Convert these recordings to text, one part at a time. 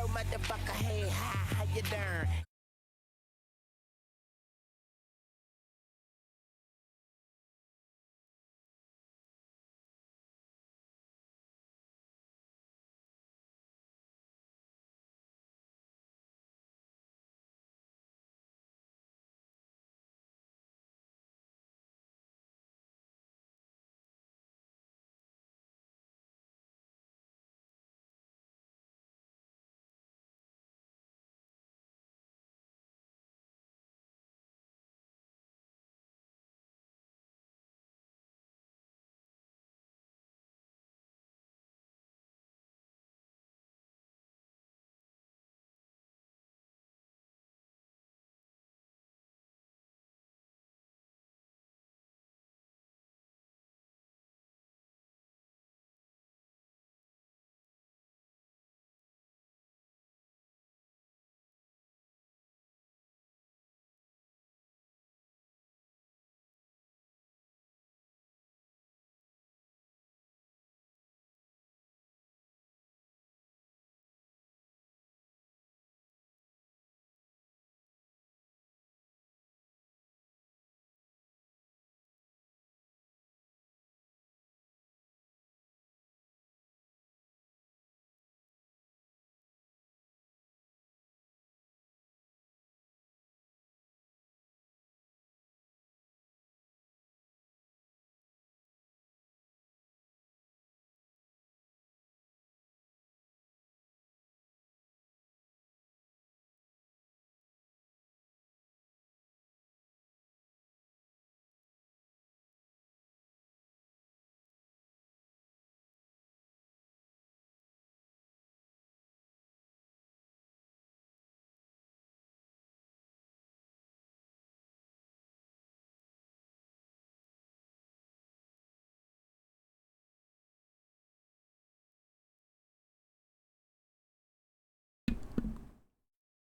Yo, motherfucker, hey, hi, how you doing?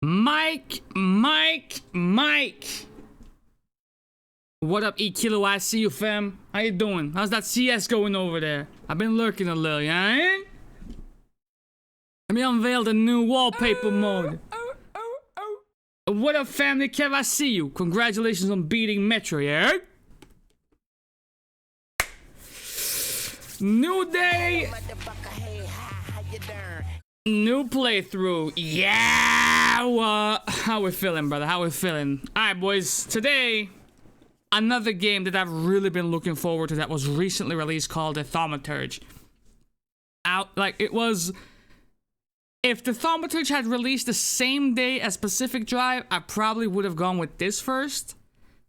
Mike. What up, E Kilo? I see you, fam. How you doing? How's that CS going over there? I've been lurking a little, yeah? Let me unveil the new wallpaper mode. What up, family? Kev, I see you. Congratulations on beating Metro, yeah? New day. New playthrough. Yeah! How we feeling, brother? How we feeling? Alright, boys. Today, another game that I've really been looking forward to that was recently released called the Thaumaturge. It was... If the Thaumaturge had released the same day as Pacific Drive, I probably would have gone with this first.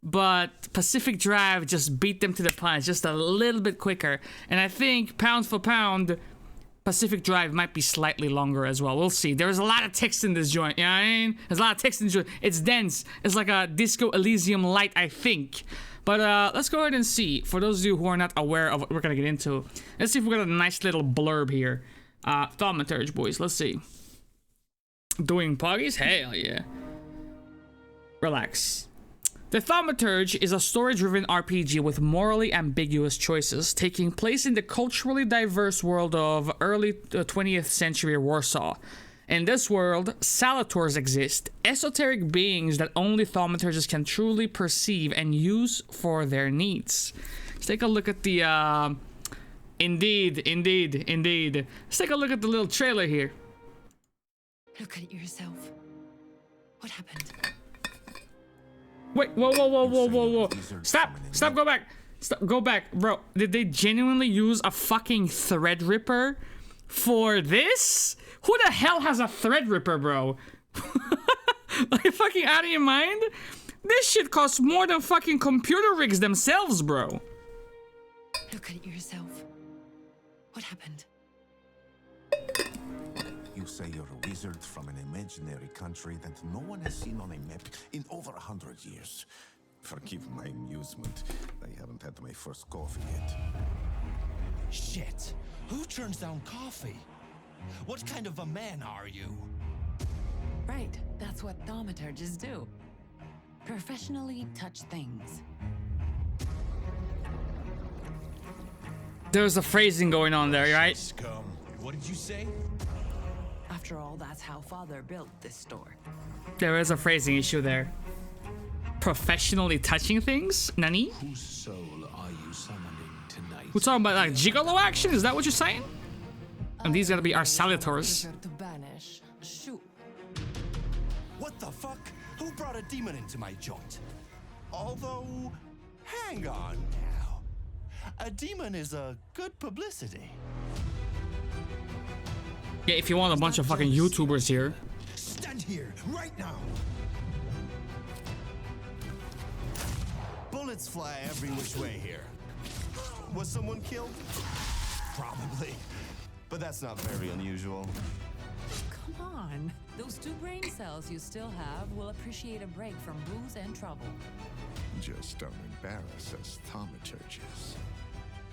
But Pacific Drive just beat them to the punch just a little bit quicker. And I think, pound for pound, Pacific Drive might be slightly longer as well. We'll see. There's a lot of text in this joint, you know what I mean? There's a lot of text in this joint. It's dense. It's like a Disco Elysium light, I think. But let's go ahead and see. For those of you who are not aware of what we're gonna get into, let's see if we got a nice little blurb here. Thaumaturge, boys. Let's see. Doing poggies? Hell yeah. Relax. The Thaumaturge is a story-driven RPG with morally ambiguous choices, taking place in the culturally diverse world of early 20th century Warsaw. In this world, Salators exist, esoteric beings that only Thaumaturges can truly perceive and use for their needs. Let's take a look at the, Indeed. Let's take a look at the little trailer here. Look at yourself. What happened? Wait, whoa. Stop, go back. Go back. Bro, did they genuinely use a fucking Threadripper for this? Who the hell has a Threadripper, bro? Like, fucking out of your mind? This shit costs more than fucking computer rigs themselves, bro. Look at yourself. What happened? You say you're a wizard from an imaginary country that no one has seen on a map in over 100 years. Forgive my amusement. I haven't had my first coffee yet. Shit! Who turns down coffee? What kind of a man are you? Right, that's what thaumaturges do. Professionally touch things. There's a phrasing going on there, right? Scum. What did you say? After After all, that's how Father built this store. There is a phrasing issue there. Professionally touching things? Nani? Whose soul are you summoning tonight? We're talking about like gigolo action? Is that what you're saying? And these gotta be our salutors. To banish. Shoot. What the fuck? Who brought a demon into my joint? Although, hang on now. A demon is a good publicity. Yeah, if you want a bunch of fucking YouTubers here. Stand here, right now! Bullets fly every which way here. Was someone killed? Probably. But that's not very unusual. Come on. Those 2 brain cells you still have will appreciate a break from booze and trouble. Just don't embarrass us thaumaturges.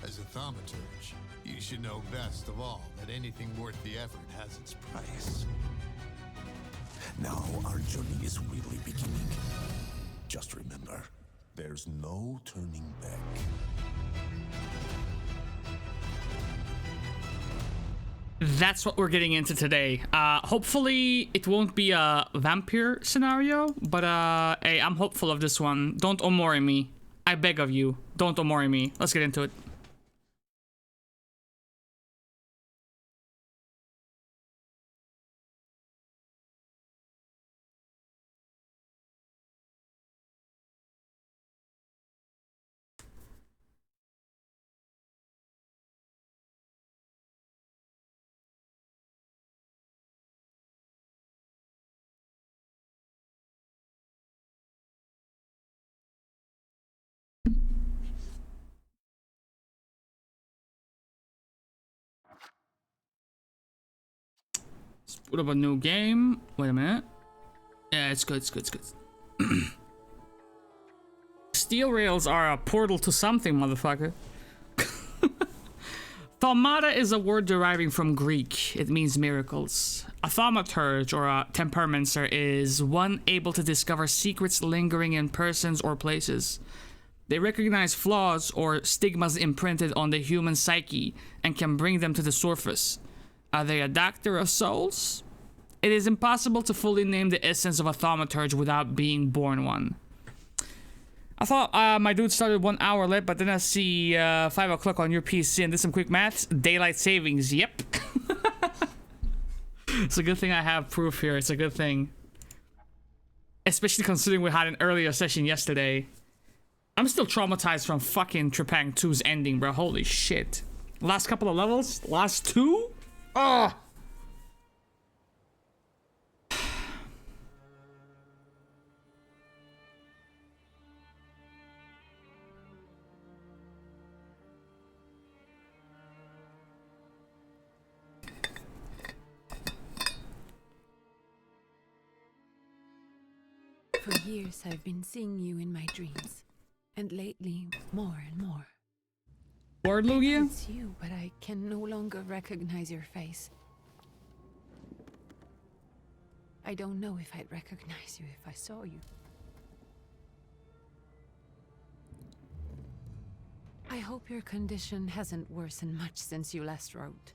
As a thaumaturge, you should know best of all that anything worth the effort has its price. Now our journey is really beginning. Just remember, there's no turning back. That's what we're getting into today. Hopefully it won't be a vampire scenario, but hey, I'm hopeful of this one. Don't omori me. I beg of you. Don't omori me. Let's get into it. What about a new game? Wait a minute. Yeah, it's good, it's good, it's good. Steel rails are a portal to something, motherfucker. Thaumata is a word deriving from Greek. It means miracles. A thaumaturge, or a temperamancer, is one able to discover secrets lingering in persons or places. They recognize flaws or stigmas imprinted on the human psyche and can bring them to the surface. Are they a doctor of souls? It is impossible to fully name the essence of a thaumaturge without being born one. I thought my dude started 1 hour late, but then I see 5 o'clock on your PC and did some quick maths. Daylight savings, yep. It's a good thing I have proof here. It's a good thing. Especially considering we had an earlier session yesterday. I'm still traumatized from fucking Trepang 2's ending, bro. Holy shit. Last couple of levels? Last 2? Oh! For years I've been seeing you in my dreams. And lately, more and more. Word, Lugia? It's you, but I can no longer recognize your face. I don't know if I'd recognize you if I saw you. I hope your condition hasn't worsened much since you last wrote.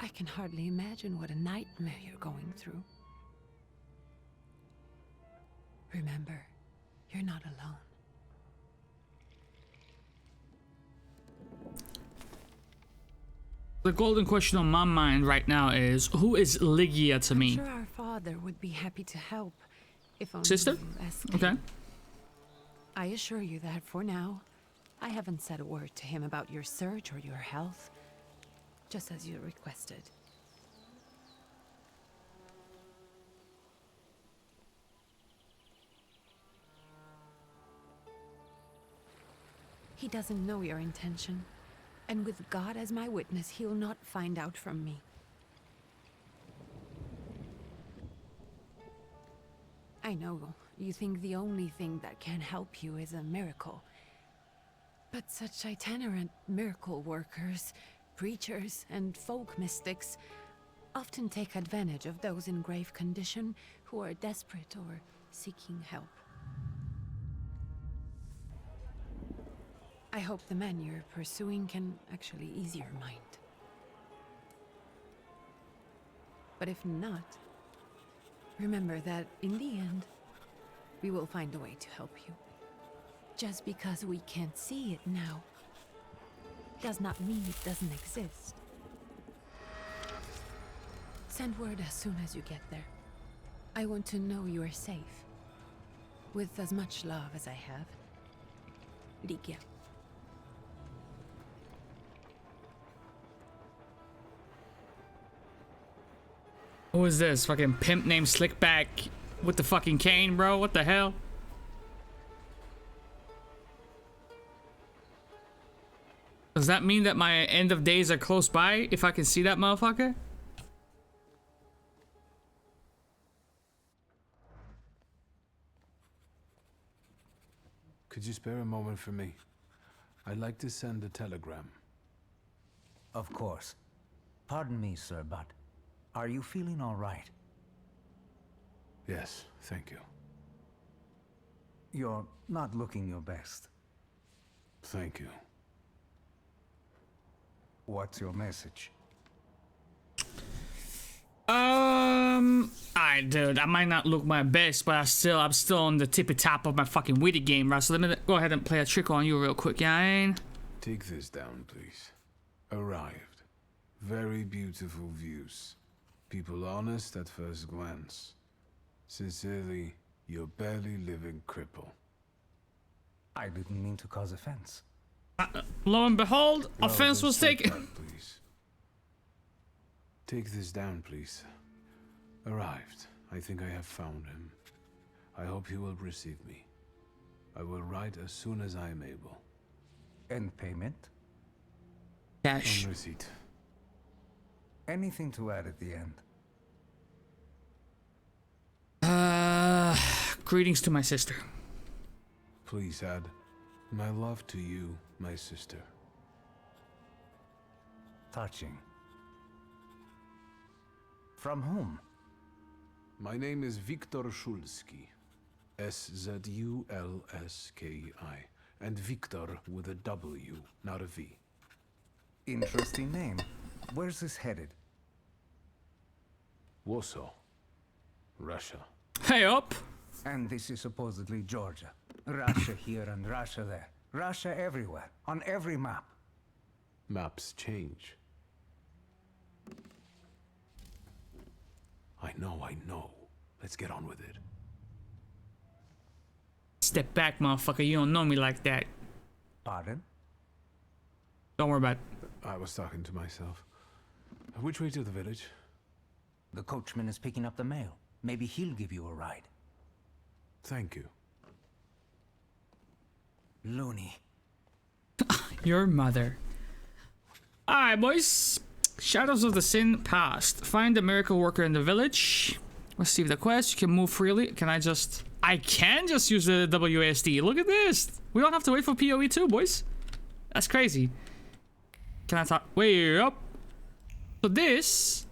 I can hardly imagine what a nightmare you're going through. Remember, you're not alone. The golden question on my mind right now is, who is Ligia to me? I'm sure our father would be happy to help, if only Sister? you asked him. Okay. I assure you that for now, I haven't said a word to him about your search or your health, just as you requested. He doesn't know your intention, and with God as my witness, he'll not find out from me. I know you think the only thing that can help you is a miracle. But such itinerant miracle workers, preachers, and folk mystics often take advantage of those in grave condition who are desperate or seeking help. I hope the man you're pursuing can actually ease your mind. But if not, remember that in the end, we will find a way to help you. Just because we can't see it now does not mean it doesn't exist. Send word as soon as you get there. I want to know you are safe. With as much love as I have. Ligia. Who is this? Fucking pimp named Slickback with the fucking cane, bro? What the hell? Does that mean that my end of days are close by if I can see that motherfucker? Could you spare a moment for me? I'd like to send a telegram. Of course. Pardon me, sir, but are you feeling all right? Yes, thank you. You're not looking your best. Thank you. What's your message? Alright, dude. I might not look my best, but I'm still on the tippy top of my fucking witty game, right? So let me go ahead and play a trick on you real quick, yeah? Take this down, please. Arrived. Very beautiful views. People honest at first glance. Sincerely, your barely living cripple. I didn't mean to cause offense. Lo and behold, Well, offense then was step taken. back, please. Take this down, please. Arrived. I think I have found him. I hope he will receive me. I will write as soon as I am able. And payment? Cash. On receipt. Anything to add at the end? Greetings to my sister. Please add, my love to you, my sister. Touching. From whom? My name is Viktor Szulski. S-Z-U-L-S-K-I. And Viktor with a W, not a V. Interesting name. Where's this headed? Warsaw. Russia. Hey up. And this is supposedly Georgia. Russia here and Russia there. Russia everywhere. On every map. Maps change. I know. Let's get on with it. Step back, motherfucker. You don't know me like that. Pardon? Don't worry about it. I was talking to myself. Which way to the village? The coachman is picking up the mail. Maybe he'll give you a ride. Thank you. Loony. Your mother. Alright, boys. Shadows of the Sin past. Find the miracle worker in the village. Receive the quest. You can move freely. I can just use the WASD. Look at this. We don't have to wait for PoE 2, boys. That's crazy. Can I talk? Wait up. So this,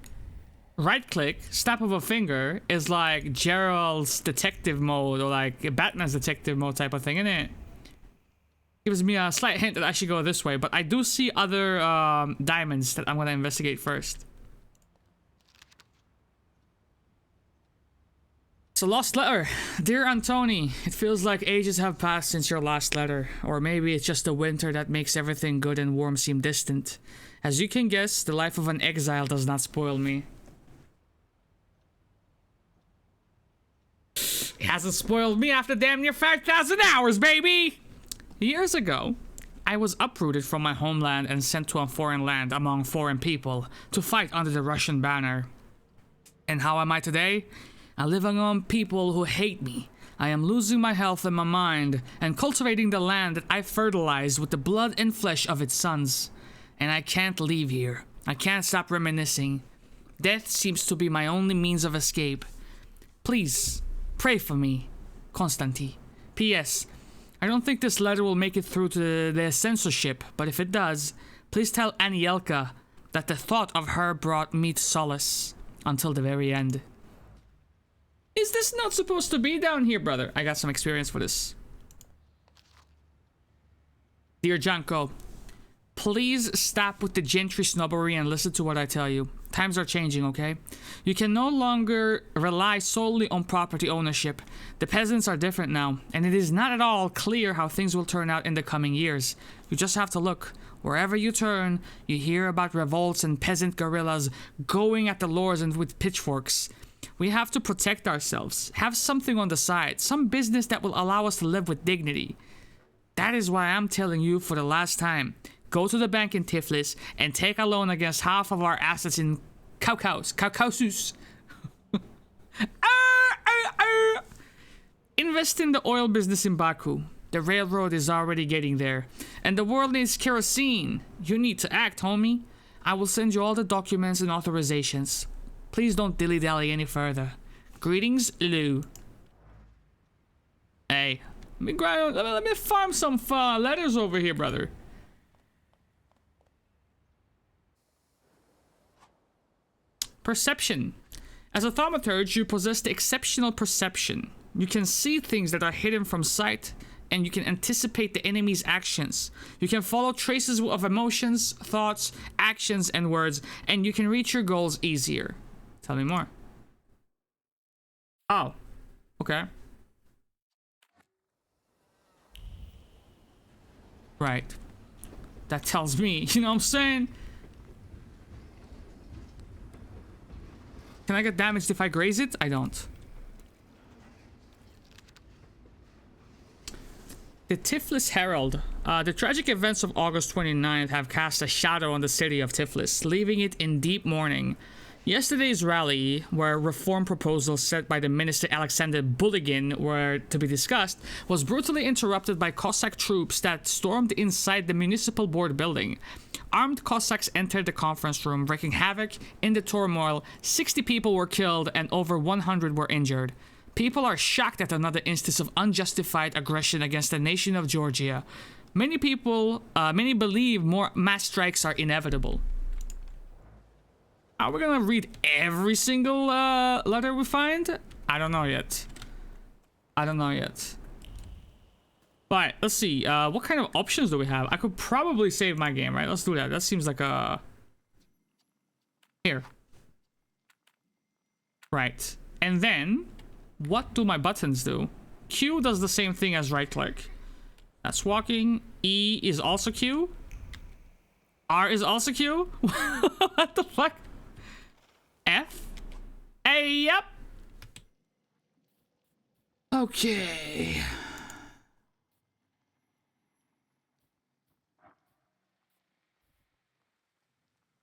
right click, snap of a finger, is like Gerald's detective mode or like Batman's detective mode type of thing, isn't it? Gives me a slight hint that I should go this way, but I do see other diamonds that I'm gonna investigate first. It's a lost letter. Dear Antoni, it feels like ages have passed since your last letter. Or maybe it's just the winter that makes everything good and warm seem distant. As you can guess, the life of an exile does not spoil me. It hasn't spoiled me after damn near 5,000 hours, baby! Years ago, I was uprooted from my homeland and sent to a foreign land among foreign people to fight under the Russian banner. And how am I today? I live among people who hate me. I am losing my health and my mind and cultivating the land that I fertilized with the blood and flesh of its sons. And I can't leave here. I can't stop reminiscing. Death seems to be my only means of escape. Please, pray for me. Konstanty. P.S. I don't think this letter will make it through to the censorship, but if it does, please tell Anielka that the thought of her brought me solace until the very end. Is this not supposed to be down here, brother? I got some experience for this. Dear Janko, please stop with the gentry snobbery and listen to what I tell you. Times are changing, okay? You can no longer rely solely on property ownership. The peasants are different now, and it is not at all clear how things will turn out in the coming years. You just have to look. Wherever you turn, you hear about revolts and peasant guerrillas going at the lords and with pitchforks. We have to protect ourselves, have something on the side, some business that will allow us to live with dignity. That is why I'm telling you for the last time. Go to the bank in Tiflis and take a loan against half of our assets in Caucasus. Invest in the oil business in Baku. The railroad is already getting there. And the world needs kerosene. You need to act, homie. I will send you all the documents and authorizations. Please don't dilly-dally any further. Greetings, Lou. Hey, let me farm some letters over here, brother. Perception. As a thaumaturge, you possess the exceptional perception. You can see things that are hidden from sight, and you can anticipate the enemy's actions. You can follow traces of emotions, thoughts, actions, and words, and you can reach your goals easier. Tell me more. Oh, okay. Right. That tells me, you know what I'm saying? Can I get damaged if I graze it? I don't. The Tiflis Herald. The tragic events of August 29th have cast a shadow on the city of Tiflis, leaving it in deep mourning. Yesterday's rally, where reform proposals set by the Minister Alexander Buligin were to be discussed, was brutally interrupted by Cossack troops that stormed inside the municipal board building. Armed Cossacks entered the conference room, wreaking havoc. In the turmoil, 60 people were killed and over 100 were injured. People are shocked at another instance of unjustified aggression against the nation of Georgia. Many believe more mass strikes are inevitable. Are we gonna read every single letter we find? I don't know yet. I don't know yet. Alright, let's see. What kind of options do we have? I could probably save my game, right? Let's do that. That seems like a... Here. Right. And then, what do my buttons do? Q does the same thing as right click. That's walking. E is also Q. R is also Q. What the fuck? F? Hey, yep. Okay.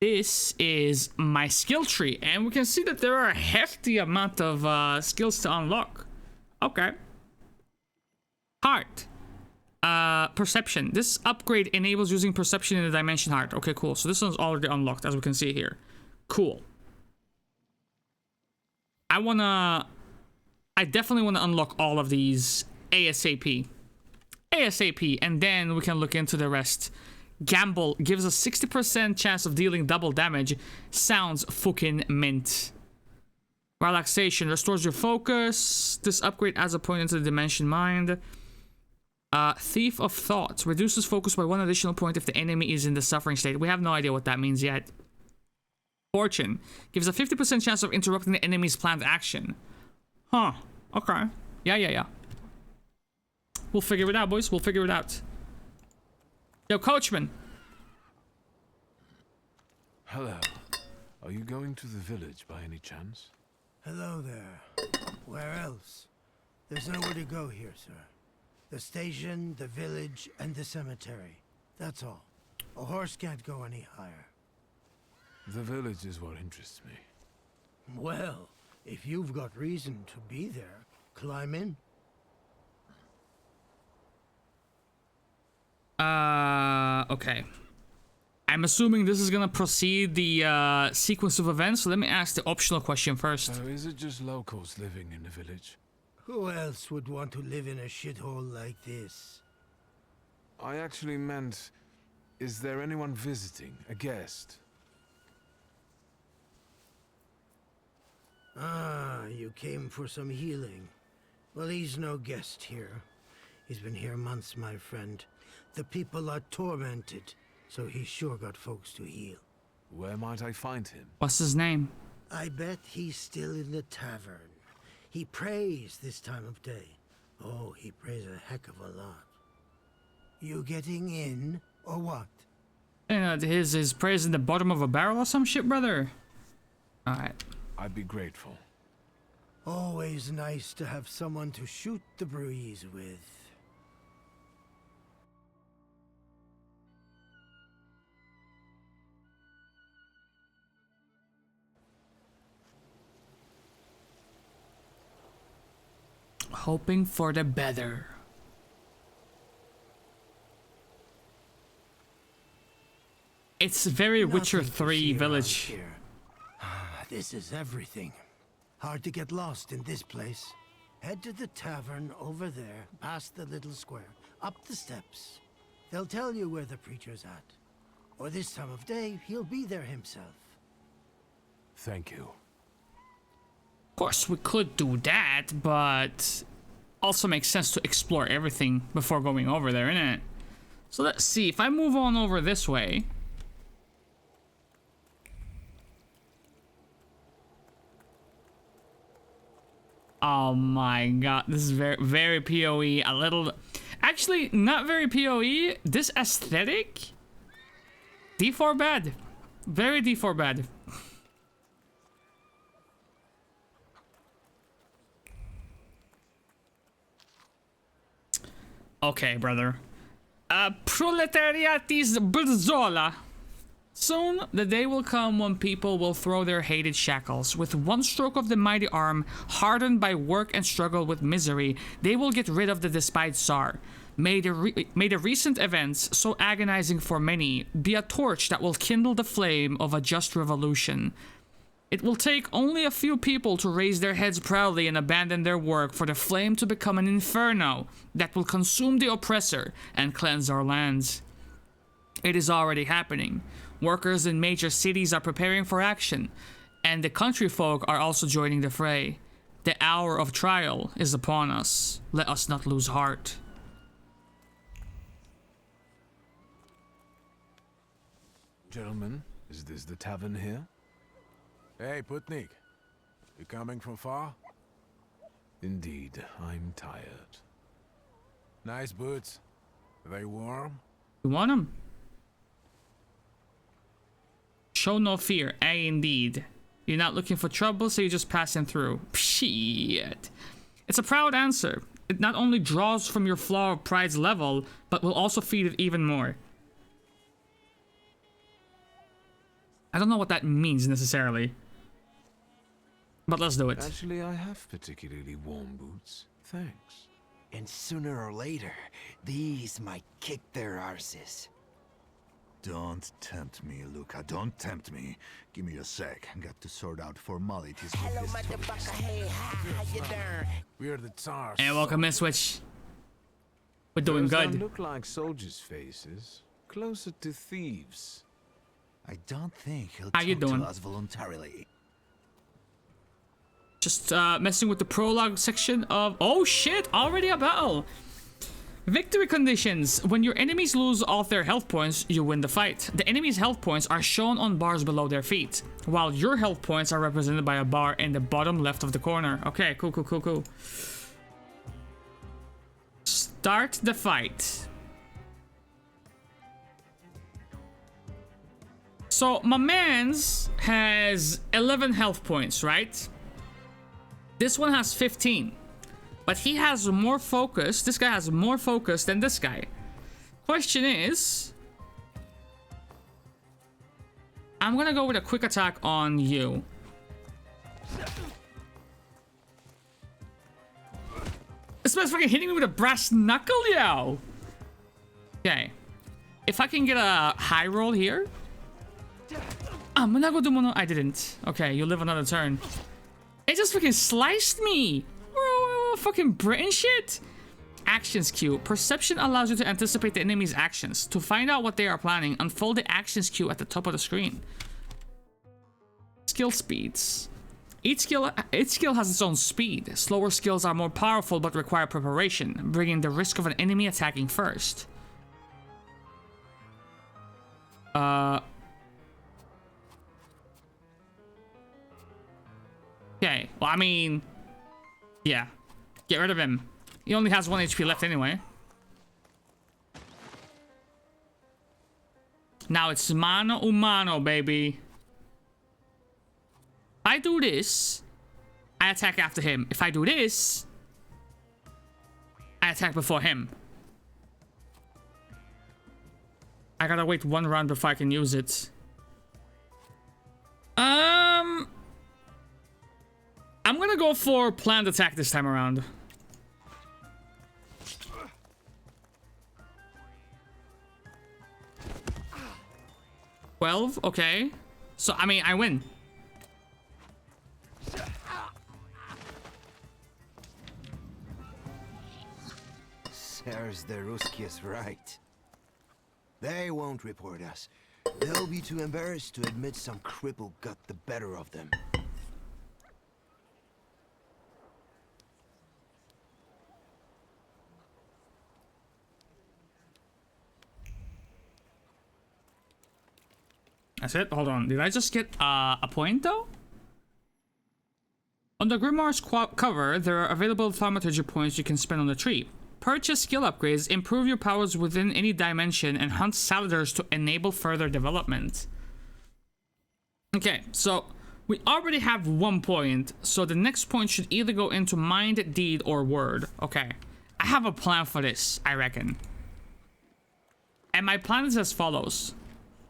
This is my skill tree, and we can see that there are a hefty amount of skills to unlock. Okay. Heart. Perception. This upgrade enables using perception in the dimension heart. Okay, cool. So this one's already unlocked, as we can see here. Cool. I definitely want to unlock all of these ASAP. ASAP, and then we can look into the rest. Gamble gives a 60% chance of dealing double damage. Sounds fucking mint. Relaxation restores your focus. This upgrade adds a point into the dimension mind. Thief of Thoughts reduces focus by 1 additional point if the enemy is in the suffering state. We have no idea what that means yet. Fortune gives a 50% chance of interrupting the enemy's planned action. Huh. Okay. Yeah. We'll figure it out, boys. We'll figure it out. Yo, Coachman. Hello. Are you going to the village by any chance? Hello there. Where else? There's nowhere to go here, sir. The station, the village, and the cemetery. That's all. A horse can't go any higher. The village is what interests me. Well, if you've got reason to be there, climb in. Okay. I'm assuming this is gonna proceed the sequence of events, so let me ask the optional question first. So is it just locals living in the village? Who else would want to live in a shithole like this? I actually meant, is there anyone visiting, a guest? Ah, you came for some healing. Well, he's no guest here. He's been here months, my friend. The people are tormented, so he's sure got folks to heal. Where might I find him? What's his name? I bet he's still in the tavern. He prays this time of day. Oh, he prays a heck of a lot. You getting in, or what? His prayers in the bottom of a barrel or some shit, brother? Alright. I'd be grateful. Always nice to have someone to shoot the breeze with. Hoping for the better. It's very Witcher Nothing to 3 see around village. here. This is everything. Hard to get lost in this place. Head to the tavern over there, past the little square, up the steps. They'll tell you where the preacher's at. Or this time of day, he'll be there himself. Thank you. Of course, we could do that, but also makes sense to explore everything before going over there, innit? So let's see. If I move on over this way, oh my god, this is very, very PoE. A little, actually, not very PoE. This aesthetic, D4 bad, very D4 bad. Okay, brother. Proletariatis Brzola. Soon, the day will come when people will throw their hated shackles. With one stroke of the mighty arm, hardened by work and struggle with misery, they will get rid of the despised Tsar. May the recent events, so agonizing for many, be a torch that will kindle the flame of a just revolution. It will take only a few people to raise their heads proudly and abandon their work for the flame to become an inferno that will consume the oppressor and cleanse our lands. It is already happening. Workers in major cities are preparing for action, and the country folk are also joining the fray. The hour of trial is upon us. Let us not lose heart. Gentlemen, is this the tavern here? Hey, Putnik. You coming from far? Indeed, I'm tired. Nice boots. Are they warm? You want them? Show no fear. Aye, indeed. You're not looking for trouble, so you're just passing through. Shit. It's a proud answer. It not only draws from your flaw of pride's level, but will also feed it even more. I don't know what that means necessarily. But let's do it. Actually, I have particularly warm boots. Thanks. And sooner or later, these might kick their arses. Don't tempt me, Luca. Don't tempt me. Give me a sec. Got to sort out formalities with Hello, this motherfucker. Hey, how you doing? We're the Tsars. And welcome in, Switch. We're doing Those good. don't look like soldiers' faces. Closer to thieves. I don't think he'll How you talk doing? to us voluntarily. Just messing with the prologue section of... Oh shit, already a battle. Victory conditions. When your enemies lose all their health points, you win the fight. The enemy's health points are shown on bars below their feet, while your health points are represented by a bar in the bottom left of the corner. Okay, cool. Start the fight. So, my man's has 11 health points, right? This one has 15. But he has more focus. This guy has more focus than this guy. Question is... I'm gonna go with a quick attack on you. This man's fucking hitting me with a brass knuckle, yo! Okay. If I can get a high roll here... I'm gonna go do mono... I didn't. Okay, you live another turn. It just fucking sliced me! Fucking Britain shit. Actions queue. Perception allows you to anticipate the enemy's actions. To find out what they are planning, unfold the actions queue at the top of the screen. Skill speeds. Each skill has its own speed. Slower skills are more powerful but require preparation, bringing the risk of an enemy attacking first. Okay, well, I mean... Yeah. Get rid of him. He only has 1 HP left anyway. Now it's mano a mano, baby. If I do this, I attack after him. If I do this, I attack before him. I gotta wait 1 round before I can use it. I'm gonna go for planned attack this time around. $12, okay. So, I mean, I win. Sirs the Ruskius right. They won't report us. They'll be too embarrassed to admit some cripple got the better of them. That's it? Hold on. Did I just get a point, though? On the Grimoire's cover, there are available Thaumaturge points you can spend on the tree. Purchase skill upgrades, improve your powers within any dimension, and hunt salamanders to enable further development. Okay, so we already have 1 point, so the next point should either go into mind, deed, or word. Okay, I have a plan for this, I reckon. And my plan is as follows.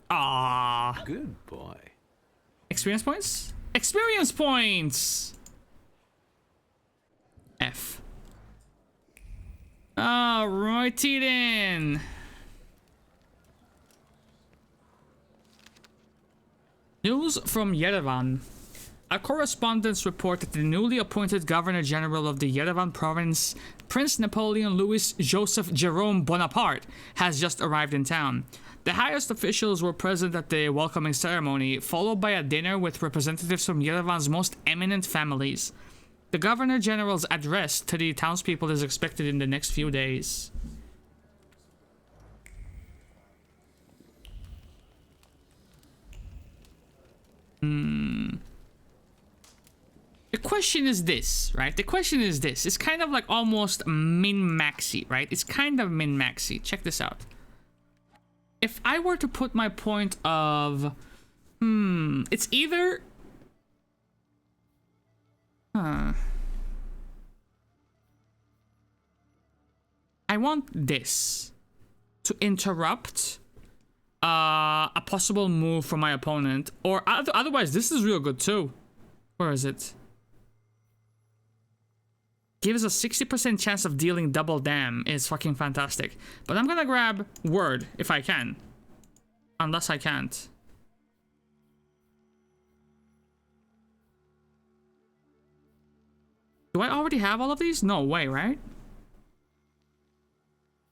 Ah, Good boy. experience points? Experience points! F. Alrighty then. News from Yerevan. A correspondence report that the newly appointed Governor General of the Yerevan province, Prince Napoleon Louis Joseph Jerome Bonaparte, has just arrived in town. The highest officials were present at the welcoming ceremony, followed by a dinner with representatives from Yerevan's most eminent families. The Governor General's address to the townspeople is expected in the next few days. The question is this, right? The question is this. It's kind of like almost min-maxy, right? It's kind of min-maxy. Check this out. If I were to put my point of... it's either... I want this to interrupt a possible move from my opponent, or otherwise this is real good too. Where is it? Gives a 60% chance of dealing double dam is fucking fantastic. But I'm gonna grab word if I can. Unless I can't. Do I already have all of these? No way, right?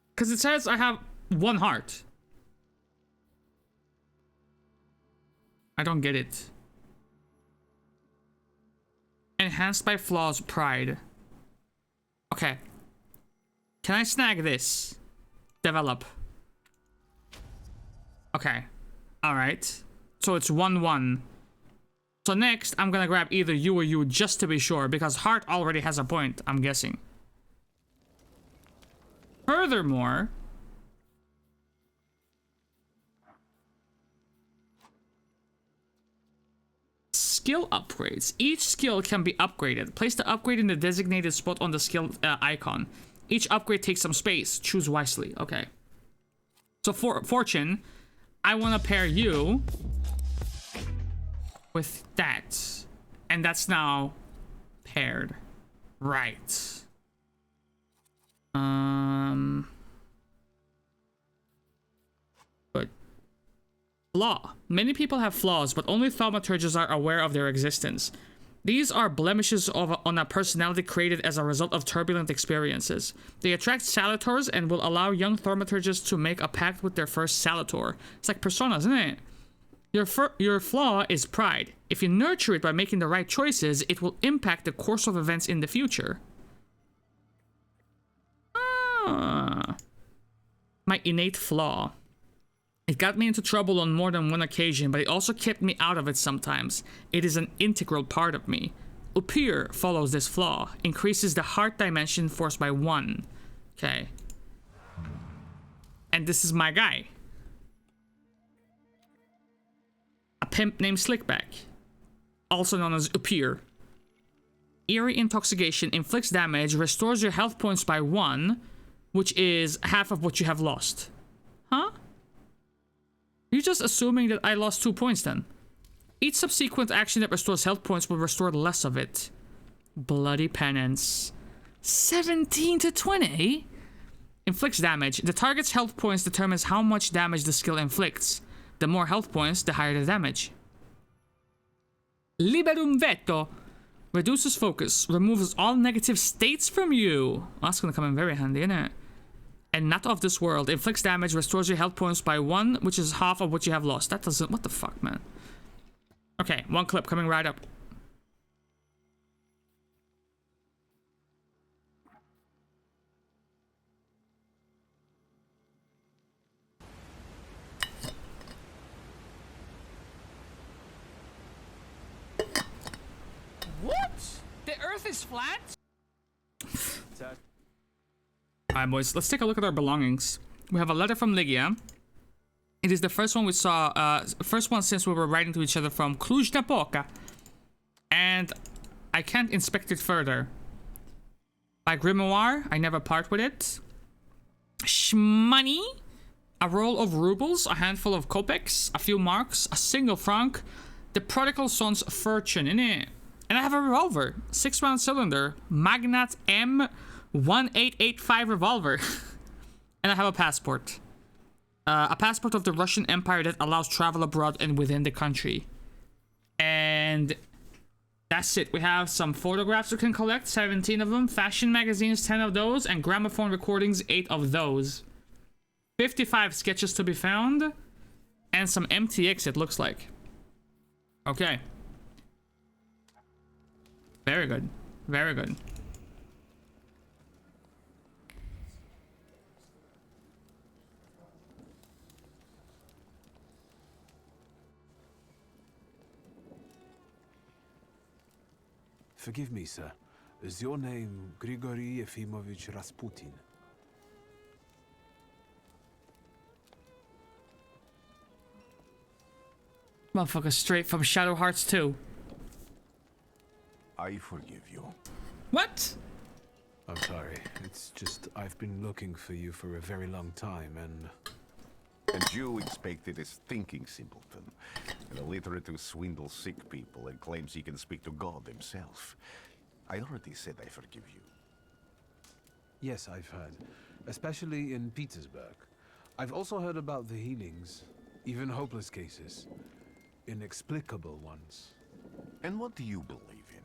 Because it says I have 1 heart. I don't get it. Enhanced by flaws, pride. Okay. Can I snag this? Develop. Okay. Alright. So it's 1-1. So next, I'm gonna grab either you or you just to be sure, because heart already has a point, I'm guessing. Furthermore... skill upgrades. Each skill can be upgraded. Place the upgrade in the designated spot on the skill icon. Each upgrade takes some space. Choose wisely. Okay. So for fortune, I want to pair you with that. And that's now paired. Right. Good. Flaw. Many people have flaws, but only thaumaturges are aware of their existence. These are blemishes on a personality created as a result of turbulent experiences. They attract salators and will allow young thaumaturges to make a pact with their first salator. It's like Persona, isn't it? Your flaw is pride. If you nurture it by making the right choices, it will impact the course of events in the future. My innate flaw. It got me into trouble on more than one occasion, but it also kept me out of it sometimes. It is an integral part of me. Upir follows this flaw. Increases the heart dimension force by 1. Okay. And this is my guy. A pimp named Slickback. Also known as Upir. Eerie intoxication inflicts damage, restores your health points by 1, which is half of what you have lost. Huh? You're just assuming that I lost 2 points then. Each subsequent action that restores health points will restore less of it. Bloody penance. 17 to 20? Inflicts damage. The target's health points determines how much damage the skill inflicts. The more health points, the higher the damage. Liberum Veto. Reduces focus. Removes all negative states from you. Oh, that's gonna come in very handy, isn't it? And not of this world. Inflicts damage. Restores your health points by 1, which is half of what you have lost. That doesn't... What the fuck, man? Okay, 1 clip coming right up. What? The Earth is flat? Alright, boys, let's take a look at our belongings. We have a letter from Lygia. It is the first one we saw, first one since we were writing to each other from Cluj-Napoca. And I can't inspect it further. By Grimoire, I never part with it. Shmoney, a roll of rubles, a handful of kopecks, a few marks, a single franc, the prodigal son's fortune, innit? And I have a revolver, 6-round cylinder, Magnat M1885 revolver. And I have a passport. A passport of the Russian Empire that allows travel abroad and within the country. And that's it. We have some photographs we can collect, 17 of them. Fashion magazines, 10 of those. And gramophone recordings, 8 of those. 55 sketches to be found. And some MTX, it looks like. Okay. Very good. Very good. Forgive me, sir. Is your name Grigory Efimovich Rasputin? Motherfucker straight from Shadow Hearts 2. I forgive you. What? I'm sorry. It's just I've been looking for you for a very long time, and you expected a stinking simpleton, an illiterate who swindles sick people and claims he can speak to God himself. I already said I forgive you. yes, I've heard, especially in Petersburg. I've also heard about the healings, even hopeless cases, inexplicable ones. And what do you believe in?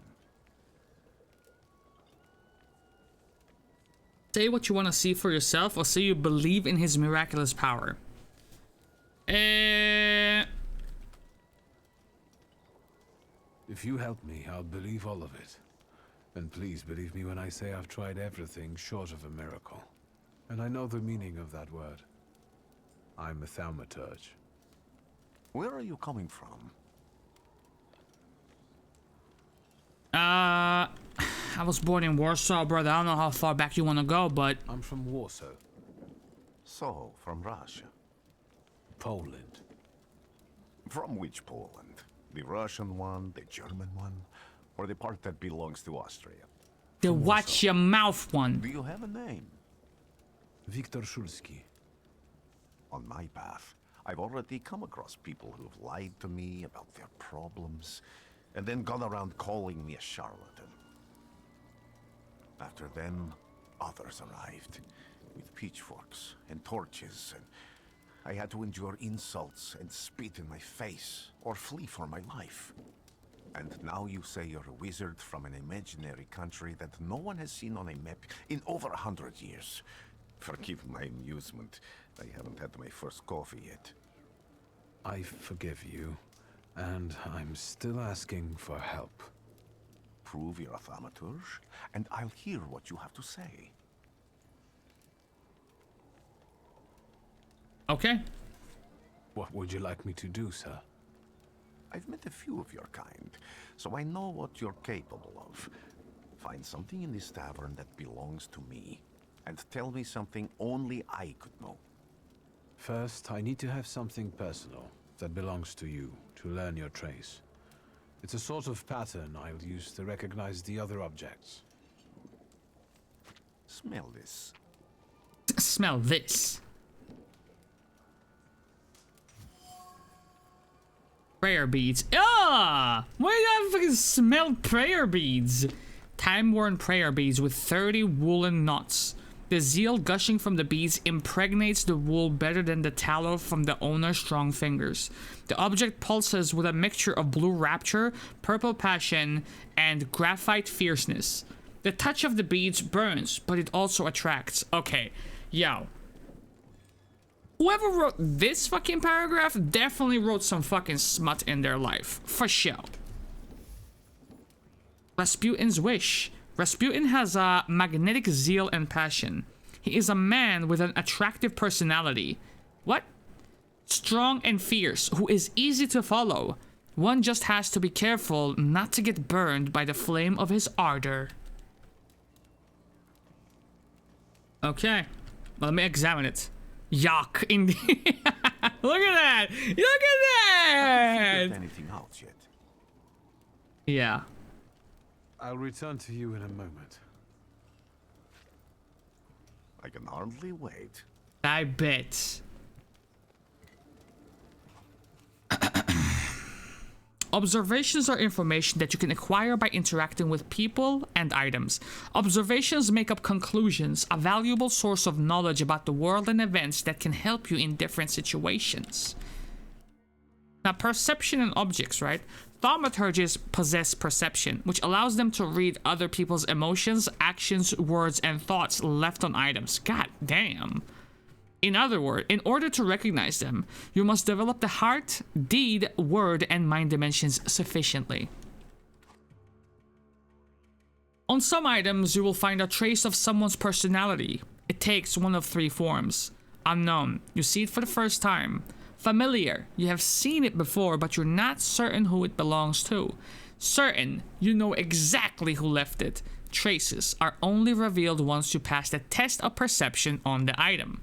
Say what you want to see for yourself, or say you believe in his miraculous power. If you help me, I'll believe all of it. And please believe me when I say I've tried everything short of a miracle. And I know the meaning of that word. I'm a Thaumaturge. Where are you coming from? I was born in Warsaw, brother. I don't know how far back you want to go, but... I'm from Warsaw. So, from Russia. Poland. From which Poland? The Russian one, the German one, or the part that belongs to Austria? The watch your mouth one. Do you have a name? Viktor Szulski. On my path, I've already come across people who've lied to me about their problems, and then gone around calling me a charlatan. After them, others arrived, with pitchforks and torches, and I had to endure insults and spit in my face, or flee for my life. And now you say you're a wizard from an imaginary country that no one has seen on a map in over 100 years. Forgive my amusement. I haven't had my first coffee yet. I forgive you, and I'm still asking for help. Prove you're a Thaumaturge, and I'll hear what you have to say. Okay. What would you like me to do, sir? I've met a few of your kind, so I know what you're capable of. Find something in this tavern that belongs to me, and tell me something only I could know. First, I need to have something personal that belongs to you to learn your trace. It's a sort of pattern I'll use to recognize the other objects. Smell this. Smell this. Prayer beads. Ah! Why do I fucking smell prayer beads? Time-worn prayer beads with 30 woolen knots. The zeal gushing from the beads impregnates the wool better than the tallow from the owner's strong fingers. The object pulses with a mixture of blue rapture, purple passion, and graphite fierceness. The touch of the beads burns, but it also attracts. Okay, yo. Whoever wrote this fucking paragraph definitely wrote some fucking smut in their life. For sure. Rasputin's wish. Rasputin has a magnetic zeal and passion. He is a man with an attractive personality. What? Strong and fierce, who is easy to follow. One just has to be careful not to get burned by the flame of his ardor. Okay, let me examine it. Yuck, indeed. Look at that! Look at that! Haven't figured anything out yet. Yeah. I'll return to you in a moment. I can hardly wait. I bet. Observations are information that you can acquire by interacting with people and items. Observations make up conclusions, a valuable source of knowledge about the world and events that can help you in different situations. Now, perception and objects, right? Thaumaturges possess perception, which allows them to read other people's emotions, actions, words, and thoughts left on items. God damn. In other words, in order to recognize them, you must develop the heart, deed, word, and mind dimensions sufficiently. On some items, you will find a trace of someone's personality. It takes one of three forms. Unknown, you see it for the first time. Familiar, you have seen it before, but you're not certain who it belongs to. Certain, you know exactly who left it. Traces are only revealed once you pass the test of perception on the item.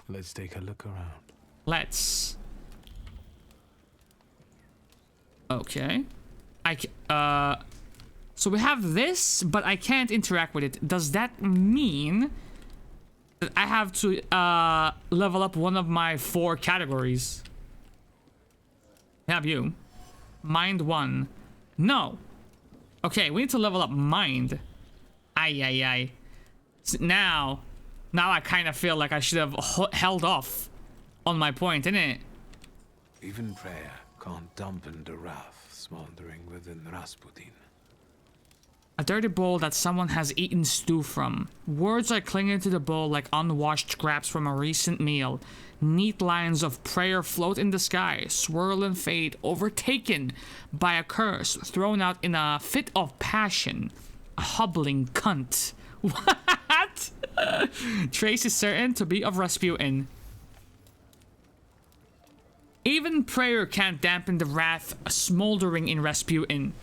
Let's take a look around. Let's. Okay. So we have this, but I can't interact with it. Does that mean that I have to level up one of my 4 categories? Have you? Mind 1. No. Okay, we need to level up mind. Ay. Now I kind of feel like I should have held off on my point, innit? Even prayer can't dampen the wrath smoldering within Rasputin. A dirty bowl that someone has eaten stew from. Words are clinging to the bowl like unwashed scraps from a recent meal. Neat lines of prayer float in the sky, swirl and fade, overtaken by a curse thrown out in a fit of passion. A hobbling cunt. What? Trace is certain to be of Rasputin. Even prayer can't dampen the wrath smoldering in Rasputin.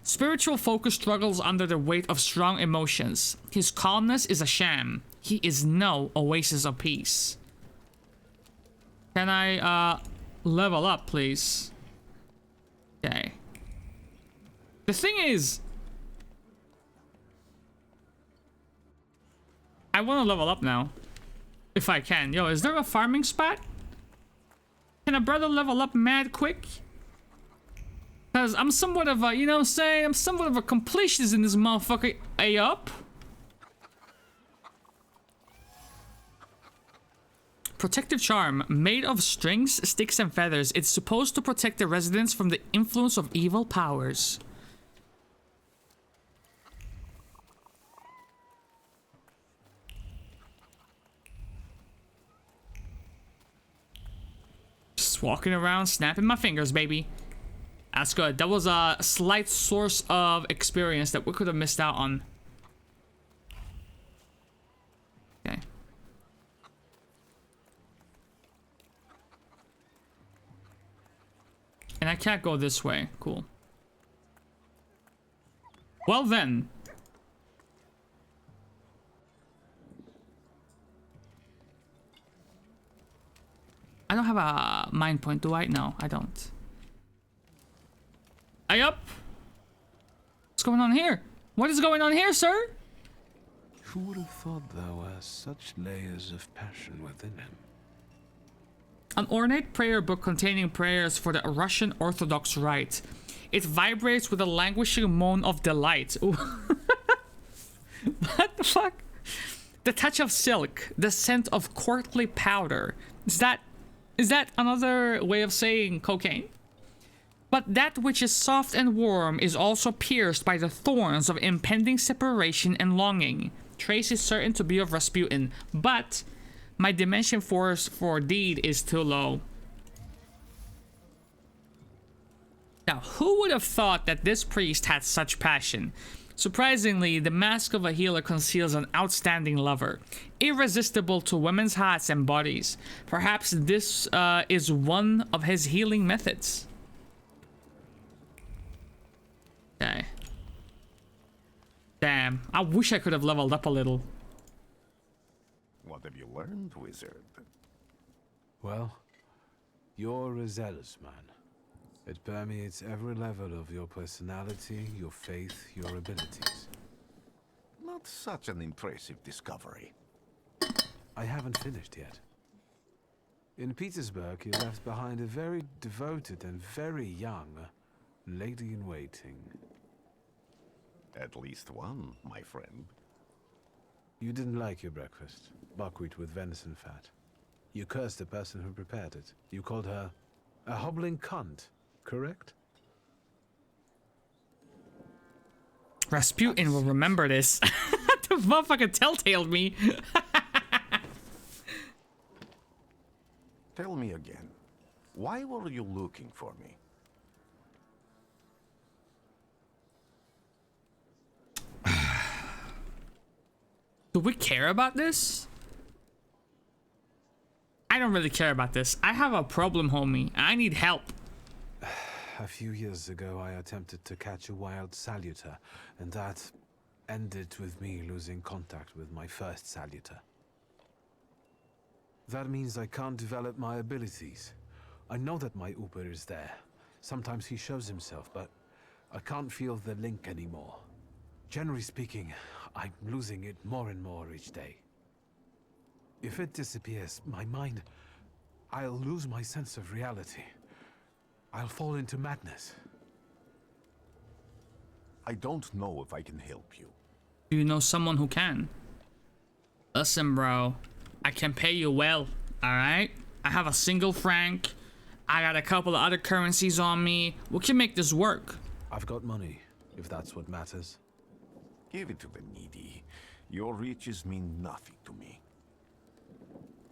Spiritual focus struggles under the weight of strong emotions. His calmness is a sham. He is no oasis of peace. Can I, level up, please? Okay. The thing is, I want to level up now. If I can. Yo, is there a farming spot? Can a brother level up mad quick? Because I'm somewhat of a, you know what I'm saying? I'm somewhat of a completionist in this motherfucker. Hey, up. Protective charm. Made of strings, sticks, and feathers. It's supposed to protect the residents from the influence of evil powers. Just walking around, snapping my fingers, baby. That's good. That was a slight source of experience that we could have missed out on. Okay. And And I can't go this way. Cool. Well then. I don't have a mind point, do I? No, I don't. Aye up. What's going on here? What is going on here, sir? Who would have thought there were such layers of passion within him? An ornate prayer book containing prayers for the Russian Orthodox Rite. It vibrates with a languishing moan of delight. Ooh. What the fuck? The touch of silk, the scent of courtly powder. Is that another way of saying cocaine? But that which is soft and warm is also pierced by the thorns of impending separation and longing. Trace is certain to be of Rasputin, but my dimension force for deed is too low. Now, who would have thought that this priest had such passion? Surprisingly, the mask of a healer conceals an outstanding lover, irresistible to women's hearts and bodies. Perhaps this is one of his healing methods. Okay. Damn, I wish I could have leveled up a little. What have you learned, wizard? Well, you're a zealous man. It permeates every level of your personality, your faith, your abilities. Not such an impressive discovery. I haven't finished yet. In Petersburg, you left behind a very devoted and very young lady-in-waiting. At least one, my friend. You didn't like your breakfast, buckwheat with venison fat. You cursed the person who prepared it. You called her a hobbling cunt, correct? Rasputin will remember this. The motherfucker telltaled me. Tell me again, why were you looking for me? Do we care about this? I don't really care about this. I have a problem, homie. I need help. A few years ago, I attempted to catch a wild saluter, and that ended with me losing contact with my first saluter. That means I can't develop my abilities. I know that my Uber is there. Sometimes he shows himself, but I can't feel the link anymore. Generally speaking, I'm losing it more and more each day. If it disappears, my mind, I'll lose my sense of reality. I'll fall into madness. I don't know if I can help you. Do you know someone who can? Listen, bro. I can pay you well, alright? I have a single franc. I got a couple of other currencies on me. We can make this work. I've got money, if that's what matters. Give it to the needy. Your riches mean nothing to me.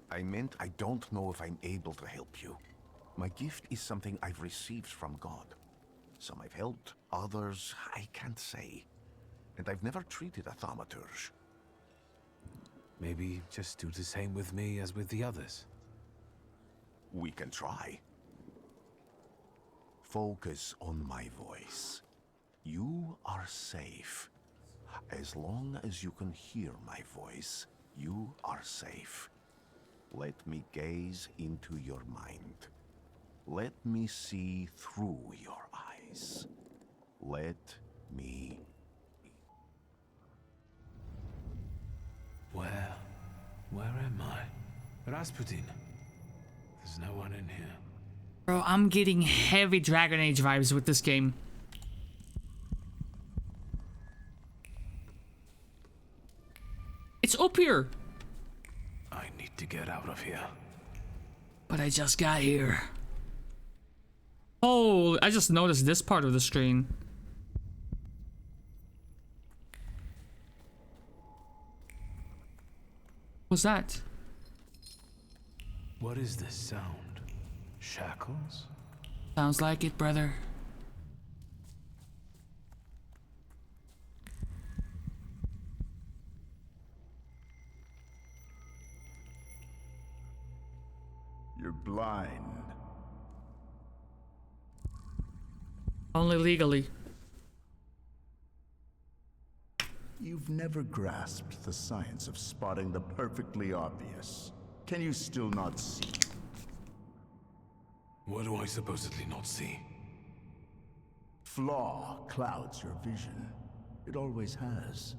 I meant I don't know if I'm able to help you. My gift is something I've received from God. Some I've helped, others I can't say. And I've never treated a Thaumaturge. Maybe just do the same with me as with the others. We can try. Focus on my voice. You are safe. As long as you can hear my voice, you are safe. Let me gaze into your mind. Let me see through your eyes. Let me... Where am I? Rasputin. There's no one in here. Bro, I'm getting heavy Dragon Age vibes with this game. It's up here. I need to get out of here. But I just got here. Oh, I just noticed this part of the screen. What's that? What is this sound? Shackles? Sounds like it, brother. You're blind. Only legally. You've never grasped the science of spotting the perfectly obvious. Can you still not see? What do I supposedly not see? Flaw clouds your vision. It always has.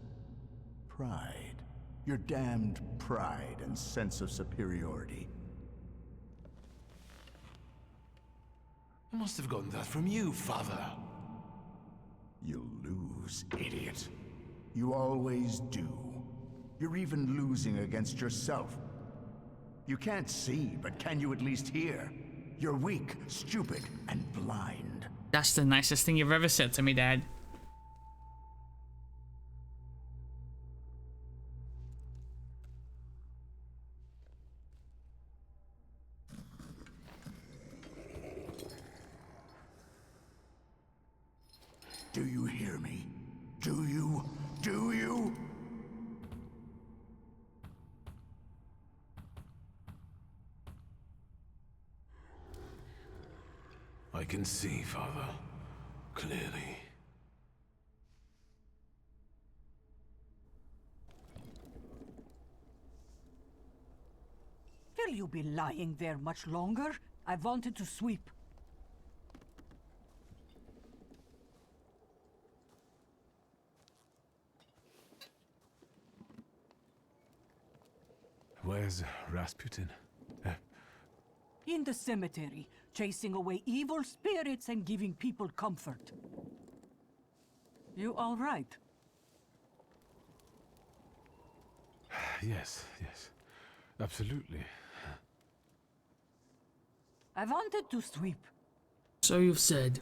Pride. Your damned pride and sense of superiority. I must have gotten that from you, Father. You'll lose, idiot. You always do. You're even losing against yourself. You can't see, but can you at least hear? You're weak, stupid, and blind. That's the nicest thing you've ever said to me, Dad. Do you hear me? Do you? Do you? I can see, Father. Clearly. Will you be lying there much longer? I wanted to sweep. Where's Rasputin? In the cemetery, chasing away evil spirits and giving people comfort. You all right? Yes, absolutely. I wanted to sweep. So you've said.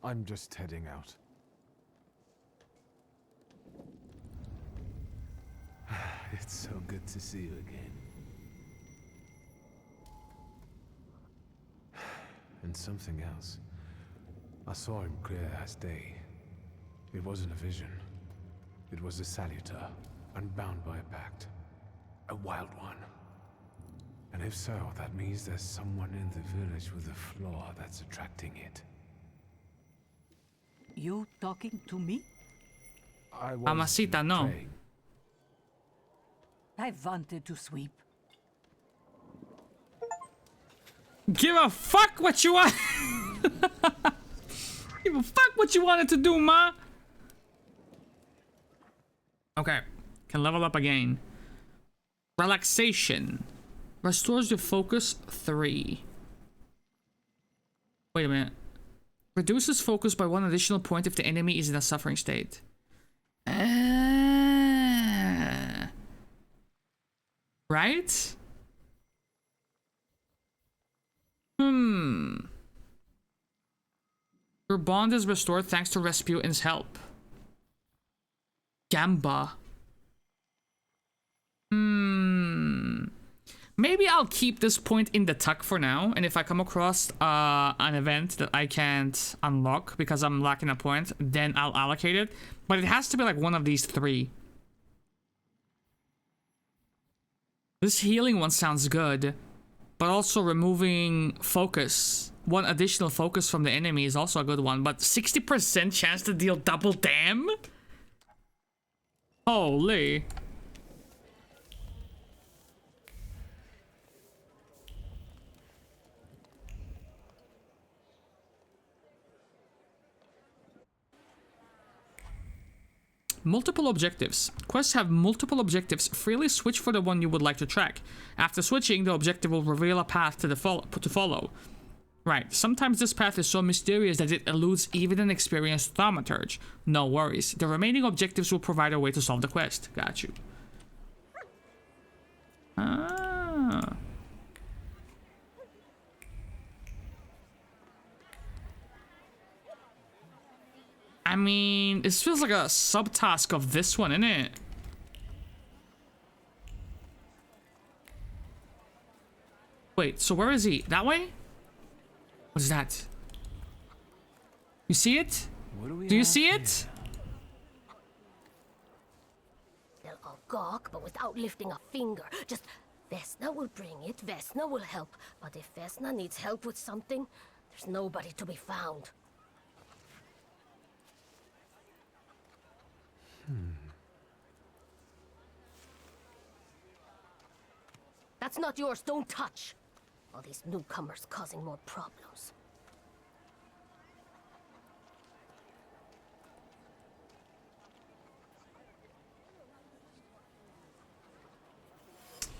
I'm just heading out. It's so good to see you again. And something else. I saw him clear as day. It wasn't a vision. It was a saluter, unbound by a pact. A wild one. And if so, that means there's someone in the village with a flaw that's attracting it. You talking to me? I was Mamacita, no. praying. I wanted to sweep. Give a fuck what you want. Give a fuck what you wanted to do, ma. Okay, can level up again. Relaxation. Restores your focus 3. Wait a minute. Reduces focus by 1 additional point if the enemy is in a suffering state. Right? Your bond is restored thanks to Rasputin's help. Gamba. Maybe I'll keep this point in the tuck for now, and if I come across an event that I can't unlock because I'm lacking a point, then I'll allocate it. But it has to be like one of these 3. This healing one sounds good, but also removing focus. 1 additional focus from the enemy is also a good one, but 60% chance to deal double damn? Holy. Multiple objectives. Quests have multiple objectives. Freely switch for the one you would like to track. After switching, the objective will reveal a path to follow. Right, sometimes this path is so mysterious that it eludes even an experienced Thaumaturge. No worries. The remaining objectives will provide a way to solve the quest. Got you. Ah. I mean, this feels like a subtask of this one, innit? Wait, so where is he? That way? What is that? You see it? Do you see it? They'll all gawk, but without lifting a finger. Just, Vesna will bring it, Vesna will help. But if Vesna needs help with something, there's nobody to be found. That's not yours. Don't touch. All these newcomers causing more problems.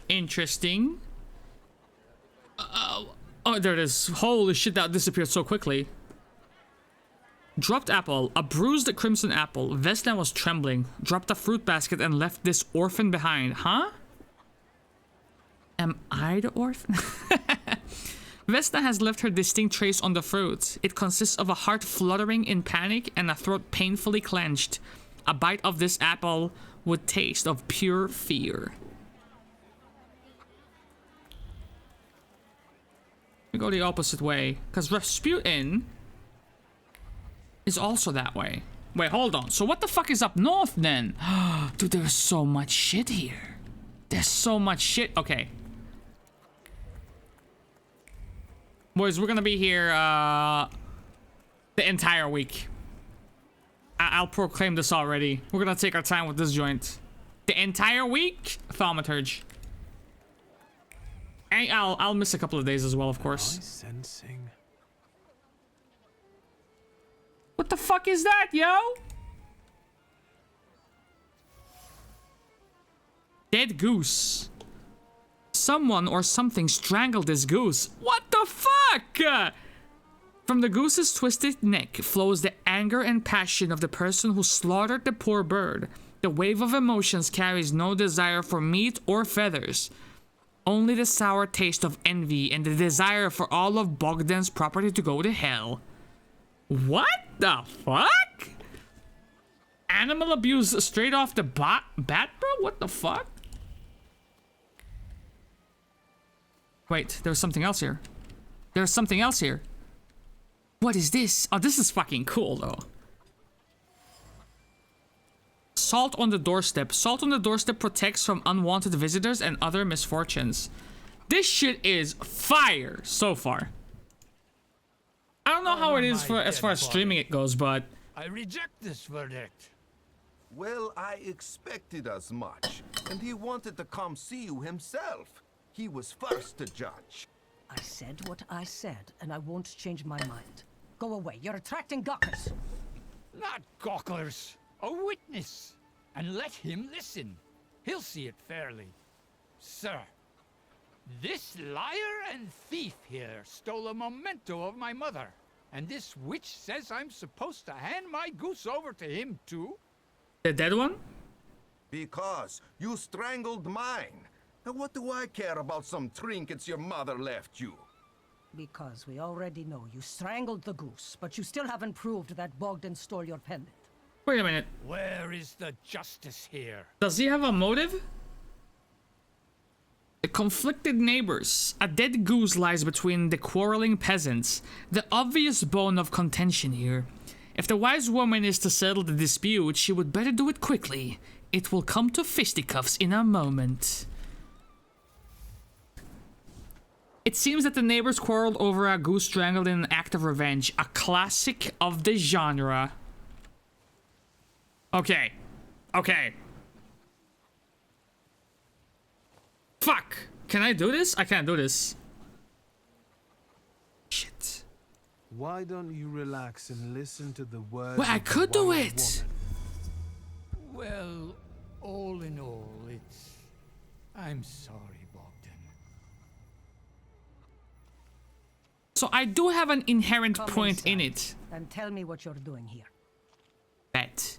Interesting. Oh, there it is. Holy shit, that disappeared so quickly. Dropped apple. A bruised crimson apple. Vesna was trembling. Dropped a fruit basket and left this orphan behind. Huh? Am I the orphan? Vesna has left her distinct trace on the fruit. It consists of a heart fluttering in panic and a throat painfully clenched. A bite of this apple would taste of pure fear. We go the opposite way, because Rasputin is also that way. Wait, hold on. So what the fuck is up north then? Dude, there's so much shit here. There's so much shit. Okay. Boys, we're gonna be here the entire week. I'll proclaim this already. We're gonna take our time with this joint. The entire week, Thaumaturge. And I'll miss a couple of days as well, of course. Sensing. What the fuck is that, yo? Dead goose. Someone or something strangled this goose. What the fuck? From the goose's twisted neck flows the anger and passion of the person who slaughtered the poor bird. The wave of emotions carries no desire for meat or feathers. Only the sour taste of envy and the desire for all of Bogdan's property to go to hell. What the fuck? Animal abuse straight off the bat, bro? What the fuck? Wait, there's something else here. There's something else here. What is this? Oh, this is fucking cool, though. Salt on the doorstep. Salt on the doorstep protects from unwanted visitors and other misfortunes. This shit is fire so far. I don't know how it is for as far as streaming it goes, but I reject this verdict. Well, I expected as much, and he wanted to come see you himself. He was first to judge. I said what I said, and I won't change my mind. Go away. You're attracting gawkers. Not gawkers. A witness. And let him listen. He'll see it fairly. Sir, this liar and thief here stole a memento of my mother. And this witch says I'm supposed to hand my goose over to him too? the dead one? Because you strangled mine. And what do I care about some trinkets your mother left you? Because we already know you strangled the goose, but you still haven't proved that Bogdan stole your pendant. Wait a minute. Where is the justice here? Does he have a motive? The conflicted neighbors. A dead goose lies between the quarreling peasants. The obvious bone of contention here. If the wise woman is to settle the dispute, she would better do it quickly. It will come to fisticuffs in a moment. It seems that the neighbors quarreled over a goose strangled in an act of revenge. A classic of the genre. Okay. Okay. Fuck! Can I do this? I can't do this. Shit. Why don't you relax and listen to the words? Well, I of the could do wise it! woman? Well, all in all, it's... I'm sorry, Bogdan. So I do have an inherent Come point in inside it. And tell me what you're doing here. Bet.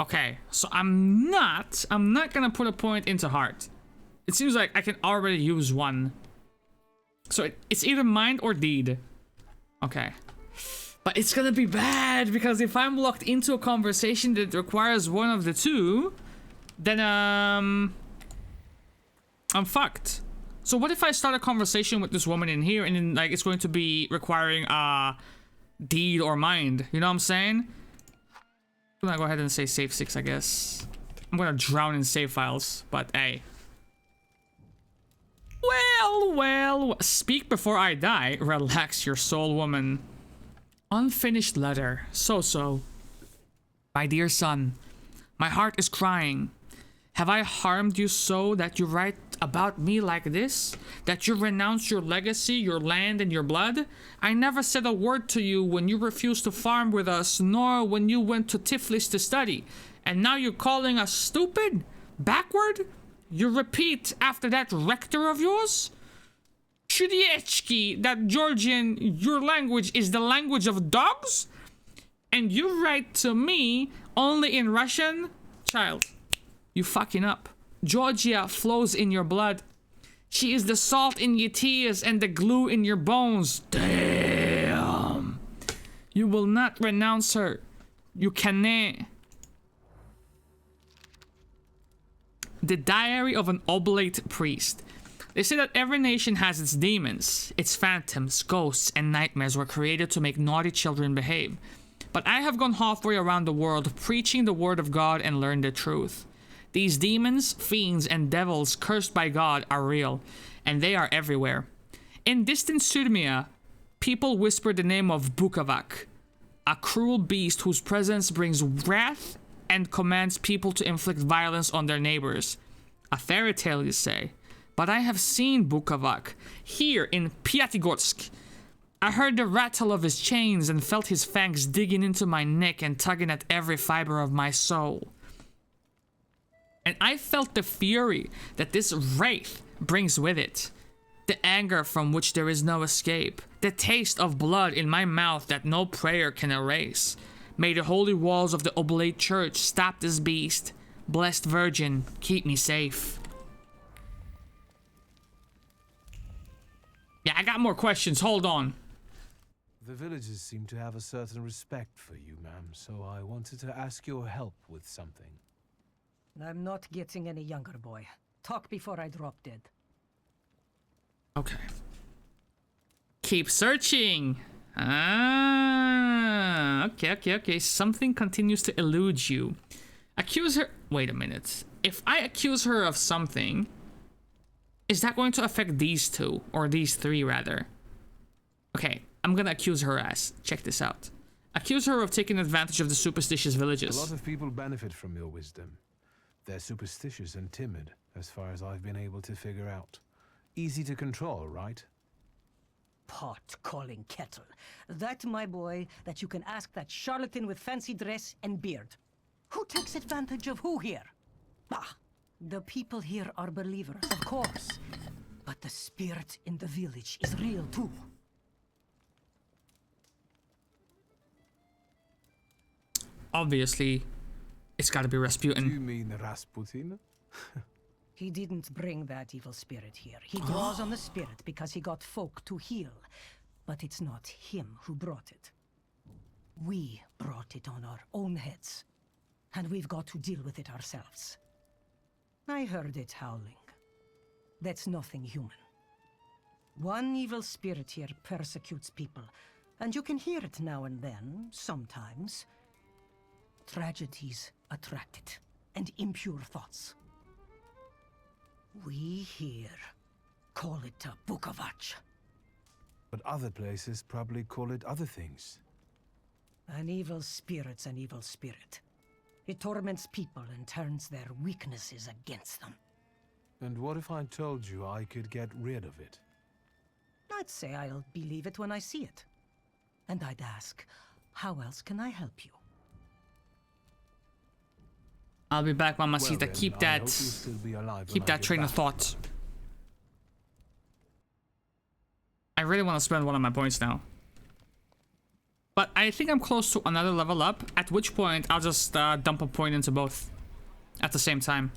Okay, so I'm not gonna put a point into heart. It seems like I can already use one. So it's either mind or deed. Okay. But it's gonna be bad, because if I'm locked into a conversation that requires one of the two, then I'm fucked. So what if I start a conversation with this woman in here and then like it's going to be requiring deed or mind? You know what I'm saying? I'm gonna go ahead and say save 6, I guess. I'm gonna drown in save files, but hey. Well, speak before I die. Relax your soul, woman. Unfinished letter. So. My dear son, my heart is crying. Have I harmed you so that you write about me like this? That you renounce your legacy, your land, and your blood? I never said a word to you when you refused to farm with us, nor when you went to Tiflis to study. And now you're calling us stupid? Backward? You repeat after that rector of yours? Chudiechki, that Georgian, your language is the language of dogs? And you write to me only in Russian? Child, you fucking up. Georgia flows in your blood. She is the salt in your tears and the glue in your bones. Damn. You will not renounce her. You cannot. The Diary of an Oblate Priest. They say that every nation has its demons. Its phantoms, ghosts, and nightmares were created to make naughty children behave. But I have gone halfway around the world preaching the word of God and learned the truth. These demons, fiends, and devils cursed by God are real, and they are everywhere. In distant Syrmia, people whisper the name of Bukavak, a cruel beast whose presence brings wrath and commands people to inflict violence on their neighbors. A fairy tale, you say? But I have seen Bukavak, here in Pyatigorsk. I heard the rattle of his chains and felt his fangs digging into my neck and tugging at every fiber of my soul. And I felt the fury that this wraith brings with it. The anger from which there is no escape. The taste of blood in my mouth that no prayer can erase. May the holy walls of the Oblate Church stop this beast. Blessed Virgin, keep me safe. Yeah, I got more questions. Hold on. The villagers seem to have a certain respect for you, ma'am, so I wanted to ask your help with something. I'm not getting any younger, boy. Talk before I drop dead. Okay. Keep searching. Ah, okay. Something continues to elude you. Accuse her. Wait a minute. If I accuse her of something, is that going to affect these two? Or these three, rather? Okay, I'm gonna accuse her as. Check this out. Accuse her of taking advantage of the superstitious villages. A lot of people benefit from your wisdom. They're superstitious and timid, as far as I've been able to figure out. Easy to control, right? Pot calling kettle. That, my boy, that you can ask that charlatan with fancy dress and beard. Who takes advantage of who here? Bah! The people here are believers, of course. But the spirit in the village is real too. Obviously, it's gotta be Rasputin. Do you mean Rasputin? He didn't bring that evil spirit here. He draws on the spirit because he got folk to heal. But it's not him who brought it. We brought it on our own heads. And we've got to deal with it ourselves. I heard it howling. That's nothing human. One evil spirit here persecutes people, and you can hear it now and then, sometimes. Tragedies attract it, and impure thoughts. We here call it a Bukavach. But other places probably call it other things. An evil spirit's an evil spirit. It torments people and turns their weaknesses against them. And what if I told you I could get rid of it? I'd say I'll believe it when I see it. And I'd ask, how else can I help you? I'll be back, Mamacita. Well, keep I hope you'll still be alive when keep I that get train of back. thought. I really want to spend one of my points now. But I think I'm close to another level up, at which point I'll just dump a point into both at the same time.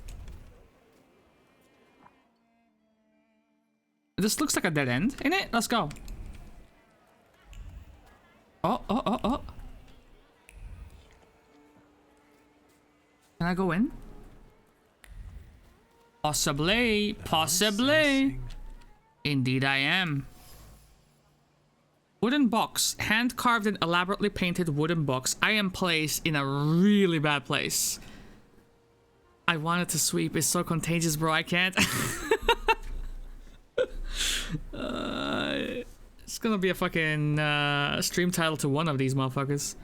This looks like a dead end, innit? Let's go. Oh. Can I go in? Possibly. Indeed I am. Wooden box. Hand-carved and elaborately painted wooden box. I am placed in a really bad place. I wanted to sweep. It's so contagious, bro. I can't. It's gonna be a fucking stream title to one of these motherfuckers.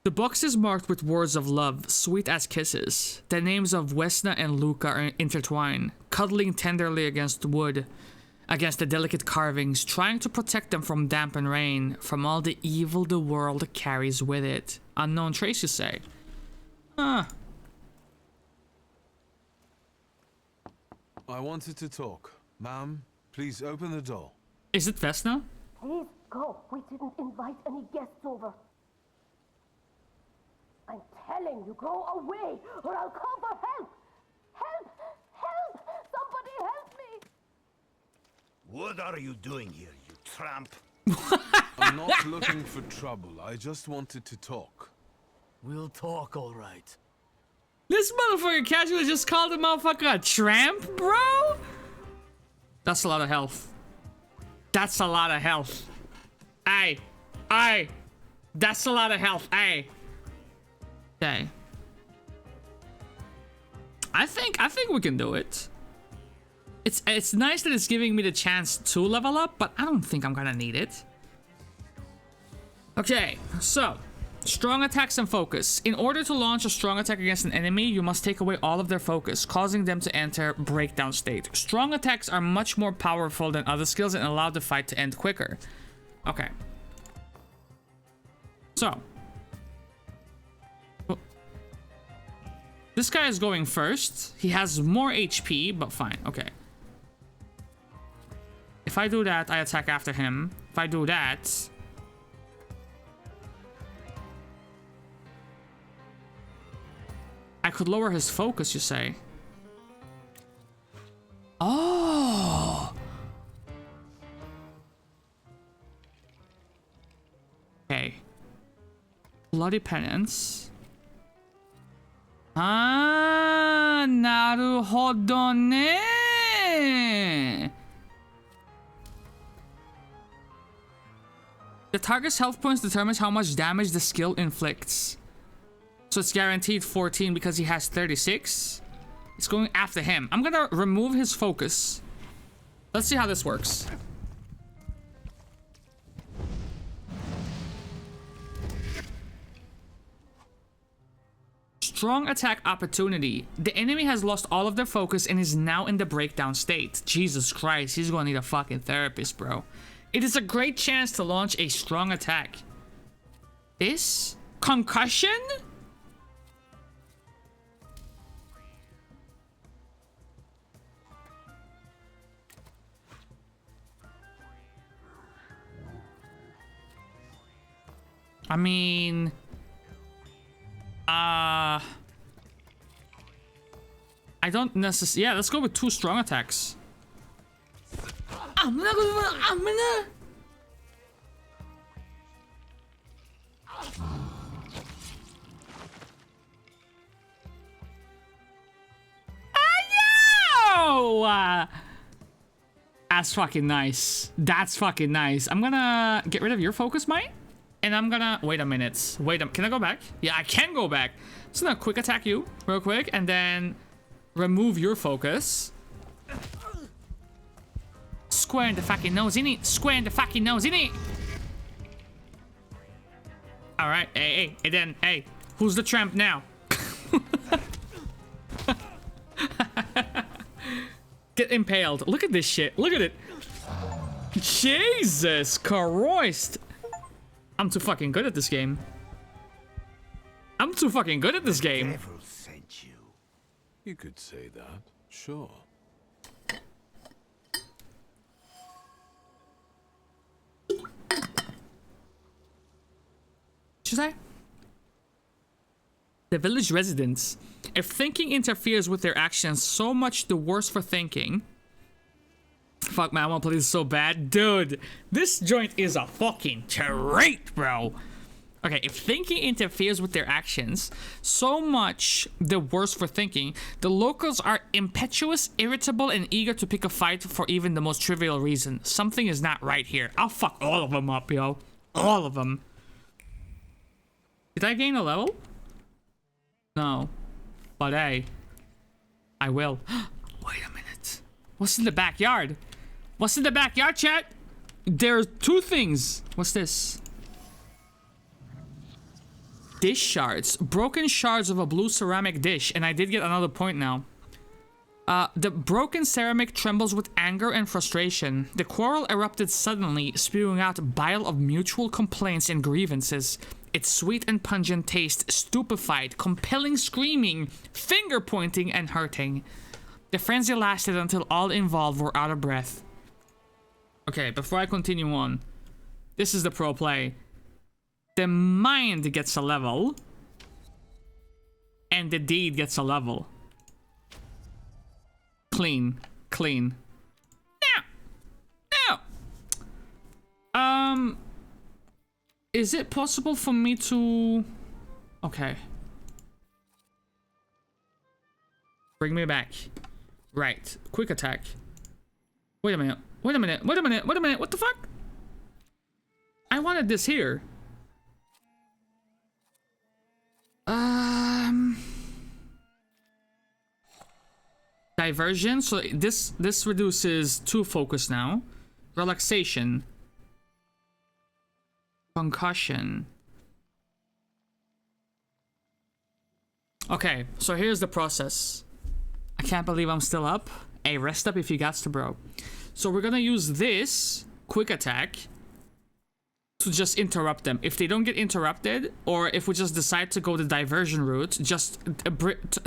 The box is marked with words of love, sweet as kisses. The names of Wesna and Luca are intertwined, cuddling tenderly against wood, against the delicate carvings, trying to protect them from damp and rain, from all the evil the world carries with it. Unknown trace, you say? Huh. I wanted to talk. Ma'am, please open the door. Is it Vesna? Please go. We didn't invite any guests over. I'm telling you, go away, or I'll call for help! Help! Help! Somebody help me! What are you doing here, you tramp? I'm not looking for trouble. I just wanted to talk. We'll talk, all right. This motherfucker casually just called the motherfucker a tramp, bro? That's a lot of health. That's a lot of health. Aye. Aye. That's a lot of health. Aye. Okay. I think we can do it. It's nice that it's giving me the chance to level up, but I don't think I'm gonna need it. Okay, so strong attacks and focus. In order to launch a strong attack against an enemy, you must take away all of their focus, causing them to enter breakdown state. Strong attacks are much more powerful than other skills and allow the fight to end quicker. Okay. So this guy is going first. He has more HP, but fine. Okay. If I do that, I attack after him. If I do that... I could lower his focus, you say? Oh! Okay. Bloody Penance. Ah, naruhodo ne. The target's health points determines how much damage the skill inflicts. So it's guaranteed 14 because he has 36. It's going after him. I'm gonna remove his focus. Let's see how this works. Strong attack opportunity. The enemy has lost all of their focus and is now in the breakdown state. Jesus Christ, he's gonna need a fucking therapist, bro. It is a great chance to launch a strong attack. This? Concussion? I mean... I don't necessarily... Yeah, let's go with 2 strong attacks. I'm gonna... That's fucking nice. That's fucking nice. I'm gonna get rid of your focus, mate. And I'm gonna... Wait a minute. Can I go back? Yeah, I can go back. So I'm gonna quick attack you real quick and then remove your focus. Square in the fucking nose, innit? Square in the fucking nose, innit? Alright, hey, and then, hey, who's the tramp now? Get impaled. Look at this shit. Look at it. Jesus Christ. I'm too fucking good at this game. I'm too fucking good at this game. The devil sent you. You could say that, sure. Should I? The village residents. If thinking interferes with their actions, so much the worse for thinking. Fuck man, I wanna play this so bad. Dude, this joint is a fucking treat, bro. Okay, if thinking interferes with their actions, so much the worse for thinking. The locals are impetuous, irritable, and eager to pick a fight for even the most trivial reason. Something is not right here. I'll fuck all of them up, yo. All of them. Did I gain a level? No. But hey, I will. Wait a minute. What's in the backyard? What's in the backyard, chat? There are 2 things. What's this? dish shards. Broken shards of a blue ceramic dish. And I did get another point now. The broken ceramic trembles with anger and frustration. The quarrel erupted suddenly, spewing out bile of mutual complaints and grievances. Its sweet and pungent taste stupefied, compelling screaming, finger pointing, and hurting. The frenzy lasted until all involved were out of breath. Okay, before I continue on, this is the pro play. The mind gets a level, and the deed gets a level. Clean. Now. Is it possible for me to... Okay. Bring me back. Right. Quick attack. Wait a minute. What the fuck? I wanted this here. Diversion. So this reduces 2 focus now. Relaxation. Concussion. Okay, so here's the process. I can't believe I'm still up. Hey, rest up if you got to, bro. So we're gonna use this quick attack to just interrupt them. If they don't get interrupted, or if we just decide to go the diversion route, just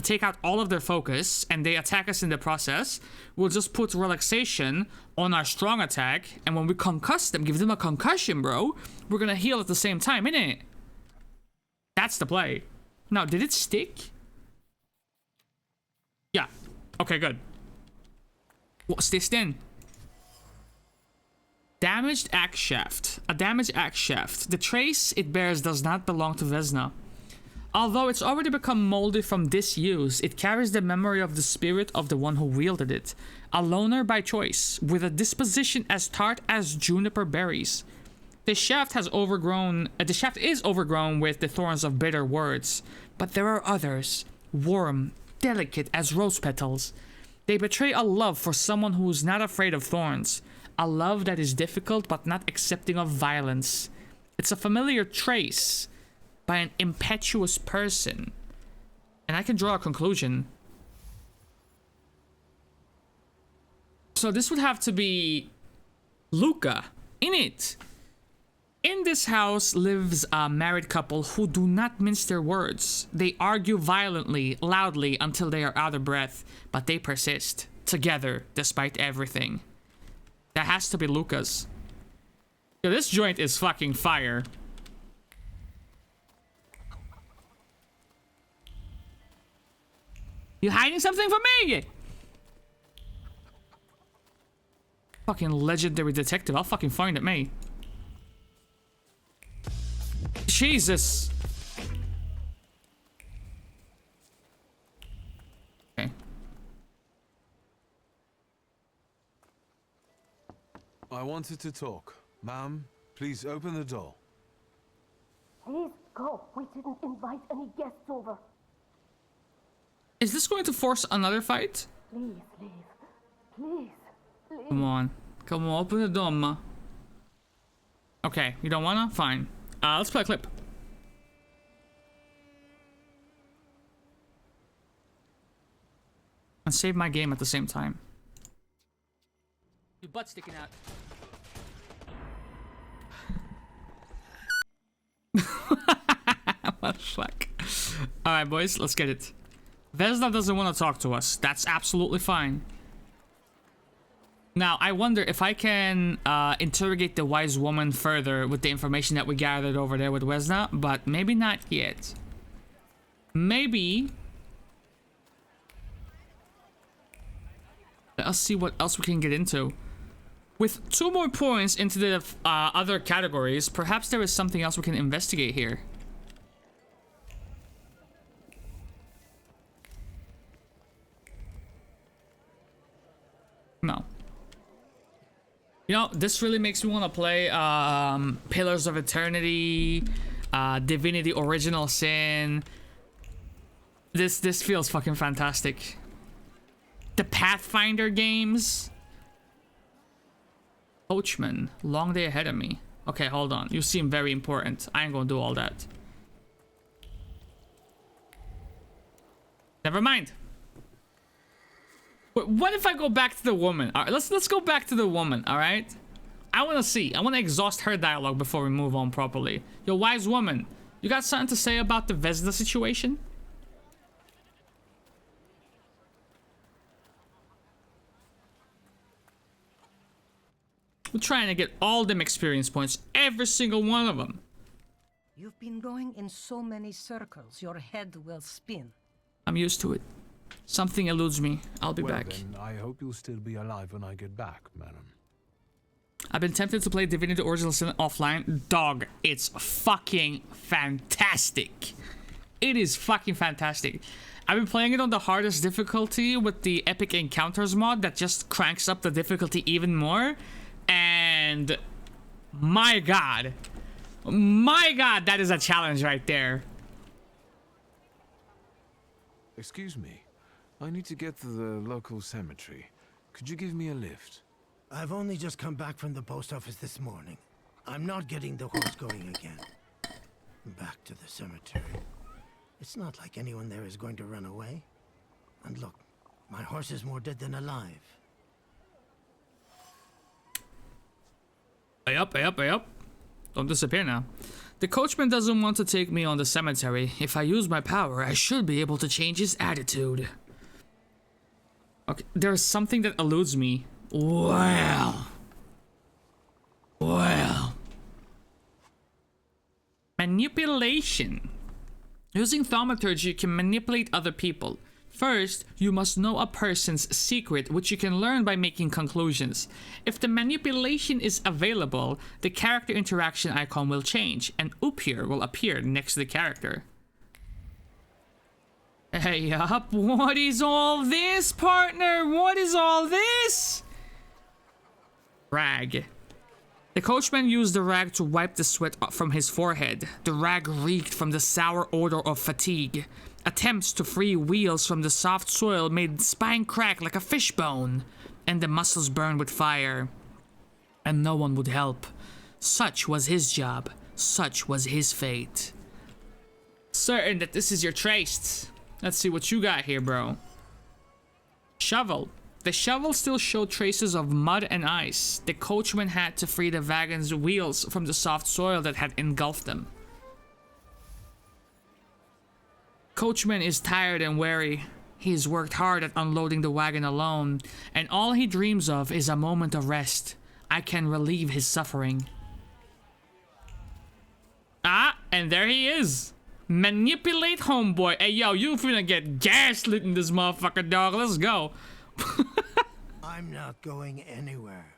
take out all of their focus and they attack us in the process, we'll just put relaxation on our strong attack, and when we concuss them, give them a concussion, bro, we're gonna heal at the same time, innit? That's the play. Now, did it stick? Yeah. Okay, good. What's this then? Damaged axe shaft. A damaged axe shaft. The trace it bears does not belong to Vesna. Although it's already become moldy from disuse, it carries the memory of the spirit of the one who wielded it. A loner by choice, with a disposition as tart as juniper berries. The shaft is overgrown with the thorns of bitter words, but there are others, warm, delicate as rose petals. They betray a love for someone who is not afraid of thorns. A love that is difficult but not accepting of violence. It's a familiar trace by an impetuous person. And I can draw a conclusion. So this would have to be Luca, innit? In this house lives a married couple who do not mince their words. They argue violently, loudly, until they are out of breath, but they persist, together, despite everything. That has to be Luca's. Yo, this joint is fucking fire. You hiding something from me? Fucking legendary detective. I'll fucking find it, mate. Jesus. Okay. I wanted to talk. Ma'am, please open the door. Please go. We didn't invite any guests over. Is this going to force another fight? Please leave. Please. Come on. Come on, open the door, ma. Okay, you don't wanna? Fine. Let's play a clip. And save my game at the same time. Your butt sticking out. What the fuck? Alright, boys, let's get it. Vesna doesn't want to talk to us. That's absolutely fine. Now, I wonder if I can interrogate the wise woman further with the information that we gathered over there with Vesna, but maybe not yet. Maybe. Let us see what else we can get into. With 2 more points into the other categories, perhaps there is something else we can investigate here. No. You know, this really makes me want to play Pillars of Eternity, Divinity Original Sin. This feels fucking fantastic. The Pathfinder games. Coachman, long day ahead of me. Okay, hold on. You seem very important. I ain't gonna do all that. Never mind. But what if I go back to the woman? All right, let's go back to the woman, all right? I want to see. I want to exhaust her dialogue before we move on properly. Yo, wise woman, you got something to say about the Vesda situation? We're trying to get all them experience points, every single one of them. You've been going in so many circles, your head will spin. I'm used to it. Something eludes me. I'll be back. Then I hope you'll still be alive when I get back, madam. I've been tempted to play Divinity Original Sin offline. Dog, it's fucking fantastic. It is fucking fantastic. I've been playing it on the hardest difficulty with the Epic Encounters mod that just cranks up the difficulty even more. And my god, that is a challenge right there. Excuse me, I need to get to the local cemetery. Could you give me a lift? I've only just come back from the post office this morning. I'm not getting the horse going again. Back to the cemetery. It's not like anyone there is going to run away. And look, my horse is more dead than alive. Hey up, hey up, hey up. Don't disappear now. The coachman doesn't want to take me on the cemetery. If I use my power, I should be able to change his attitude. Okay, there's something that eludes me. Well. Manipulation. Using Thaumaturge, you can manipulate other people. First, you must know a person's secret, which you can learn by making conclusions. If the manipulation is available, the character interaction icon will change, and Upir will appear next to the character. Hey up, what is all this, partner? What is all this? Rag. The coachman used the rag to wipe the sweat from his forehead. The rag reeked from the sour odor of fatigue. Attempts to free wheels from the soft soil made spine crack like a fishbone, and the muscles burned with fire. And no one would help. Such was his job. Such was his fate. Certain that this is your trace. Let's see what you got here, bro. Shovel. The shovel still showed traces of mud and ice. The coachman had to free the wagon's wheels from the soft soil that had engulfed them. Coachman is tired and weary. He's worked hard at unloading the wagon alone, and all he dreams of is a moment of rest. I can relieve his suffering. Ah, and there he is. Manipulate homeboy. Hey, yo, you finna get gaslit in this motherfucker, dog. Let's go. I'm not going anywhere.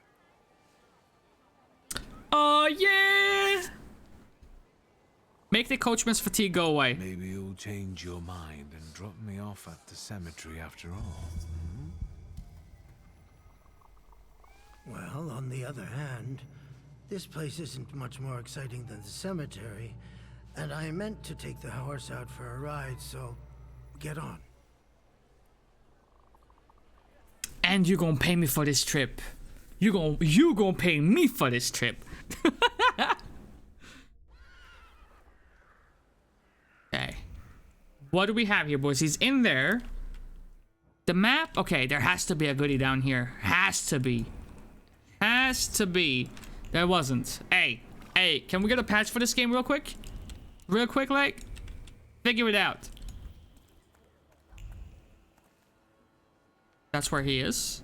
Oh, yeah. Make the coachman's fatigue go away. Maybe you'll change your mind and drop me off at the cemetery after all. Well, on the other hand, this place isn't much more exciting than the cemetery, and I meant to take the horse out for a ride, so get on. And you gonna pay me for this trip. You gonna pay me for this trip. Okay. What do we have here, boys? He's in there. The map? Okay, there has to be a goodie down here. Has to be. Has to be. There wasn't. Hey, can we get a patch for this game real quick? Real quick, like? Figure it out. That's where he is.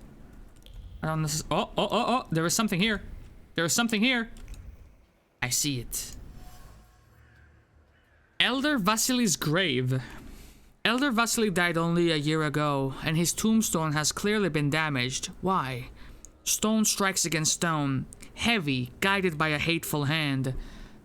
I don't necessarily... Oh. There is something here. There is something here. I see it. Elder Vasily's grave. Elder Vasily died only a year ago, and his tombstone has clearly been damaged. Why? Stone strikes against stone, heavy, guided by a hateful hand.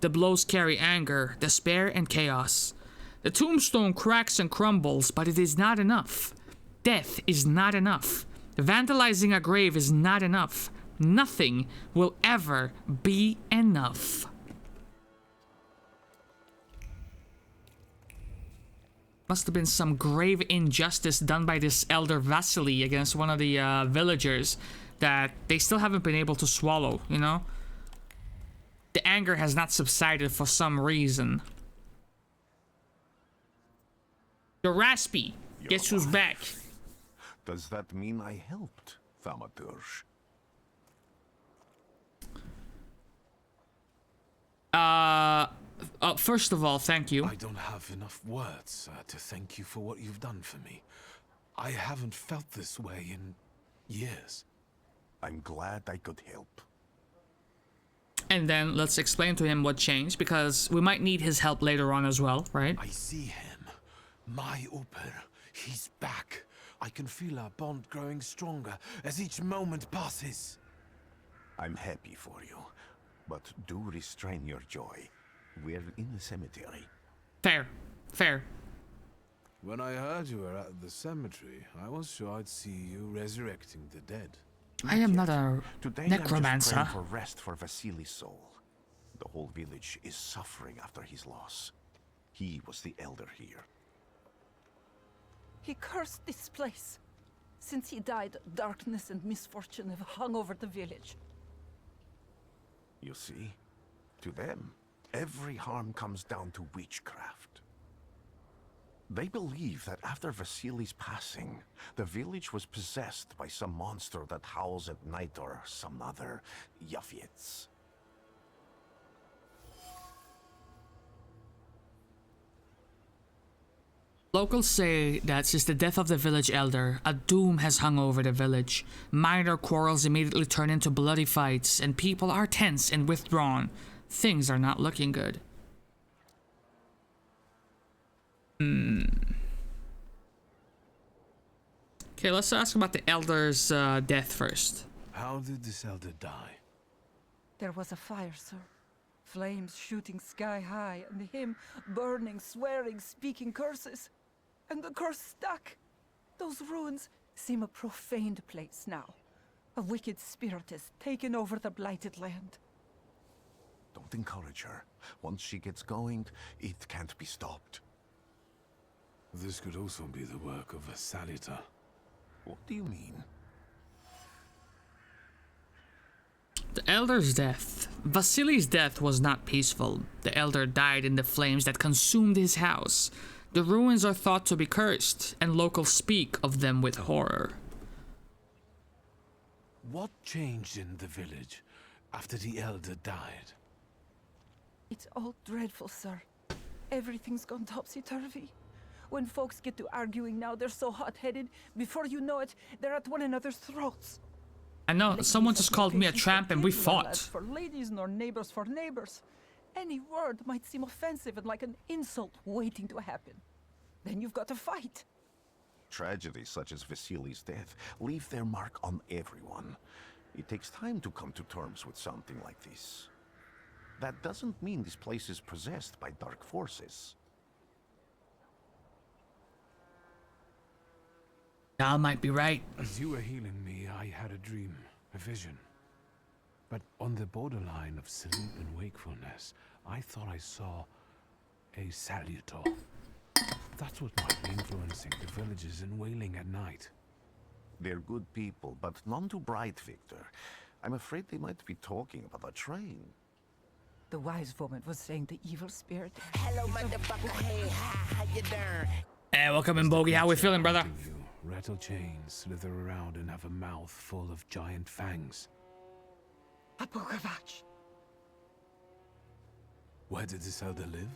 The blows carry anger, despair, and chaos. The tombstone cracks and crumbles, but it is not enough. Death is not enough. Vandalizing a grave is not enough. Nothing will ever be enough. Must have been some grave injustice done by this Elder Vasily against one of the villagers that they still haven't been able to swallow, you know? The anger has not subsided for some reason. You're raspy. Guess who's back? Does that mean I helped, Thaumaturge? First of all, thank you. I don't have enough words to thank you for what you've done for me. I haven't felt this way in years. I'm glad I could help. And then let's explain to him what changed, because we might need his help later on as well, right? I see him. My Uper. He's back. I can feel our bond growing stronger as each moment passes. I'm happy for you, but do restrain your joy. We're in the cemetery. Fair. Fair. When I heard you were at the cemetery, I was sure I'd see you resurrecting the dead. I am not a Today necromancer. I'm just praying for rest for Vasily's soul. The whole village is suffering after his loss. He was the elder here. He cursed this place. Since he died, darkness and misfortune have hung over the village. You see? To them, every harm comes down to witchcraft. They believe that after Vasily's passing, the village was possessed by some monster that howls at night or some other Yafits. Locals say that since the death of the village elder, a doom has hung over the village. Minor quarrels immediately turn into bloody fights, and people are tense and withdrawn. Things are not looking good. Okay, let's ask about the elder's death first. How did this elder die? There was a fire, sir. Flames shooting sky high, and him burning, swearing, speaking curses. And the curse stuck. Those ruins seem a profaned place now. A wicked spirit has taken over the blighted land. Don't encourage her. Once she gets going, it can't be stopped. This could also be the work of a Salita. What do you mean? The elder's death. Vasily's death was not peaceful. The elder died in the flames that consumed his house. The ruins are thought to be cursed, and locals speak of them with horror. What changed in the village after the elder died? It's all dreadful, sir. Everything's gone topsy-turvy. When folks get to arguing now, they're so hot-headed. Before you know it, they're at one another's throats. I know, someone just called me a tramp and we fought. For ladies nor neighbors for neighbors. Any word might seem offensive and like an insult waiting to happen. Then you've got to fight. Tragedies such as Vasily's death leave their mark on everyone. It takes time to come to terms with something like this. That doesn't mean this place is possessed by dark forces. Al might be right. As you were healing me, I had a dream, a vision. But on the borderline of sleep and wakefulness, I thought I saw a Salutor. That's what might be influencing the villagers in Wailing at night. They're good people, but none too bright, Victor. I'm afraid they might be talking about a train. The wise woman was saying the evil spirit. Hello, motherfucker. Hey, how you doing? Hey, welcome in, Bogey. How we feeling, brother? Rattle chains slither around and have a mouth full of giant fangs. A Bogovach. Where did this elder live?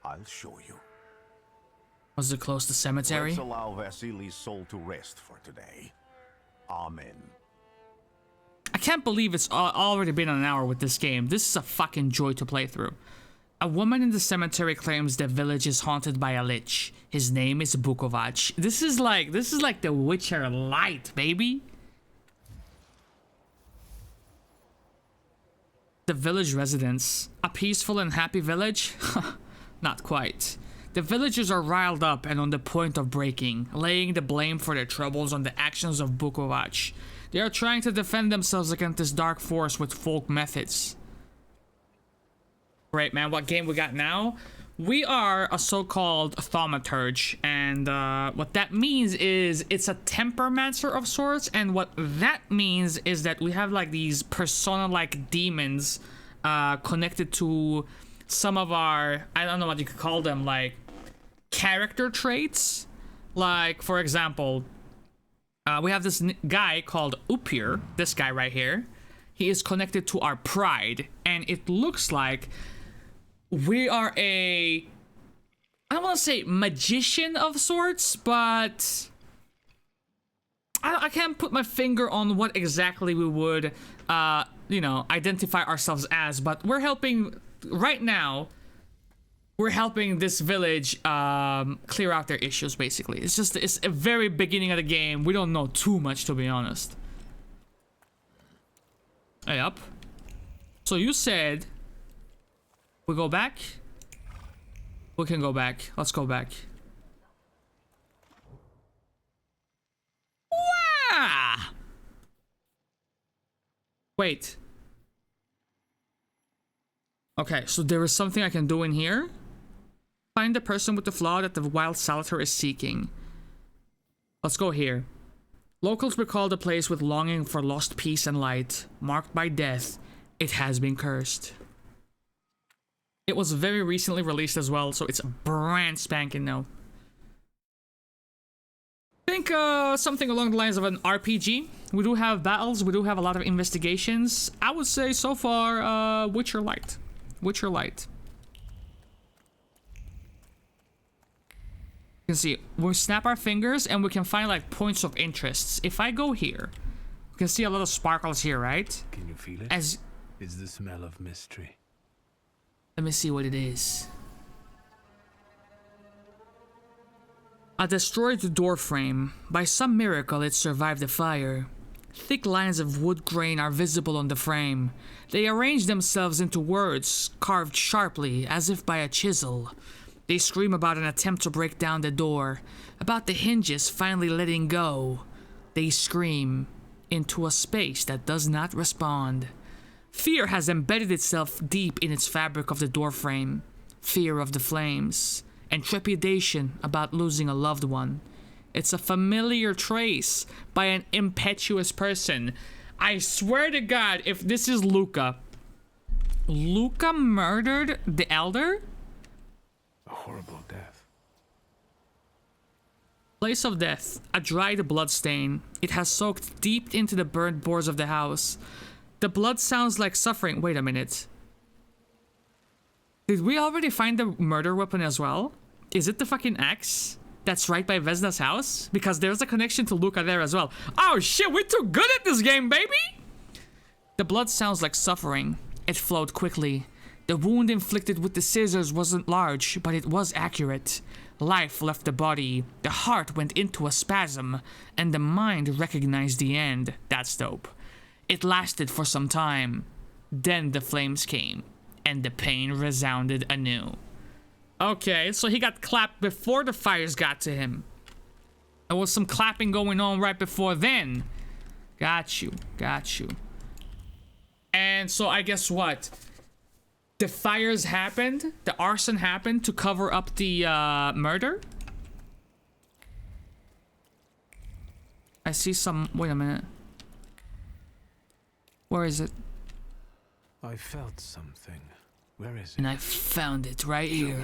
I'll show you. Was it close to cemetery? Let's allow Vasily's soul to rest for today. Amen. I can't believe it's already been an hour with this game. This is a fucking joy to play through. A woman in the cemetery claims the village is haunted by a lich. His name is Bukovac. This is like the Witcher light, baby. The village residents. A peaceful and happy village? Not quite. The villagers are riled up and on the point of breaking, laying the blame for their troubles on the actions of Bukovac. They are trying to defend themselves against this dark force with folk methods. Great, man. What game we got now? We are a so-called Thaumaturge, and what that means is it's a tempermancer of sorts, and what that means is that we have like these persona-like demons connected to some of our, I don't know what you could call them, like character traits. Like, for example, we have this guy called Upir, this guy right here. He is connected to our pride, and it looks like we are a, I don't want to say magician of sorts, but I can't put my finger on what exactly we would, you know, identify ourselves as, but we're helping, right now, we're helping this village clear out their issues, basically. It's just, it's a very beginning of the game. We don't know too much, to be honest. Yep. So you said we go back? We can go back. Let's go back. Wow! Wait. Okay, so there is something I can do in here. Find the person with the flaw that the wild Salator is seeking. Let's go here. Locals recall the place with longing for lost peace and light. Marked by death, it has been cursed. It was very recently released as well, so it's brand spanking new. Think something along the lines of an RPG. We do have battles, we do have a lot of investigations. I would say so far, Witcher Light. Witcher Light. You can see, we'll snap our fingers and we can find like points of interests. If I go here, you can see a lot of sparkles here, right? Can you feel it? As it's the smell of mystery. Let me see what it is. A destroyed door frame. By some miracle, it survived the fire. Thick lines of wood grain are visible on the frame. They arrange themselves into words, carved sharply, as if by a chisel. They scream about an attempt to break down the door, about the hinges finally letting go. They scream into a space that does not respond. Fear has embedded itself deep in its fabric of the doorframe. Fear of the flames, and trepidation about losing a loved one. It's a familiar trace by an impetuous person. I swear to God, if this is Luca. Luca murdered the elder? A horrible death. Place of death. A dried blood stain. It has soaked deep into the burnt boards of the house. The blood sounds like suffering. Wait a minute. Did we already find the murder weapon as well? Is it the fucking axe that's right by Vesna's house? Because there's a connection to Luca there as well. Oh shit, we're too good at this game, baby! The blood sounds like suffering. It flowed quickly. The wound inflicted with the scissors wasn't large, but it was accurate. Life left the body, the heart went into a spasm, and the mind recognized the end. That's dope. It lasted for some time. Then the flames came, and the pain resounded anew. Okay, so he got clapped before the fires got to him. There was some clapping going on right before then. Got you, got you. And so I guess what? The fires happened, the arson happened to cover up the murder? I see some, wait a minute. Where is it? I felt something. Where is it? And I found it right here.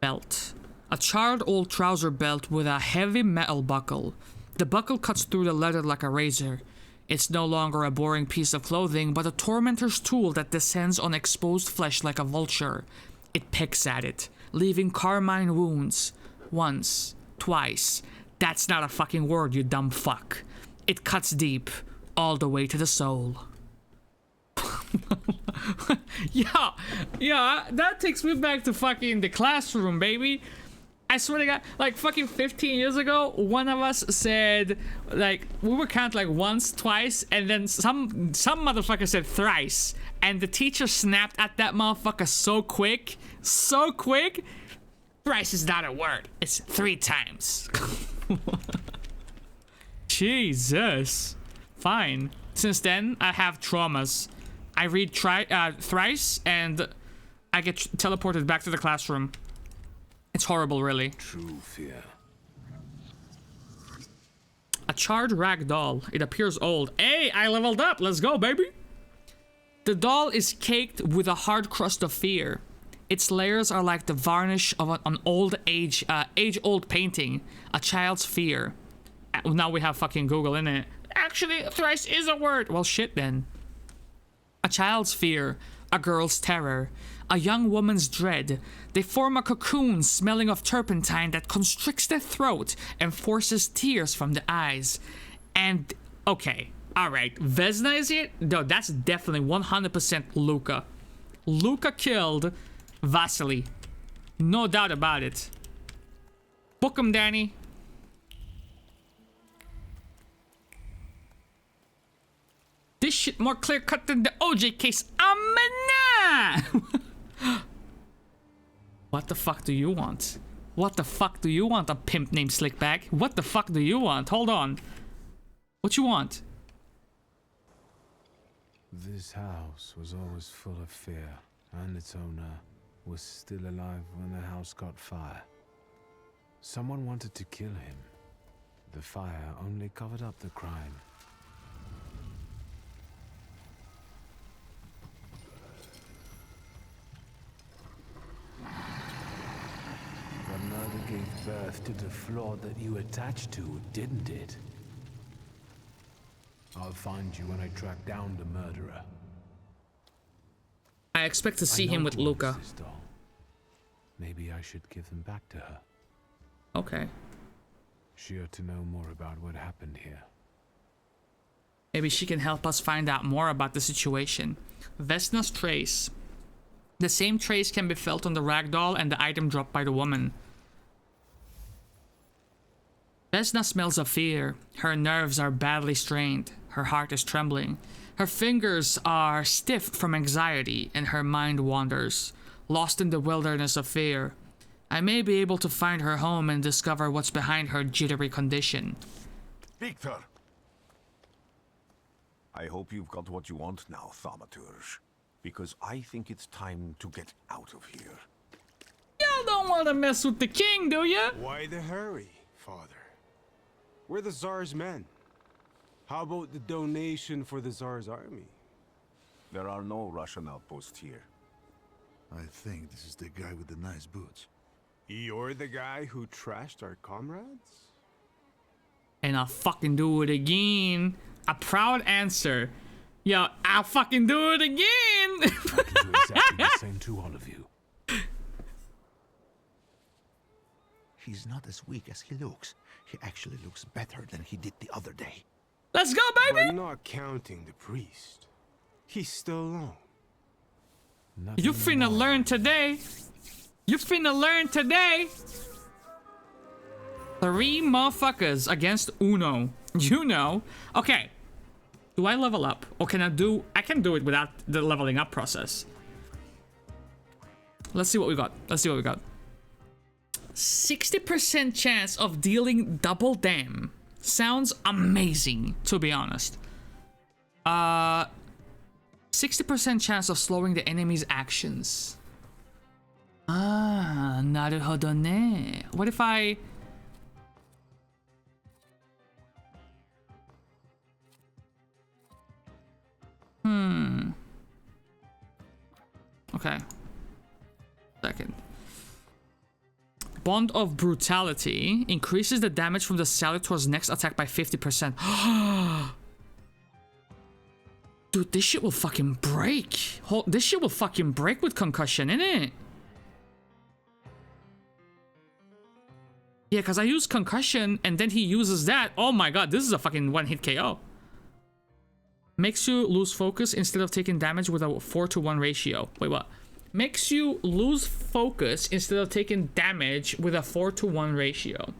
Belt. A charred old trouser belt with a heavy metal buckle. The buckle cuts through the leather like a razor. It's no longer a boring piece of clothing, but a tormentor's tool that descends on exposed flesh like a vulture. It picks at it, leaving carmine wounds. Once, twice. That's not a fucking word, you dumb fuck. It cuts deep, all the way to the soul. yeah, that takes me back to fucking the classroom, baby. I swear to God, like fucking 15 years ago, one of us said, like, we would count like once, twice, and then some motherfucker said thrice. And the teacher snapped at that motherfucker so quick. Thrice is not a word, it's 3 times. Jesus. Fine. Since then, I have traumas. I read thrice, and I get teleported back to the classroom. It's horrible, really. True fear. A charred rag doll. It appears old. Hey, I leveled up. Let's go, baby. The doll is caked with a hard crust of fear. Its layers are like the varnish of an age-old painting. A child's fear. Now we have fucking Google in it. Actually, thrice is a word. Well, shit then. A child's fear. A girl's terror. A young woman's dread. They form a cocoon smelling of turpentine that constricts the throat and forces tears from the eyes. And, okay, alright, Vesna is here? No, that's definitely 100% Luca. Luca killed Vasily. No doubt about it. Book him, Danny. This shit more clear-cut than the OJ case. Amena! What the fuck do you want? What the fuck do you want, a pimp named Slickback? What the fuck do you want? Hold on. What you want? This house was always full of fear, and its owner was still alive when the house caught fire. Someone wanted to kill him. The fire only covered up the crime. The murder gave birth to the flaw that you attached to, didn't it? I'll find you when I track down the murderer. I expect to see him with Luca. Maybe I should give them back to her. Okay. She ought to know more about what happened here. Maybe she can help us find out more about the situation. Vesna's trace. The same trace can be felt on the ragdoll and the item dropped by the woman. Vesna smells of fear. Her nerves are badly strained. Her heart is trembling. Her fingers are stiff from anxiety, and her mind wanders, lost in the wilderness of fear. I may be able to find her home and discover what's behind her jittery condition. Victor! I hope you've got what you want now, Thaumaturge. Because I think it's time to get out of here. Y'all don't want to mess with the king, do ya? Why the hurry, Father? We're the Tsar's men. How about the donation for the Tsar's army? There are no Russian outposts here. I think this is the guy with the nice boots. You're the guy who trashed our comrades? And I'll fucking do it again. A proud answer. Yo, I'll fucking do it again. I can do exactly the same to all of you. He's not as weak as he looks. He actually looks better than he did the other day. Let's go, baby! We're not counting the priest. He's still alone. You finna learn today. You finna learn today. 3 motherfuckers against Uno. You know. Okay. Do I level up? Or can I do... I can do it without the leveling up process. Let's see what we got. Let's see what we got. 60% chance of dealing double dam. Sounds amazing, to be honest. 60% chance of slowing the enemy's actions. Ah, naruhodo ne. What if I... Okay. Second. Bond of Brutality increases the damage from the Salutor's next attack by 50%. Dude, this shit will fucking break. This shit will fucking break with concussion, innit? Yeah, because I use concussion and then he uses that. Oh my god, this is a fucking one-hit KO. Makes you lose focus instead of taking damage with a 4-to-1 ratio. Wait, what? Makes you lose focus instead of taking damage with a 4-to-1 ratio.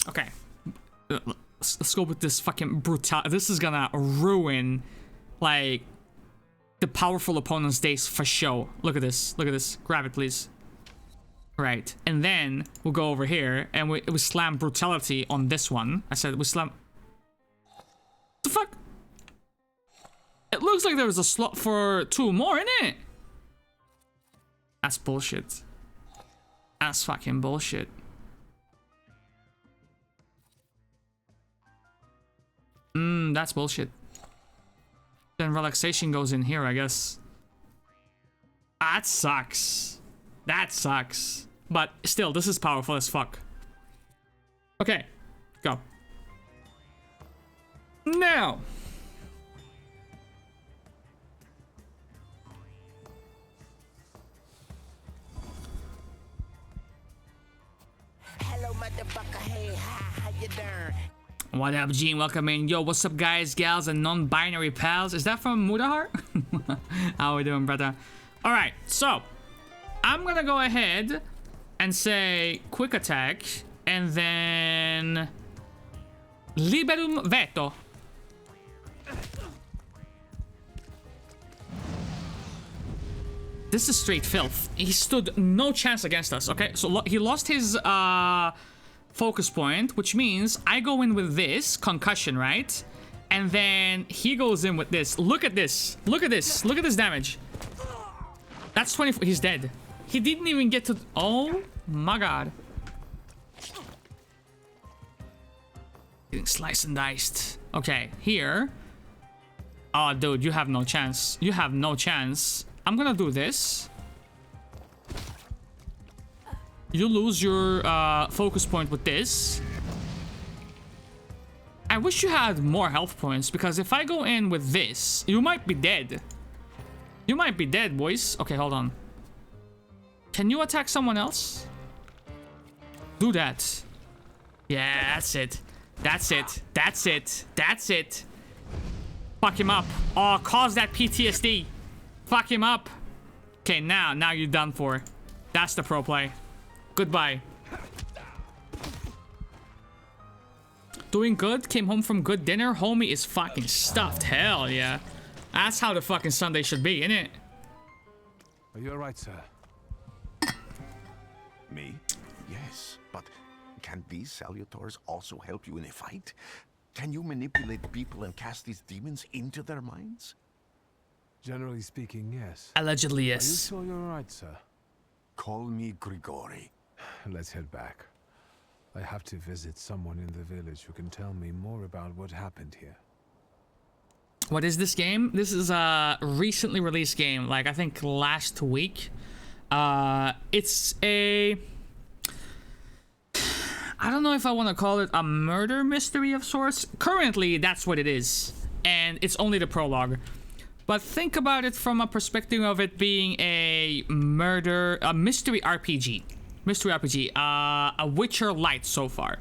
Okay. Let's go with this fucking brutal. This is gonna ruin, like, the powerful opponent's days for sure. Look at this. Look at this. Grab it, please. Right. And then we'll go over here and we slam brutality on this one. I said we slam... What the fuck? It looks like there was a slot for 2 more, innit? That's bullshit. That's fucking bullshit. That's bullshit. Then relaxation goes in here, I guess. That sucks. That sucks. But still, this is powerful as fuck. Okay, go. Now. Hello, motherfucker. Hey, how you doing? What up, Gene? Welcome in. Yo, what's up, guys, gals, and non-binary pals? Is that from Mudahar? How we doing, brother? All right, so I'm gonna go ahead and say quick attack, and then liberum veto. This is straight filth. He stood no chance against us. Okay, so he lost his focus point, which means I go in with this concussion, right? And then he goes in with this. Look at this. Look at this. Look at this damage. That's 24. He's dead. He didn't even get to. Oh my god. Getting sliced and diced. Okay, here. Oh, dude, you have no chance. You have no chance. I'm gonna do this. You lose your focus point with this. I wish you had more health points, because if I go in with this, you might be dead. You might be dead, boys. Okay, hold on. Can you attack someone else? Do that. Yeah, that's it. That's it. That's it. That's it. Fuck him up. Oh, cause that PTSD. Fuck him up. Okay, now you're done for. That's the pro play. Goodbye. Doing good? Came home from good dinner? Homie is fucking stuffed. Hell yeah. That's how the fucking Sunday should be, innit? Are you alright, sir? Me? Yes, but can these salutars also help you in a fight? Can you manipulate people and cast these demons into their minds? Generally speaking, yes. Allegedly, yes. Are you sure you're alright, sir? Call me Grigori. Let's head back. I have to visit someone in the village who can tell me more about what happened here. What is this game? This is a recently released game, like I think last week. It's a... I don't know if I want to call it a murder mystery of sorts. Currently, that's what it is. And it's only the prologue. But think about it from a perspective of it being a mystery RPG. Mystery RPG, a Witcher Light so far.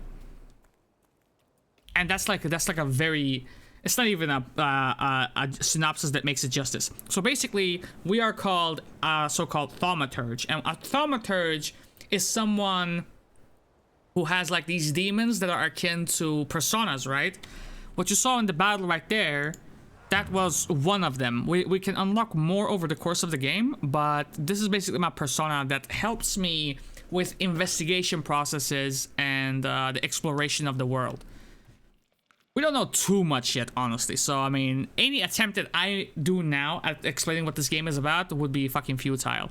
And that's like a very, it's not even a synopsis that makes it justice. So basically, we are called a so-called Thaumaturge. And a Thaumaturge is someone who has like these demons that are akin to personas, right? What you saw in the battle right there, that was one of them. We can unlock more over the course of the game, but this is basically my persona that helps me with investigation processes and the exploration of the world. We don't know too much yet, honestly, so I mean, any attempt that I do now at explaining what this game is about would be fucking futile.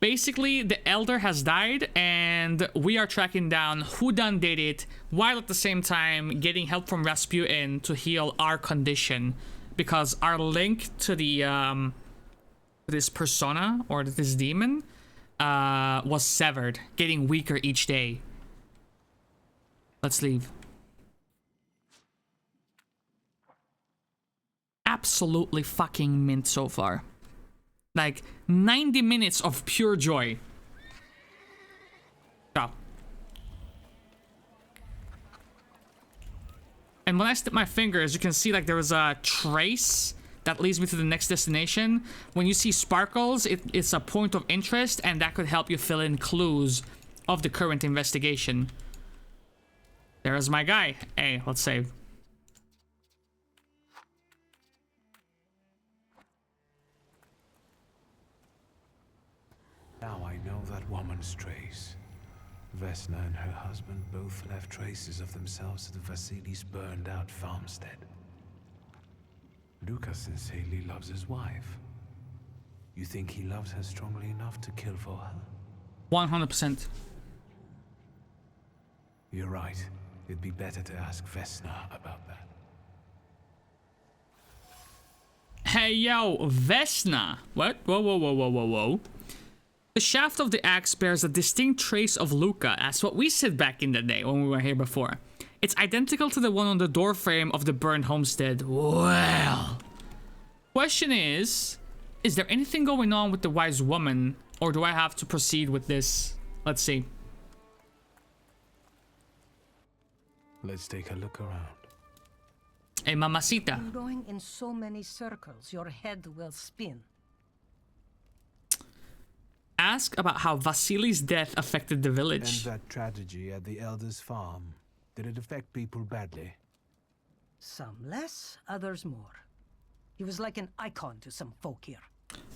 Basically, the Elder has died, and we are tracking down who done did it, while at the same time getting help from Rasputin to heal our condition, because our link to the this persona or this demon was severed, getting weaker each day. Let's leave. Absolutely fucking mint so far. Like 90 minutes of pure joy. Go. And when I snip my fingers, you can see like there was a trace that leads me to the next destination. When you see sparkles, it's a point of interest, and that could help you fill in clues of the current investigation. There's my guy. Hey, let's save. Now I know that woman's trace. Vesna and her husband both left traces of themselves at Vasily's burned-out farmstead. Lucas sincerely loves his wife. You think he loves her strongly enough to kill for her? 100%. You're right. It'd be better to ask Vesna about that. Hey, yo, Vesna. What? Whoa, whoa, whoa, whoa, whoa, whoa. The shaft of the axe bears a distinct trace of Luca. That's what we said back in the day when we were here before. It's identical to the one on the doorframe of the burned homestead. Well. Question is there anything going on with the wise woman, or do I have to proceed with this? Let's see. Let's take a look around. Hey, mamacita. You're going in so many circles, your head will spin. Ask about how Vasily's death affected the village. And that tragedy at the Elder's farm. Did it affect people badly? Some less, others more. He was like an icon to some folk here.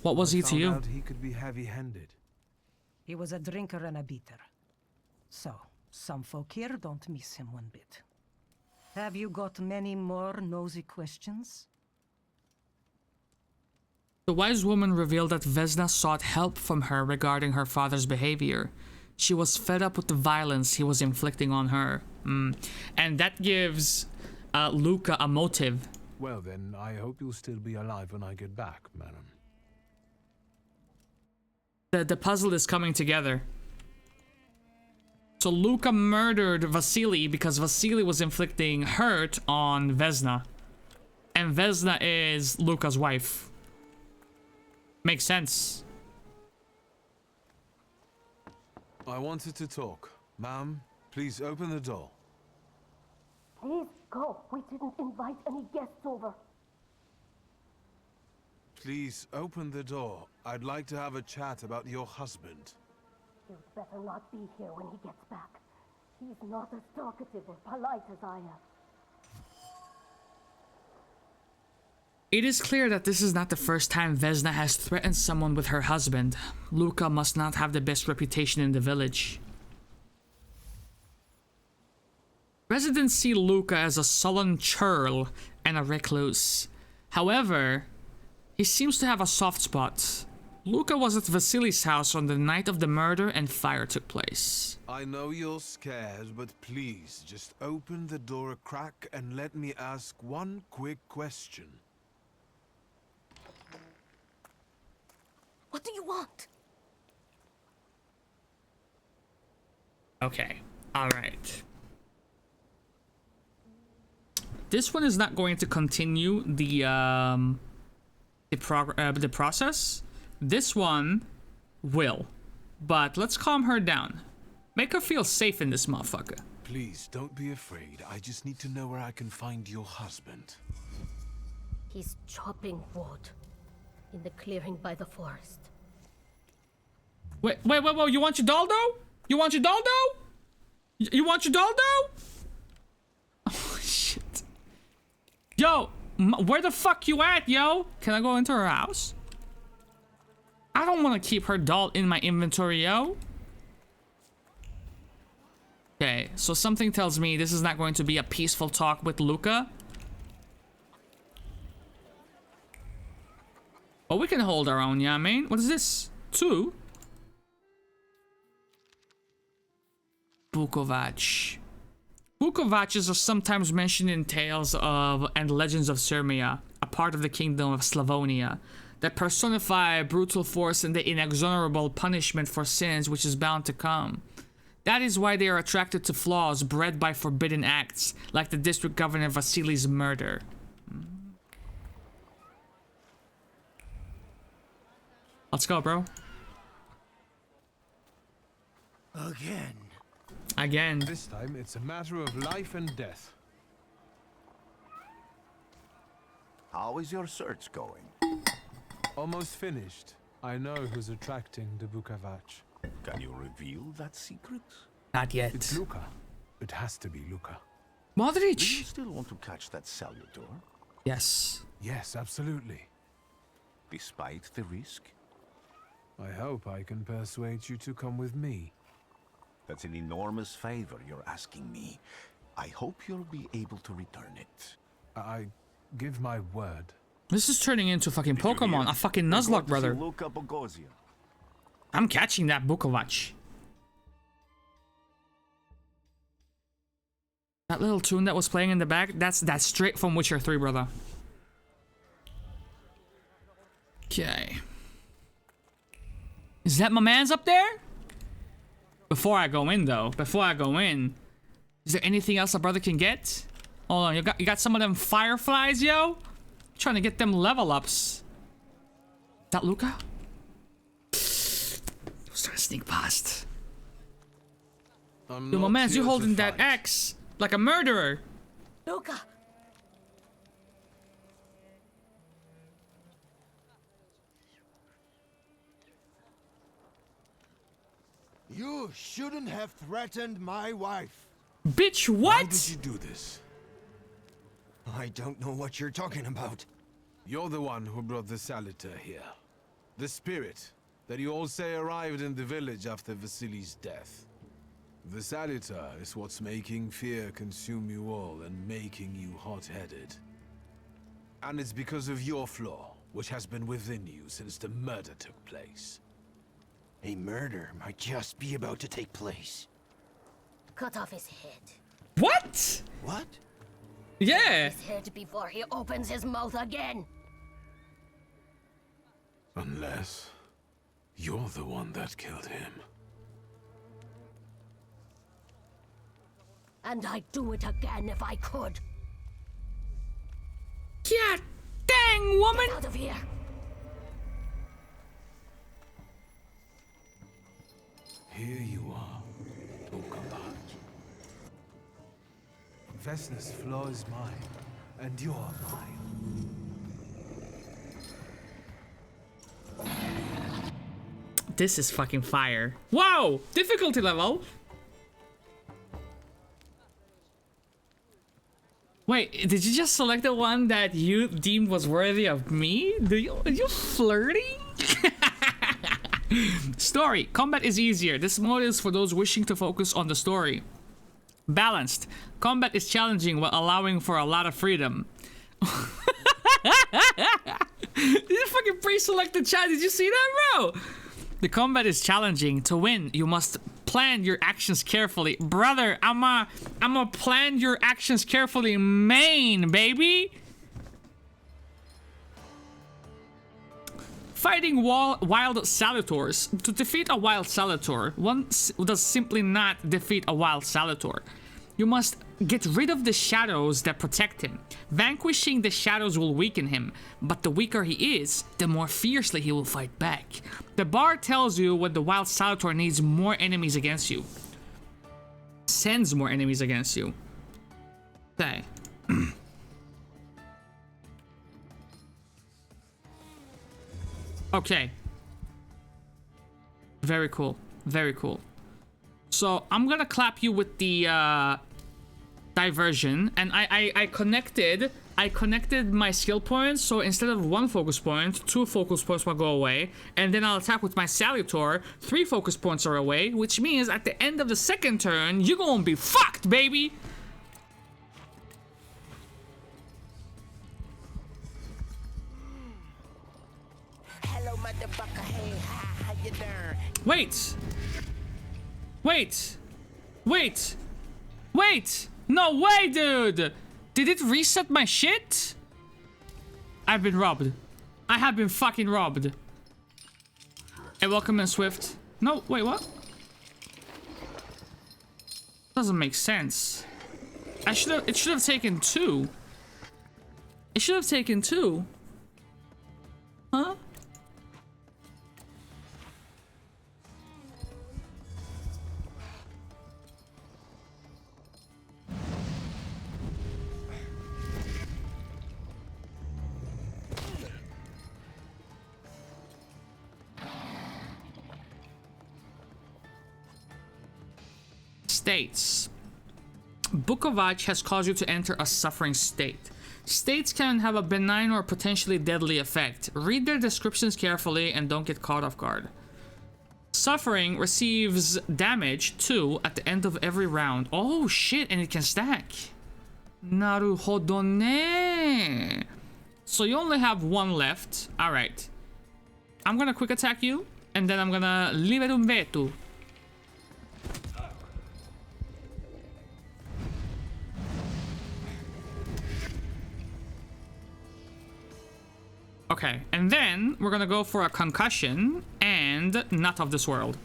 What was he to you? Out he could be heavy-handed. He was a drinker and a beater. So, some folk here don't miss him one bit. Have you got many more nosy questions? The wise woman revealed that Vesna sought help from her regarding her father's behavior. She was fed up with the violence he was inflicting on her. And that gives Luca a motive. Well then, I hope you'll still be alive when I get back, madam. The puzzle is coming together. So Luca murdered Vasily because Vasily was inflicting hurt on Vesna. And Vesna is Luca's wife. Makes sense. I wanted to talk. Ma'am, please open the door. Please go. We didn't invite any guests over. Please open the door. I'd like to have a chat about your husband. You'd better not be here when he gets back. He's not as talkative or polite as I am. It is clear that this is not the first time Vesna has threatened someone with her husband. Luca must not have the best reputation in the village. Residents see Luca as a sullen churl and a recluse. However, he seems to have a soft spot. Luca was at Vasily's house on the night of the murder and fire took place. I know you're scared, but please just open the door a crack and let me ask one quick question. What do you want? Okay, alright. This one is not going to continue the process. This one will. But let's calm her down. Make her feel safe in this motherfucker. Please, don't be afraid. I just need to know where I can find your husband. He's chopping wood in the clearing by the forest. Wait, you want your Daldo? You want your Daldo? You want your Daldo? Oh, shit. Yo, where the fuck you at, yo? Can I go into her house? I don't want to keep her doll in my inventory, yo. Okay, so something tells me this is not going to be a peaceful talk with Luca. Oh, we can hold our own, yeah, I mean. What is this? 2? Bukovac. Bukovacs are sometimes mentioned in tales of and legends of Sirmia, a part of the kingdom of Slavonia, that personify brutal force and the inexorable punishment for sins which is bound to come. That is why they are attracted to flaws bred by forbidden acts, like the district governor Vasily's murder. Let's go, bro. Again. This time, it's a matter of life and death. How is your search going? Almost finished. I know who's attracting the Bukovac. Can you reveal that secret? Not yet. It's Luca. It has to be Luca. Modric! Do you still want to catch that Salutor? Yes. Yes, absolutely. Despite the risk? I hope I can persuade you to come with me. That's an enormous favor you're asking me. I hope you'll be able to return it. I give my word. This is turning into fucking Pokemon. A fucking Nuzlocke, brother. I'm catching that Bukovac. That little tune that was playing in the back, that's straight from Witcher 3, brother. Okay. Is that my man's up there? Before I go in, though, is there anything else a brother can get? Hold on, you got some of them fireflies, yo? Trying to get them level ups. That Luca? Start to sneak past. Yo, my man's, you holding that axe like a murderer. Luca! You shouldn't have threatened my wife. Bitch, what? Why did you do this? I don't know what you're talking about. You're the one who brought the Saliter here. The spirit that you all say arrived in the village after Vasily's death. The Saliter is what's making fear consume you all and making you hot-headed. And it's because of your flaw, which has been within you since the murder took place. A murder might just be about to take place. Cut off his head. What? What? Yeah. His head before he opens his mouth again. Unless you're the one that killed him. And I'd do it again if I could. Yeah, dang, woman! Get out of here! Here you are, Thaumaturge. Vesna's flaw is mine, and you're mine. This is fucking fire. Whoa! Difficulty level. Wait, did you just select the one that you deemed was worthy of me? Are you flirting? Story. Combat is easier. This mode is for those wishing to focus on the story. Balanced. Combat is challenging while allowing for a lot of freedom. You fucking pre-select the chat. Did you see that, bro? The combat is challenging. To win, you must plan your actions carefully. Brother, I'ma plan your actions carefully. Main, baby. Fighting wild Salvators. To defeat a wild Salvator, one does simply not defeat a wild Salvator. You must get rid of the shadows that protect him. Vanquishing the shadows will weaken him, but the weaker he is, the more fiercely he will fight back. The bard tells you when the wild Salvator needs more enemies against you. Sends more enemies against you. Okay. Okay. Very cool. Very cool. So I'm gonna clap you with the diversion, and I connected my skill points, so instead of 1 focus point, 2 focus points will go away, and then I'll attack with my Salutor, 3 focus points are away, which means at the end of the second turn, you're gonna be fucked, baby! Hello, motherfucker. Hey, how you doing? Wait! Wait! Wait! Wait! No way, dude! Did it reset my shit? I've been robbed. I have been fucking robbed. Hey, welcome in, Swift. No, wait, what? Doesn't make sense. It should have taken 2. It should have taken 2. Huh? States. Book of Ach has caused you to enter a suffering state. States can have a benign or potentially deadly effect. Read their descriptions carefully and don't get caught off guard. Suffering receives damage 2 at the end of every round. Oh shit, and it can stack. Naruhodo ne. So you only have 1 left. Alright. I'm gonna quick attack you, and then I'm gonna leave it un veto. Okay, and then we're gonna go for a concussion and not of this world.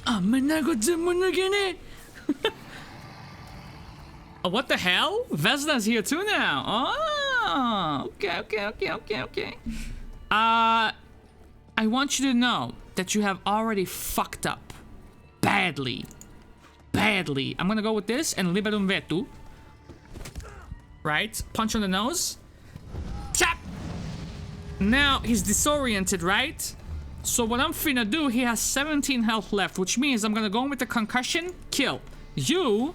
Oh, what the hell? Vesna's here too now. Oh, okay. I want you to know that you have already fucked up. Badly. I'm gonna go with this and liberum vetu. Right? Punch on the nose. Chap! Now, he's disoriented, right? So what I'm finna do, he has 17 health left, which means I'm gonna go in with the concussion, kill. You...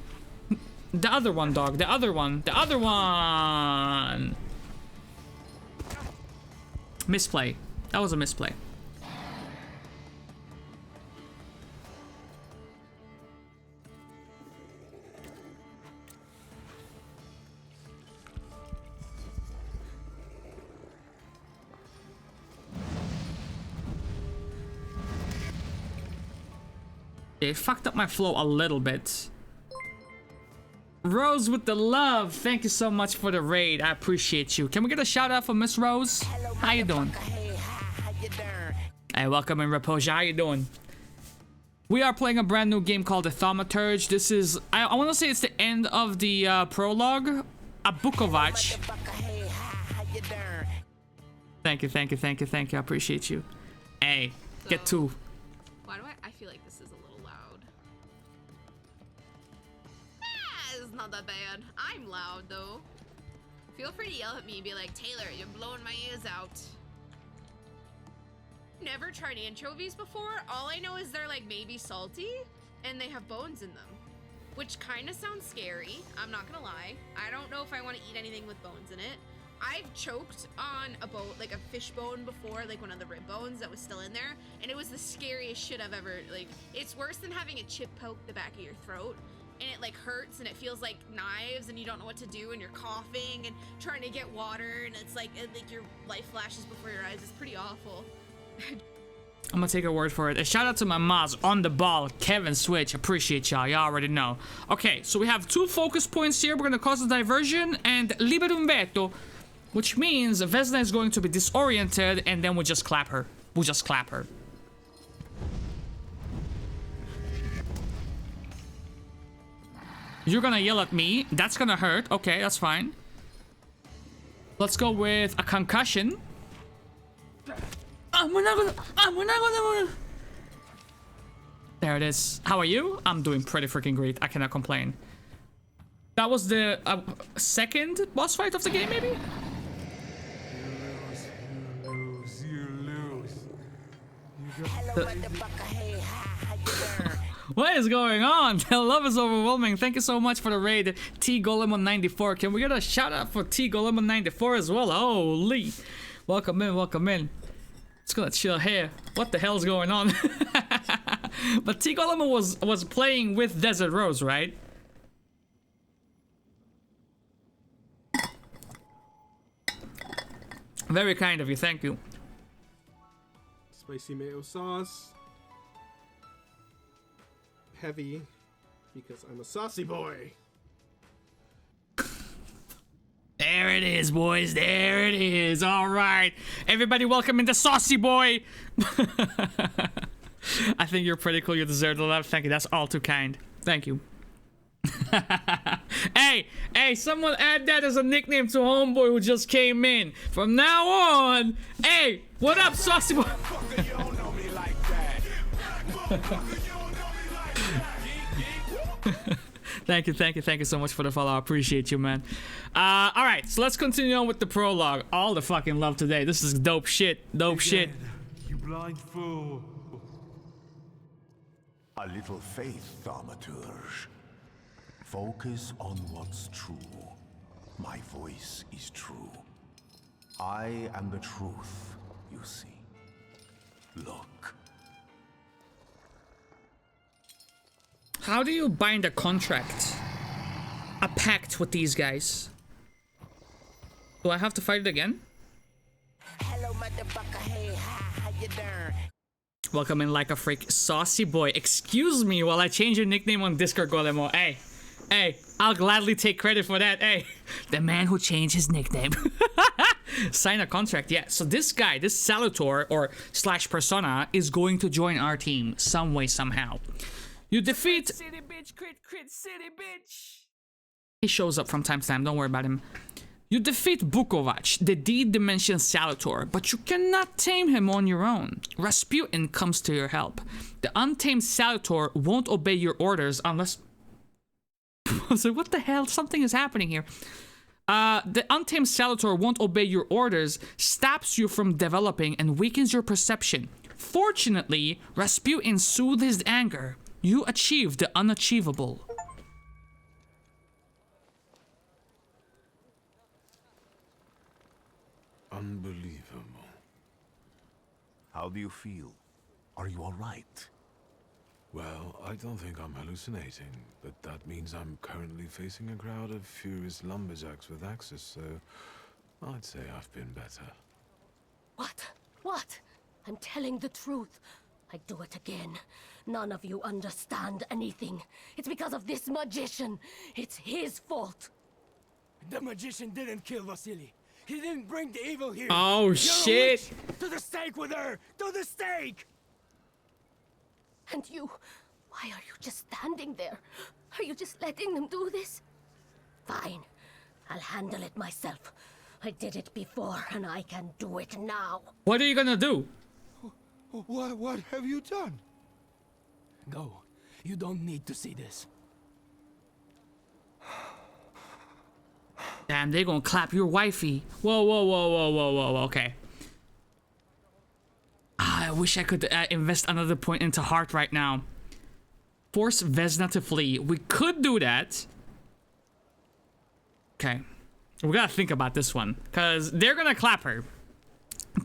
The other one, dog. The other one. Misplay. That was a misplay. It fucked up my flow a little bit. Rose with the love. Thank you so much for the raid. I appreciate you. Can we get a shout out for Miss Rose? How you doing? Hey, welcome in Raposia. How you doing? We are playing a brand new game called the Thaumaturge. This is, I want to say it's the end of the prologue. A Bukovac. Thank you. I appreciate you. Hey, so, get two. Why do I feel like this is a little loud? It's not that bad. I'm loud though. Feel free to yell at me and be like, Taylor, you're blowing my ears out. Never tried anchovies before. All I know is they're like maybe salty and they have bones in them, which kind of sounds scary. I'm not gonna lie. I don't know if I want to eat anything with bones in it. I've choked on a bone, like a fish bone before, like one of the rib bones that was still in there, and it was the scariest shit I've ever, like, it's worse than having a chip poke the back of your throat, and it like hurts and it feels like knives and you don't know what to do and you're coughing and trying to get water and it's like your life flashes before your eyes. It's pretty awful. I'm gonna take a word for it. A shout out to my mods on the ball, Kevin Switch. Appreciate y'all. Y'all already know. Okay, so we have 2 focus points here. We're gonna cause a diversion and liberum veto, which means Vesna is going to be disoriented and then we'll just clap her. You're gonna yell at me. That's gonna hurt. Okay, that's fine. Let's go with a concussion. There it is. How are you? I'm doing pretty freaking great. I cannot complain. That was the second boss fight of the game, maybe? You lose. What is going on? The love is overwhelming. Thank you so much for the raid, T Golem on 94. Can we get a shout out for T Golem on 94 as well? Holy. Welcome in. Just gonna chill here. What the hell's going on? But T Golem was playing with Desert Rose, right? Very kind of you, thank you. Spicy mayo sauce. Heavy, because I'm a saucy boy. There it is, boys. There it is. All right. Everybody welcome into Saucy Boy. I think you're pretty cool. You deserve the love. Thank you. That's all too kind. Thank you. Hey, someone add that as a nickname to Homeboy who just came in. From now on, hey, what up, Saucy Boy? Thank you so much for the follow. I appreciate you, man. All right, so let's continue on with the prologue. All the fucking love today. This is dope shit. Shit. You blind fool. A little faith, Thaumaturge. Focus on what's true. My voice is true. I am the truth, you see. Look. How do you bind a contract? A pact with these guys? Do I have to fight it again? Hello, motherfucker. Hey, how you doing? Welcome in like a freak. Saucy boy. Excuse me while I change your nickname on Discord, Golemo. Hey, I'll gladly take credit for that. Hey, the man who changed his nickname. Sign a contract. Yeah, so this guy, this Salutor or / Persona is going to join our team some way, somehow. You defeat... City bitch, crit city bitch. He shows up from time to time, don't worry about him. You defeat Bukovac, the D-Dimension Salutor, but you cannot tame him on your own. Rasputin comes to your help. The untamed Salutor won't obey your orders unless... So what the hell? Something is happening here. The untamed Salutor won't obey your orders, stops you from developing, and weakens your perception. Fortunately, Rasputin soothed his anger. You achieved the unachievable. Unbelievable. How do you feel? Are you all right? Well, I don't think I'm hallucinating, but that means I'm currently facing a crowd of furious lumberjacks with axes, so I'd say I've been better. What? I'm telling the truth. I do it again. None of you understand anything. It's because of this magician. It's his fault. The magician didn't kill Vasily. He didn't bring the evil here. Oh, You're shit. a witch. To the stake with her! To the stake! And you, why are you just standing there? Are you just letting them do this? Fine, I'll handle it myself. I did it before, and I can do it now. What are you gonna do? What have you done? Go. You don't need to see this. Damn, they gonna clap your wifey. Whoa, okay. I wish I could invest another point into heart right now. Force Vesna to flee. We could do that. Okay. We gotta think about this one. Because they're gonna clap her.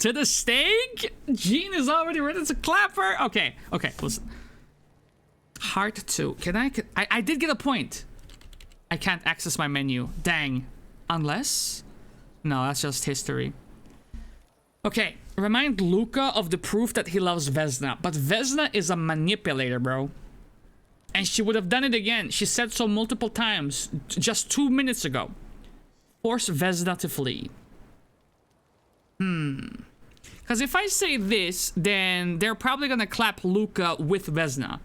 To the stake? Jean is already ready to clap her? Okay, listen. Heart 2. I did get a point. I can't access my menu. Dang. Unless? No, that's just history. Okay. Remind Luca of the proof that he loves Vesna. But Vesna is a manipulator, bro. And she would have done it again. She said so multiple times just 2 minutes ago. Force Vesna to flee. Because if I say this, then they're probably gonna clap Luca with Vesna.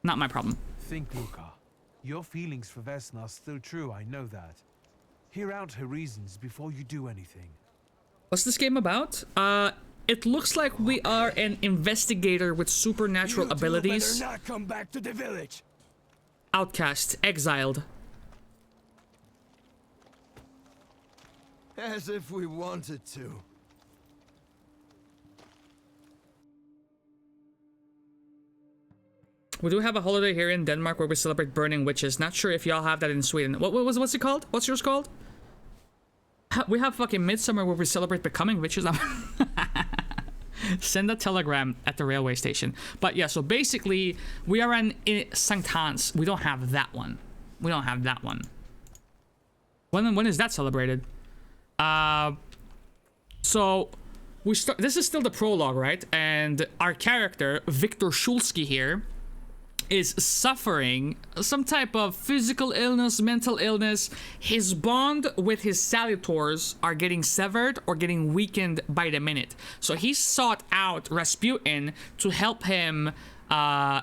Not my problem. Think, Luca. Your feelings for Vesna are still true, I know that. Hear out her reasons before you do anything. What's this game about? It looks like we are an investigator with supernatural abilities. You better not come back to the village. Outcast, exiled. As if we wanted to. We do have a holiday here in Denmark where we celebrate burning witches. Not sure if y'all have that in Sweden. What's it called? What's yours called? We have fucking Midsummer where we celebrate becoming witches. Send a telegram at the railway station. But yeah, so basically, we are in St. Hans. We don't have that one. We don't have that one. When is that celebrated? So we start. This is still the prologue, right? And our character Victor Shulsky here is suffering some type of physical illness, mental illness. His bond with his Salutors are getting severed or getting weakened by the minute. So he sought out Rasputin to help him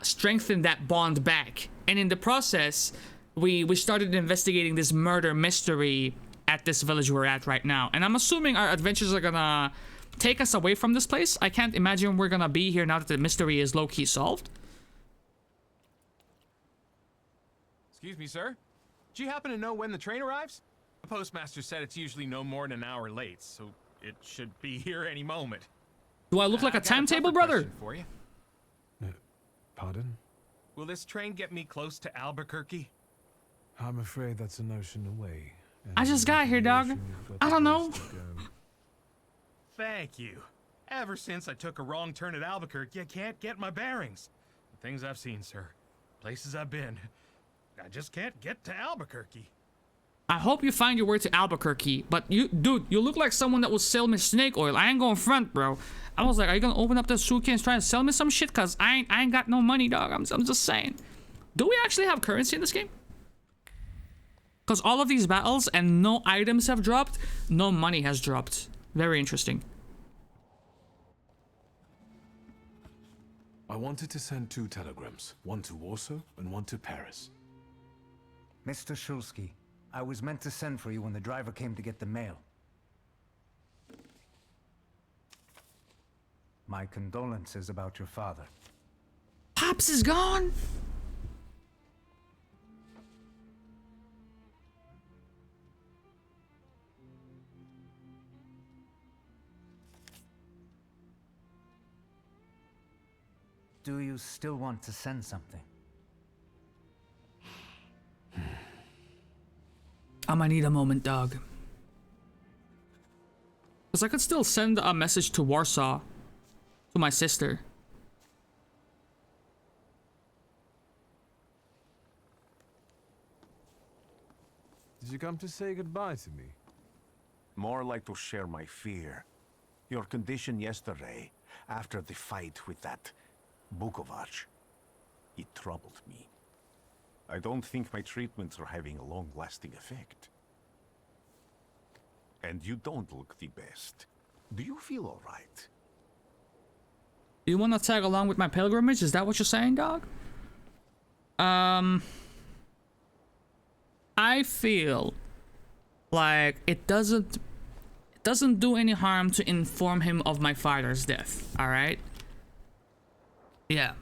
strengthen that bond back. And in the process, we started investigating this murder mystery at this village we're at right now. And I'm assuming our adventures are gonna take us away from this place. I can't imagine we're gonna be here now that the mystery is low-key solved. Excuse me, sir. Do you happen to know when the train arrives? The postmaster said it's usually no more than an hour late, so it should be here any moment. Do I look like a timetable, brother? For you. Pardon? Will this train get me close to Albuquerque? I'm afraid that's a notion away. I just got here, dog. I don't know. Thank you. Ever since I took a wrong turn at Albuquerque, I can't get my bearings. The things I've seen, sir. Places I've been. I just can't get to Albuquerque. I hope you find your way to Albuquerque. But you, dude, you look like someone that will sell me snake oil. I ain't going front, bro. I was like, are you gonna open up the suitcase and try to sell me some shit? Cause I ain't got no money, dog. I'm just saying. Do we actually have currency in this game? Cause all of these battles and no items have dropped, no money has dropped. Very interesting. I wanted to send 2 telegrams, one to Warsaw and one to Paris. Mr. Shulsky, I was meant to send for you when the driver came to get the mail. My condolences about your father. Pops is gone? Do you still want to send something? I might need a moment, dog. Because I could still send a message to Warsaw. To my sister. Did you come to say goodbye to me? More like to share my fear. Your condition yesterday, after the fight with that Bukovac, it troubled me. I don't think my treatments are having a long-lasting effect. And you don't look the best. Do you feel all right? You want to tag along with my pilgrimage? Is that what you're saying, dog? I feel like it doesn't do any harm to inform him of my father's death, all right? Yeah.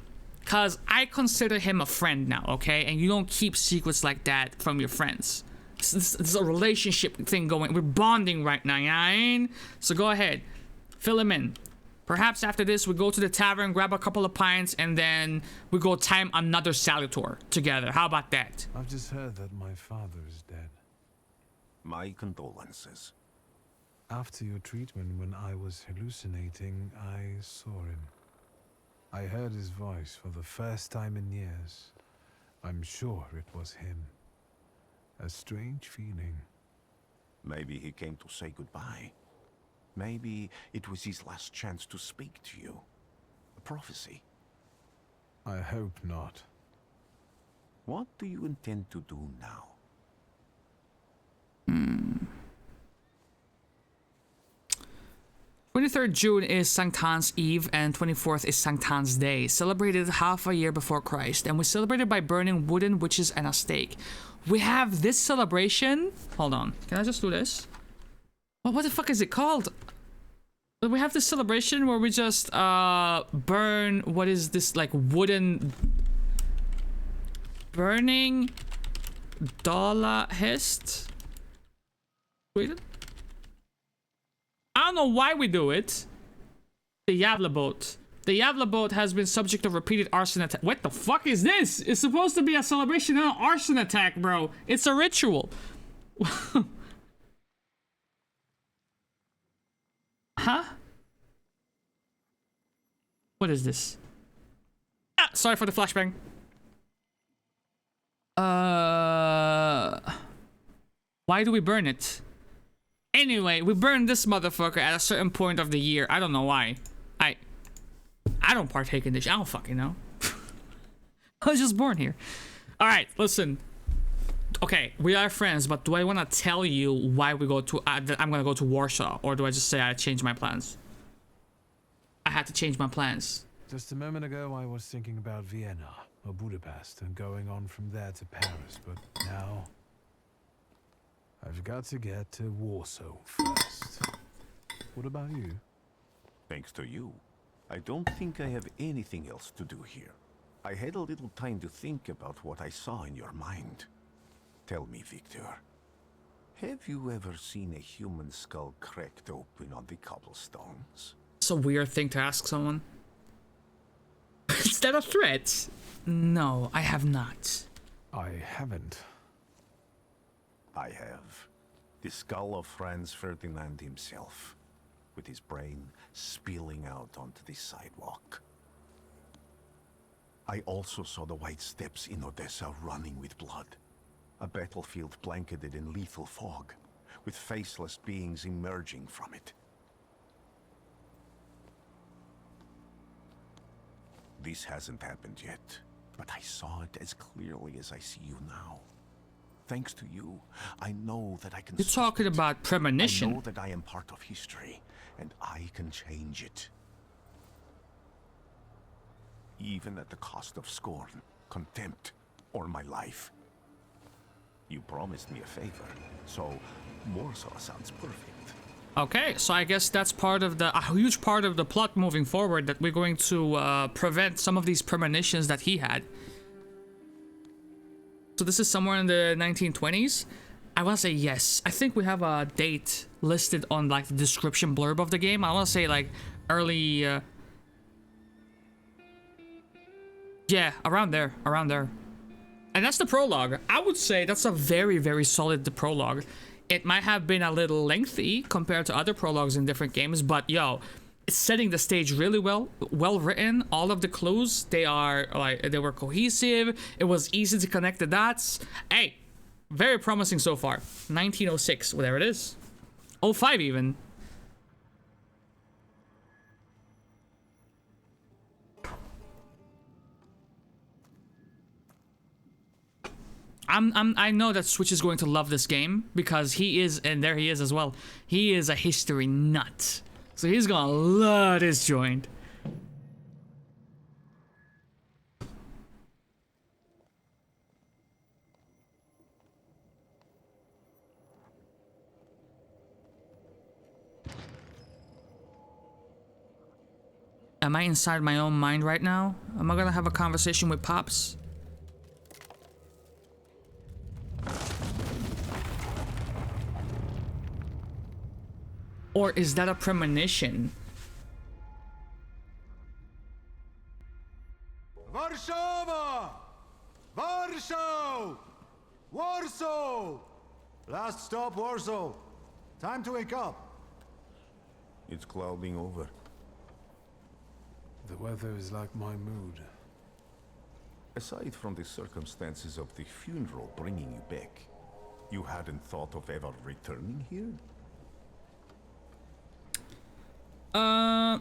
Cause I consider him a friend now, okay? And you don't keep secrets like that from your friends. This is a relationship thing going. We're bonding right now, you know what I mean? So go ahead. Fill him in. Perhaps after this, we go to the tavern, grab a couple of pints, and then we go time another Salutor together. How about that? I've just heard that my father is dead. My condolences. After your treatment, when I was hallucinating, I saw him. I heard his voice for the first time in years. I'm sure it was him. A strange feeling. Maybe he came to say goodbye. Maybe it was his last chance to speak to you. A prophecy. I hope not. What do you intend to do now? 23rd June is Sanctan's Eve and 24th is Sanctan's Day, celebrated half a year before Christ, and we celebrated by burning wooden witches and a stake. We have this celebration. Hold on, can I just do this? Well, what the fuck is it called? We have this celebration where we just burn, what is this, like wooden burning Dala Hest? Sweden? I don't know why we do it. The Yavla boat. The Yavla boat has been subject to repeated arson attack. What the fuck is this? It's supposed to be a celebration and an arson attack, bro. It's a ritual. Huh? What is this? Ah, sorry for the flashbang. Why do we burn it? Anyway, we burn this motherfucker at a certain point of the year. I don't know why. I don't partake in this. I don't fucking know. I was just born here. All right, listen. Okay, we are friends, but do I want to tell you why we go to? That I'm gonna go to Warsaw, or do I just say I changed my plans? I had to change my plans. Just a moment ago, I was thinking about Vienna or Budapest and going on from there to Paris, but now I've got to get to Warsaw first. What about you? Thanks to you, I don't think I have anything else to do here. I had a little time to think about what I saw in your mind. Tell me, Victor, have you ever seen a human skull cracked open on the cobblestones? It's a weird thing to ask someone. Is that a threat? No, I have not. I haven't. I have. The skull of Franz Ferdinand himself, with his brain spilling out onto the sidewalk. I also saw the white steps in Odessa running with blood. A battlefield blanketed in lethal fog, with faceless beings emerging from it. This hasn't happened yet, but I saw it as clearly as I see you now. Thanks to you, I know that I can. You're talking about premonition. I know that I am part of history, and I can change it. Even at the cost of scorn, contempt, or my life. You promised me a favor, so Warsaw sounds perfect. Okay, so I guess that's part of a huge part of the plot moving forward, that we're going to prevent some of these premonitions that he had. So this is somewhere in the 1920s. I want to say yes. I think we have a date listed on like the description blurb of the game. I want to say like early. Yeah, around there, And that's the prologue. I would say that's a very, very solid prologue. It might have been a little lengthy compared to other prologues in different games, but yo, it's setting the stage really well written. All of the clues, they were cohesive. It was easy to connect the dots. Hey, very promising so far. 1906, well, there it is. 05 even. I know that Switch is going to love this game because he is, and there he is as well. He is a history nut. So he's gonna love this joint. Am I inside my own mind right now? Am I gonna have a conversation with Pops? Or is that a premonition? Warszawa! Warsaw! Warsaw! Last stop, Warsaw. Time to wake up. It's clouding over. The weather is like my mood. Aside from the circumstances of the funeral bringing you back, you hadn't thought of ever returning here?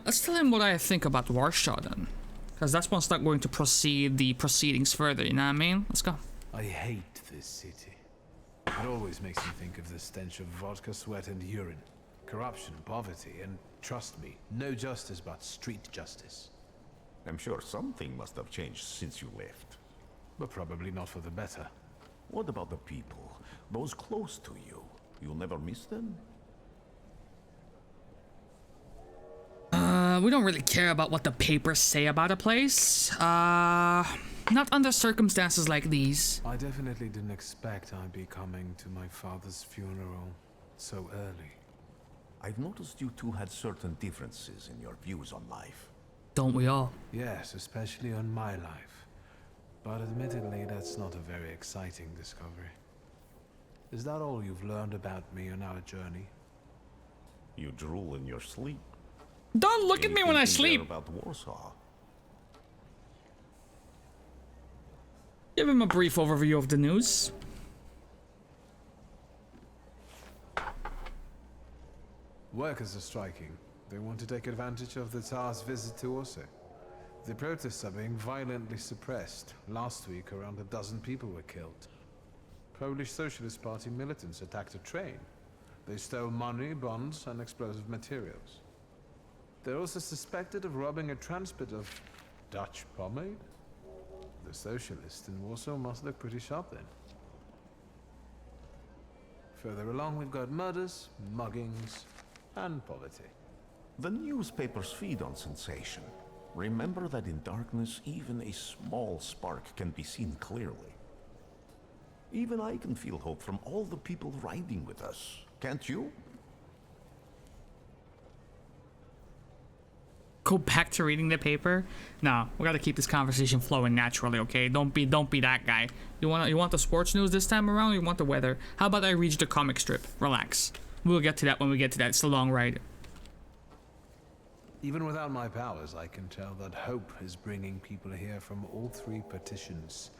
Let's tell him what I think about Warsaw then. Because that's what's not going to proceed the proceedings further, you know what I mean? Let's go. I hate this city. It always makes me think of the stench of vodka, sweat, and urine. Corruption, poverty, and trust me, no justice but street justice. I'm sure something must have changed since you left. But probably not for the better. What about the people? Those close to you? You'll never miss them? We don't really care about what the papers say about a place. Not under circumstances like these. I definitely didn't expect I'd be coming to my father's funeral so early. I've noticed you two had certain differences in your views on life. Don't we all? Yes, especially on my life. But admittedly, that's not a very exciting discovery. Is that all you've learned about me on our journey? You drool in your sleep. Don't look at me when I sleep. About Warsaw. Give him a brief overview of the news. Workers are striking. They want to take advantage of the Tsar's visit to Warsaw. The protests are being violently suppressed. Last week, around a dozen people were killed. Polish Socialist Party militants attacked a train. They stole money, bonds, and explosive materials. They're also suspected of robbing a transport of Dutch pomade. The socialists in Warsaw must look pretty sharp then. Further along, we've got murders, muggings, and poverty. The newspapers feed on sensation. Remember that in darkness, even a small spark can be seen clearly. Even I can feel hope from all the people riding with us. Can't you? Go back to reading the paper? No, we gotta keep this conversation flowing naturally, okay? Don't be that guy. You want the sports news this time around, or you want the weather? How about I read you the comic strip? Relax. We'll get to that when we get to that. It's a long ride. Even without my powers, I can tell that hope is bringing people here from all three partitions.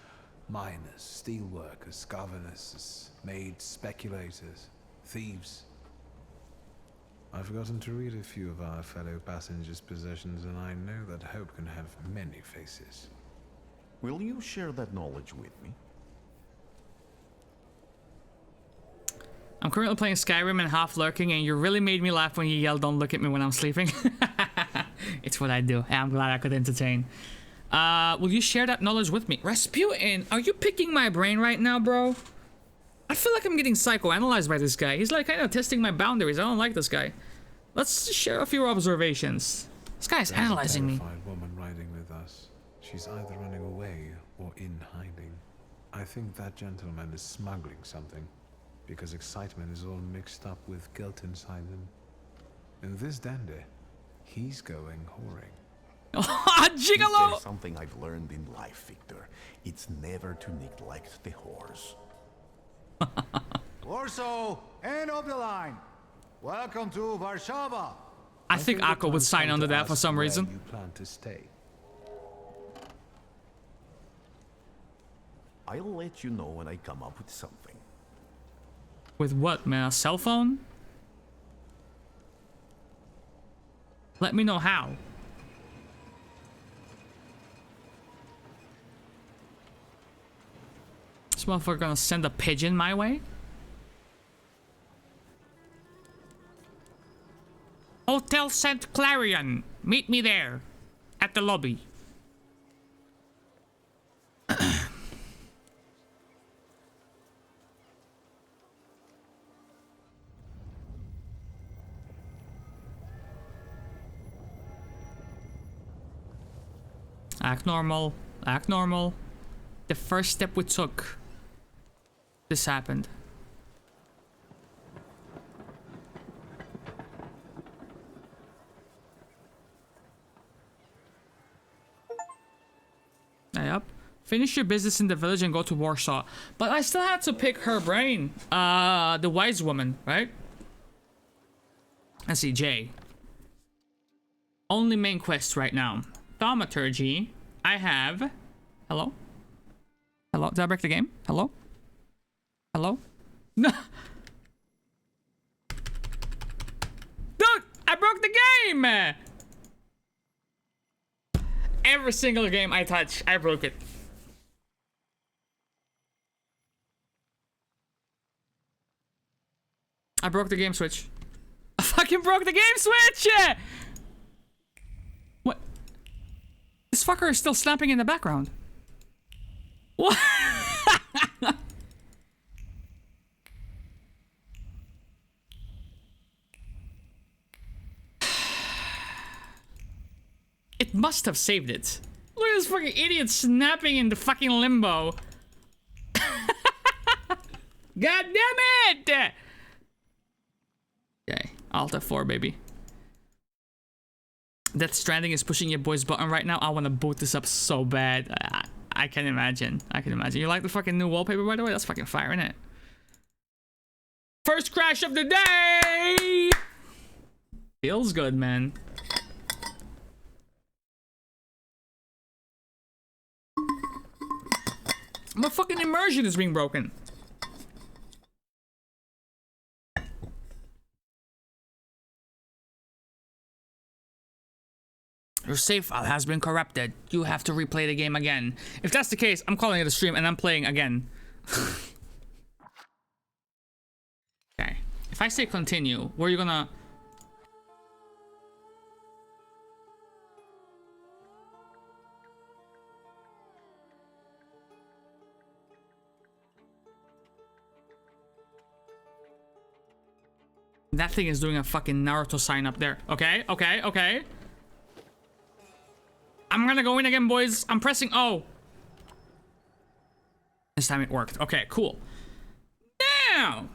Miners, steelworkers, governors, maids, speculators, thieves. I've forgotten to read a few of our fellow passengers' possessions, and I know that hope can have many faces. Will you share that knowledge with me? I'm currently playing Skyrim and half lurking, and you really made me laugh when you yelled, "Don't look at me when I'm sleeping." It's what I do. I'm glad I could entertain. Will you share that knowledge with me? Rasputin, are you picking my brain right now, bro? I feel like I'm getting psychoanalyzed by this guy. He's like kind of testing my boundaries. I don't like this guy. Let's share a few observations. This guy's analyzing me. There's a terrified woman riding with us. She's either running away or in hiding. I think that gentleman is smuggling something, because excitement is all mixed up with guilt inside him. And this dandy, he's going whoring. Gigolo! If there's something I've learned in life, Victor, it's never to neglect the whores. Warsaw, end of the line. Welcome to Warsaw. I think Akko would sign under that for some reason. You plan to stay? I'll let you know when I come up with something. With what, man? A cell phone? Let me know how. This motherfucker gonna send a pigeon my way? Hotel St. Clarion. Meet me there. At the lobby. Act normal. Act normal. The first step we took, this happened. Yep. Finish your business in the village and go to Warsaw. But I still had to pick her brain. The wise woman, right? Let's see, Jay. Only main quest right now. Thaumaturge. I have... Hello? Hello? Did I break the game? Hello? Hello? No! Dude! I broke the game! Every single game I touch, I broke it. I broke the game switch. I fucking broke the game switch! What? This fucker is still snapping in the background. What? It must have saved it. Look at this fucking idiot snapping in the fucking limbo. God damn it! Okay, Alt F4, baby. Death Stranding is pushing your boy's button right now. I want to boot this up so bad. I can imagine. I can imagine. You like the fucking new wallpaper, by the way? That's fucking fire, innit? First crash of the day! Feels good, man. My fucking immersion is being broken. Your save file has been corrupted. You have to replay the game again. If that's the case, I'm calling it a stream and I'm playing again. Okay. If I say continue, where are you gonna... That thing is doing a fucking Naruto sign up there. Okay, okay, okay. I'm gonna go in again, boys. I'm pressing O. This time it worked. Okay, cool. Now!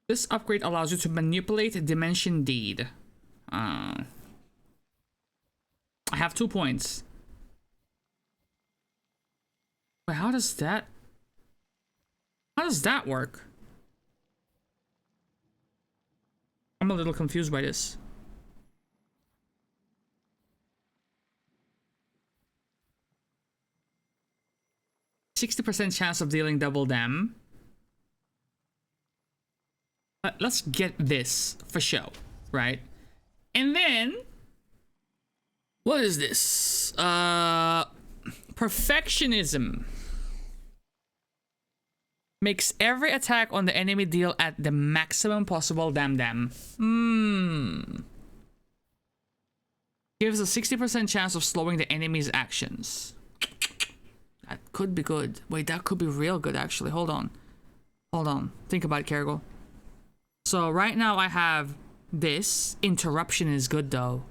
This upgrade allows you to manipulate Dimension Deed. I have 2 points. Wait, how does that... How does that work? I'm a little confused by this. 60% chance of dealing double dam. Let's get this for show, right? And then, what is this? Perfectionism. Makes every attack on the enemy deal at the maximum possible dam. Gives a 60% chance of slowing the enemy's actions. That could be good. Wait, that could be real good, actually. Hold on. Hold on. Think about it, Kerrigal. So right now I have this. Interruption is good, though.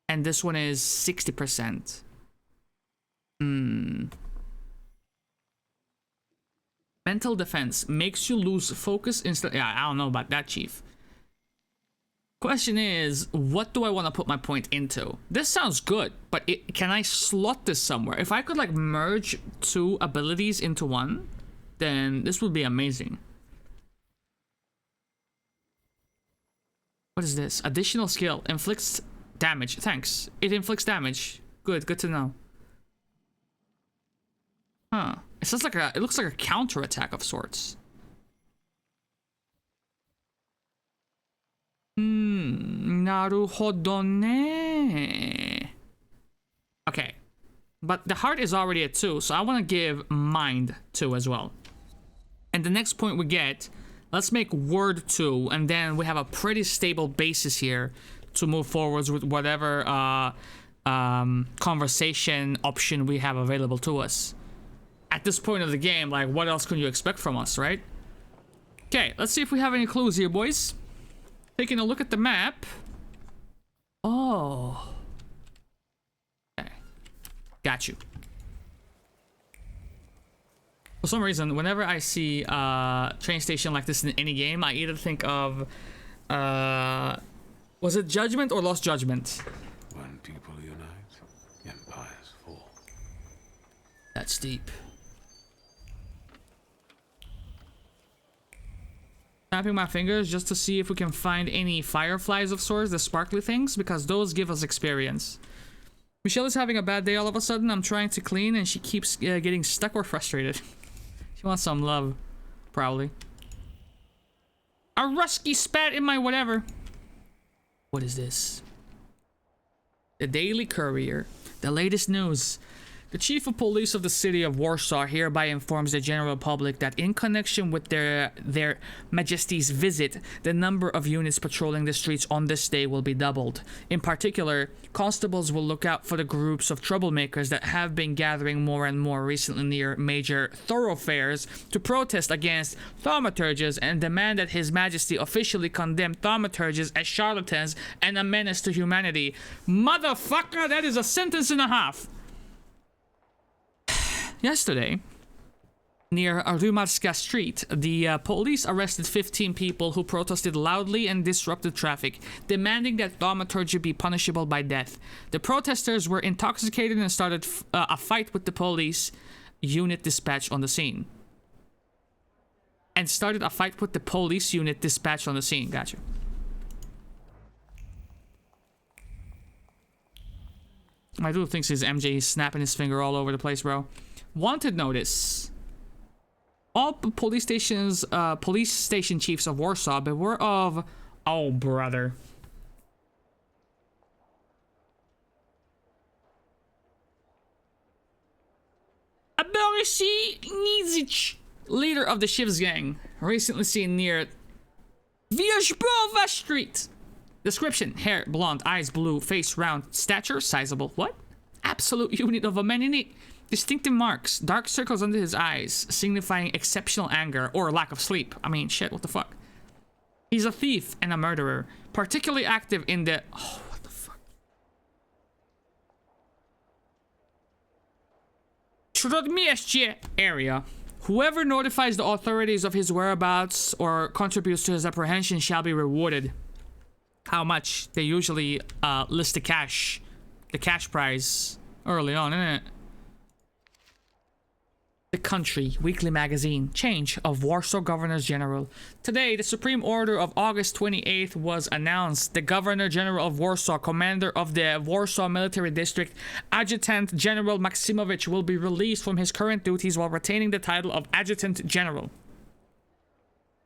And this one is 60%. Mental defense makes you lose focus instantly. Yeah, I don't know about that, Chief. Question is, what do I want to put my point into? This sounds good, but can I slot this somewhere? If I could like merge two abilities into one, then this would be amazing. What is this? Additional skill. Inflicts damage. Thanks. It inflicts damage. Good to know. Huh. It looks like a counter attack of sorts. Naruhodo ne. Okay. But the heart is already at 2, so I want to give mind 2 as well. And the next point we get, let's make word 2, and then we have a pretty stable basis here to move forwards with whatever conversation option we have available to us. At this point of the game, like, what else can you expect from us, right? Okay, let's see if we have any clues here, boys. Taking a look at the map. Oh. Okay. Got you. For some reason, whenever I see a train station like this in any game, I either think of... was it Judgment or Lost Judgment? When people unite, empires fall. That's deep. Snapping my fingers just to see if we can find any fireflies of sorts, the sparkly things, because those give us experience. Michelle is having a bad day all of a sudden. I'm trying to clean and she keeps getting stuck or frustrated. She wants some love, probably. A rusky spat in my whatever. What is this? The Daily Courier. The latest news. The chief of police of the city of Warsaw hereby informs the general public that in connection with their majesty's visit, the number of units patrolling the streets on this day will be doubled. In particular, constables will look out for the groups of troublemakers that have been gathering more and more recently near major thoroughfares to protest against thaumaturges and demand that His Majesty officially condemn thaumaturges as charlatans and a menace to humanity. Motherfucker, that is a sentence and a half. Yesterday, near Rumarska Street, the police arrested 15 people who protested loudly and disrupted traffic, demanding that thaumaturgy be punishable by death. The protesters were intoxicated and started a fight with the police unit dispatched on the scene. Gotcha. My dude thinks he's MJ. He's snapping his finger all over the place, bro. Wanted notice. All police station chiefs of Warsaw beware of... Oh, brother. Borysi Nizic, leader of the Shiv's gang, recently seen near Wierzbowa Street. Description: hair blonde, eyes blue, face round, stature sizable. What? Absolute unit of a man in it. Distinctive marks, dark circles under his eyes, signifying exceptional anger or lack of sleep. I mean, shit, what the fuck? He's a thief and a murderer, particularly active in the... Oh, what the fuck? Śródmieście area. Whoever notifies the authorities of his whereabouts or contributes to his apprehension shall be rewarded. How much? They usually list the cash prize early on, isn't it? The Country Weekly Magazine. Change of Warsaw Governors General. Today, the Supreme Order of August 28th was announced. The Governor General of Warsaw, Commander of the Warsaw Military District, Adjutant General Maximovich, will be released from his current duties while retaining the title of Adjutant General.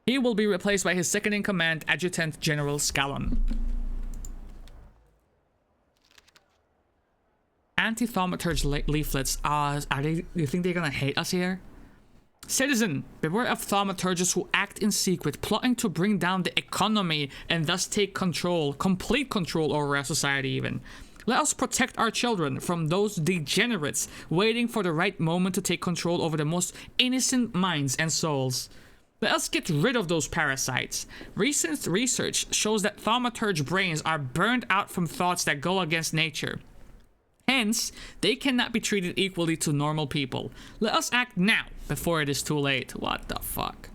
He will be replaced by his second-in-command, Adjutant General Scallon. Anti-Thaumaturge leaflets. Do you think they're gonna hate us here? Citizen, beware of thaumaturges who act in secret, plotting to bring down the economy and thus take complete control over our society even. Let us protect our children from those degenerates waiting for the right moment to take control over the most innocent minds and souls. Let us get rid of those parasites. Recent research shows that thaumaturge brains are burned out from thoughts that go against nature. Hence, they cannot be treated equally to normal people. Let us act now, before it is too late. What the fuck?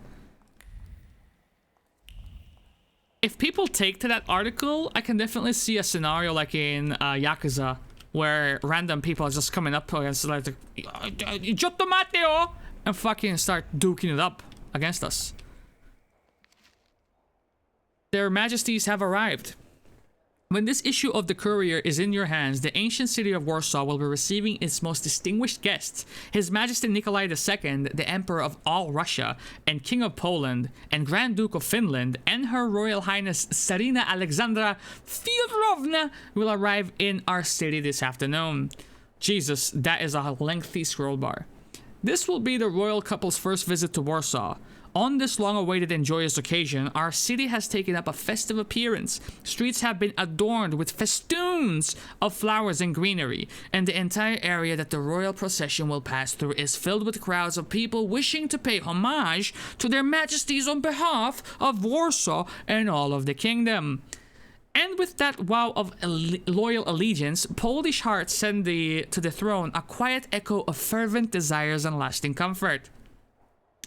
If people take to that article, I can definitely see a scenario like in Yakuza, where random people are just coming up against like, and fucking start duking it up against us. Their majesties have arrived. When this issue of the Courier is in your hands, the ancient city of Warsaw will be receiving its most distinguished guests. His Majesty Nikolai II, the Emperor of all Russia, and King of Poland, and Grand Duke of Finland, and Her Royal Highness Tsarina Alexandra Fyodorovna will arrive in our city this afternoon. Jesus, that is a lengthy scroll bar. This will be the royal couple's first visit to Warsaw. On this long-awaited and joyous occasion, our city has taken up a festive appearance. Streets have been adorned with festoons of flowers and greenery, and the entire area that the royal procession will pass through is filled with crowds of people wishing to pay homage to their majesties on behalf of Warsaw and all of the kingdom. And with that vow of loyal allegiance, Polish hearts send to the throne a quiet echo of fervent desires and lasting comfort.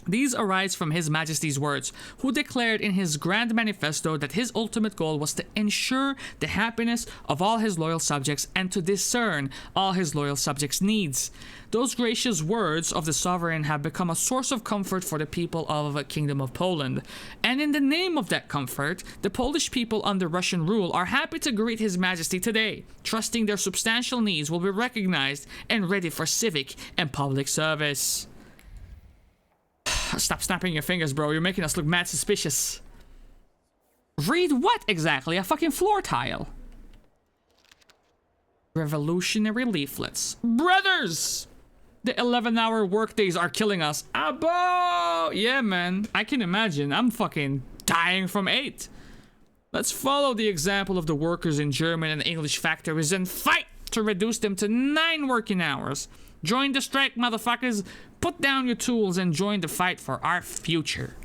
These arise from His Majesty's words, who declared in his grand manifesto that his ultimate goal was to ensure the happiness of all his loyal subjects and to discern all his loyal subjects' needs. Those gracious words of the sovereign have become a source of comfort for the people of the Kingdom of Poland. And in the name of that comfort, the Polish people under Russian rule are happy to greet His Majesty today, trusting their substantial needs will be recognized and ready for civic and public service. Stop snapping your fingers, bro. You're making us look mad suspicious. Read what exactly? A fucking floor tile. Revolutionary leaflets. Brothers! The 11-hour workdays are killing us. Abo! Yeah, man. I can imagine. I'm fucking dying from 8. Let's follow the example of the workers in German and English factories and fight to reduce them to 9 working hours. Join the strike, motherfuckers. Put down your tools and join the fight for our future.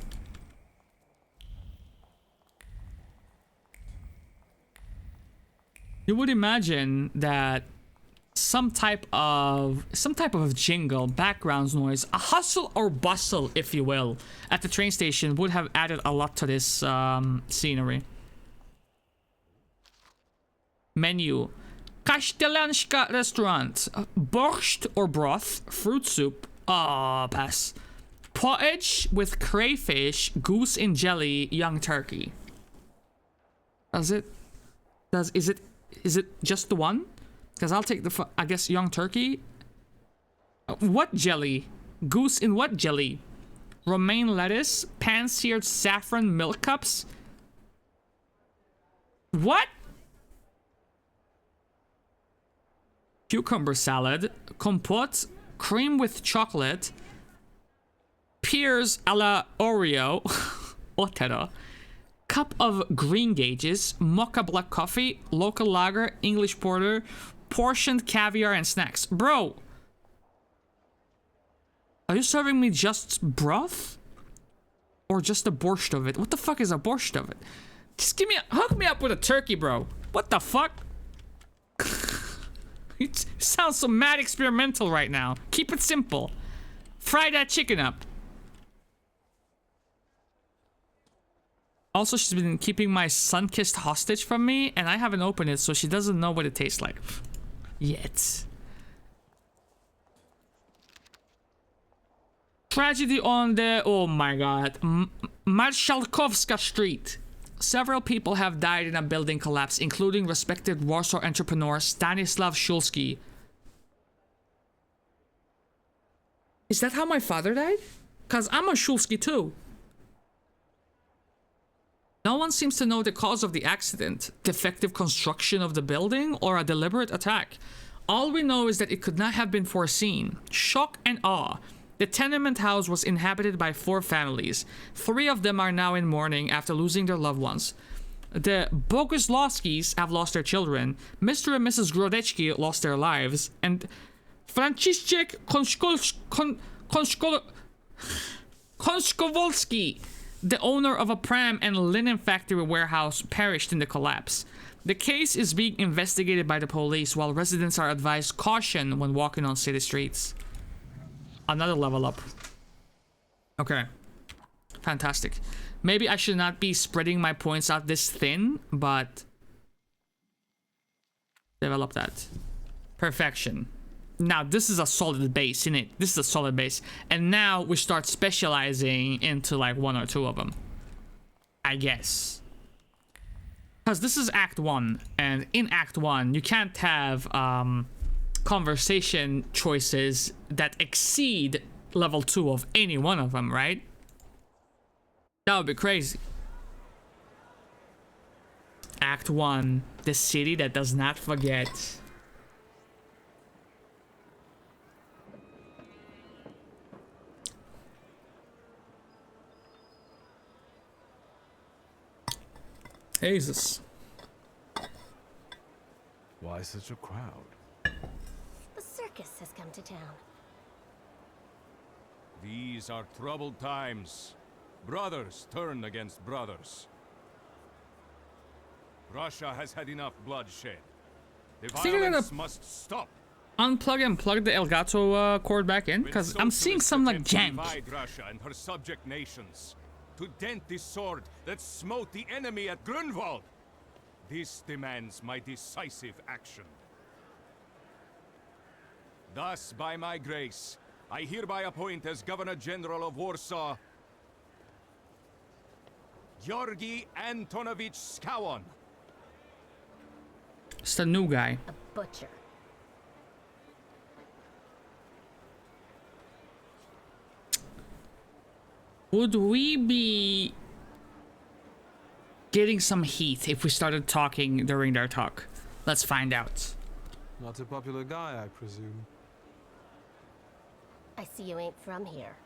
You would imagine that some type of jingle, background noise, a hustle or bustle, if you will, at the train station would have added a lot to this scenery. Menu. Kastelanska restaurant. Borscht or broth, fruit soup. Pass. Pottage with crayfish, goose in jelly, young turkey. Is it just the one? Because I'll take the I guess young turkey. What jelly? Goose in what jelly? Romaine lettuce, pan-seared saffron milk cups. What? Cucumber salad, compote, cream with chocolate, pears a la Oreo, Otero, cup of green gages, mocha black coffee, local lager, English porter, portioned caviar and snacks. Bro, are you serving me just broth? Or just a borscht of it? What the fuck is a borscht of it? Just hook me up with a turkey, bro. What the fuck? It sounds so mad experimental right now. Keep it simple. Fry that chicken up. Also, she's been keeping my sun-kissed hostage from me, and I haven't opened it, so she doesn't know what it tastes like. Yet. Tragedy on the, oh my god, Marshalkovska Street. Several people have died in a building collapse, including respected Warsaw entrepreneur Stanislav Shulsky. Is that how my father died? Cause I'm a Shulsky too. No one seems to know the cause of the accident, defective construction of the building, or a deliberate attack. All we know is that it could not have been foreseen. Shock and awe. The tenement house was inhabited by 4 families. 3 of them are now in mourning after losing their loved ones. The Boguslavskis have lost their children. Mr. and Mrs. Grodecki lost their lives. And Franciszek Konskowolski, the owner of a pram and linen factory warehouse, perished in the collapse. The case is being investigated by the police, while residents are advised caution when walking on city streets. Another level up. Okay. Fantastic. Maybe I should not be spreading my points out this thin, but develop that. Perfection. Now, this is a solid base, isn't it? This is a solid base. And now we start specializing into like 1 or 2 of them. I guess. Because this is Act 1. And in Act 1, you can't have conversation choices that exceed level 2 of any one of them, right? That would be crazy. Act 1. The city that does not forget. Jesus. Why such a crowd? The circus has come to town. These are troubled times. Brothers turn against brothers. Russia has had enough bloodshed. The violence must stop. Unplug and plug the Elgato cord back in, because I'm seeing some like jank. Divide Russia and her subject nations. To dent this sword that smote the enemy at Grunwald. This demands my decisive action. Thus, by my grace, I hereby appoint as Governor General of Warsaw, Georgi Antonovich Skowon. It's the new guy. A butcher. Would we be getting some heat if we started talking during their talk? Let's find out. Not a popular guy, I presume. I see you ain't from here.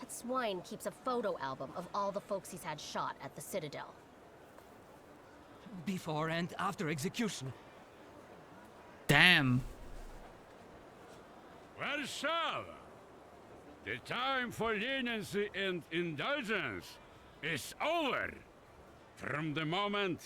That swine keeps a photo album of all the folks he's had shot at the Citadel. Before and after execution. Damn. Warsaw! The time for leniency and indulgence is over. From the moment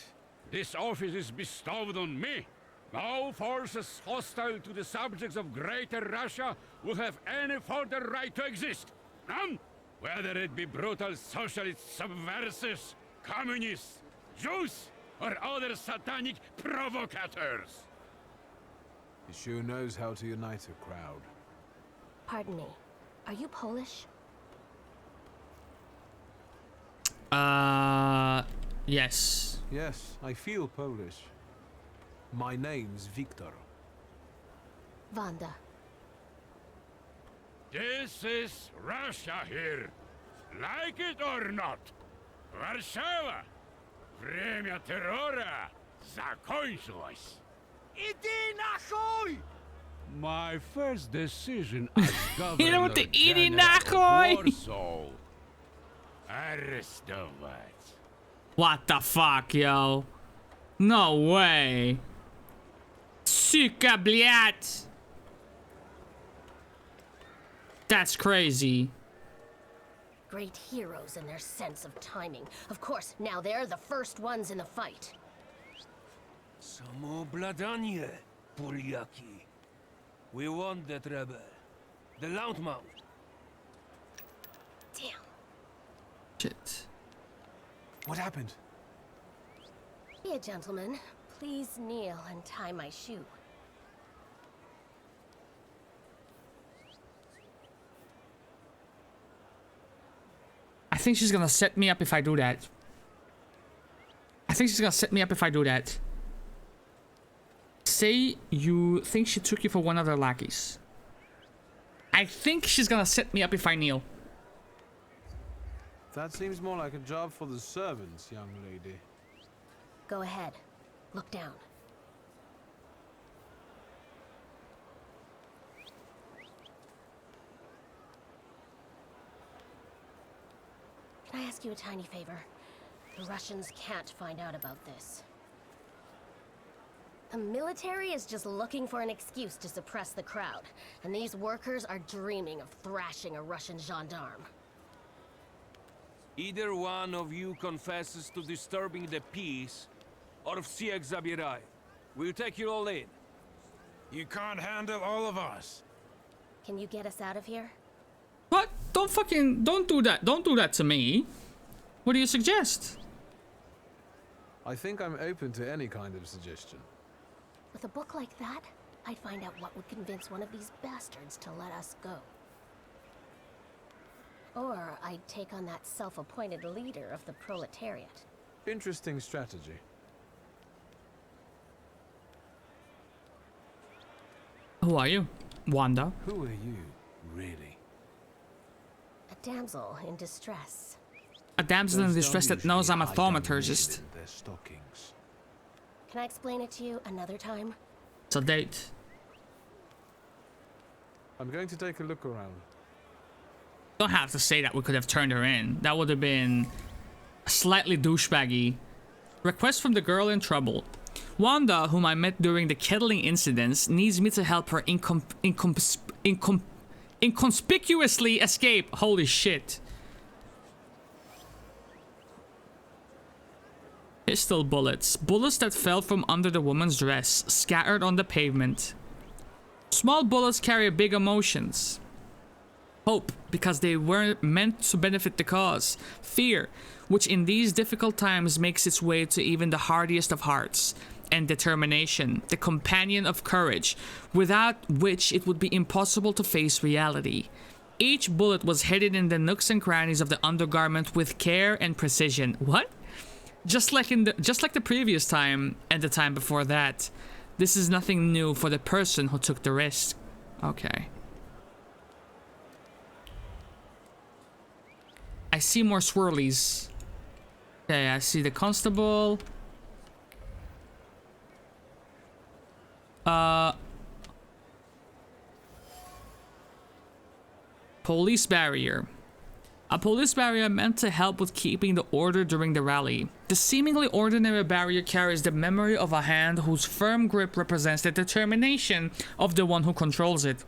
this office is bestowed on me, no forces hostile to the subjects of Greater Russia will have any further right to exist. None, whether it be brutal socialist subversives, communists, Jews, or other satanic provocateurs. He sure knows how to unite a crowd. Pardon me. Are you Polish? Yes. Yes, I feel Polish. My name's Victor. Wanda. This is Russia here. Like it or not. Warszawa. Время террора закончилось. Иди нахуй! My first decision as Governor You know what the General nahoj? of Warsaw. Arrestować. What the fuck, yo? No way. Suka, блядь. That's crazy. Great heroes in their sense of timing. Of course, now they're the first ones in the fight. Samoobladanie, Polyaki. We want that rebel. The Loudmouth. Damn. Shit. What happened? Here, gentlemen. Please kneel and tie my shoe. think she's gonna set me up if I do that. I think she's gonna set me up if I do that. Say you think she took you for one of their lackeys. I think she's gonna set me up if I kneel. That seems more like a job for the servants, young lady. Go ahead. Look down. Can I ask you a tiny favor? The Russians can't find out about this. The military is just looking for an excuse to suppress the crowd, and these workers are dreaming of thrashing a Russian gendarme. Either one of you confesses to disturbing the peace, or всех забирай. We'll take you all in. You can't handle all of us. Can you get us out of here? What? Don't do that. Don't do that to me. What do you suggest? I think I'm open to any kind of suggestion. With a book like that, I'd find out what would convince one of these bastards to let us go. Or I'd take on that self-appointed leader of the proletariat. Interesting strategy. Who are you? Wanda? Who are you, really? A damsel in distress. A damsel in distress that knows I'm a thaumaturgist. Can I explain it to you another time? It's a date. I'm going to take a look around. Don't have to say that we could have turned her in. That would have been slightly douchebaggy. Request from the girl in trouble. Wanda, whom I met during the kettling incidents, needs me to help her inconspicuously escape. Holy shit. Pistol bullets. Bullets that fell from under the woman's dress, scattered on the pavement. Small bullets carry big emotions. Hope, because they weren't meant to benefit the cause. Fear, which in these difficult times makes its way to even the hardiest of hearts. And determination, the companion of courage, without which it would be impossible to face reality. Each bullet was hidden in the nooks and crannies of the undergarment with care and precision. What? Just like the previous time and the time before that. This is nothing new for the person who took the risk. Okay. I see more swirlies. Okay, I see the constable. Police barrier. A police barrier meant to help with keeping the order during the rally. The seemingly ordinary barrier carries the memory of a hand whose firm grip represents the determination of the one who controls it.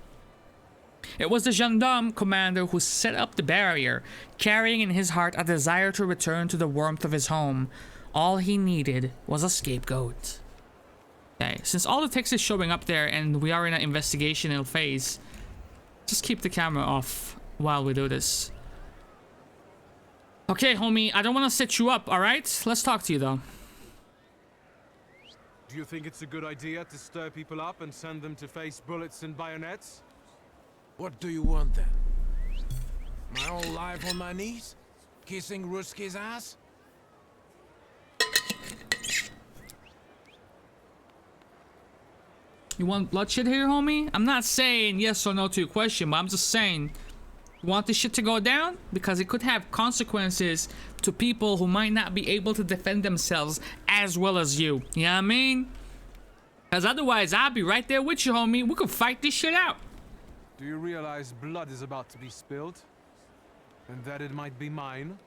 It was the gendarme commander who set up the barrier, carrying in his heart a desire to return to the warmth of his home. All he needed was a scapegoat. Okay, since all the text is showing up there and we are in an investigational phase, just keep the camera off while we do this. Okay, homie, I don't want to set you up, alright? Let's talk to you, though. Do you think it's a good idea to stir people up and send them to face bullets and bayonets? What do you want then? My whole life on my knees? Kissing Ruski's ass? You want bloodshed here, homie? I'm not saying yes or no to your question, but I'm just saying, you want this shit to go down? Because it could have consequences to people who might not be able to defend themselves as well as you. You know what I mean? Because otherwise, I'll be right there with you, homie. We could fight this shit out. Do you realize blood is about to be spilled? And that it might be mine?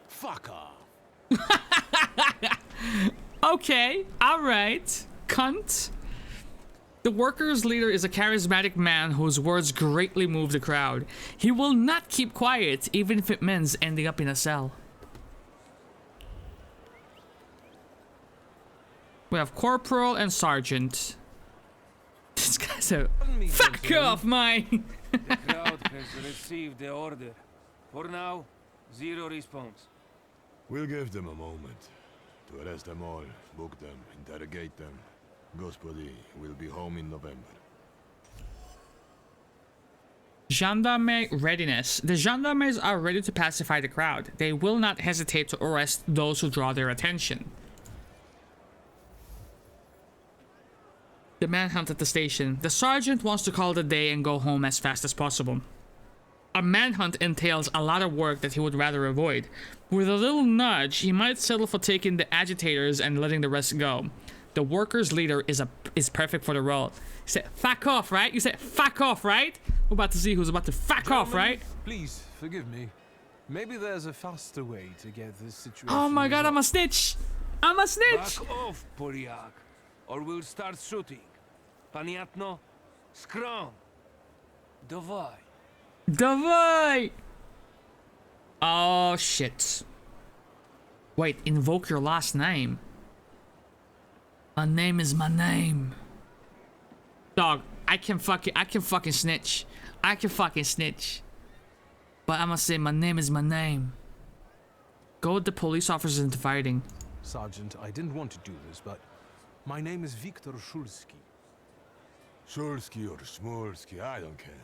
Fuck off. Okay, alright. Cunt. The workers' leader is a charismatic man whose words greatly move the crowd. He will not keep quiet, even if it means ending up in a cell. We have corporal and sergeant. This guy's a... Fuck off, mine! The crowd has received the order. For now, zero response. We'll give them a moment to arrest them all, book them, interrogate them. Gospodi will be home in November. Gendarme readiness. The gendarmes are ready to pacify the crowd. They will not hesitate to arrest those who draw their attention. The manhunt at the station. The sergeant wants to call it a day and go home as fast as possible. A manhunt entails a lot of work that he would rather avoid. With a little nudge, he might settle for taking the agitators and letting the rest go. The workers' leader is perfect for the role. You said, fuck off, right? You said, fuck off, right? We're about to see who's about to fuck off, right? Please, forgive me. Maybe there's a faster way to get this situation. Oh my god, I'm a snitch! I'm a snitch! Back off, Poriak, or we'll start shooting. Paniatno, scrum. Davai. Davai! Oh, shit. Wait, invoke your last name. My name is my name. Dog, I can fucking snitch. I can fucking snitch. But I'm gonna say my name is my name. Go with the police officers into fighting. Sergeant, I didn't want to do this, but my name is Viktor Shulsky. Shulsky or Smolsky, I don't care.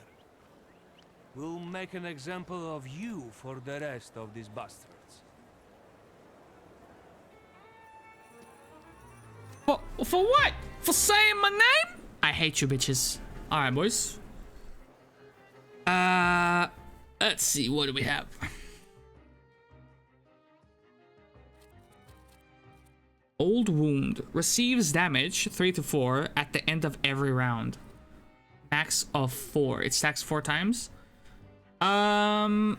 We'll make an example of you for the rest of these bastards. For what? For saying my name? I hate you bitches. Alright, boys. Let's see, what do we have? Old Wound. Receives damage 3 to 4 at the end of every round. Max of 4. It stacks 4 times. I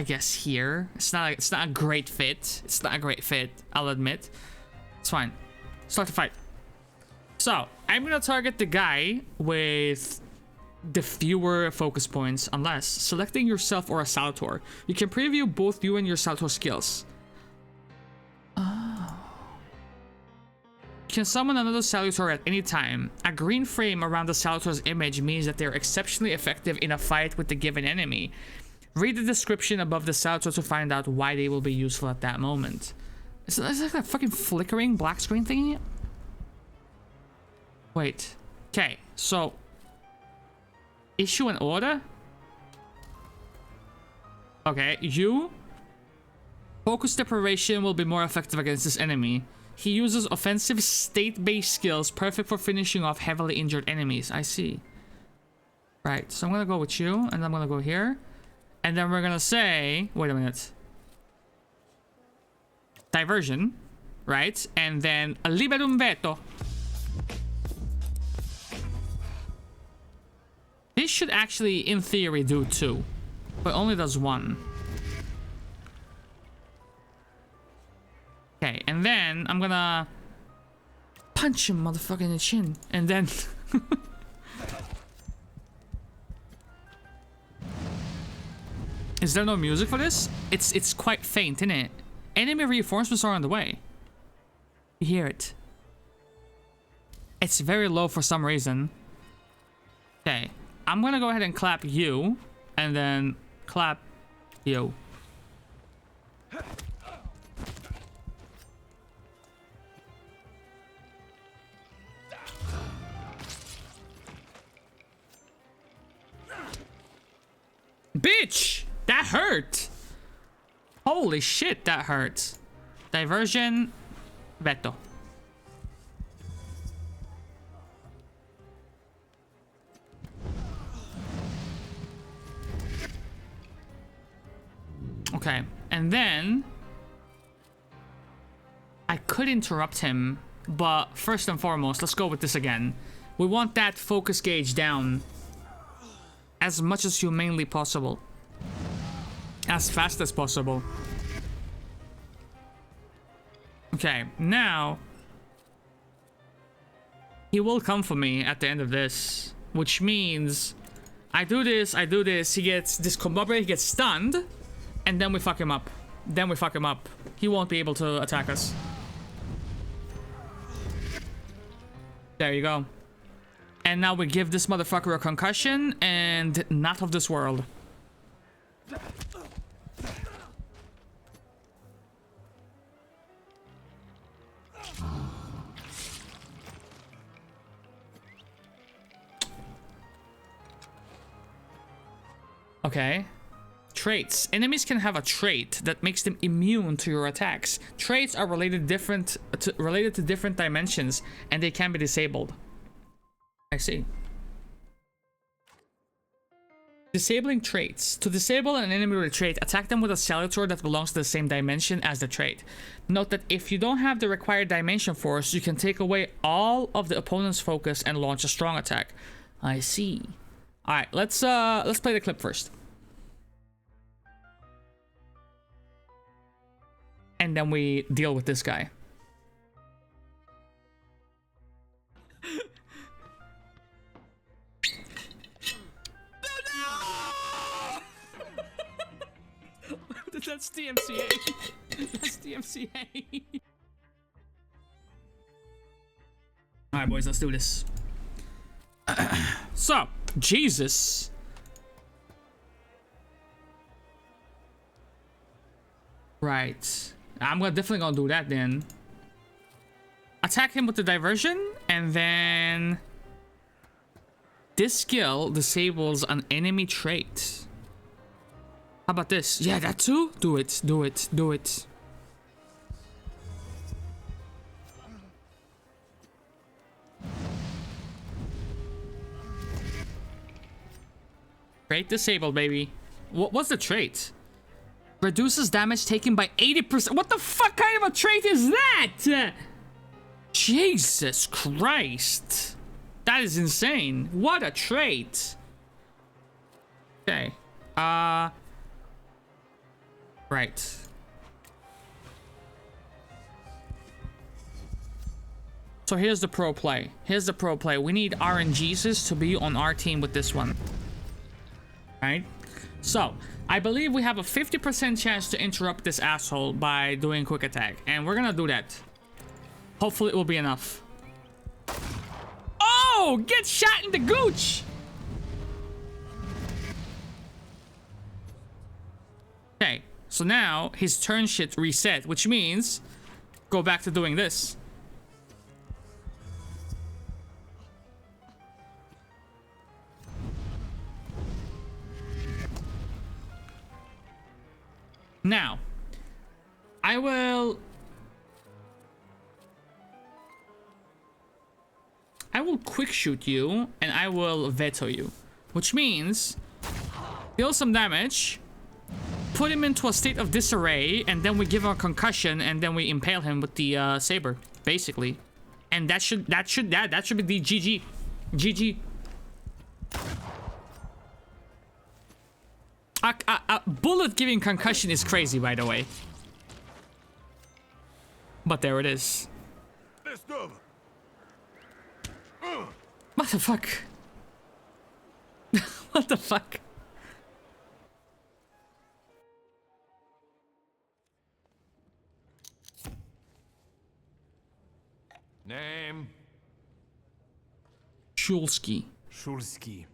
guess here. It's not a great fit. It's not a great fit, I'll admit. It's fine. Start the fight. So, I'm gonna target the guy with the fewer focus points, unless selecting yourself or a Saltor. You can preview both you and your Saltor skills. Oh. You can summon another Salutor at any time. A green frame around the Salutor's image means that they're exceptionally effective in a fight with the given enemy. Read the description above the Salutor to find out why they will be useful at that moment. Is that a fucking flickering black screen thingy? Wait. Okay, so issue an order? Okay, you. Focus Deprivation will be more effective against this enemy. He uses offensive state-based skills perfect for finishing off heavily injured enemies. I see. Right, so I'm gonna go with you, and I'm gonna go here. And then we're gonna say, wait a minute. Diversion, right? And then a Liberum Veto. This should actually, in theory, do 2, but only does 1. Okay, and then I'm gonna punch him, motherfucker, in the chin, and then. Is there no music for this? It's quite faint, isn't it? Enemy reinforcements are on the way. You hear it. It's very low for some reason. Okay. I'm gonna go ahead and clap you, and then clap you. Bitch! That hurt! Holy shit, that hurt. Diversion, Veto. Okay, and then I could interrupt him, but first and foremost, let's go with this again. We want that focus gauge down as much as humanly possible. As fast as possible. Okay, now he will come for me at the end of this, which means I do this, he gets discombobulated, he gets stunned, and then we fuck him up. He won't be able to attack us. There you go. And now we give this motherfucker a concussion and not of this world. Okay. Traits. Enemies can have a trait that makes them immune to your attacks. Traits are related to different dimensions, and they can be disabled. I see. Disabling traits. To disable an enemy with a trait, attack them with a Thaumaturge that belongs to the same dimension as the trait. Note that if you don't have the required dimension force, you can take away all of the opponent's focus and launch a strong attack. I see. All right, let's play the clip first. And then we deal with this guy. That's DMCA. That's DMCA. Alright, boys, let's do this. So, Jesus. Right. I'm definitely gonna do that then. Attack him with the diversion, and then this skill disables an enemy trait. How about this? Yeah, that too? Do it, do it, do it. Trait disabled, baby. What's the trait? Reduces damage taken by 80%. What the fuck kind of a trait is that? Jesus Christ. That is insane. What a trait. Okay. Right. So here's the pro play. Here's the pro play. We need RNGesus to be on our team with this one. Right? So, I believe we have a 50% chance to interrupt this asshole by doing quick attack. And we're gonna do that. Hopefully it will be enough. Oh! Get shot in the gooch! Okay. So now his turn shit reset, which means go back to doing this. Now, I will quick shoot you and I will veto you, which means deal some damage, put him into a state of disarray, and then we give him a concussion, and then we impale him with the saber, basically. And that should be the GG. GG. A bullet giving concussion is crazy, by the way. But there it is. What the fuck? What the fuck? Name? Shulsky. Shulsky.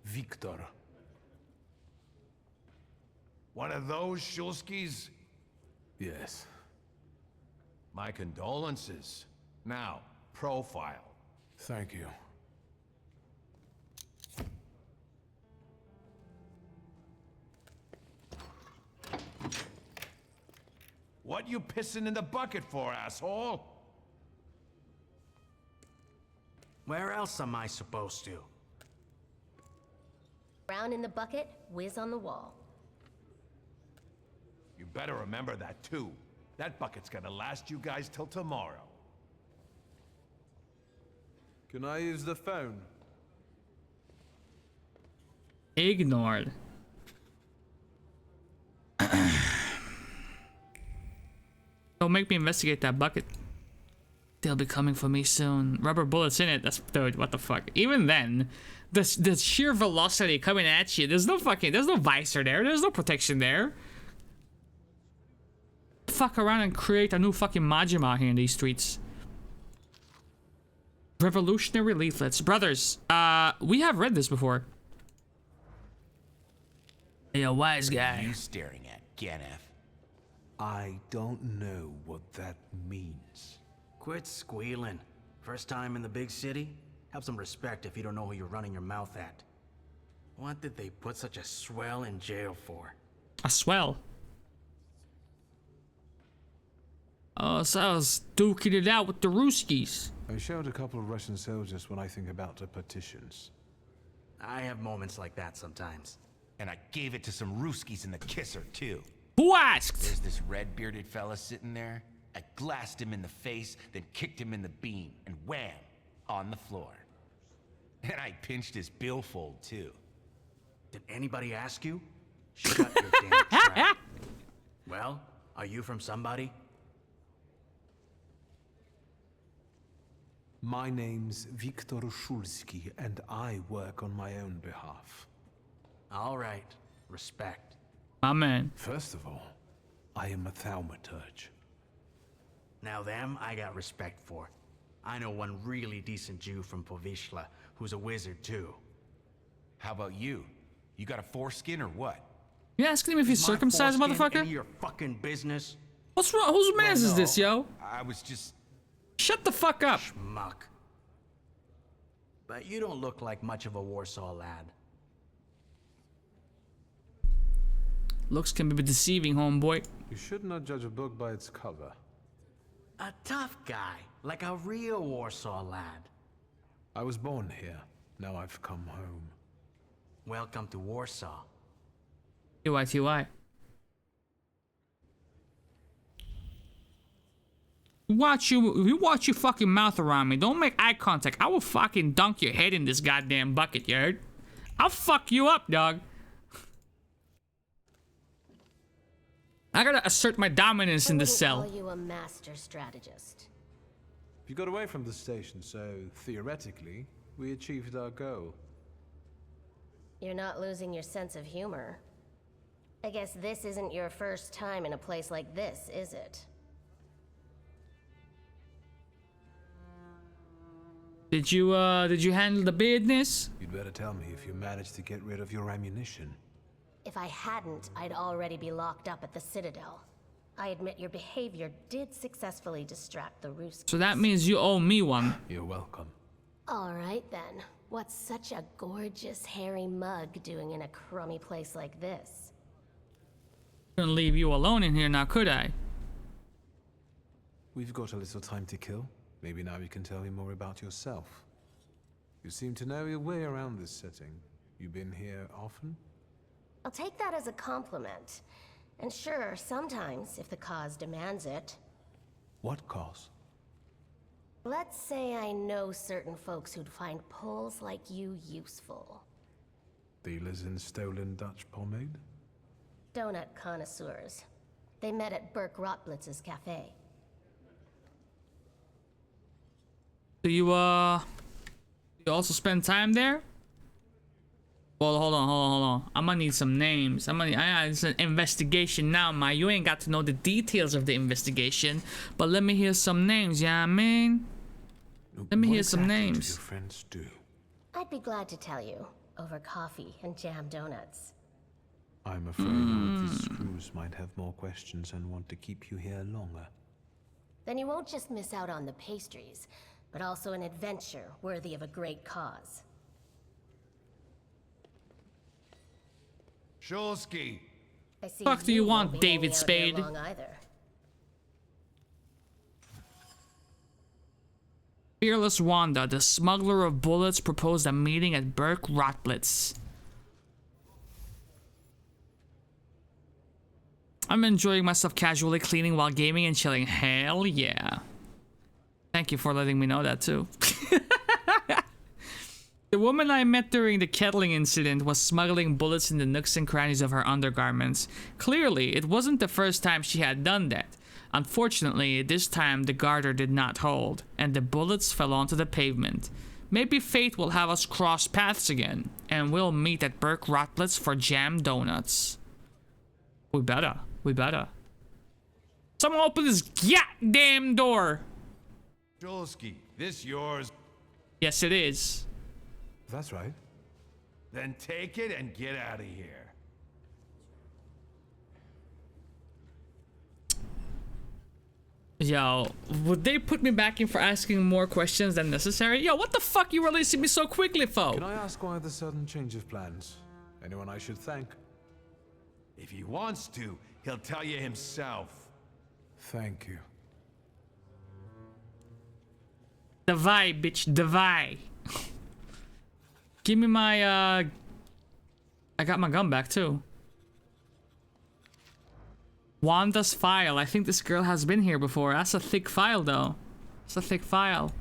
Victor. One of those Shulskis? Yes. My condolences. Now, profile. Thank you. What you pissing in the bucket for, asshole? Where else am I supposed to? Brown in the bucket, whiz on the wall. You better remember that, too. That bucket's gonna last you guys till tomorrow. Can I use the phone? Ignored. Don't make me investigate that bucket. They'll be coming for me soon. Rubber bullets in it. That's, dude, what the fuck? Even then, the sheer velocity coming at you. There's no visor there. There's no protection there. Fuck around and create a new fucking Majima here in these streets. Revolutionary leaflets. Brothers, we have read this before. Hey, a wise guy. What are you staring at, Ganef? I don't know what that means. Quit squealing. First time in the big city? Have some respect if you don't know who you're running your mouth at. What did they put such a swell in jail for? A swell? Oh, so I was duking it out with the Ruskies. I showed a couple of Russian soldiers when I think about the petitions. I have moments like that sometimes. And I gave it to some Ruskies in the kisser, too. Who asked? There's this red-bearded fella sitting there. I glassed him in the face, then kicked him in the bean, and wham! On the floor. And I pinched his billfold, too. Did anybody ask you? Shut your damn trap. Well, are you from somebody? My name's Viktor Shulsky, and I work on my own behalf. All right. Respect. My man. First of all, I am a Thaumaturge. Now them I got respect for. I know one really decent Jew from Povishla who's a wizard too. How about you? You got a foreskin or what? You asking him if he's circumcised, motherfucker? Any of your fucking business? What's wrong? Whose man's is this, yo? I was just... Shut the fuck up. Schmuck. But you don't look like much of a Warsaw lad. Looks can be deceiving, homeboy. You should not judge a book by its cover. A tough guy, like a real Warsaw lad. I was born here. Now I've come home. Welcome to Warsaw. TY. You watch your fucking mouth around me. Don't make eye contact. I will fucking dunk your head in this goddamn bucket, you heard? I'll fuck you up, dog. I gotta assert my dominance in this cell. Call you a master strategist. You got away from the station, so theoretically, we achieved our goal. You're not losing your sense of humor. I guess this isn't your first time in a place like this, is it? Did you handle the business? You'd better tell me if you managed to get rid of your ammunition. If I hadn't, I'd already be locked up at the Citadel. I admit your behavior did successfully distract the Ruskies. So that means you owe me one. You're welcome. All right then. What's such a gorgeous hairy mug doing in a crummy place like this? Couldn't leave you alone in here now, could I? We've got a little time to kill. Maybe now you can tell me more about yourself. You seem to know your way around this setting. You been here often? I'll take that as a compliment. And sure, sometimes, if the cause demands it. What cause? Let's say I know certain folks who'd find pulls like you useful. Dealers in stolen Dutch pomade? Donut connoisseurs. They met at Burke Rotblitz's cafe. Do you also spend time there? Well, hold on. I'm gonna need some names. It's an investigation now, ma. You ain't got to know the details of the investigation, but let me hear some names, yeah, I mean? Let me hear some names. Your friends do? I'd be glad to tell you, over coffee and jam donuts. I'm afraid all of these screws might have more questions and want to keep you here longer. Then you won't just miss out on the pastries, but also an adventure worthy of a great cause. Shulsky. I see Fuck do you want, won't be David hanging out Spade? here long either. Fearless Wanda, the smuggler of bullets, proposed a meeting at Burke Rotblitz. I'm enjoying myself casually cleaning while gaming and chilling. Hell yeah. Thank you for letting me know that too. The woman I met during the kettling incident was smuggling bullets in the nooks and crannies of her undergarments. Clearly, it wasn't the first time she had done that. Unfortunately, this time the garter did not hold, and the bullets fell onto the pavement. Maybe fate will have us cross paths again, and we'll meet at Burke Rotblitz for jam donuts. We better. Someone open this goddamn door! Shulsky, this yours? Yes, it is. That's right. Then take it and get out of here. Yo, would they put me back in for asking more questions than necessary? Yo, what the fuck you releasing me so quickly for? Can I ask why the sudden change of plans? Anyone I should thank? If he wants to, he'll tell you himself. Thank you. Давай, bitch, давай. Give me my, I got my gun back, too. Wanda's file. I think this girl has been here before. That's a thick file, though. It's a thick file.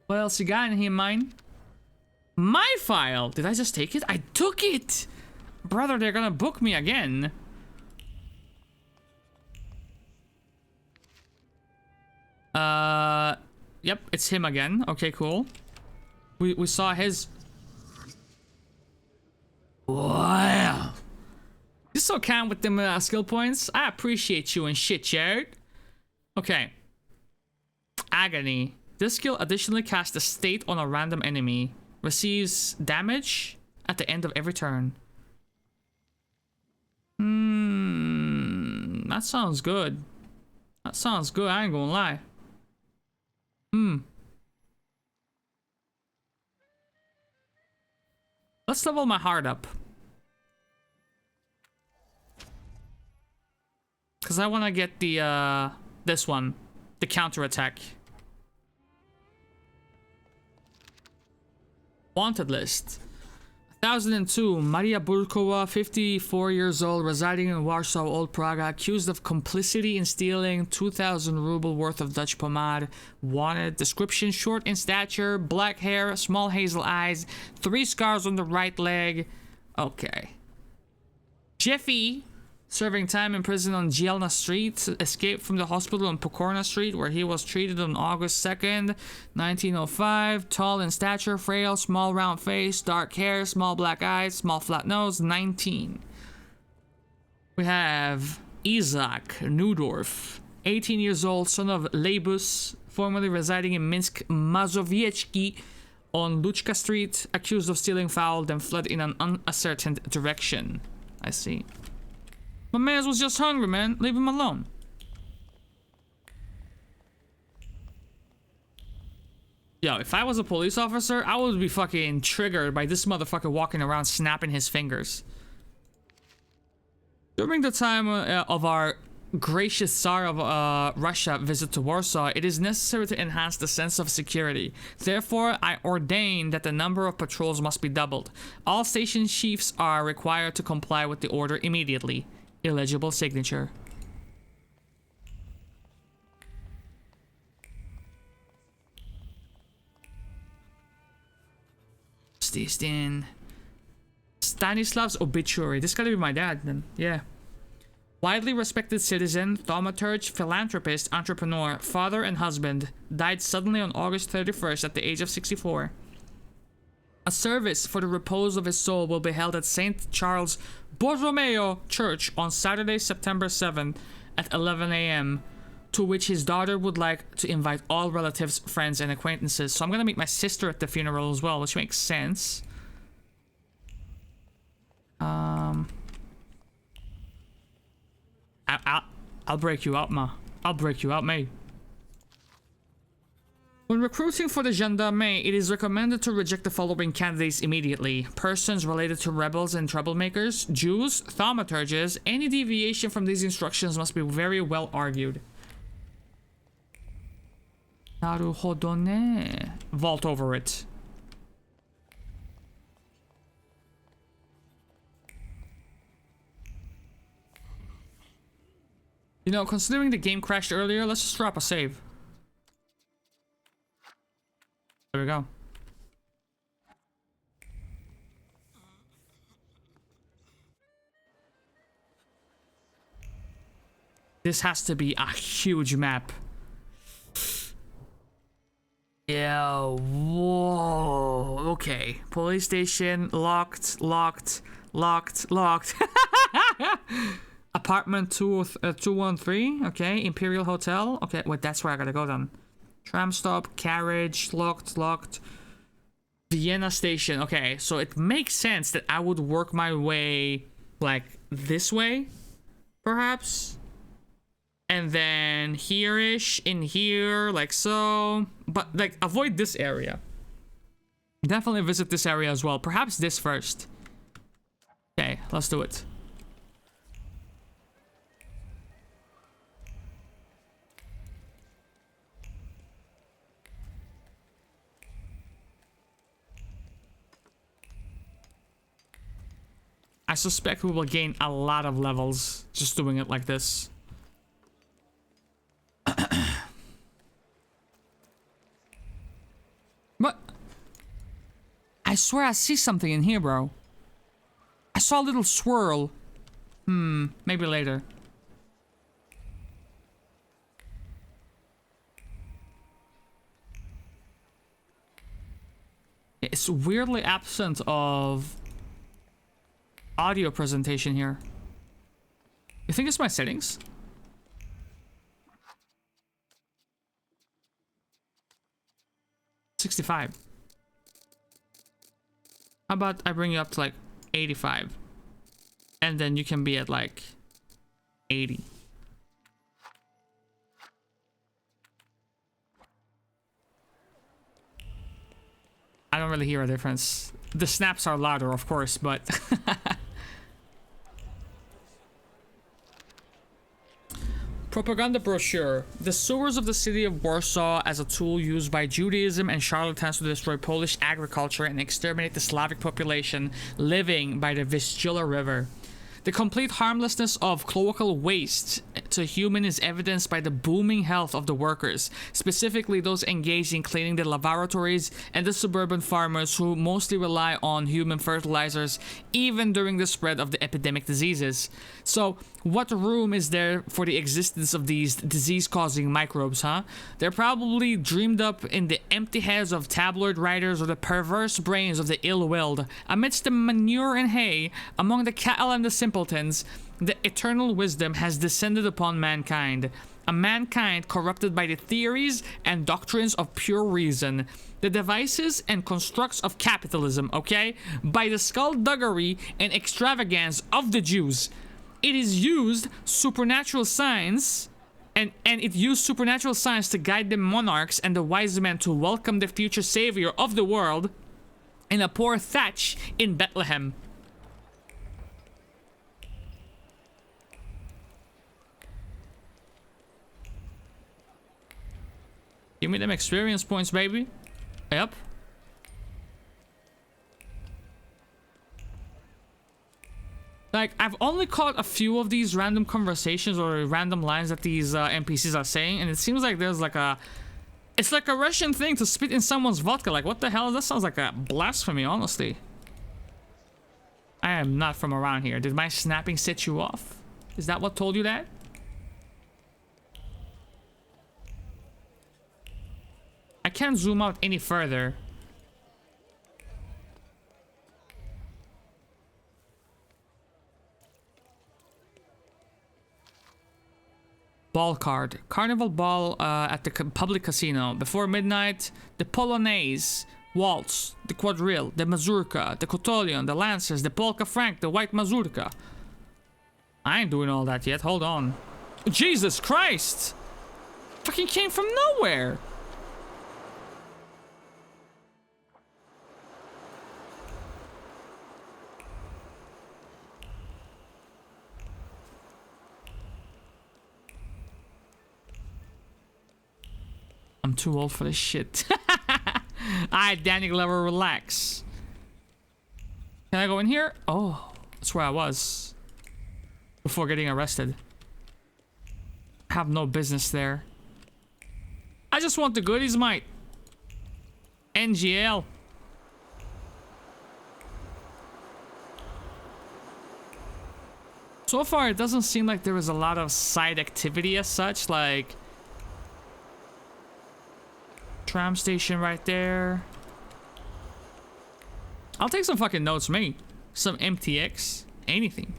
What else you got in here, mine? My file! Did I just take it? I took it! Brother, they're gonna book me again. Yep, it's him again. Okay, cool. We saw his... Wow! You're so kind with them skill points. I appreciate you and shit, Jared. Okay. Agony. This skill additionally casts a state on a random enemy. Receives damage at the end of every turn. That sounds good. That sounds good, I ain't gonna lie. Let's level my heart up. Cause I wanna get the this one. The counterattack. Wanted list. 2002, Maria Burkova, 54 years old, residing in Warsaw, Old Praga, accused of complicity in stealing 2,000 ruble worth of Dutch pomade. Wanted. Description: short in stature, black hair, small hazel eyes, 3 scars on the right leg. Okay. Jeffy, serving time in prison on Gielna Street, escaped from the hospital on Pokorna Street, where he was treated on August 2nd, 1905. Tall in stature, frail, small round face, dark hair, small black eyes, small flat nose, 19. We have Isaac Nudorf, 18 years old, son of Labus, formerly residing in Minsk, Mazowiecki, on Luchka Street, accused of stealing fowl, then fled in an unascertained direction. I see. My man was just hungry, man. Leave him alone. Yo, if I was a police officer, I would be fucking triggered by this motherfucker walking around snapping his fingers. During the time of our gracious Tsar of Russia visit to Warsaw, it is necessary to enhance the sense of security. Therefore, I ordain that the number of patrols must be doubled. All station chiefs are required to comply with the order immediately. Illegible signature. Stistin. Stanislav's obituary. This gotta be my dad then. Yeah. Widely respected citizen, thaumaturge, philanthropist, entrepreneur, father and husband. Died suddenly on August 31st at the age of 64. A service for the repose of his soul will be held at St. Charles Borromeo Church on Saturday, September 7th at 11 a.m. to which his daughter would like to invite all relatives, friends, and acquaintances. So I'm gonna meet my sister at the funeral as well, which makes sense. I'll break you out, ma. I'll break you out, mate. When recruiting for the gendarmerie, it is recommended to reject the following candidates immediately. Persons related to rebels and troublemakers, Jews, thaumaturges. Any deviation from these instructions must be very well argued. Naruhodo ne. Vault over it. You know, considering the game crashed earlier, let's just drop a save. There we go. This has to be a huge map. Yeah, whoa. Okay. Police station, locked. Apartment 213, okay. Imperial Hotel. Okay, wait, that's where I gotta go then. Tram stop, carriage, locked. Vienna station. Okay, so it makes sense that I would work my way, like, this way, perhaps. And then here-ish, in here, like so. But, like, avoid this area. Definitely visit this area as well. Perhaps this first. Okay, let's do it. I suspect we will gain a lot of levels just doing it like this. What? I swear I see something in here, bro. I saw a little swirl. Maybe later. It's weirdly absent of audio presentation here. You think it's my settings? $65. How about I bring you up to like 85? And then you can be at like 80. I don't really hear a difference. The snaps are louder, of course, but... Propaganda brochure. The sewers of the city of Warsaw as a tool used by Judaism and charlatans to destroy Polish agriculture and exterminate the Slavic population living by the Vistula River. The complete harmlessness of cloacal waste to human is evidenced by the booming health of the workers, specifically those engaged in cleaning the laboratories and the suburban farmers who mostly rely on human fertilizers even during the spread of the epidemic diseases. So, what room is there for the existence of these disease-causing microbes, huh? They're probably dreamed up in the empty heads of tabloid writers or the perverse brains of the ill-willed. Amidst the manure and hay, among the cattle and the simpletons, the eternal wisdom has descended upon mankind. A mankind corrupted by the theories and doctrines of pure reason. The devices and constructs of capitalism, okay? By the skullduggery and extravagance of the Jews. It is used supernatural science, and it used supernatural science to guide the monarchs and the wise men to welcome the future savior of the world in a poor thatch in Bethlehem. Give me them experience points, baby. Yep. Like, I've only caught a few of these random conversations or random lines that these NPCs are saying, and it seems like there's like a... It's like a Russian thing to spit in someone's vodka. Like, what the hell? That sounds like a blasphemy, honestly. I am not from around here. Did my snapping set you off? Is that what told you that? I can't zoom out any further. Ball card. Carnival ball at the public casino. Before midnight, the Polonaise, waltz, the quadrille, the mazurka, the cotillion, the lancers, the polka frank, the white mazurka. I ain't doing all that yet. Hold on. Jesus Christ! Fucking came from nowhere! I'm too old for this shit. Alright, Danny Glover, relax. Can I go in here? Oh, that's where I was before getting arrested. I have no business there. I just want the goodies, mate. NGL. So far, it doesn't seem like there is a lot of side activity as such, like... Tram station right there. I'll take some fucking notes, mate. Some MTX. Anything.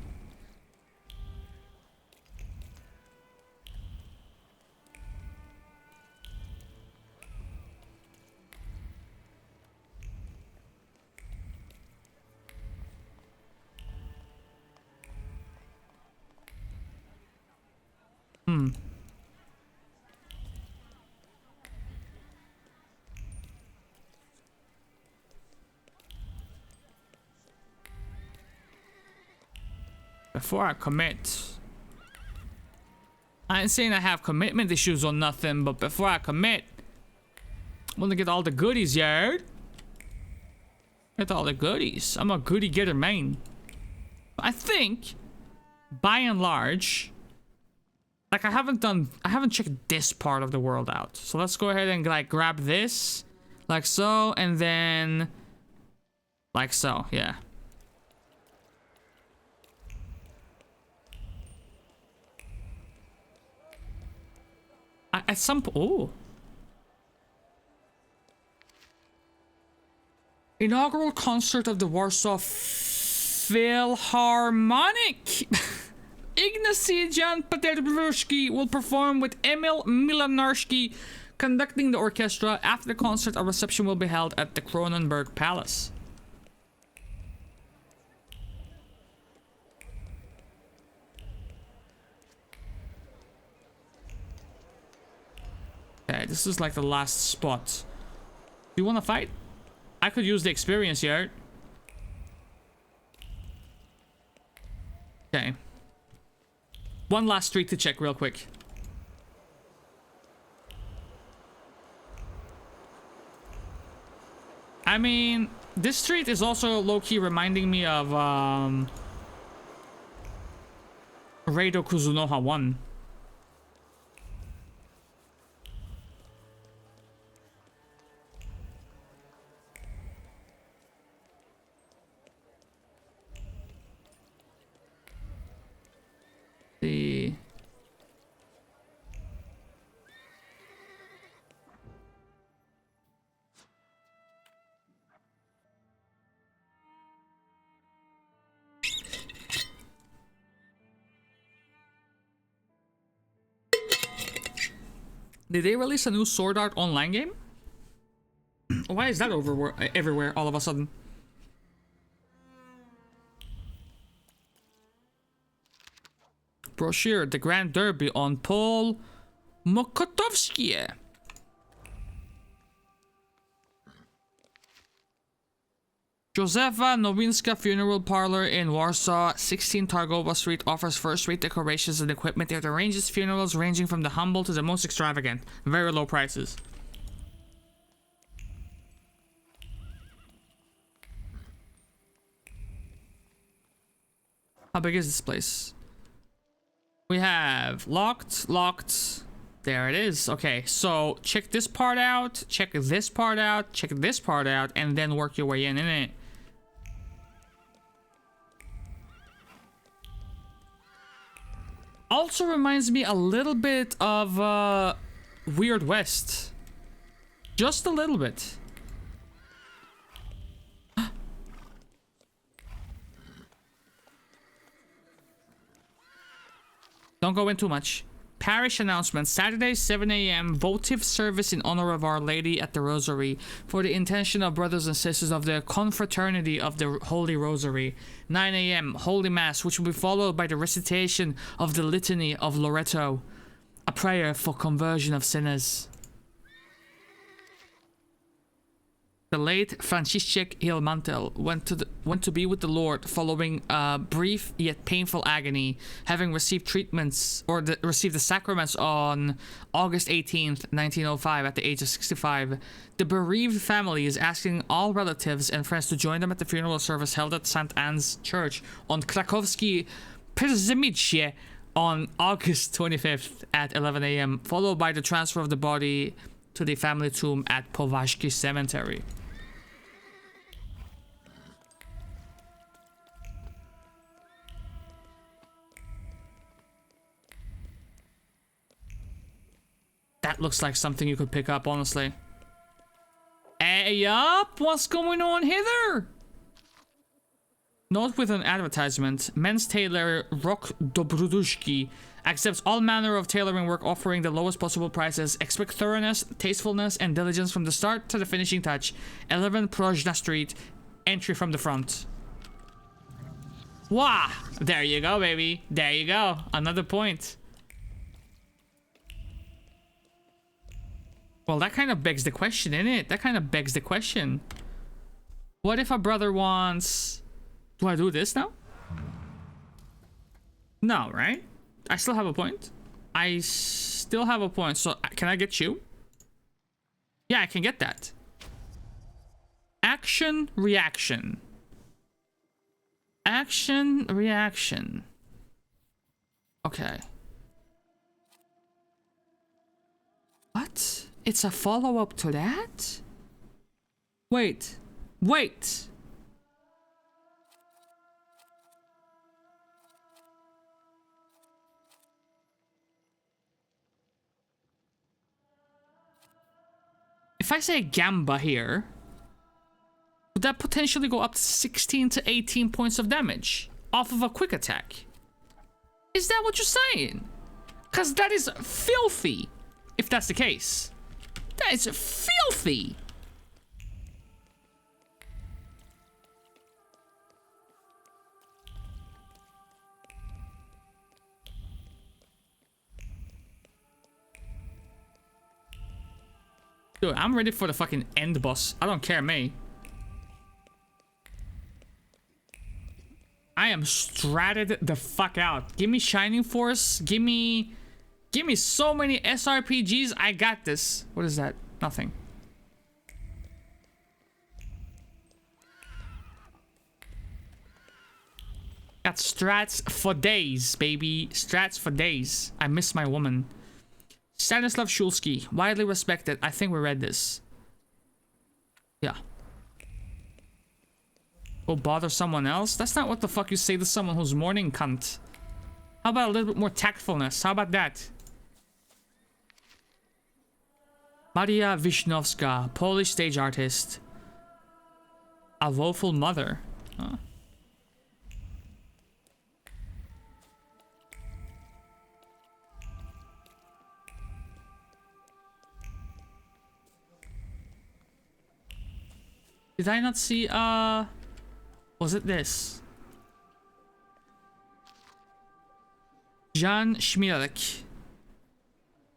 before I commit, I ain't saying I have commitment issues or nothing, but before I commit, I want to get all the goodies, yard. Get all the goodies. I'm a goodie getter, man. I think, by and large, like I haven't checked this part of the world out. So let's go ahead and like grab this, like so, and then like so, yeah. At some point, oh. Inaugural concert of the Warsaw Philharmonic. Ignacy Jan Peterburski will perform with Emil Milanarski conducting the orchestra. After the concert, a reception will be held at the Kronenberg Palace. Okay, this is like the last spot. Do you want to fight? I could use the experience here. Okay. One last street to check real quick. I mean, this street is also low-key reminding me of Reido Kuzunoha 1. Did they release a new Sword Art Online game? Why is that everywhere all of a sudden? Brochure, the Grand Derby on Paul Mokotowski. Josefa Nowinska Funeral Parlor in Warsaw, 16 Targowa Street offers first-rate decorations and equipment. It arranges funerals ranging from the humble to the most extravagant. Very low prices. How big is this place? We have locked. There it is. Okay, so check this part out, check this part out, check this part out, and then work your way in, innit? Also reminds me a little bit of Weird West. Just a little bit. Don't go in too much. Parish announcement. Saturday, 7 a.m. Votive service in honor of Our Lady at the Rosary for the intention of brothers and sisters of the Confraternity of the Holy Rosary. 9 a.m. Holy Mass, which will be followed by the recitation of the Litany of Loreto, a prayer for conversion of sinners. The late Franciszek Hilmantel went to be with the Lord following a brief yet painful agony, having received treatments or received the sacraments on August 18th, 1905 at the age of 65. The bereaved family is asking all relatives and friends to join them at the funeral service held at St. Anne's Church on Krakowski Przemyśle on August 25th at 11 a.m., followed by the transfer of the body to the family tomb at Powązki Cemetery. That looks like something you could pick up, honestly. Hey up! What's going on here? Note with an advertisement. Men's tailor Rok Dobrudushki accepts all manner of tailoring work, offering the lowest possible prices. Expect thoroughness, tastefulness, and diligence from the start to the finishing touch. 11 Prozhna Street. Entry from the front. Wah! There you go, baby. There you go. Another point. Well, that kind of begs the question, innit? That kind of begs the question. What if a brother wants... Do I do this now? No, right? I still have a point. I still have a point. So can I get you? Yeah, I can get that. Action, reaction. Action, reaction. Okay. What? It's a follow-up to that? Wait. Wait. If I say Gamba here, would that potentially go up to 16 to 18 points of damage off of a quick attack? Is that what you're saying? Because that is filthy, if that's the case. That is filthy. Dude, I'm ready for the fucking end boss. I don't care, me. I am stratted the fuck out. Give me Shining Force. Give me so many SRPGs. I got this. What is that? Nothing. Got strats for days, baby. Strats for days. I miss my woman. Stanislav Shulsky, widely respected. I think we read this. Yeah. Go bother someone else? That's not what the fuck you say to someone who's mourning, cunt. How about a little bit more tactfulness? How about that? Maria Wisnowska, Polish stage artist. A woeful mother. Huh? Did I not see, was it this? Jan Schmierek.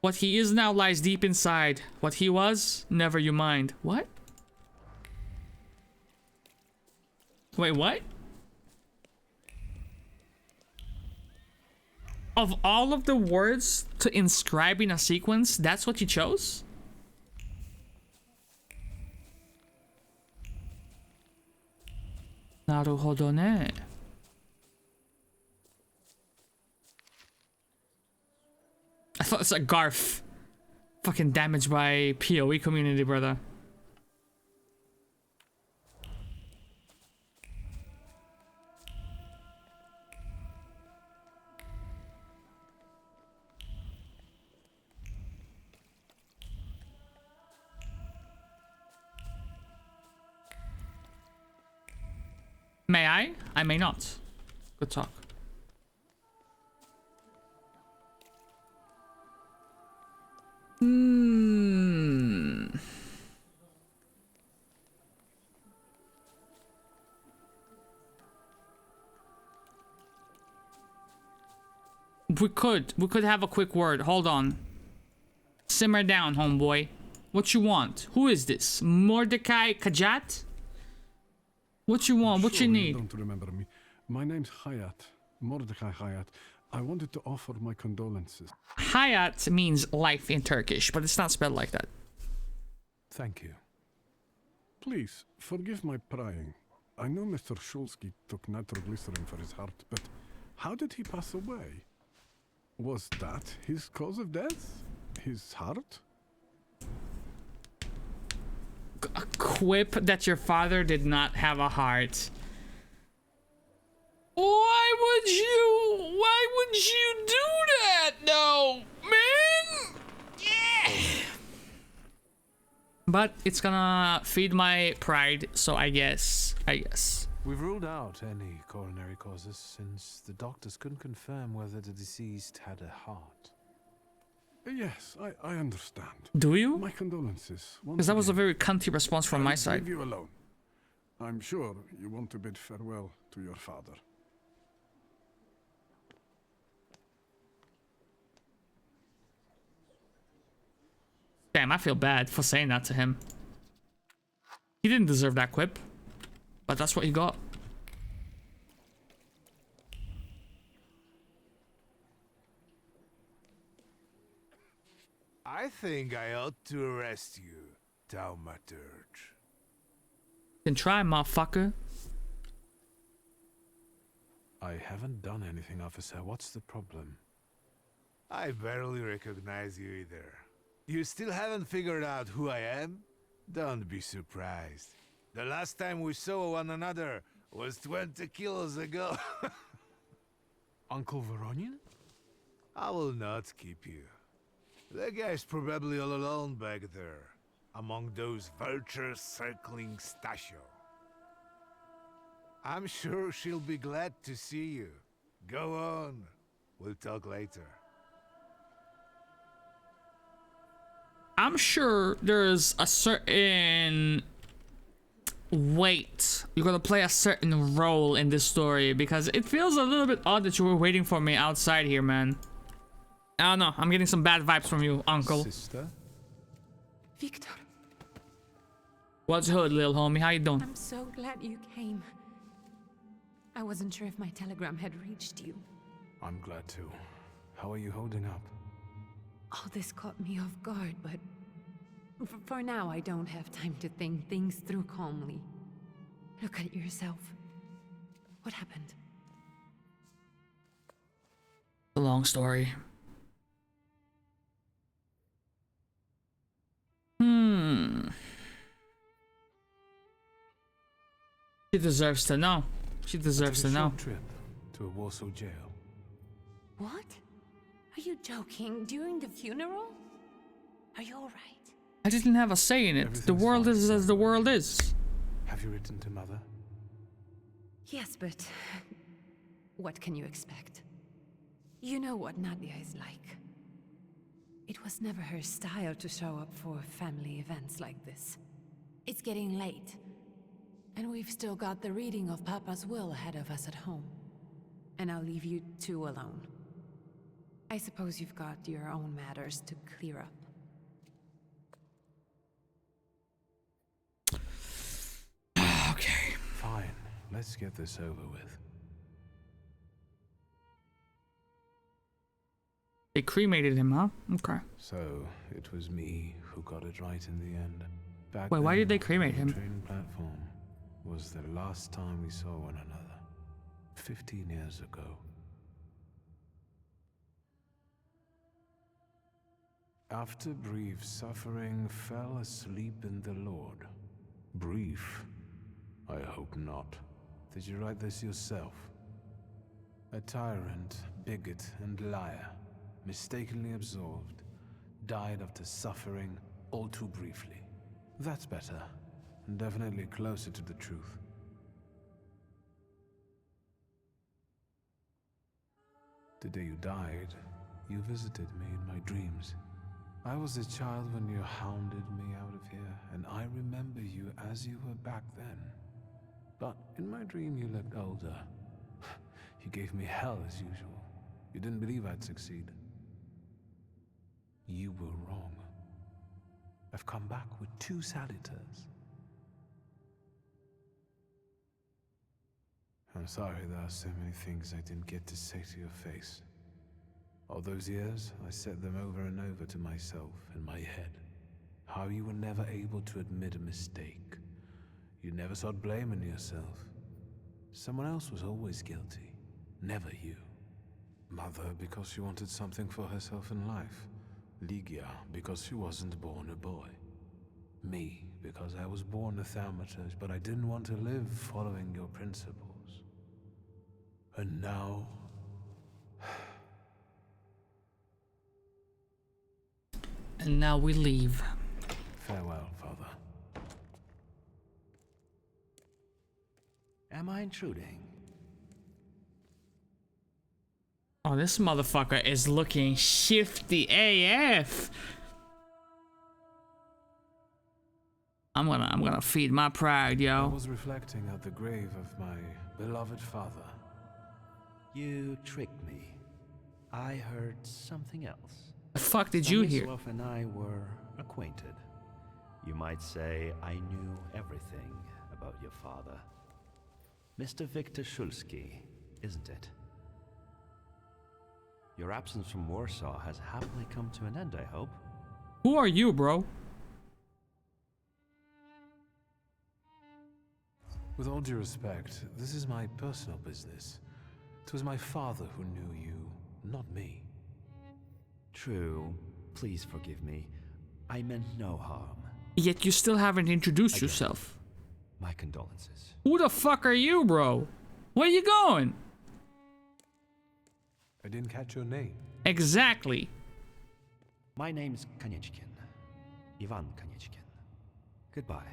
What he is now lies deep inside. What he was, never you mind. What? Wait, what? Of all of the words to inscribe in a sequence, that's what you chose? Naruhodo ne. I thought it's a Garf. Fucking damaged by PoE community, brother. May I? I may not. Good talk. We could have a quick word. Hold on. Simmer down, homeboy. What you want? Who is this? Mordecai Kajat? What you want? What you need? Don't remember me. My name's Hayat. Mordecai Hayat. I wanted to offer my condolences. Hayat means life in Turkish, but it's not spelled like that. Thank you. Please, forgive my prying. I know Mr. Shulsky took nitroglycerin for his heart, but how did he pass away? Was that his cause of death? His heart? A quip that your father did not have a heart. Why would you do that? No, man. Yeah. But it's gonna feed my pride, so I guess. We've ruled out any coronary causes since the doctors couldn't confirm whether the deceased had a heart. Yes, I understand. Do you? My condolences. Because that was a very cunty response from my side. Leave you alone. I'm sure you want to bid farewell to your father. Damn, I feel bad for saying that to him. He didn't deserve that quip, but that's what he got. I think I ought to arrest you, Thaumaturge. Can try, motherfucker. I haven't done anything, officer. What's the problem? I barely recognize you either. You still haven't figured out who I am? Don't be surprised. The last time we saw one another was 20 kilos ago. Uncle Voronian? I will not keep you. The guy's probably all alone back there, among those vultures circling Stasio. I'm sure she'll be glad to see you. Go on. We'll talk later. I'm sure there's a certain weight. You're gonna play a certain role in this story because it feels a little bit odd that you were waiting for me outside here, man. I don't know. I'm getting some bad vibes from you, Uncle. Sister? Victor. What's hood, little homie? How you doing? I'm so glad you came. I wasn't sure if my telegram had reached you. I'm glad to. How are you holding up? All this caught me off guard, but for now I don't have time to think things through calmly. Look at yourself. What happened? A long story. She deserves to know. She deserves to know. Trip to a Warsaw jail. What? Are you joking? During the funeral? Are you alright? I didn't have a say in it. The world is as the world is. Have you written to Mother? Yes, but what can you expect? You know what Nadia is like. It was never her style to show up for family events like this. It's getting late, and we've still got the reading of Papa's will ahead of us at home. And I'll leave you two alone. I suppose you've got your own matters to clear up. Okay. Fine. Let's get this over with. They cremated him, huh? Okay. So, it was me who got it right in the end. Back Wait, why then, did they cremate the him? train platform was the last time we saw one another. 15 years ago. After brief suffering, fell asleep in the Lord. Brief? I hope not. Did you write this yourself? A tyrant, bigot, and liar, mistakenly absolved, died after suffering all too briefly. That's better, and definitely closer to the truth. The day you died, you visited me in my dreams. I was a child when you hounded me out of here, and I remember you as you were back then. But in my dream you looked older. You gave me hell as usual. You didn't believe I'd succeed. You were wrong. I've come back with 2 salutors. I'm sorry there are so many things I didn't get to say to your face. All those years, I said them over and over to myself in my head. How you were never able to admit a mistake. You never sought blame in yourself. Someone else was always guilty, never you. Mother because she wanted something for herself in life. Ligia because she wasn't born a boy. Me because I was born a Thaumaturge, but I didn't want to live following your principles. And now... And now we leave. Farewell, Father. Am I intruding? Oh, this motherfucker is looking shifty AF. I'm gonna feed my pride, yo. I was reflecting at the grave of my beloved father. You tricked me. I heard something else. The fuck did you hear? Stanislav and I were acquainted. You might say I knew everything about your father. Mr. Victor Szulski, isn't it? Your absence from Warsaw has happily come to an end, I hope. Who are you, bro? With all due respect, this is my personal business. It was my father who knew you, not me. True. Please forgive me. I meant no harm. Yet you still haven't introduced yourself. My condolences. Who the fuck are you, bro? Where you going? I didn't catch your name. Exactly. My name's Kanichkin. Ivan Kanichkin. Goodbye.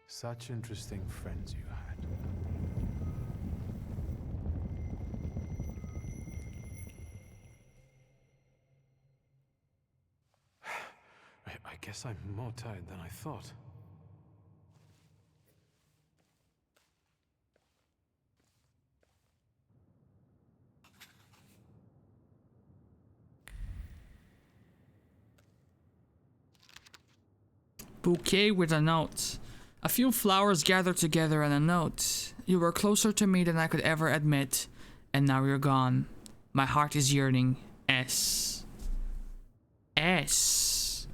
Such interesting friends you had. I guess I'm more tired than I thought. Bouquet with a note. A few flowers gathered together and a note. You were closer to me than I could ever admit, and now you're gone. My heart is yearning. S. S.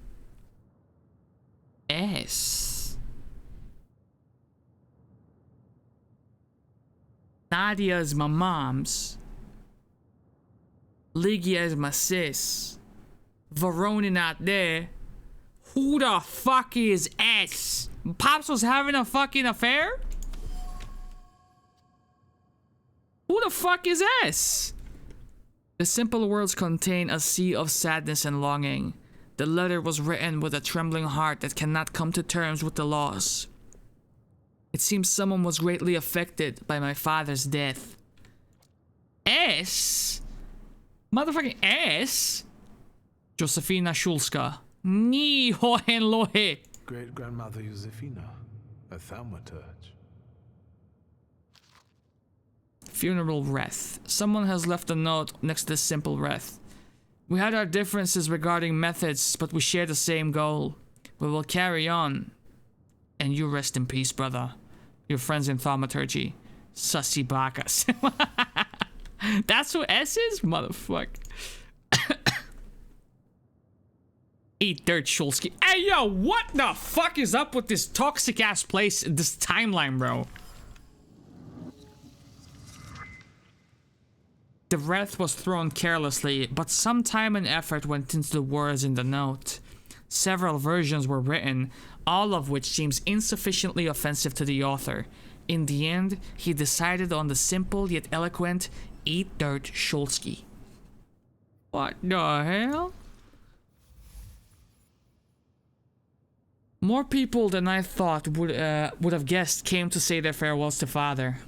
S. Nadia is my mom's. Ligia is my sis. Veroni not there. Who the fuck is S? Pops was having a fucking affair? Who the fuck is S? The simple words contain a sea of sadness and longing. The letter was written with a trembling heart that cannot come to terms with the loss. It seems someone was greatly affected by my father's death. S? Motherfucking S? Josefina Shulska. Ni hohen lohe. Great-grandmother Josefina, a Thaumaturge. Funeral wreath. Someone has left a note next to this simple wreath. We had our differences regarding methods, but we share the same goal. We will carry on. And you rest in peace, brother. Your friends in Thaumaturge. Sussy Bacchus. That's who S is? Motherfucker. Eat dirt, Shulsky. Hey, yo, what the fuck is up with this toxic ass place, this timeline, bro? The wreath was thrown carelessly, but some time and effort went into the words in the note. Several versions were written, all of which seems insufficiently offensive to the author. In the end, he decided on the simple yet eloquent, eat dirt, Shulsky. What the hell? More people than I thought would have guessed came to say their farewells to father.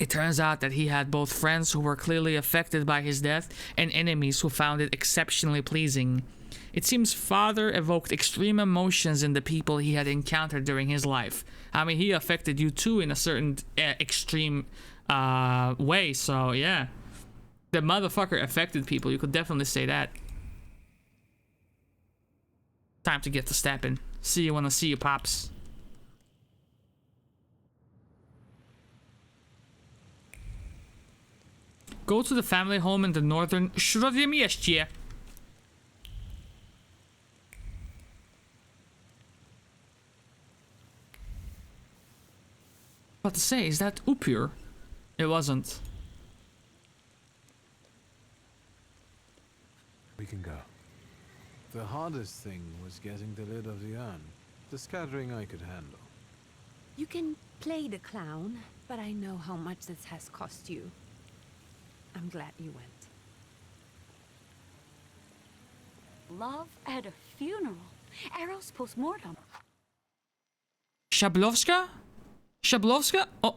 It turns out that he had both friends who were clearly affected by his death and enemies who found it exceptionally pleasing. It seems father evoked extreme emotions in the people he had encountered during his life. I mean, he affected you too in a certain extreme way, so yeah. The motherfucker affected people, you could definitely say that. Time to get to stepping. See you when I see you, Pops. Go to the family home in the northern Śródziemieście. What to say, is that Upur? It wasn't. We can go. The hardest thing was getting the lid of the urn. The scattering I could handle. You can play the clown, but I know how much this has cost you. I'm glad you went. Love at a funeral. Eros post-mortem. Shablowska? Shablowska? Oh.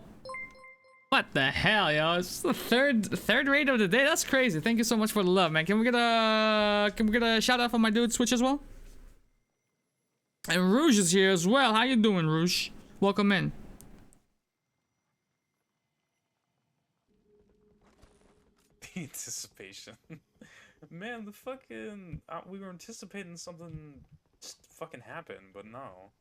What the hell, yo? It's the third raid of the day. That's crazy. Thank you so much for the love, man. Can we get a shout out from my dude Switch as well? And Rouge is here as well. How you doing, Rouge? Welcome in. The anticipation. Man, the fucking we were anticipating something just fucking happen, but no.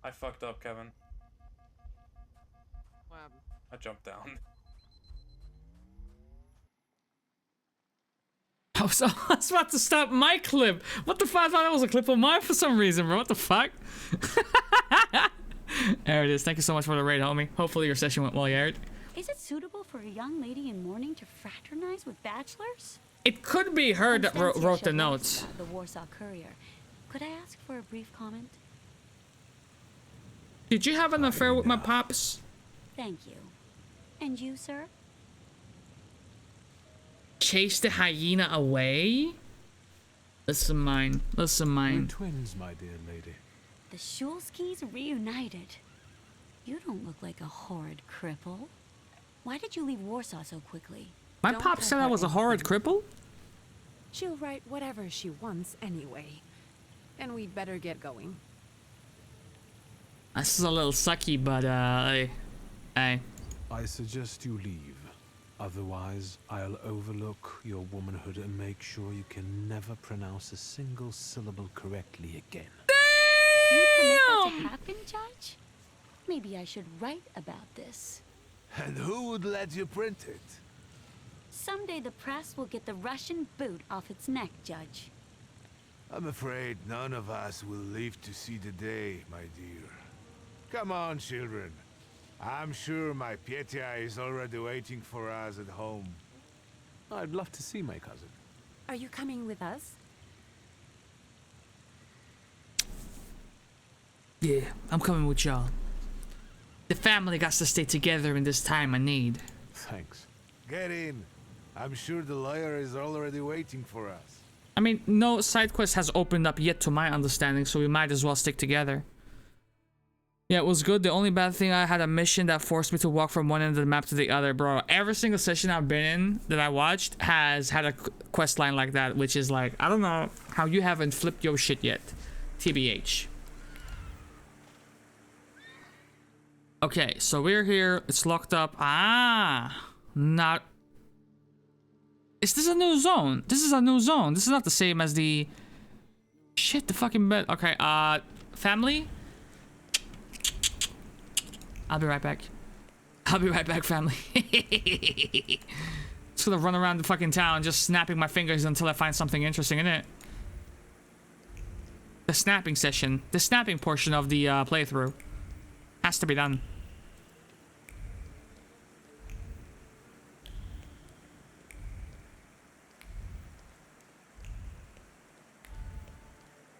I fucked up, Kevin. I jumped down. I was about to stop my clip. What the fuck? I thought that was a clip of mine for some reason, bro. What the fuck? There it is. Thank you so much for the raid, homie. Hopefully your session went well, Yared. Is it suitable for a young lady in mourning to fraternize with bachelors? It could be her that wrote the notes. The Warsaw Courier. Could I ask for a brief comment? Did you have an affair with my pops? Thank you. And you, sir? Chase the hyena away? Listen mine. Listen mine. We're twins, my dear lady. The Shulskis reunited. You don't look like a horrid cripple. Why did you leave Warsaw so quickly? My pop said I was a horrid cripple? She'll write whatever she wants anyway. And we'd better get going. This is a little sucky, but hey. I suggest you leave. Otherwise, I'll overlook your womanhood and make sure you can never pronounce a single syllable correctly again. You permit that to happen, Judge? Maybe I should write about this. And who would let you print it? Someday the press will get the Russian boot off its neck, Judge. I'm afraid none of us will live to see the day, my dear. Come on, children. I'm sure my Petya is already waiting for us at home. I'd love to see my cousin. Are you coming with us? Yeah, I'm coming with y'all. The family got to stay together in this time of need. Thanks. Get in. I'm sure the lawyer is already waiting for us. I mean, no side quest has opened up yet to my understanding, so we might as well stick together. Yeah, it was good. The only bad thing, I had a mission that forced me to walk from one end of the map to the other, bro. Every single session I've been in that I watched has had a quest line like that, which is like, I don't know how you haven't flipped your shit yet. TBH. Okay, so we're here. It's locked up. Ah, not. Is this a new zone? This is a new zone. This is not the same as the. Shit, the fucking bed. Okay, family. I'll be right back. I'll be right back, family. Just gonna run around the fucking town, just snapping my fingers until I find something interesting in it. The snapping session, the snapping portion of the playthrough, has to be done.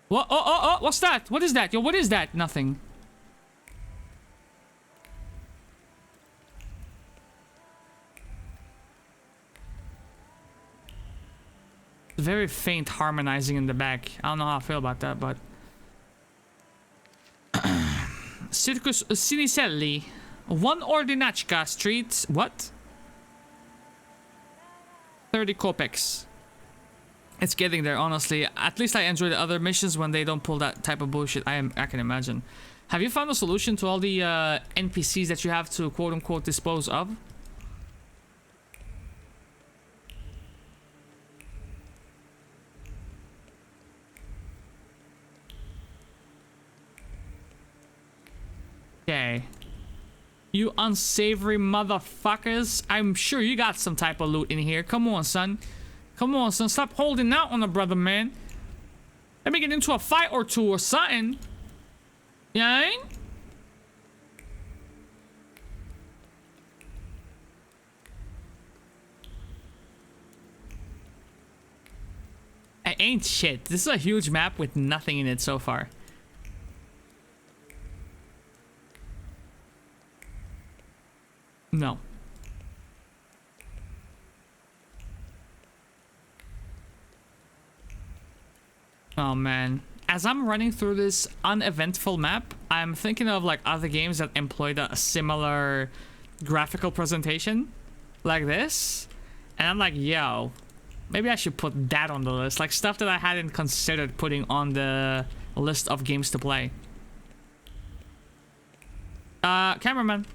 What? Oh, what's that? What is that? Yo, what is that? Nothing. Very faint harmonizing in the back. I don't know how I feel about that, but... Circus Sinicelli. 1 Ordinachka Street. What? 30 kopecks. It's getting there, honestly. At least I enjoy the other missions when they don't pull that type of bullshit. I can imagine. Have you found a solution to all the NPCs that you have to quote-unquote dispose of? Okay. You unsavory motherfuckers. I'm sure you got some type of loot in here. Come on, son. Come on, son. Stop holding out on a brother, man. Let me get into a fight or two or something. Yeah? It ain't shit. This is a huge map with nothing in it so far. No. Oh man. As I'm running through this uneventful map, I'm thinking of like other games that employed a similar graphical presentation like this. And I'm like, yo, maybe I should put that on the list. Like stuff that I hadn't considered putting on the list of games to play. Cameraman.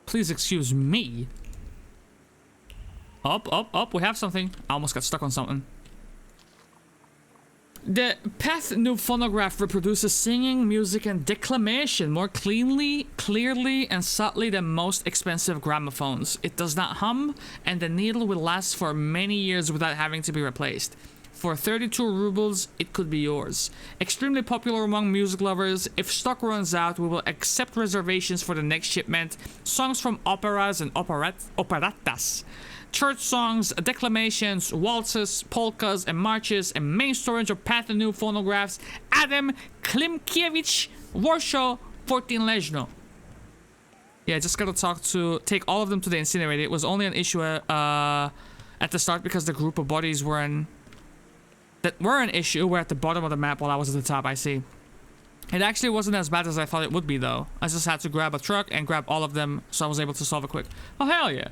Please excuse me. Up. We have something. I almost got stuck on something. The Path New phonograph reproduces singing, music, and declamation more cleanly, clearly, and subtly than most expensive gramophones. It does not hum, and the needle will last for many years without having to be replaced. For 32 rubles, it could be yours. Extremely popular among music lovers. If stock runs out, we will accept reservations for the next shipment. Songs from operas and operettas. Church songs, declamations, waltzes, polkas, and marches, and main storage of Path-New phonographs. Adam Klimkiewicz, Warsaw, 14 Lejno. Yeah, just gotta take all of them to the incinerator. It was only an issue at the start because the group of bodies were an issue. Were at the bottom of the map while I was at the top, I see. It actually wasn't as bad as I thought it would be, though. I just had to grab a truck and grab all of them, so I was able to solve it quick. Oh, hell yeah.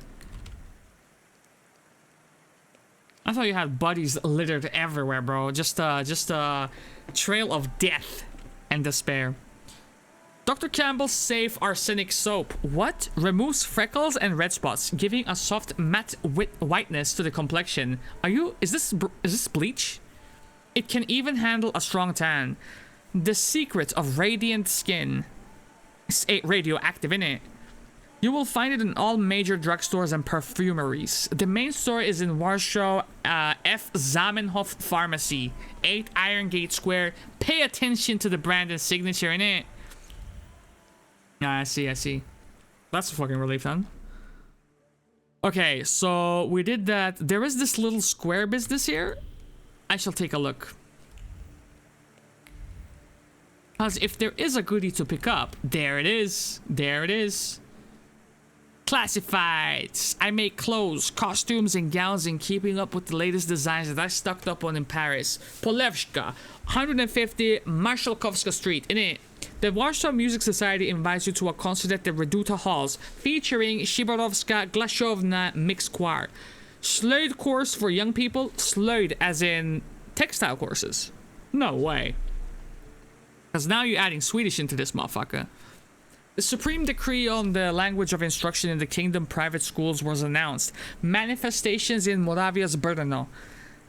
I thought you had bodies littered everywhere, bro. Just a trail of death and despair. Dr. Campbell's Safe Arsenic Soap. What? Removes freckles and red spots, giving a soft matte whiteness to the complexion. Is this bleach? It can even handle a strong tan. The secret of radiant skin. It's radioactive, innit? You will find it in all major drugstores and perfumeries. The main store is in Warsaw, F. Zamenhof Pharmacy, 8 Iron Gate Square. Pay attention to the brand and signature in it. I see. That's a fucking relief, then. Okay, so we did that. There is this little square business here. I shall take a look. Because if there is a goodie to pick up, there it is. There it is. Classifieds. I make clothes, costumes, and gowns in keeping up with the latest designs that I stocked up on in Paris. Polewska, 150 Marshalkowska Street. In it, the Warsaw Music Society invites you to a concert at the Reduta Halls featuring Shiborowska Glashovna Mixed Choir. Slöjd course for young people. Slöjd as in textile courses. No way. Because now you're adding Swedish into this motherfucker. The Supreme Decree on the Language of Instruction in the Kingdom private schools was announced. Manifestations in Moravia's Brno.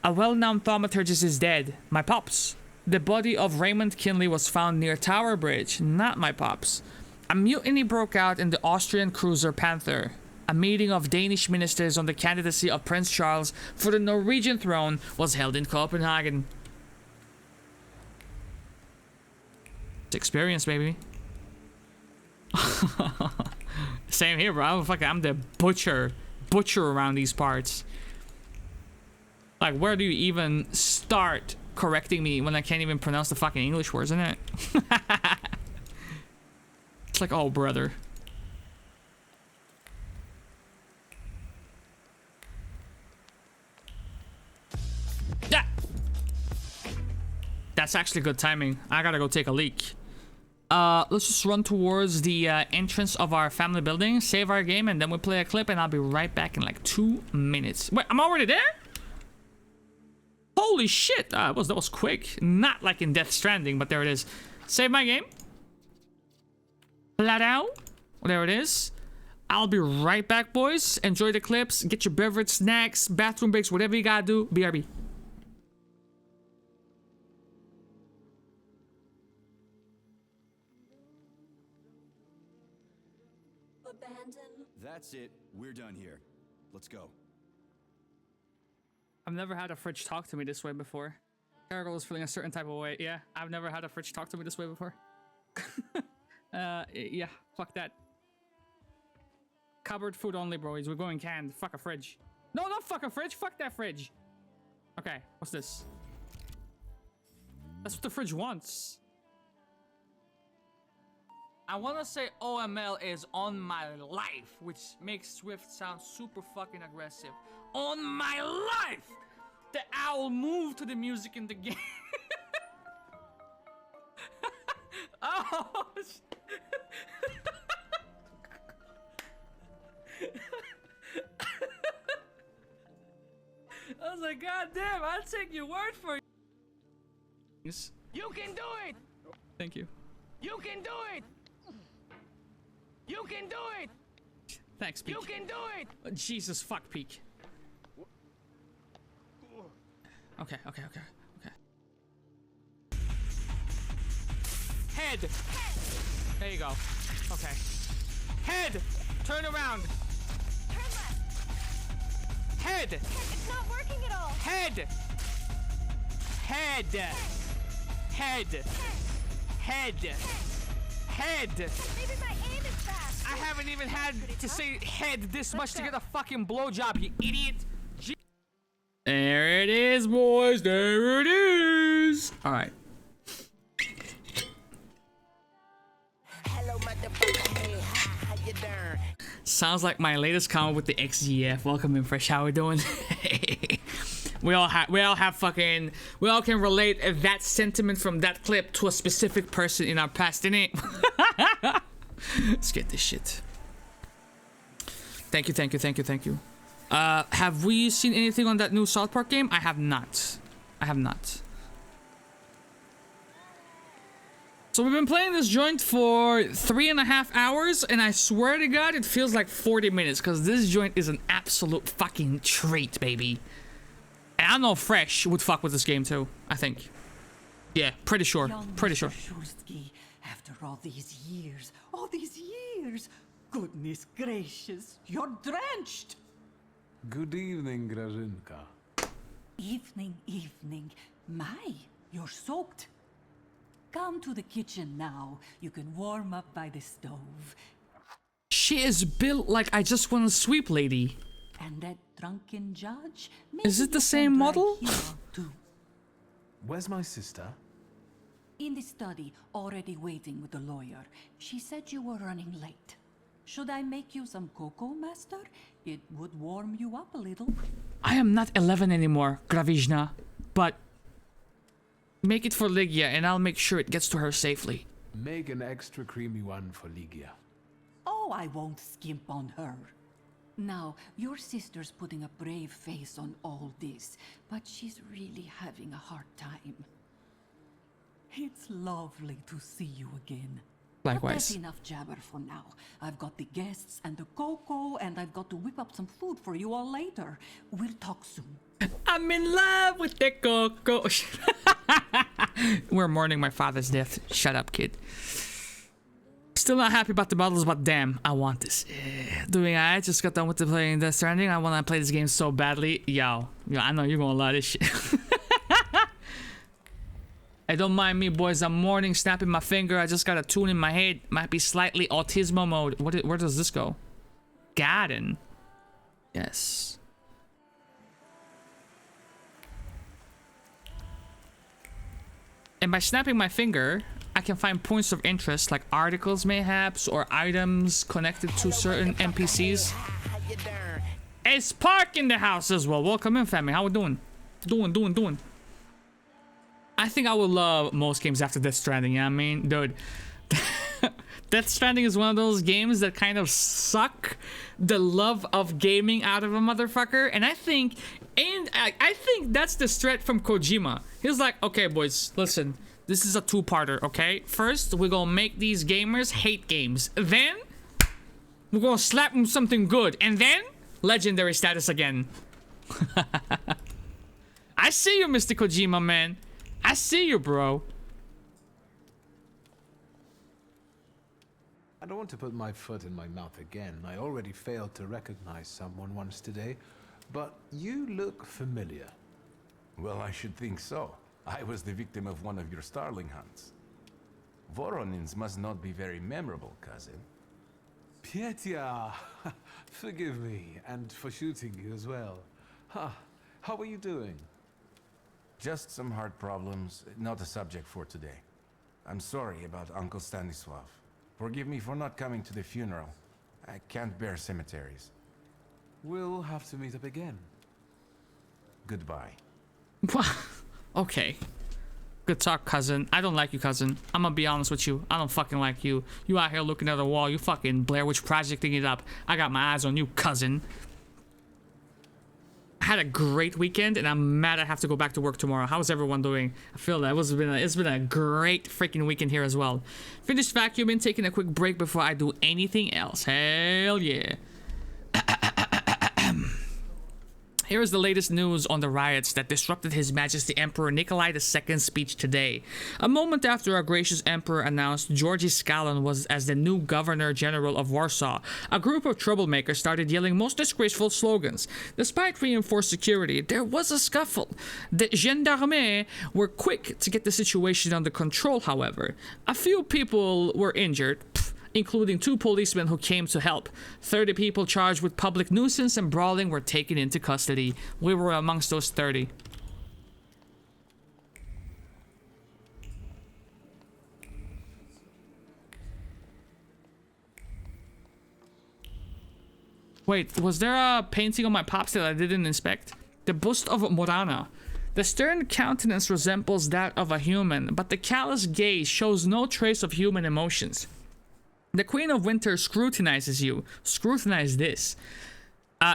A well-known thaumaturge is dead. My pops. The body of Raymond Kinley was found near Tower Bridge. Not my pops. A mutiny broke out in the Austrian cruiser Panther. A meeting of Danish ministers on the candidacy of Prince Charles for the Norwegian throne was held in Copenhagen. It's experience, baby. Same here, bro. I'm the butcher around these parts. Like, where do you even start correcting me when I can't even pronounce the fucking English words, isn't it? It's like, oh, brother. Yeah. That's actually good timing. I gotta go take a leak. Let's just run towards the entrance of our family building, save our game, and then we'll play a clip, and I'll be right back in like 2 minutes. Wait, I'm already there? Holy shit! That was quick. Not like in Death Stranding, but there it is. Save my game. Flat out. There it is. I'll be right back, boys. Enjoy the clips. Get your beverage, snacks, bathroom breaks, whatever you gotta do. BRB. That's it. We're done here. Let's go. I've never had a fridge talk to me this way before. Carol is feeling a certain type of way. Yeah, I've never had a fridge talk to me this way before. Yeah, fuck that. Cupboard food only, boys. We're going canned. Fuck a fridge. No, not fuck a fridge. Fuck that fridge. Okay, what's this? That's what the fridge wants. I want to say OML is on my life, which makes Swift sound super fucking aggressive. On my life! The owl moved to the music in the game. Oh, I was like, God damn, I'll take your word for it. You can do it! Thank you. You can do it! You can do it! Thanks, Peak. You can do it! Jesus, fuck, Peak. Okay. Head! There you go. Okay. Head! Turn around! Turn left. Head! It's not working at all. Head! Head! Head! Head! Head! Maybe my aim is fast. I haven't even had to say head this much to get a fucking blowjob, you idiot! There it is, boys. There it is. All right. Hello, motherfucker. Hey, how you doing? Sounds like my latest comment with the XGF. Welcome in, Fresh. How we doing? we all can relate that sentiment from that clip to a specific person in our past, innit? Let's get this shit. Thank you. Have we seen anything on that new South Park game? I have not. So we've been playing this joint for 3.5 hours, and I swear to God, it feels like 40 minutes, because this joint is an absolute fucking treat, baby. And I know Fresh would fuck with this game too, I think. Yeah, pretty sure. Shulsky, after all these years, goodness gracious, you're drenched. Good evening, Grażynka. Evening. My, you're soaked. Come to the kitchen now. You can warm up by the stove. She is built like I just want to sweep lady. And that drunken judge? Is it the same model? Where's my sister? In the study, already waiting with the lawyer. She said you were running late. Should I make you some cocoa, master? It would warm you up a little. I am not 11 anymore, Gravizna, but make it for Ligia and I'll make sure it gets to her safely. Make an extra creamy one for Ligia. Oh, I won't skimp on her. Now, your sister's putting a brave face on all this, but she's really having a hard time. It's lovely to see you again. Likewise. But that's enough jabber for now. I've got the guests and the cocoa, and I've got to whip up some food for you all later. We'll talk soon. I'm in love with the cocoa. We're mourning my father's death. Shut up, kid. Still not happy about the models, but damn, I want this. Doing alright, just got done with the playing Death Stranding. I want to play this game so badly. Yo, I know you're gonna love this shit. Hey, don't mind me, boys. I'm mourning, snapping my finger. I just got a tune in my head. Might be slightly autismo mode. Where does this go? Garden. Yes. And by snapping my finger, I can find points of interest like articles mayhaps or items connected to certain NPCs. It's Park in the house as well. Welcome in, family. How we doing? Doing. I think I will love most games after Death Stranding, you know what I mean? Dude, Death Stranding is one of those games that kind of suck the love of gaming out of a motherfucker. And I think that's the threat from Kojima. He's like, okay, boys, listen, this is a two-parter, okay? First, we're gonna make these gamers hate games. Then, we're gonna slap them something good. And then, legendary status again. I see you, Mr. Kojima, man. I see you, bro. I don't want to put my foot in my mouth again. I already failed to recognize someone once today, but you look familiar. Well, I should think so. I was the victim of one of your starling hunts. Voronins must not be very memorable, cousin. Pietia, forgive me, and for shooting you as well. Huh. How are you doing? Just some heart problems, not a subject for today. I'm sorry about Uncle Stanislav. Forgive me for not coming to the funeral. I can't bear cemeteries. We'll have to meet up again. Goodbye. Okay. Good talk, cousin. I don't like you, cousin. I'm gonna be honest with you. I don't fucking like you. You out here looking at the wall. You fucking Blair Witch Projecting it up. I got my eyes on you, cousin. I had a great weekend, and I'm mad I have to go back to work tomorrow. How's everyone doing? I feel that it's been a great freaking weekend here as well. Finished vacuuming, taking a quick break before I do anything else. Hell yeah. Here is the latest news on the riots that disrupted His Majesty Emperor Nikolai II's speech today. A moment after our gracious Emperor announced Georgy Skalin was as the new Governor General of Warsaw, a group of troublemakers started yelling most disgraceful slogans. Despite reinforced security, there was a scuffle. The gendarmes were quick to get the situation under control, however. A few people were injured, including 2 policemen who came to help. 30 people charged with public nuisance and brawling were taken into custody. We were amongst those 30. Wait, was there a painting on my pops that I didn't inspect? The bust of Morana. The stern countenance resembles that of a human, but the callous gaze shows no trace of human emotions. The Queen of Winter scrutinizes you. Scrutinize this.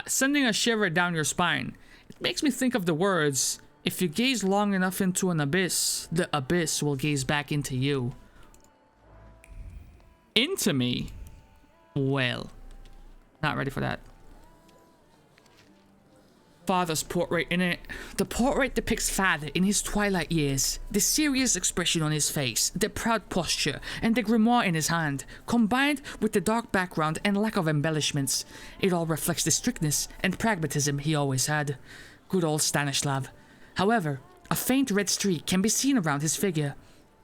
Sending a shiver down your spine. It makes me think of the words, if you gaze long enough into an abyss, the abyss will gaze back into you. Into me? Well, not ready for that. Father's portrait in it. The portrait depicts father in his twilight years. The serious expression on his face, the proud posture, and the grimoire in his hand, combined with the dark background and lack of embellishments. It all reflects the strictness and pragmatism he always had. Good old Stanislav. However, a faint red streak can be seen around his figure.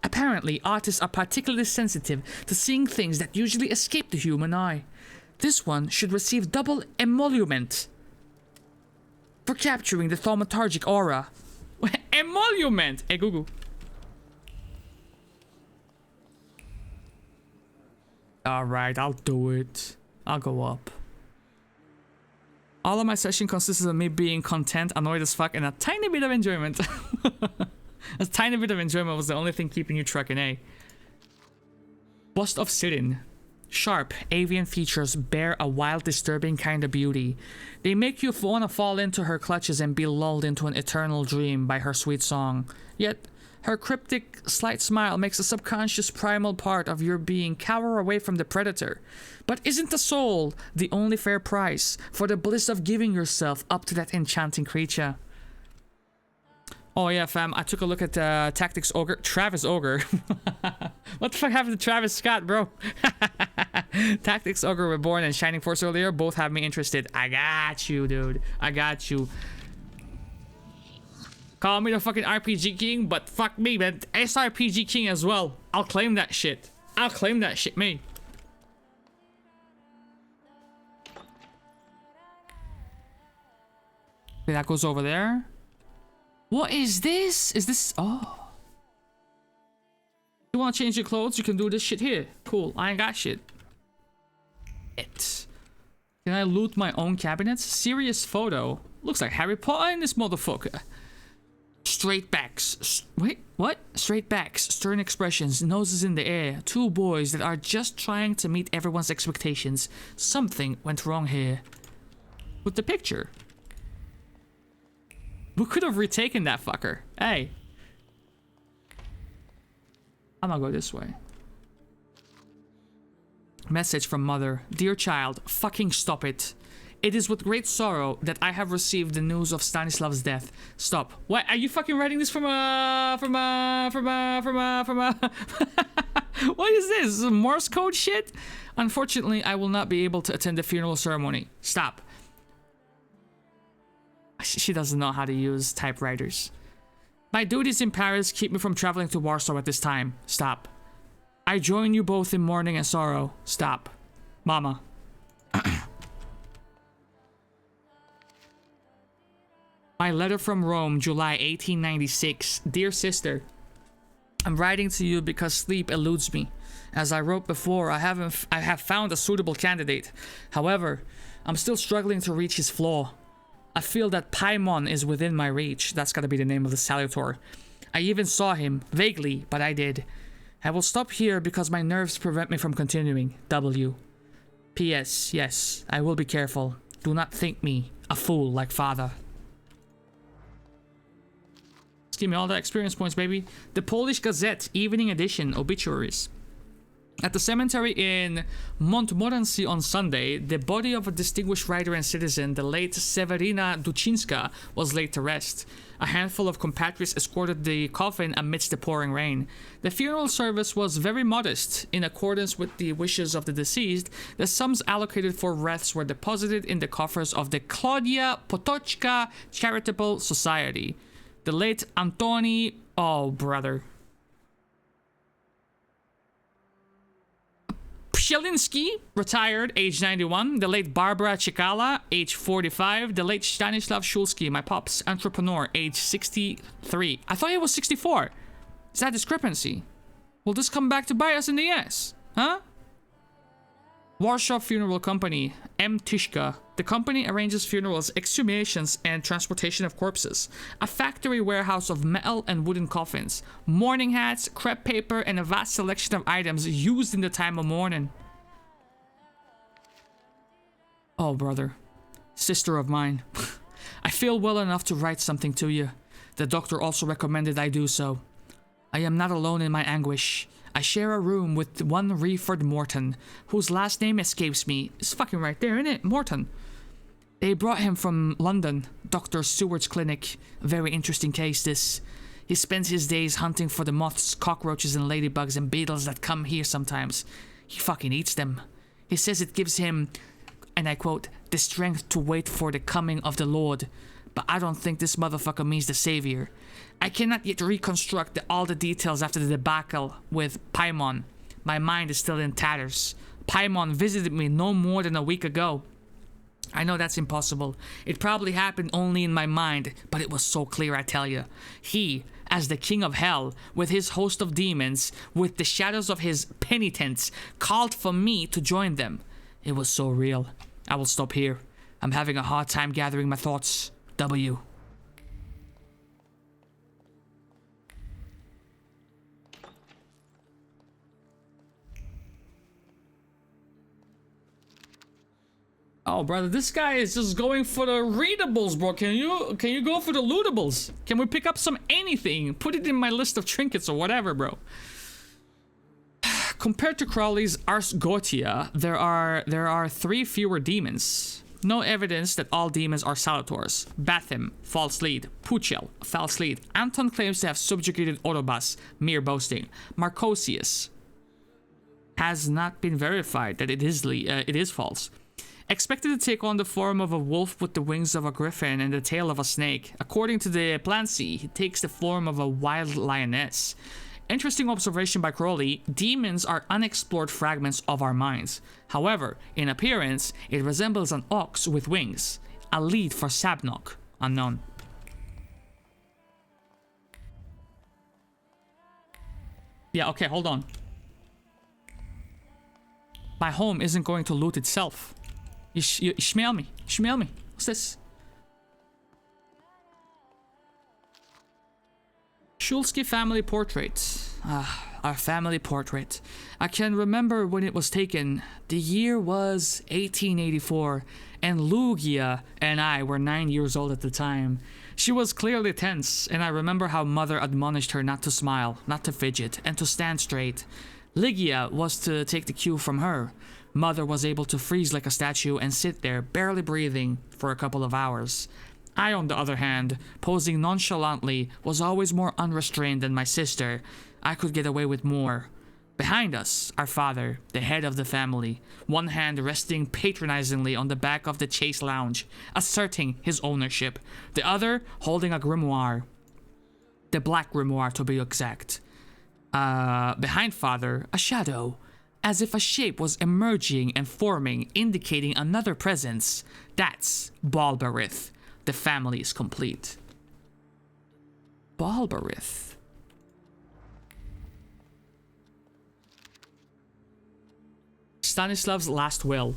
Apparently, artists are particularly sensitive to seeing things that usually escape the human eye. This one should receive double emolument for capturing the thaumaturgic aura. Emolument! Hey, Google. Alright, I'll do it. I'll go up. All of my session consisted of me being content, annoyed as fuck, and a tiny bit of enjoyment. A tiny bit of enjoyment was the only thing keeping you trucking, eh? Bust of Sirin. Sharp, avian features bear a wild, disturbing kind of beauty. They make you want to fall into her clutches and be lulled into an eternal dream by her sweet song. Yet, her cryptic, slight smile makes a subconscious primal part of your being cower away from the predator. But isn't the soul the only fair price for the bliss of giving yourself up to that enchanting creature? Oh yeah, fam, I took a look at Tactics Ogre. Travis Ogre. What the fuck happened to Travis Scott, bro? Tactics Ogre Reborn and Shining Force earlier both have me interested. I got you, dude. I got you. Call me the fucking RPG king, but fuck me, man. SRPG king as well. I'll claim that shit. I'll claim that shit, me. Okay, that goes over there. What is this? Is this... Oh. You want to change your clothes? You can do this shit here. Cool. I ain't got shit. Can I loot my own cabinets? Serious photo. Looks like Harry Potter in this motherfucker. Straight backs. Wait, what? Straight backs. Stern expressions. Noses in the air. 2 boys that are just trying to meet everyone's expectations. Something went wrong here. With the picture. We could have retaken that fucker. Hey. I'm gonna go this way. Message from mother. Dear child, fucking stop it. It is with great sorrow that I have received the news of Stanislav's death. Stop. What? Are you fucking writing this from a... What is this? Morse code shit? Unfortunately, I will not be able to attend the funeral ceremony. Stop. She doesn't know how to use typewriters. My duties in Paris keep me from traveling to Warsaw at this time. Stop. I join you both in mourning and sorrow. Stop. Mama. My letter from Rome, July 1896. Dear sister, I'm writing to you because sleep eludes me. As I wrote before, I have found a suitable candidate. However, I'm still struggling to reach his flaw. I feel that Paimon is within my reach. That's gotta be the name of the Salutor. I even saw him, vaguely, but I did. I will stop here because my nerves prevent me from continuing. W. P.S. Yes, I will be careful. Do not think me a fool like father. Just give me all the experience points, baby. The Polish Gazette, Evening Edition, Obituaries. At the cemetery in Montmorency on Sunday, the body of a distinguished writer and citizen, the late Severina Duchinska, was laid to rest. A handful of compatriots escorted the coffin amidst the pouring rain. The funeral service was very modest. In accordance with the wishes of the deceased, the sums allocated for wreaths were deposited in the coffers of the Claudia Potoczka Charitable Society. The late Antoni... Oh, brother. Pshelinski, retired, age 91. The late Barbara Chikala, age 45. The late Stanislav Shulski, my pops, entrepreneur, age 63. I thought he was 64. Is that discrepancy? Will this come back to bite us in the ass? Huh? Warsaw Funeral Company, M. Tishka. The company arranges funerals, exhumations, and transportation of corpses. A factory warehouse of metal and wooden coffins, mourning hats, crepe paper, and a vast selection of items used in the time of mourning. Oh, brother. Sister of mine. I feel well enough to write something to you. The doctor also recommended I do so. I am not alone in my anguish. I share a room with one Reeford Morton, whose last name escapes me. It's fucking right there, isn't it? Morton. They brought him from London, Dr. Seward's clinic. Very interesting case, this. He spends his days hunting for the moths, cockroaches, and ladybugs and beetles that come here sometimes. He fucking eats them. He says it gives him, and I quote, the strength to wait for the coming of the Lord. But I don't think this motherfucker means the savior. I cannot yet reconstruct all the details after the debacle with Paimon. My mind is still in tatters. Paimon visited me no more than a week ago. I know that's impossible. It probably happened only in my mind, but it was so clear, I tell you. He, as the king of hell, with his host of demons, with the shadows of his penitents, called for me to join them. It was so real. I will stop here. I'm having a hard time gathering my thoughts. W. Oh, brother, this guy is just going for the readables, bro. Can you go for the lootables? Can we pick up some anything? Put it in my list of trinkets or whatever, bro. Compared to Crowley's Ars Goetia, there are 3 fewer demons. No evidence that all demons are Salators. Bathim, false lead. Puchel, false lead. Anton claims to have subjugated Orobas, mere boasting. Marcosius has not been verified that it is false. Expected to take on the form of a wolf with the wings of a griffin and the tail of a snake. According to the Plancy, he takes the form of a wild lioness. Interesting observation by Crowley, demons are unexplored fragments of our minds. However, in appearance, it resembles an ox with wings. A lead for Sabnok, unknown. Yeah, okay, hold on. My home isn't going to loot itself. You smell me. Smell me. What's this? Shulsky family portrait. Our family portrait. I can remember when it was taken. The year was 1884, and Lugia and I were 9 years old at the time. She was clearly tense, and I remember how mother admonished her not to smile, not to fidget, and to stand straight. Ligia was to take the cue from her. Mother was able to freeze like a statue and sit there, barely breathing, for a couple of hours. I, on the other hand, posing nonchalantly, was always more unrestrained than my sister. I could get away with more. Behind us, our father, the head of the family, one hand resting patronizingly on the back of the chaise lounge, asserting his ownership, the other holding a grimoire. The black grimoire, to be exact. Behind father, a shadow, as if a shape was emerging and forming, indicating another presence. That's Balberith. The family is complete. Balberith. Stanislav's last will.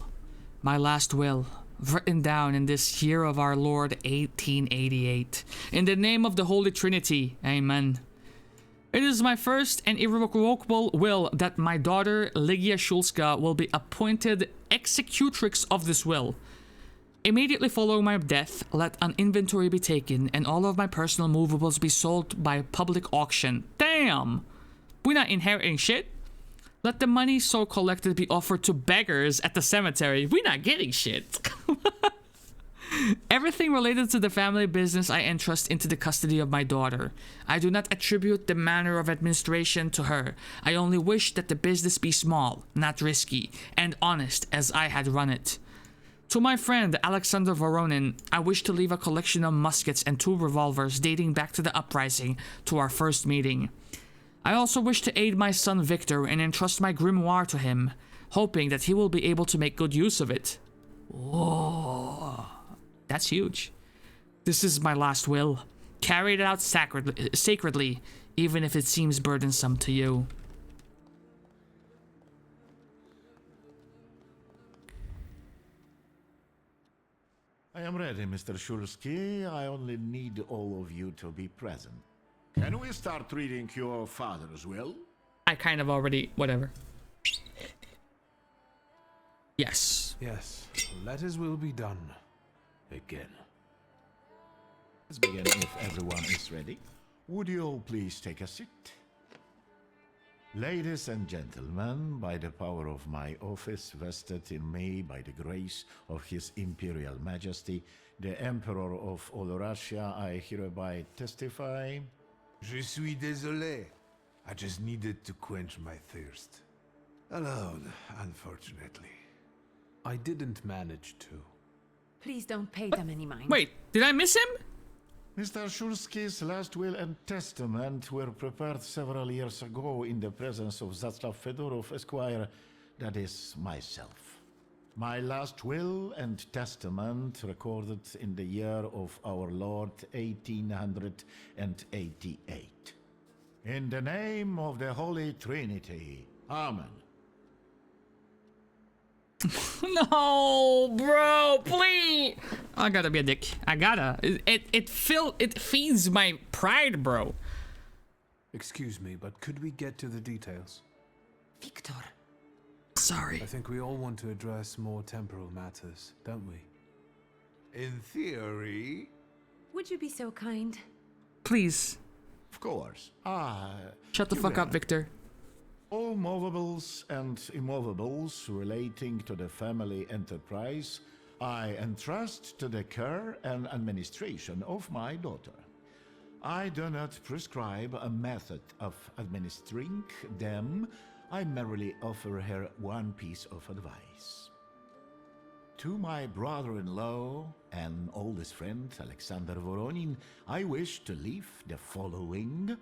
My last will. Written down in this year of our Lord 1888. In the name of the Holy Trinity. Amen. It is my first and irrevocable will that my daughter Ligia Shulska will be appointed executrix of this will. Immediately following my death, let an inventory be taken and all of my personal movables be sold by public auction. Damn! We're not inheriting shit. Let the money so collected be offered to beggars at the cemetery. We're not getting shit. Everything related to the family business I entrust into the custody of my daughter. I do not attribute the manner of administration to her. I only wish that the business be small, not risky, and honest as I had run it. To my friend Alexander Voronin, I wish to leave a collection of muskets and 2 revolvers dating back to the uprising to our first meeting. I also wish to aid my son Victor and entrust my grimoire to him, hoping that he will be able to make good use of it. Whoa. That's huge. This is my last will. Carry it out sacredly, even if it seems burdensome to you. I am ready, Mr. Shulsky. I only need all of you to be present. Can we start reading your father's will? I kind of already... whatever. Yes. Yes. Let his will be done. Again. Let's begin if everyone is ready. Would you all please take a seat? Ladies and gentlemen, by the power of my office vested in me by the grace of His Imperial Majesty, the Emperor of all Russia, I hereby testify... Je suis désolé. I just needed to quench my thirst. Alone, unfortunately. I didn't manage to. Please don't pay them any mind. Wait, did I miss him? Mr. Shulsky's last will and testament were prepared several years ago in the presence of Zaslav Fedorov, Esquire, that is, myself. My last will and testament recorded in the year of our Lord 1888. In the name of the Holy Trinity, Amen. No, bro, please. I gotta be a dick. I gotta. It feeds my pride, bro. Excuse me, but could we get to the details? Victor. Sorry. I think we all want to address more temporal matters, don't we? In theory... Would you be so kind? Please. Of course. Shut the fuck up, Victor. All movables and immovables relating to the family enterprise, I entrust to the care and administration of my daughter. I do not prescribe a method of administering them. I merely offer her one piece of advice. To my brother-in-law and oldest friend, Alexander Voronin, I wish to leave the following.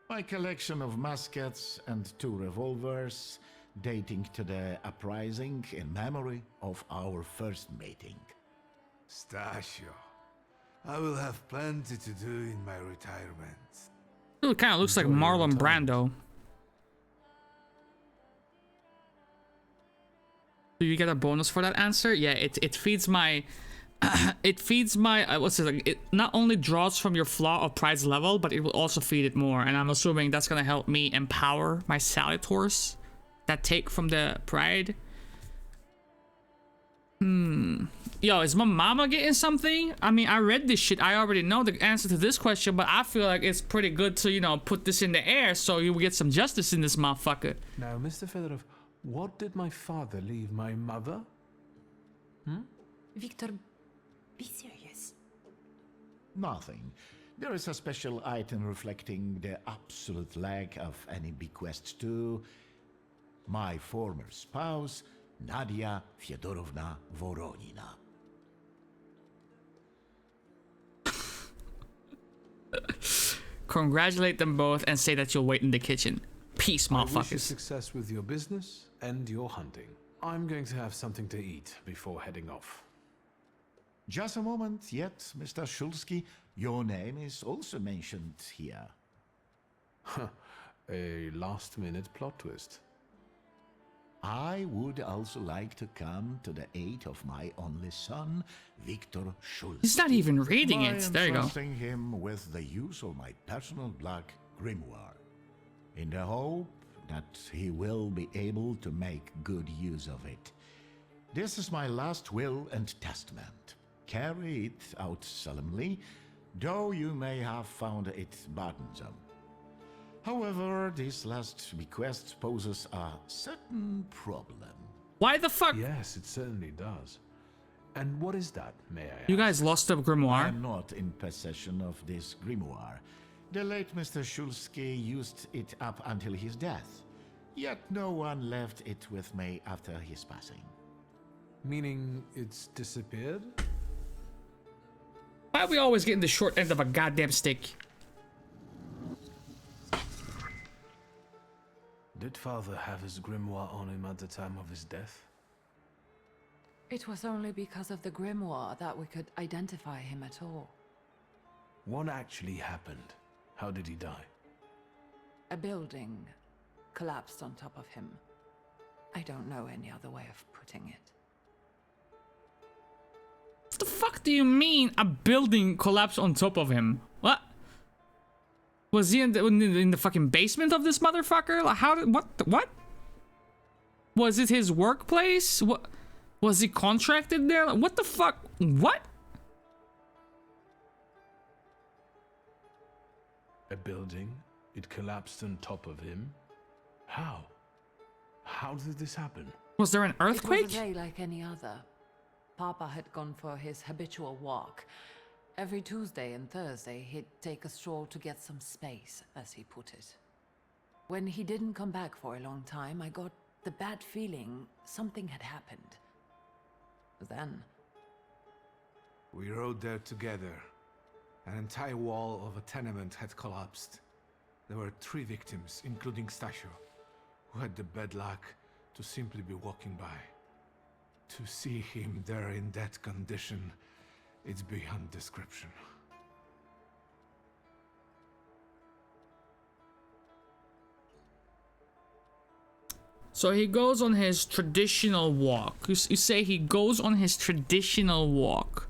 My collection of muskets and 2 revolvers dating to the uprising in memory of our first meeting. Stasio, I will have plenty to do in my retirement. It kind of looks like Marlon Brando. Do you get a bonus for that answer? Yeah, it feeds my... it feeds my... what's it like? It not only draws from your flaw of pride's level, but it will also feed it more. And I'm assuming that's going to help me empower my salutors that take from the pride. Yo, is my mama getting something? I mean, I read this shit. I already know the answer to this question, but I feel like it's pretty good to, you know, put this in the air so you will get some justice in this motherfucker. Now, Mr. Fedorov, what did my father leave my mother? Victor, be serious. Nothing. There is a special item reflecting the absolute lack of any bequest to my former spouse, Nadia Fyodorovna Voronina. Congratulate them both and say that you'll wait in the kitchen. Peace, motherfuckers. I wish you success with your business and your hunting. I'm going to have something to eat before heading off. Just a moment yet, Mr. Shulsky. Your name is also mentioned here. A last-minute plot twist. I would also like to come to the aid of my only son, Victor Shulsky. He's not even reading it. There you go. Entrusting him with the use of my personal black grimoire, in the hope that he will be able to make good use of it. This is my last will and testament. Carry it out solemnly, though you may have found it burdensome. However, this last request poses a certain problem. Why the fuck? Yes, it certainly does. And what is that, may I ask? You guys lost the grimoire? I am not in possession of this grimoire. The late Mr. Shulsky used it up until his death. Yet no one left it with me after his passing. Meaning it's disappeared? Why are we always getting the short end of a goddamn stick? Did Father have his grimoire on him at the time of his death? It was only because of the grimoire that we could identify him at all. What actually happened? How did he die? A building collapsed on top of him. I don't know any other way of putting it. What the fuck do you mean a building collapsed on top of him? What? Was he in the fucking basement of this motherfucker? Like, how did, what? Was it his workplace? What? Was he contracted there? Like, what the fuck? What? A building? It collapsed on top of him? How? How did this happen? Was there an earthquake? It was a day like any other. Papa had gone for his habitual walk. Every Tuesday and Thursday, he'd take a stroll to get some space, as he put it. When he didn't come back for a long time, I got the bad feeling something had happened. Then... We rode there together. An entire wall of a tenement had collapsed. There were 3 victims, including Stasio, who had the bad luck to simply be walking by. To see him there in that condition, it's beyond description. So he goes on his traditional walk. You say he goes on his traditional walk.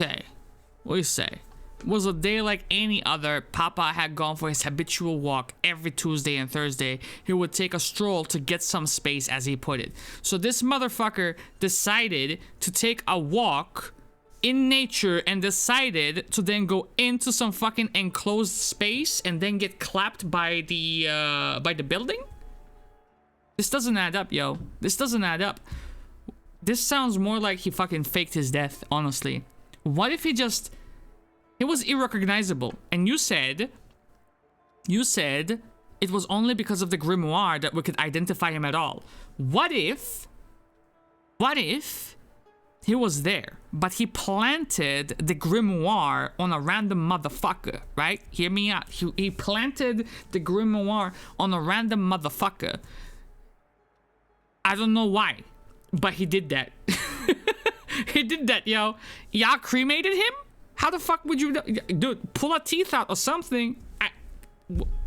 Okay. What do you say? It was a day like any other. Papa had gone for his habitual walk every Tuesday and Thursday. He would take a stroll to get some space, as he put it. So this motherfucker decided to take a walk in nature and decided to then go into some fucking enclosed space and then get clapped by the building? This doesn't add up, yo. This doesn't add up. This sounds more like he fucking faked his death, honestly. What if he just... He was irrecognizable, and you said it was only because of the grimoire that we could identify him at all. What if he was there, but he planted the grimoire on a random motherfucker, right? Hear me out. He planted the grimoire on a random motherfucker. I don't know why, but he did that. He did that, yo. Y'all cremated him? How the fuck would you... Dude, pull a teeth out or something.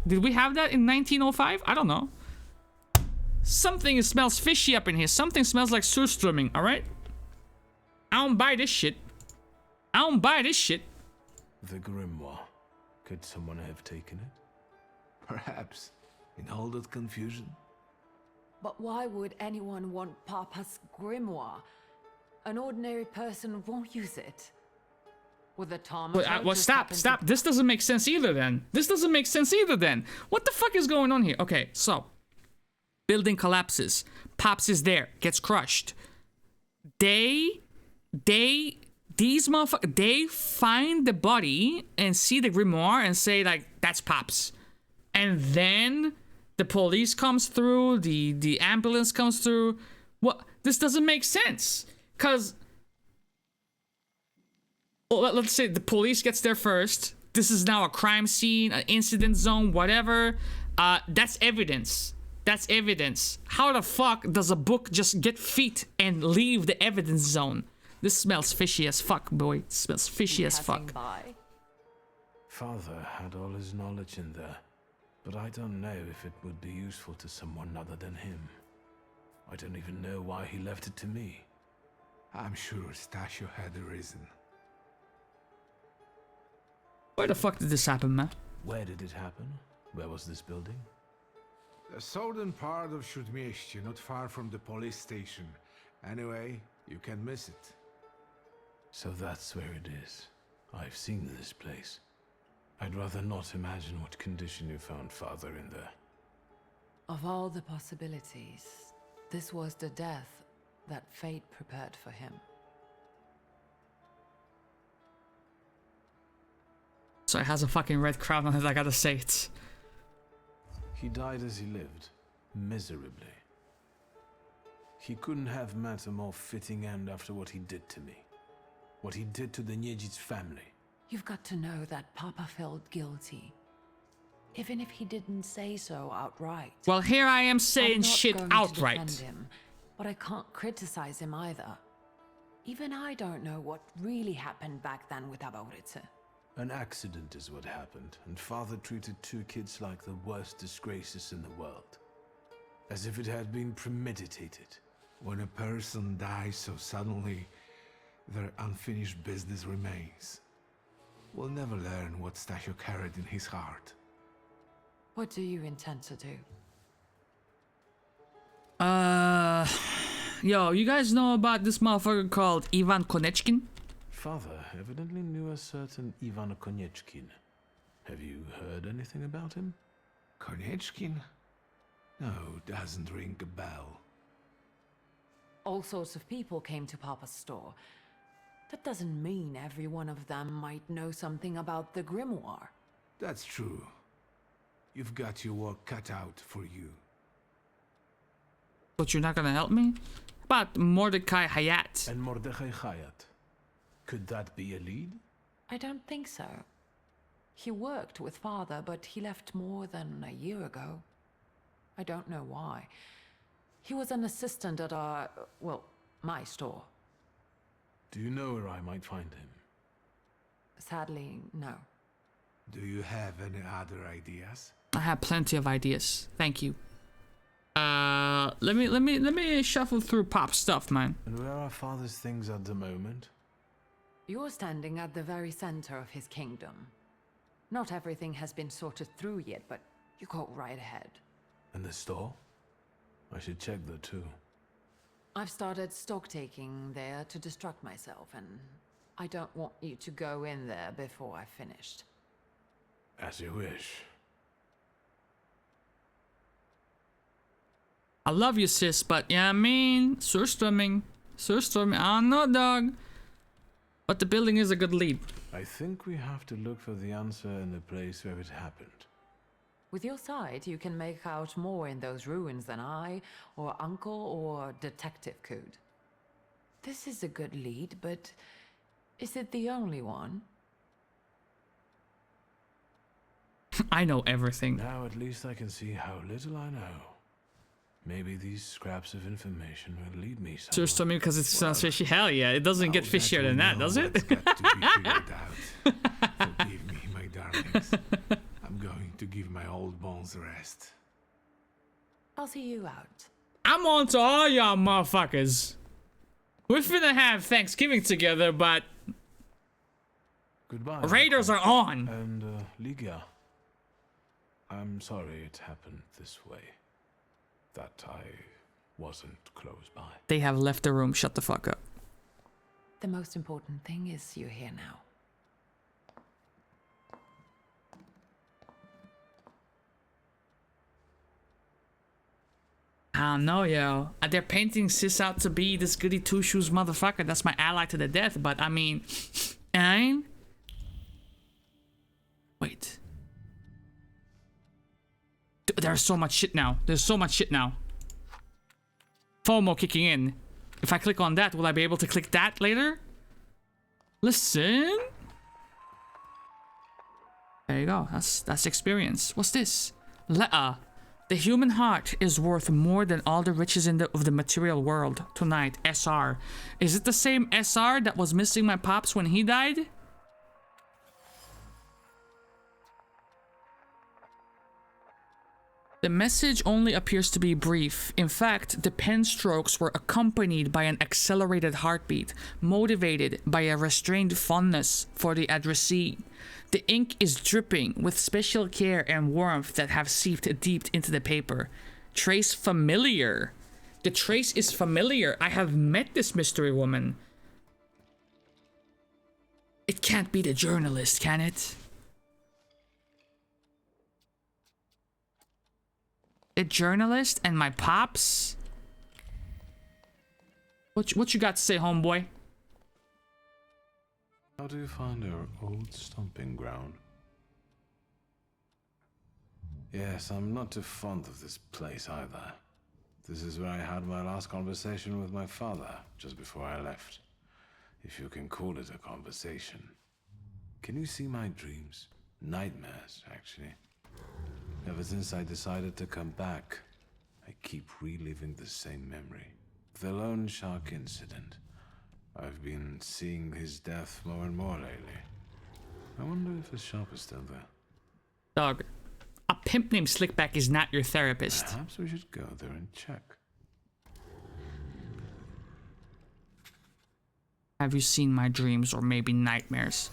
Did we have that in 1905? I don't know. Something smells fishy up in here. Something smells like surströmming, alright? I don't buy this shit. I don't buy this shit. The grimoire. Could someone have taken it? Perhaps. In all that confusion. But why would anyone want Papa's grimoire? An ordinary person won't use it. With the Thaumaturge... Well, stop. This doesn't make sense either then. What the fuck is going on here? Okay, so. Building collapses. Pops is there. Gets crushed. These motherfuckers, they find the body and see the grimoire and say, like, that's Pops. And then the police comes through, the ambulance comes through. What? This doesn't make sense. Because, well, let's say the police gets there first. This is now a crime scene, an incident zone, whatever. That's evidence. That's evidence. How the fuck does a book just get feet and leave the evidence zone? This smells fishy as fuck, boy. It smells fishy as fuck. Father had all his knowledge in there, but I don't know if it would be useful to someone other than him. I don't even know why he left it to me. I'm sure Stasio had a reason. Where the fuck did this happen, man? Where did it happen? Where was this building? The southern part of Śródmieście, not far from the police station. Anyway, you can miss it. So that's where it is. I've seen this place. I'd rather not imagine what condition you found Father in there. Of all the possibilities, this was the death that fate prepared for him. So it has a fucking red crown on it, I gotta say it. He died as he lived, miserably. He couldn't have met a more fitting end after what he did to me. What he did to the Niedzic's family. You've got to know that Papa felt guilty. Even if he didn't say so outright. Well, here I am saying I'm not shit going to outright. defend him, but I can't criticize him either. Even I don't know what really happened back then with Abauritze. An accident is what happened, and Father treated 2 kids like the worst disgraces in the world. As if it had been premeditated. When a person dies so suddenly, their unfinished business remains. We'll never learn what Stasio carried in his heart. What do you intend to do? Yo, you guys know about this motherfucker called Ivan Konechkin? Father evidently knew a certain Ivan Konechkin. Have you heard anything about him? Konechkin? No, doesn't ring a bell. All sorts of people came to Papa's store. That doesn't mean every one of them might know something about the grimoire. That's true. You've got your work cut out for you. But you're not gonna help me? About Mordecai Hayat. And Mordecai Hayat. Could that be a lead? I don't think so. He worked with Father, but he left more than a year ago. I don't know why. He was an assistant at our, well, my store. Do you know where I might find him? Sadly, no. Do you have any other ideas? I have plenty of ideas. Thank you. Let me shuffle through Pop stuff, man. And where are Father's things at the moment? You're standing at the very center of his kingdom. Not everything has been sorted through yet, but you go right ahead. And the store? I should check that too. I've started stock taking there to distract myself, and I don't want you to go in there before I've finished. As you wish. I love you, sis, but yeah, I mean, Surströmming. I don't know, dog. But the building is a good lead. I think we have to look for the answer in the place where it happened. With your sight, you can make out more in those ruins than I, or Uncle, or Detective could. This is a good lead, but is it the only one? I know everything. Now at least I can see how little I know. Maybe these scraps of information will lead me somewhere. Surströmming because it sounds fishy. Hell yeah, it doesn't get fishier than that, does it? Got to be figured out. Forgive me, my darlings. I'm going to give my old bones a rest. I'll see you out. I'm on to all y'all motherfuckers. We're finna have Thanksgiving together, but goodbye. Raiders are on. And Ligia, I'm sorry it happened this way. That I wasn't close by. They have left the room. Shut the fuck up. The most important thing is you're here now. I don't know, yo. They're painting Sis out to be this goody two-shoes motherfucker. That's my ally to the death. But I mean, wait. There's so much shit now. There's so much shit now. FOMO kicking in. If I click on that, will I be able to click that later? Listen. There you go. That's experience. What's this? Le'a. The human heart is worth more than all the riches of the material world. Tonight, SR. Is it the same SR that was missing my pops when he died? The message only appears to be brief. In fact, the pen strokes were accompanied by an accelerated heartbeat, motivated by a restrained fondness for the addressee. The ink is dripping with special care and warmth that have seeped deep into the paper. Trace familiar. The trace is familiar. I have met this mystery woman. It can't be the journalist, can it? a journalist, and my pops. What you got to say, homeboy? How do you find our old stomping ground? Yes, I'm not too fond of this place either. This is where I had my last conversation with my father, just before I left. If you can call it a conversation. Can you see my dreams? Nightmares, actually. Ever since I decided to come back, I keep reliving the same memory. The loan shark incident. I've been seeing his death more and more lately. I wonder if his shop is still there. Dog, a pimp named Slickback is not your therapist. Perhaps we should go there and check. Have you seen my dreams or maybe nightmares?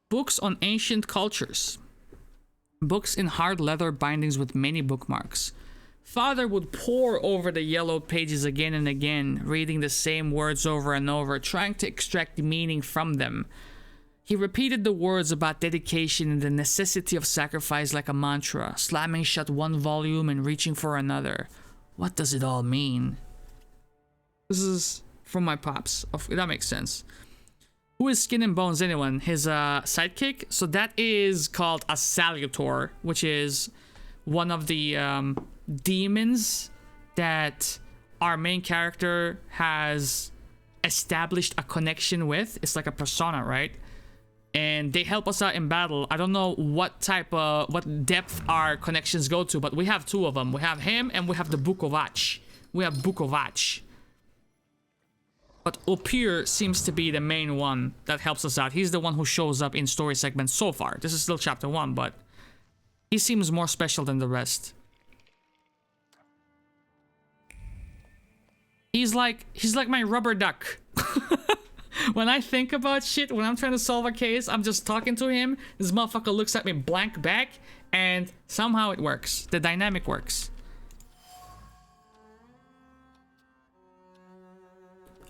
Books on ancient cultures. Books in hard leather bindings with many bookmarks. Father would pore over the yellow pages again and again, reading the same words over and over, trying to extract meaning from them. He repeated the words about dedication and the necessity of sacrifice like a mantra, slamming shut one volume and reaching for another. What does it all mean? This is from my pops. That makes sense. Who is Skin and Bones anyone? His sidekick? So that is called a Salutor, which is one of the demons that our main character has established a connection with. It's like a persona, right? And they help us out in battle. I don't know what depth our connections go to, but we have two of them. We have him and we have the Bukovac. We have Bukovac. But Opir seems to be the main one that helps us out. He's the one who shows up in story segments so far. This is still chapter 1, but he seems more special than the rest. He's like my rubber duck. When I think about shit, when I'm trying to solve a case, I'm just talking to him. This motherfucker looks at me blank back, and somehow it works. The dynamic works.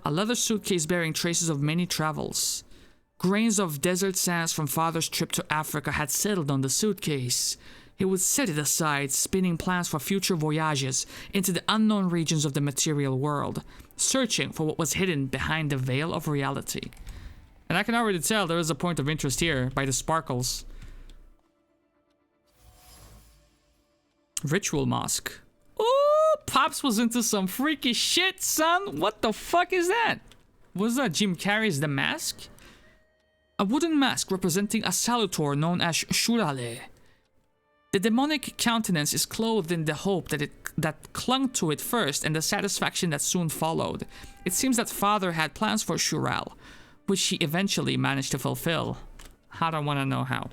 A leather suitcase bearing traces of many travels. Grains of desert sands from father's trip to Africa had settled on the suitcase. He would set it aside, spinning plans for future voyages into the unknown regions of the material world, searching for what was hidden behind the veil of reality. And I can already tell there is a point of interest here by the sparkles. Ritual Mosque. Ooh, Pops was into some freaky shit, son. What the fuck is that? Was that Jim Carrey's The Mask? A wooden mask representing a Salutor known as Shurale. The demonic countenance is clothed in the hope that clung to it first and the satisfaction that soon followed. It seems that father had plans for Shural, which he eventually managed to fulfill. I don't want to know how.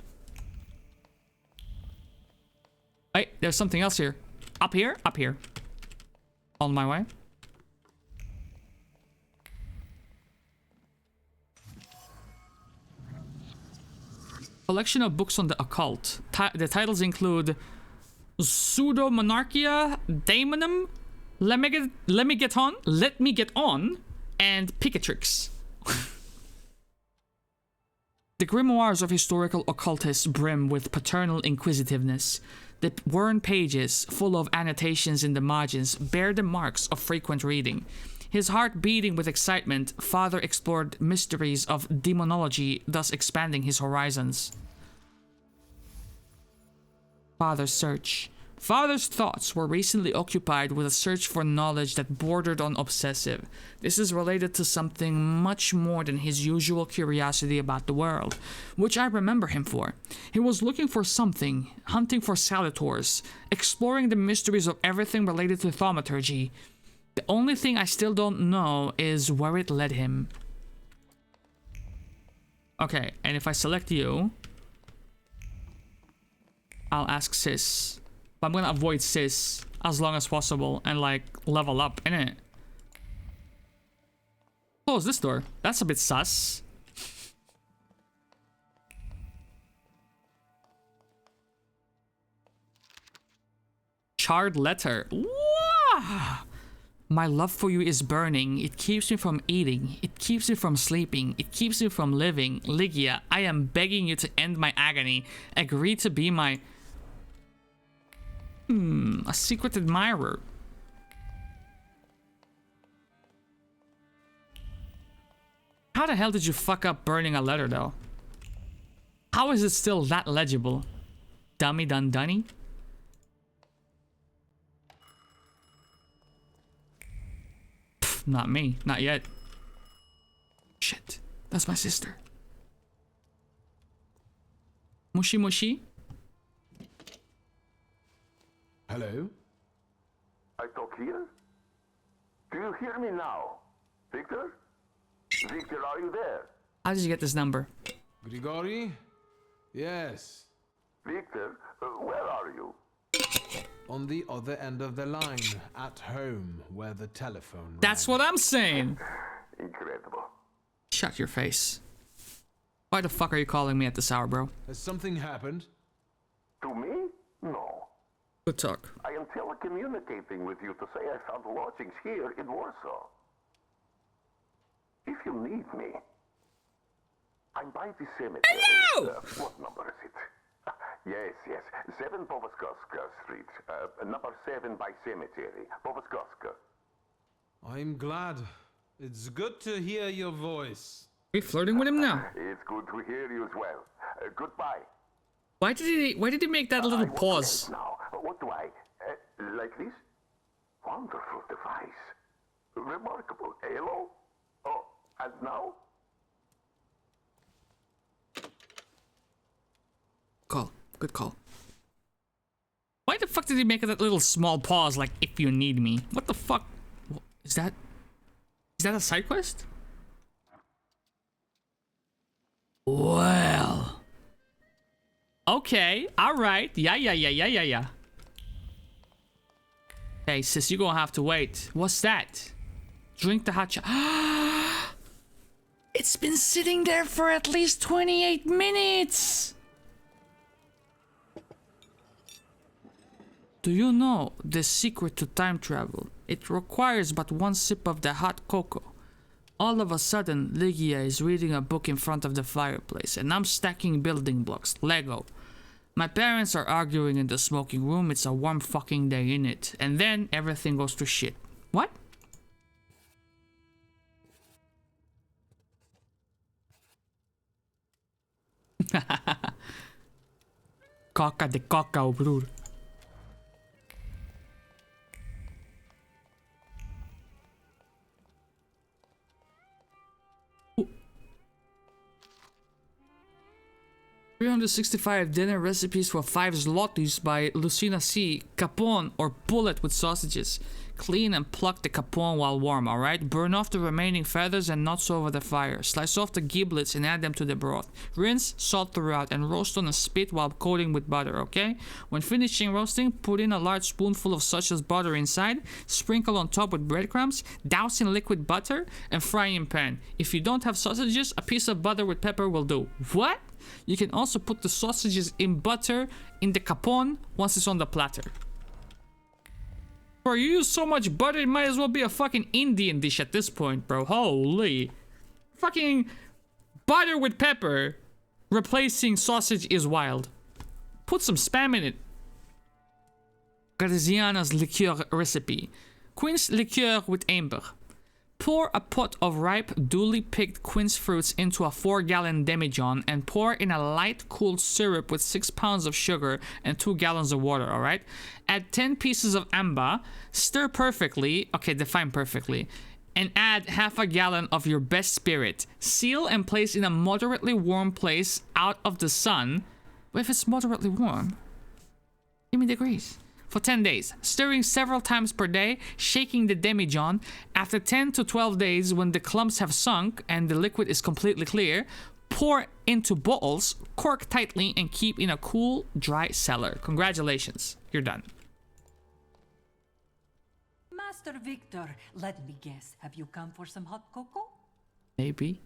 Wait, there's something else here. Up here? Up here. On my way. Collection of books on the occult. The titles include Pseudo-Monarchia, Daemonum, Let Me Get On, and Picatrix. The grimoires of historical occultists brim with paternal inquisitiveness. The worn pages, full of annotations in the margins, bear the marks of frequent reading. His heart beating with excitement, father explored mysteries of demonology, thus expanding his horizons. Father's search. Father's thoughts were recently occupied with a search for knowledge that bordered on obsessive. This is related to something much more than his usual curiosity about the world, which I remember him for. He was looking for something, hunting for Salutors, exploring the mysteries of everything related to Thaumaturge. The only thing I still don't know is where it led him. Okay, and if I select you, I'll ask Sis. But I'm gonna avoid Sis as long as possible and like level up, innit? Close this door. That's a bit sus. Charred letter. Wow! My love for you is burning. It keeps me from eating. It keeps me from sleeping. It keeps me from living. Lygia, I am begging you to end my agony. Agree to be my... A secret admirer. How the hell did you fuck up burning a letter, though? How is it still that legible? Dummy done dunny? Pff, not me. Not yet. Shit. That's my sister. Mushy mushy? Hello? I talk here? Do you hear me now? Victor? Victor, are you there? How did you get this number? Grigori? Yes. Victor, where are you? On the other end of the line, at home, where the telephone That's what I'm saying. Incredible. Shut your face. Why the fuck are you calling me at this hour, bro? Has something happened? To me? No. Good talk. I am telecommunicating with you to say I found lodgings here in Warsaw. If you need me, I'm by the cemetery. Hello! What number is it? Yes. 7 Powaskowska Street. Number 7 by cemetery. Powaskowska. I'm glad. It's good to hear your voice. Are you flirting with him now? It's good to hear you as well. Goodbye. Why did he make that little pause? Now, what do I... like this? Wonderful device. Remarkable. Hello? Oh, and now? Call. Good call. Why the fuck did he make that little small pause like, if you need me? What the fuck? Is that a side quest? Well. Okay. Alright. Yeah. Hey, sis, you're gonna have to wait. What's that? Drink the hot chocolate. It's been sitting there for at least 28 minutes! Do you know the secret to time travel? It requires but one sip of the hot cocoa. All of a sudden, Ligia is reading a book in front of the fireplace, and I'm stacking building blocks, Lego. My parents are arguing in the smoking room, it's a warm fucking day in it. And then, everything goes to shit. What? Coca de coca, brother. Ooh. 365 dinner recipes for 5 zlotys by Lucina C. Capon or bullet with sausages. Clean and pluck the capon while warm, alright? Burn off the remaining feathers and nuts over the fire. Slice off the giblets and add them to the broth. Rinse, salt throughout, and roast on a spit while coating with butter, okay? When finishing roasting, put in a large spoonful of sausages butter inside, sprinkle on top with breadcrumbs, douse in liquid butter, and fry in pan. If you don't have sausages, a piece of butter with pepper will do. What? You can also put the sausages in butter in the capon once it's on the platter. Bro, you use so much butter, it might as well be a fucking Indian dish at this point, bro. Holy. Fucking butter with pepper replacing sausage is wild. Put some spam in it. Graziana's liqueur recipe. Quince liqueur with amber. Pour a pot of ripe, duly picked quince fruits into a 4-gallon demijohn and pour in a light, cooled syrup with 6 pounds of sugar and 2 gallons of water, alright? Add 10 pieces of amba, stir perfectly, okay, define perfectly, and add half a gallon of your best spirit. Seal and place in a moderately warm place out of the sun. But if it's moderately warm, give me degrees. For 10 days, stirring several times per day, shaking the demijohn. After 10 to 12 days, when the clumps have sunk and the liquid is completely clear, pour into bottles, cork tightly, and keep in a cool, dry cellar. Congratulations, you're done. Master Victor, let me guess. Have you come for some hot cocoa? Maybe.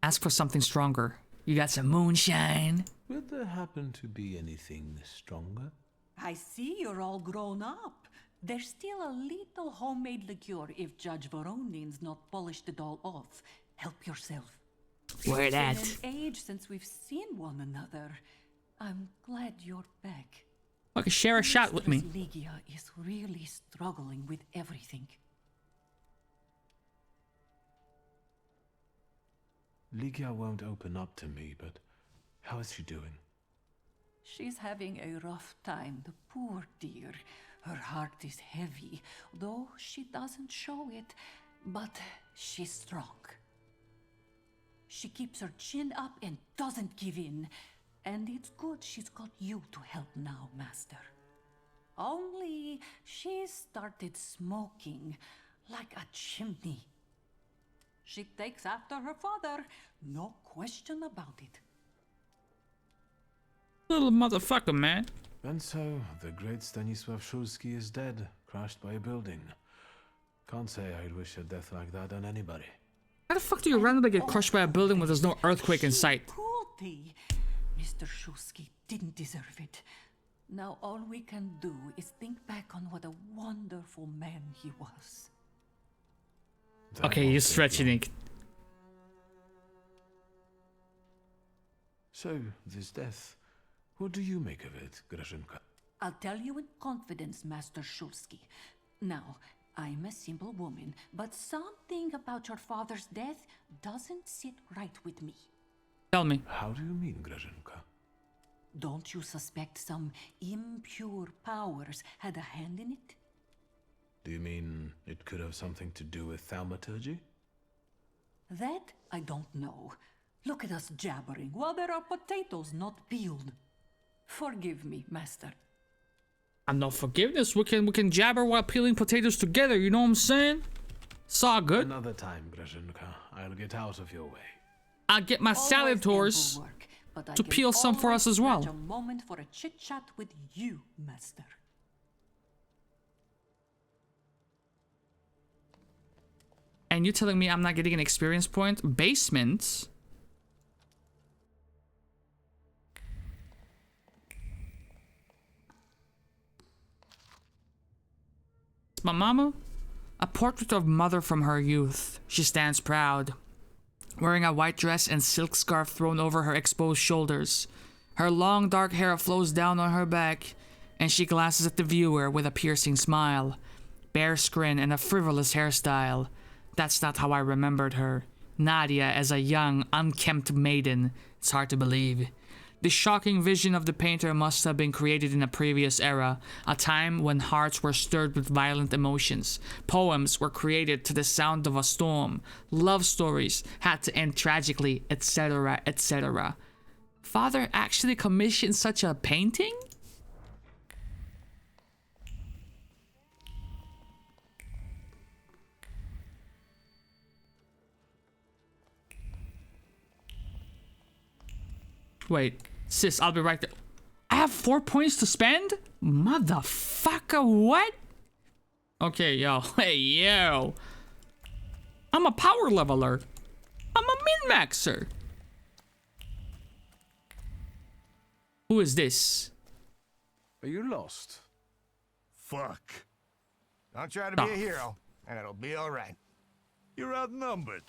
Ask for something stronger. You got some moonshine? Will there happen to be anything stronger? I see you're all grown up. There's still a little homemade liqueur if Judge Voronin's not polished it all off. Help yourself. Where It's at? been an age since we've seen one another. I'm glad you're back. Fucking share a shot with me. Mistress Ligia is really struggling with everything. Ligia won't open up to me, but how is she doing? She's having a rough time, the poor dear. Her heart is heavy, though she doesn't show it, but she's strong. She keeps her chin up and doesn't give in. And it's good she's got you to help now, Master. Only she started smoking like a chimney. She takes after her father, no question about it. Little motherfucker, man. And so, the great Stanisław Szulski is dead, crashed by a building. Can't say I'd wish a death like that on anybody. How the fuck do you randomly get crushed by a building when there's no earthquake in sight? Cruelty! Mr. Szulski didn't deserve it. Now all we can do is think back on what a wonderful man he was. Okay, you're stretching it. So, this death, what do you make of it, Grażynka? I'll tell you in confidence, Master Szulski. Now, I'm a simple woman, but something about your father's death doesn't sit right with me. Tell me. How do you mean, Grażynka? Don't you suspect some impure powers had a hand in it? Do you mean it could have something to do with thaumaturgy? That I don't know. Look at us jabbering while there are potatoes not peeled. Forgive me, Master. And no forgiveness. We can jabber while peeling potatoes together. You know what I'm saying? It's all good. Another time, Grażynka. I'll get out of your way. I'll get my salad-tours to peel some for us as well. A moment for a chit-chat with you, Master. And you telling me I'm not getting an experience point? Basement? It's my mama? A portrait of mother from her youth. She stands proud, wearing a white dress and silk scarf thrown over her exposed shoulders. Her long dark hair flows down on her back, and she glances at the viewer with a piercing smile. Bare skin and a frivolous hairstyle. That's not how I remembered her. Nadia as a young, unkempt maiden. It's hard to believe. The shocking vision of the painter must have been created in a previous era, a time when hearts were stirred with violent emotions. Poems were created to the sound of a storm. Love stories had to end tragically, etc., etc. Father actually commissioned such a painting? Wait, sis, I'll be right there. I have 4 points to spend? Motherfucker, what? Okay, yo. Hey, yo. I'm a power leveler. I'm a min-maxer. Who is this? Are you lost? Fuck. Don't try to be a hero, and it'll be all right. You're outnumbered.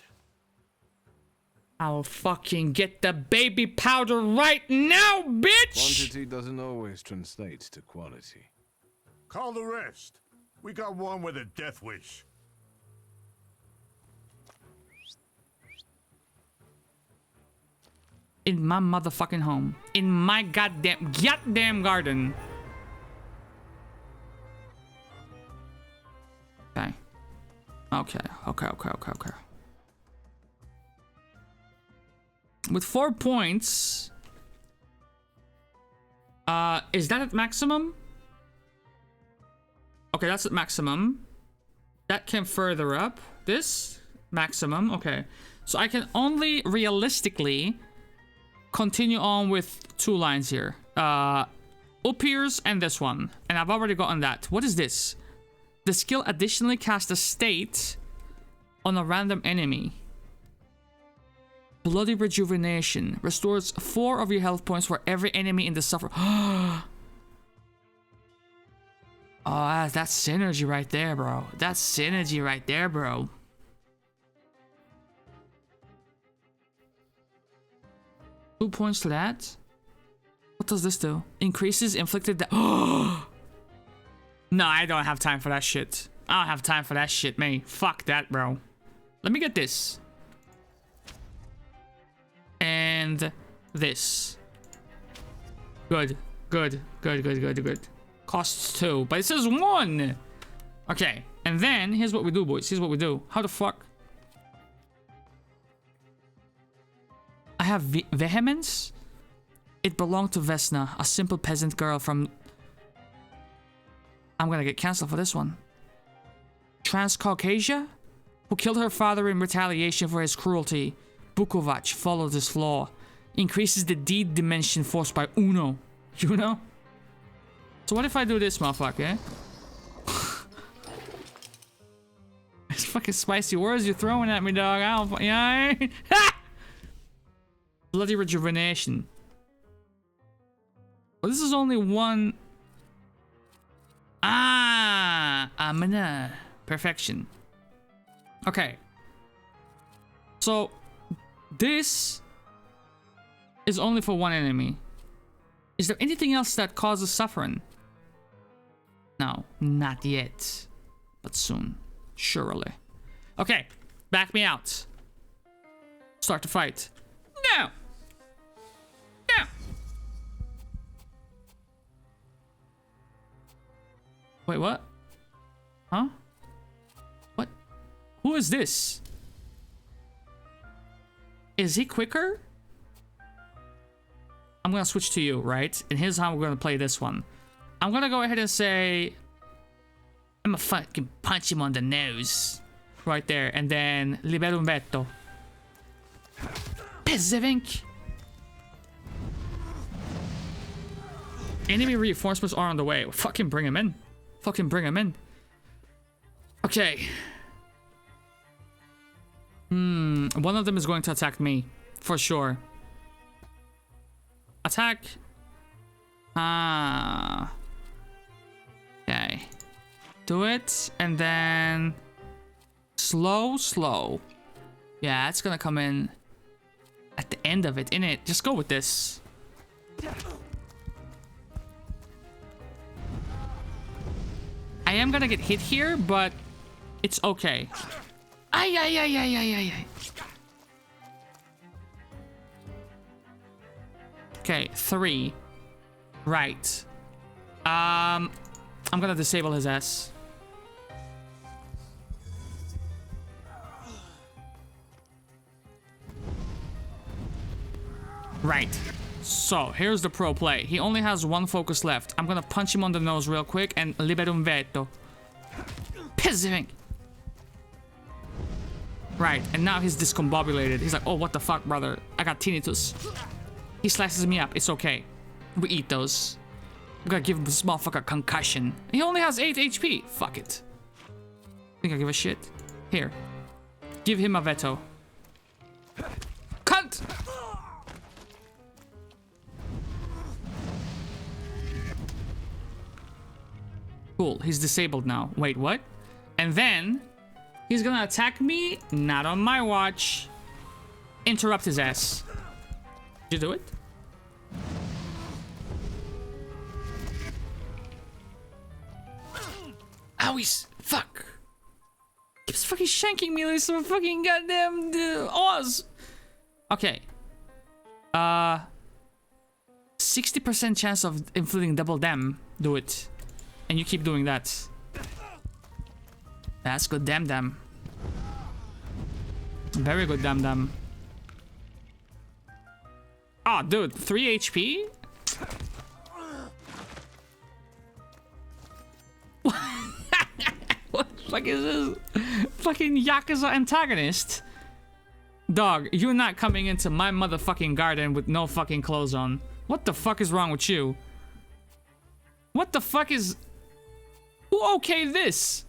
I'll fucking get the baby powder right now, bitch! Quantity doesn't always translate to quality. Call the rest. We got one with a death wish. In my motherfucking home. In my goddamn garden. Okay. Okay. With 4 points, is that at maximum? Okay, that's at maximum. That came further up. This maximum. Okay, so I can only realistically continue on with 2 lines here. Upiers and this one, and I've already gotten that. What is this? The skill additionally casts a state on a random enemy. Bloody Rejuvenation. Restores 4 of your health points for every enemy in the suffer. Oh, that's synergy right there, bro. That's synergy right there, bro. Two points to that. What does this do? Increases inflicted No, I don't have time for that shit. I don't have time for that shit, man. Fuck that, bro. Let me get this. And this. Good. Good. Good, good, good, good. Costs 2, but it says 1. Okay, and then here's what we do, boys. Here's what we do. How the fuck? I have vehemence. It belonged to Vesna, a simple peasant girl from... I'm gonna get cancelled for this one. Transcaucasia? Who killed her father in retaliation for his cruelty. Bukovac followed this law. Increases the deed dimension forced by Uno. You know? So what if I do this, motherfucker? It's fucking spicy words you're throwing at me, dog. I don't... Yeah. Bloody rejuvenation. Well, this is only one... Ah! Amana. Perfection. Okay. So, this is only for one enemy. Is there anything else that causes suffering? No, not yet. But soon. Surely. Okay, back me out. Start the fight. No! No! Wait, what? Huh? What? Who is this? Is he quicker? I'm gonna switch to you, right? And here's how we're gonna play this one. I'm gonna go ahead and say... I'm gonna fucking punch him on the nose. Right there. And then... Libero un vetto. Pezzevink! Enemy reinforcements are on the way. Fucking bring him in. Fucking bring him in. Okay. One of them is going to attack me. For sure. Attack. Ah. Okay. Do it. And then... Slow, slow. Yeah, it's gonna come in at the end of it, innit? Just go with this. I am gonna get hit here, but it's okay. Ay, ay, ay, ay, ay, ay, ay. Okay, 3. Right. I'm gonna disable his ass. Right. So, here's the pro play. He only has 1 focus left. I'm gonna punch him on the nose real quick and libero un vetto. Pezzing. Right, and now he's discombobulated. He's like, oh, what the fuck, brother? I got tinnitus. He slices me up. It's okay. We eat those. I'm gonna give him this motherfucker concussion. He only has 8 HP. Fuck it. Think I give a shit? Here. Give him a veto. Cunt! Cool, he's disabled now. Wait, what? And then, he's gonna attack me, not on my watch. Interrupt his ass. Did you do it? Owies! Fuck! Keeps fucking shanking me like some fucking goddamn Oz! Okay. 60% chance of inflicting double dam. Do it. And you keep doing that. That's good dam. Very good dam. Oh, dude, 3 HP? What the fuck is this? Fucking Yakuza antagonist? Dog, you're not coming into my motherfucking garden with no fucking clothes on. What the fuck is wrong with you? What the fuck is... Who okayed this?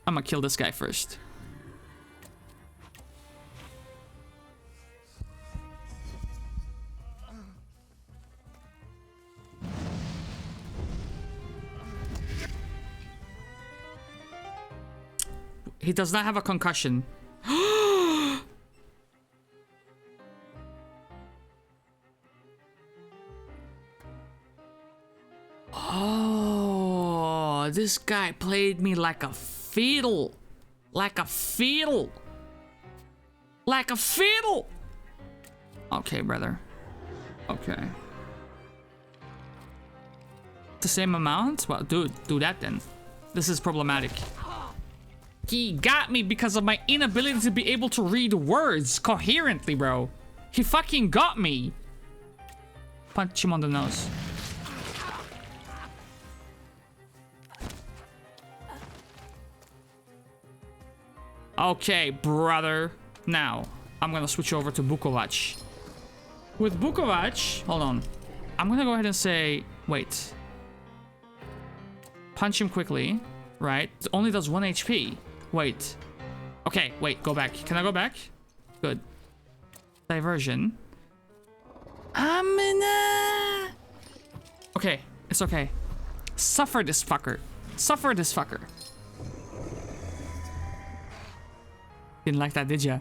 I'm gonna kill this guy first. He does not have a concussion. this guy played me like a fiddle. Like a fiddle. Like a fiddle. Okay, brother. Okay. The same amount? Well, dude, do that then. This is problematic. He got me because of my inability to be able to read words coherently, bro. He fucking got me. Punch him on the nose. Okay, brother. Now, I'm gonna switch over to Bukovac. With Bukovac, hold on. I'm gonna go ahead and say, wait. Punch him quickly, right? It only does 1 HP. Wait. Okay, wait, go back. Can I go back? Good. Diversion. Okay, it's okay. Suffer this fucker. Suffer this fucker. Didn't like that, did ya?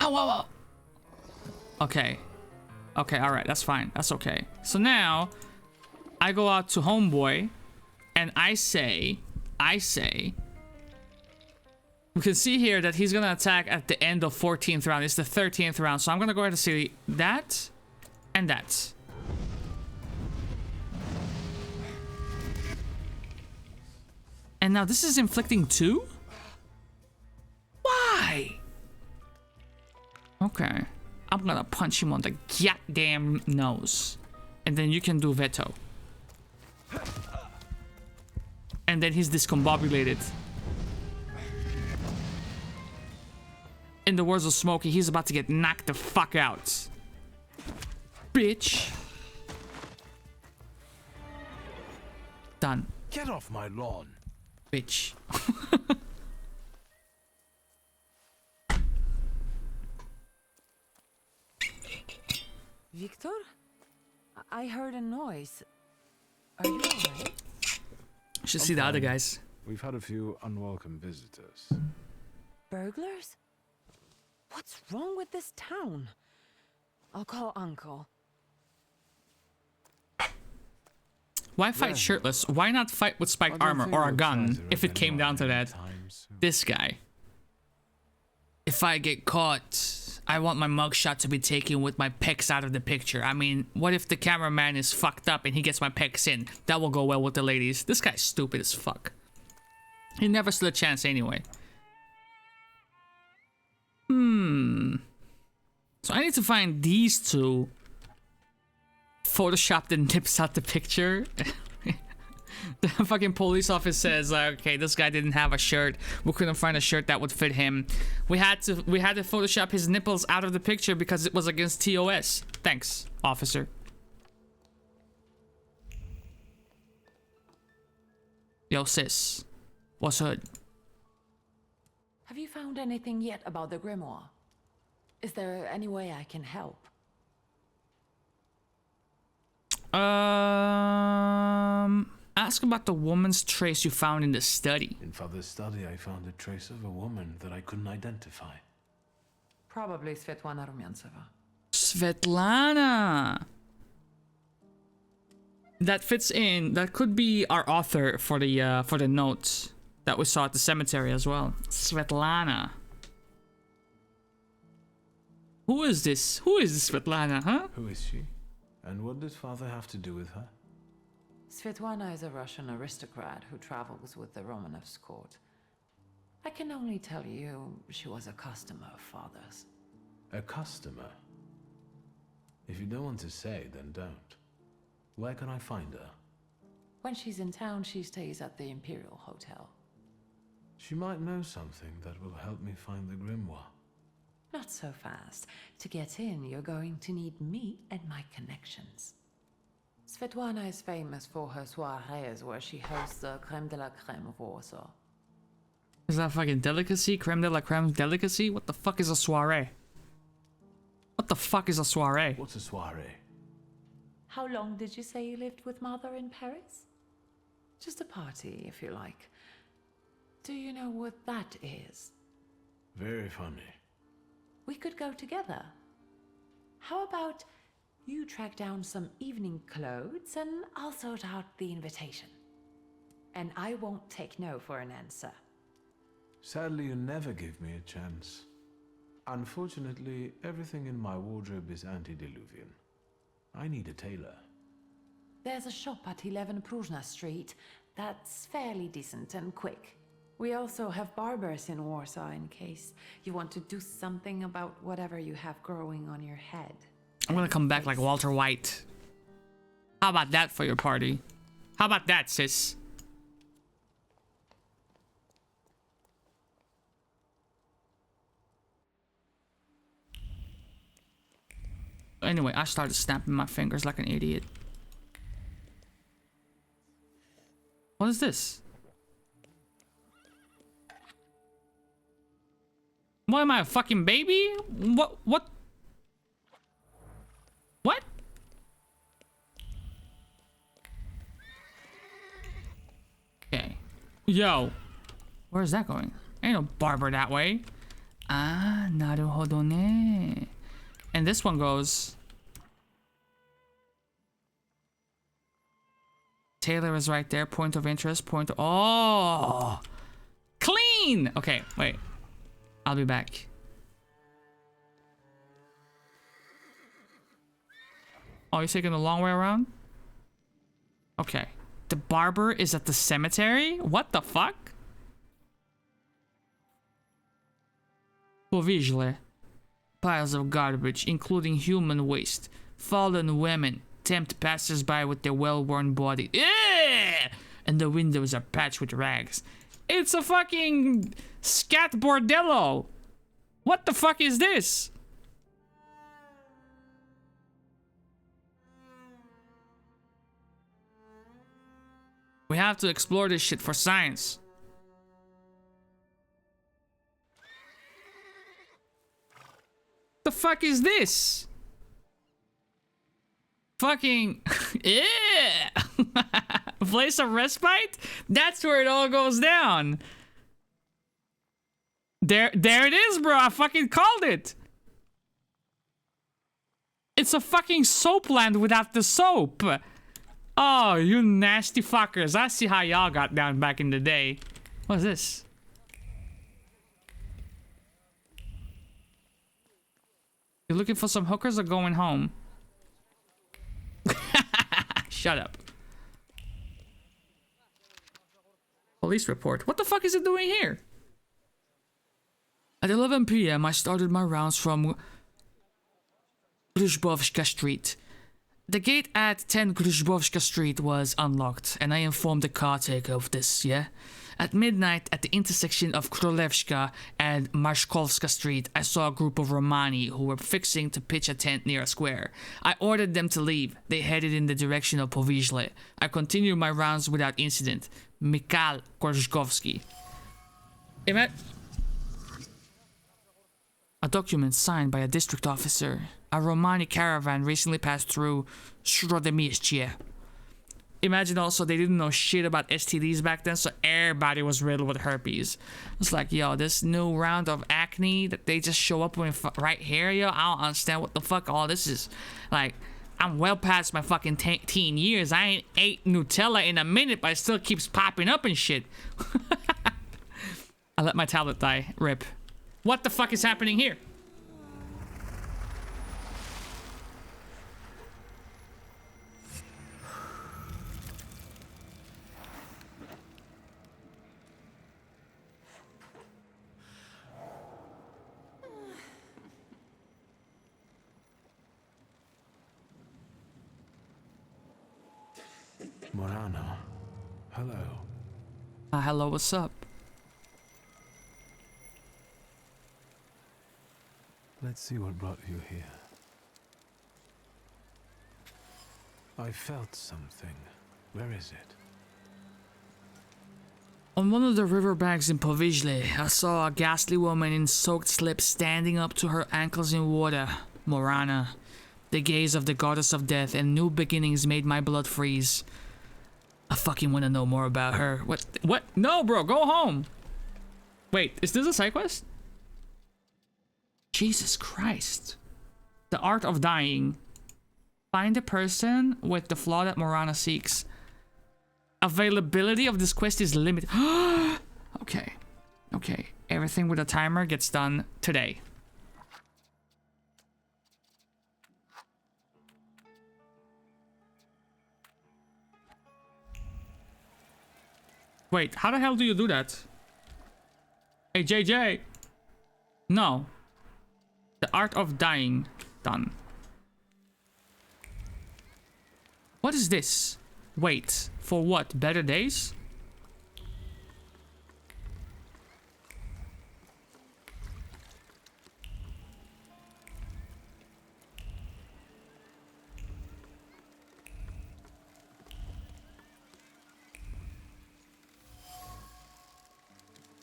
Ow, ow, ow. Okay. Okay, alright, that's fine. That's okay. So now, I go out to Homeboy, and I say, we can see here that he's gonna attack at the end of 14th round. It's the 13th round, so I'm gonna go ahead and say that, and that. And now this is inflicting 2? Why? Okay. I'm gonna punch him on the goddamn nose. And then you can do veto. And then he's discombobulated. In the words of Smokey, he's about to get knocked the fuck out. Bitch. Done. Get off my lawn. Bitch. Victor? I heard a noise. Are you alright? Should see the other guys. We've had a few unwelcome visitors. Burglars? What's wrong with this town? I'll call Uncle. Why fight shirtless? Why not fight with spiked armor or a gun if it came down to that? This guy. If I get caught, I want my mugshot to be taken with my pecs out of the picture. I mean, what if the cameraman is fucked up and he gets my pecs in? That will go well with the ladies. This guy's stupid as fuck. He never stood a chance anyway. So I need to find these two. Photoshop the nips out the picture. The fucking police officer says, okay, this guy didn't have a shirt. We couldn't find a shirt that would fit him. We had to Photoshop his nipples out of the picture because it was against TOS. Thanks, officer. Yo, sis. What's hood? Have you found anything yet about the grimoire? Is there any way I can help? Ask about the woman's trace you found in the study. In Father's study, I found a trace of a woman that I couldn't identify. Probably Svetlana Rumyantseva. Svetlana! That fits in. That could be our author for the notes that we saw at the cemetery as well. Svetlana. Who is this? Who is this Svetlana, huh? Who is she? And what does Father have to do with her? Svetlana is a Russian aristocrat who travels with the Romanovs' court. I can only tell you she was a customer of Father's. A customer? If you don't want to say, then don't. Where can I find her? When she's in town, she stays at the Imperial Hotel. She might know something that will help me find the grimoire. Not so fast. To get in, you're going to need me and my connections. Svetlana is famous for her soirees where she hosts the creme de la creme of Warsaw. Is that fucking delicacy? Creme de la creme delicacy? What the fuck is a soiree? What the fuck is a soiree? What's a soiree? How long did you say you lived with Mother in Paris? Just a party, if you like. Do you know what that is? Very funny. We could go together. How about You track down some evening clothes and I'll sort out the invitation. And I won't take no for an answer. Sadly, you never give me a chance. Unfortunately, everything in my wardrobe is antediluvian. I need a tailor. There's a shop at 11 Pruzhna Street that's fairly decent and quick. We also have barbers in Warsaw in case you want to do something about whatever you have growing on your head. I'm gonna come back like Walter White. How about that for your party? How about that, sis? Anyway, I started snapping my fingers like an idiot. What is this? What am I, a fucking baby? What? What? What? Okay. Yo. Where's that going? Ain't no barber that way. Ah, naruhodo ne. And this one goes... Taylor is right there. Point of interest. Point of... Oh! Clean! Okay, wait. I'll be back. Oh, you're taking the long way around? Okay. The barber is at the cemetery? What the fuck? Povizhle. Piles of garbage, including human waste. Fallen women tempt passers-by with their well-worn body. And the windows are patched with rags. It's a fucking scat bordello. What the fuck is this? We have to explore this shit for science. The fuck is this? Fucking yeah. Place of respite? That's where it all goes down. There it is, bro. I fucking called it. It's a fucking soapland without the soap. Oh, you nasty fuckers. I see how y'all got down back in the day. What's this? You looking for some hookers or going home? Shut up. Police report. What the fuck is it doing here? At 11 p.m. I started my rounds from Gruzbovska Street. The gate at 10 Gruzbovska Street was unlocked, and I informed the caretaker of this, yeah? At midnight, at the intersection of Krolevska and Marshkovska Street, I saw a group of Romani who were fixing to pitch a tent near a square. I ordered them to leave. They headed in the direction of Povizhle. I continued my rounds without incident. Mikhail Korzhkovsky. A document signed by a district officer. A Romani caravan recently passed through Shrodemishche. Imagine also they didn't know shit about STDs back then, so everybody was riddled with herpes. It's like, yo, this new round of acne that they just show up with right here, yo, I don't understand what the fuck all this is. Like, I'm well past my fucking teen years. I ain't ate Nutella in a minute, but it still keeps popping up and shit. I let my tablet die. Rip. What the fuck is happening here? Morana. Hello. Hello, what's up? Let's see what brought you here. I felt something. Where is it? On one of the riverbanks in Povizhle, I saw a ghastly woman in soaked slips standing up to her ankles in water. Morana. The gaze of the goddess of death and new beginnings made my blood freeze. I fucking want to know more about her. What? No, bro, go home. Wait, is this a side quest? Jesus Christ. The art of dying. Find a person with the flaw that Morana seeks. Availability of this quest is limited. Okay. Okay. Everything with a timer gets done today. Wait, how the hell do you do that? Hey, JJ. No. The Art of Dying. Done. What is this? Wait, for what? Better days?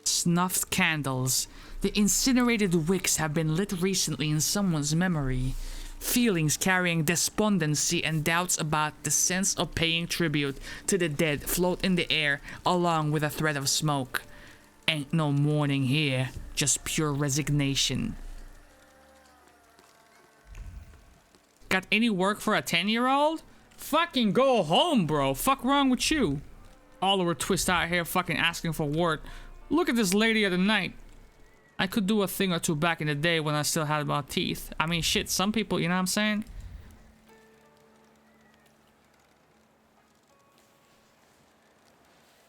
Snuffed candles. The incinerated wicks have been lit recently in someone's memory. Feelings carrying despondency and doubts about the sense of paying tribute to the dead float in the air along with a thread of smoke. Ain't no mourning here, just pure resignation. Got any work for a 10-year-old? Fucking go home, bro. Fuck wrong with you? Oliver Twist out here fucking asking for work. Look at this lady of the night. I could do a thing or two back in the day when I still had my teeth. I mean, shit, some people, you know what I'm saying?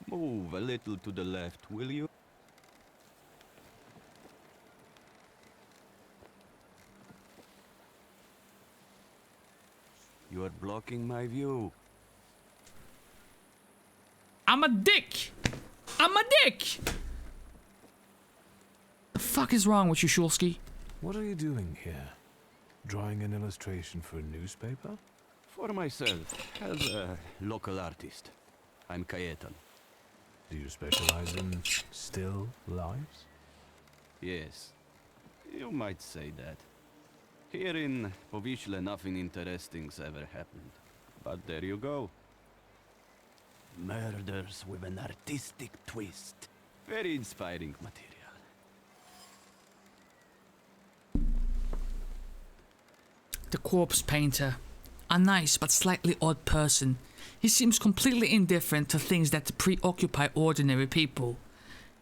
Move a little to the left, will you? You are blocking my view. I'm a dick! I'm a dick! The fuck is wrong with you, Shulsky? What are you doing here? Drawing an illustration for a newspaper? For myself, as a local artist. I'm Cayetan. Do you specialize in still lives? Yes, you might say that. Here in Povishla, nothing interesting's ever happened. But there you go. Murders with an artistic twist. Very inspiring material. The corpse painter. A nice but slightly odd person. He seems completely indifferent to things that preoccupy ordinary people.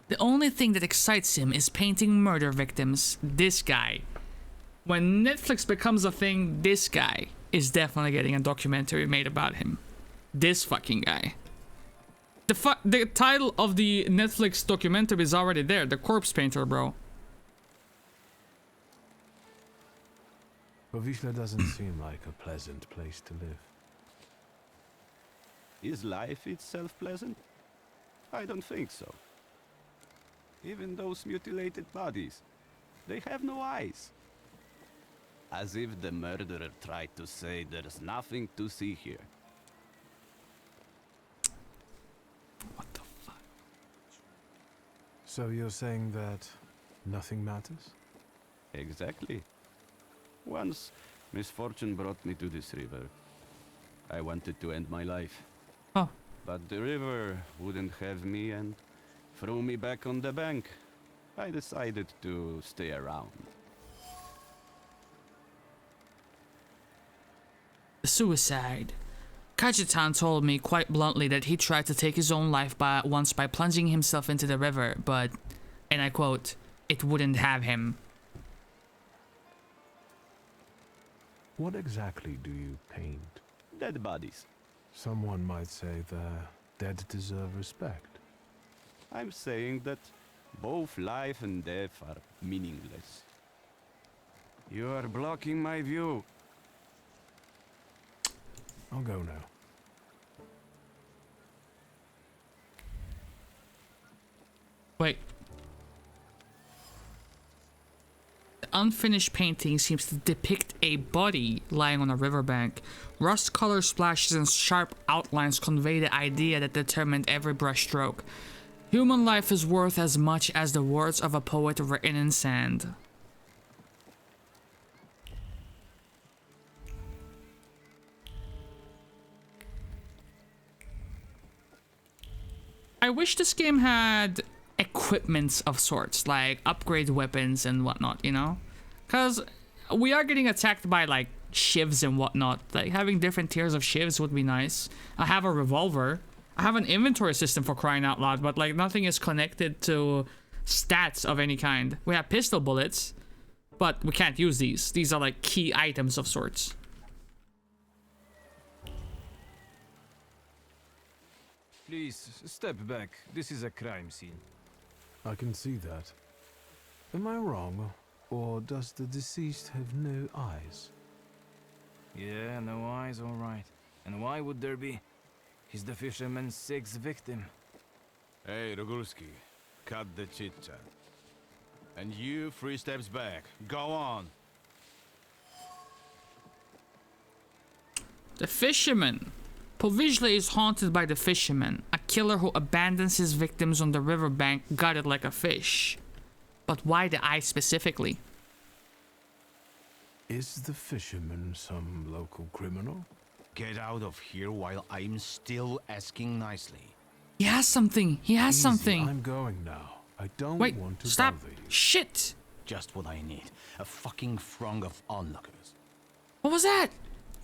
The only thing that excites him is painting murder victims. This guy. When Netflix becomes a thing, this guy is definitely getting a documentary made about him. This fucking guy. The title of the Netflix documentary is already there. The Corpse Painter, bro. Povishla doesn't seem like a pleasant place to live. Is life itself pleasant? I don't think so. Even those mutilated bodies, they have no eyes. As if the murderer tried to say there's nothing to see here. What the fuck? So you're saying that nothing matters? Exactly. Once, misfortune brought me to this river. I wanted to end my life. Oh. But the river wouldn't have me and threw me back on the bank. I decided to stay around. Suicide. Kajitan told me quite bluntly that he tried to take his own life once by plunging himself into the river, but, and I quote, it wouldn't have him. What exactly do you paint? Dead bodies. Someone might say the dead deserve respect. I'm saying that both life and death are meaningless. You are blocking my view. I'll go now. Wait. The unfinished painting seems to depict a body lying on a riverbank. Rust color splashes and sharp outlines convey the idea that determined every brushstroke. Human life is worth as much as the words of a poet written in sand. I wish this game had equipments of sorts, like upgrade weapons and whatnot, you know? Because we are getting attacked by, like, shivs and whatnot. Like, having different tiers of shivs would be nice. I have a revolver. I have an inventory system for crying out loud, but like nothing is connected to stats of any kind. We have pistol bullets, but we can't use these. These are like key items of sorts. Please, step back. This is a crime scene. I can see that. Am I wrong? Or does the deceased have no eyes? Yeah, no eyes, all right. And why would there be? He's the fisherman's sixth victim. Hey, Rogulski, cut the chit-chat. And you, 3 steps back. Go on. The fisherman. Povizhle is haunted by the fisherman, a killer who abandons his victims on the riverbank, gutted like a fish. But why the eye specifically? Is the fisherman some local criminal? Get out of here while I'm still asking nicely. He has something. He has something. I'm going now. I don't want to stop. bother you. Shit. Just what I need. A fucking throng of onlookers. What was that?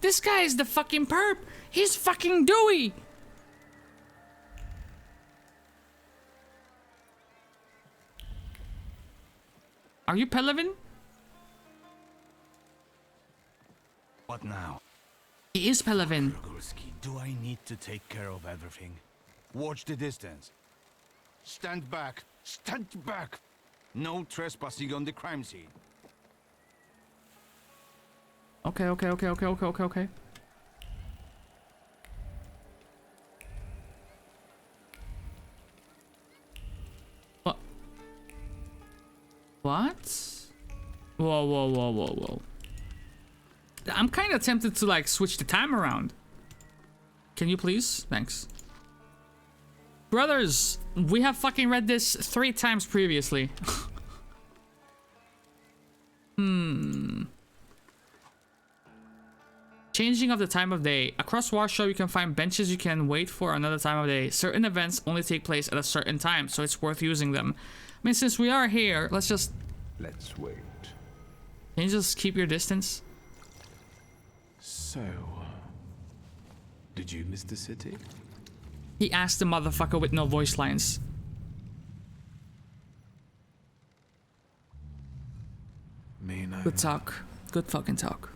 This guy is the fucking perp. He's fucking Dewey. Are you Pelevin? What now? He is Pelevin. Rogulski, do I need to take care of everything? Watch the distance. Stand back. Stand back. No trespassing on the crime scene. Okay. What? What? Whoa. I'm kind of tempted to like switch the time around. Can you please? Thanks. Brothers, we have fucking read this 3 times previously. Changing of the time of day. Across Warsaw, you can find benches you can wait for another time of day. Certain events only take place at a certain time, so it's worth using them. I mean, since we are here, let's wait. Can you just keep your distance? So, did you miss the city? He asked the motherfucker with no voice lines. Good talk. Good fucking talk.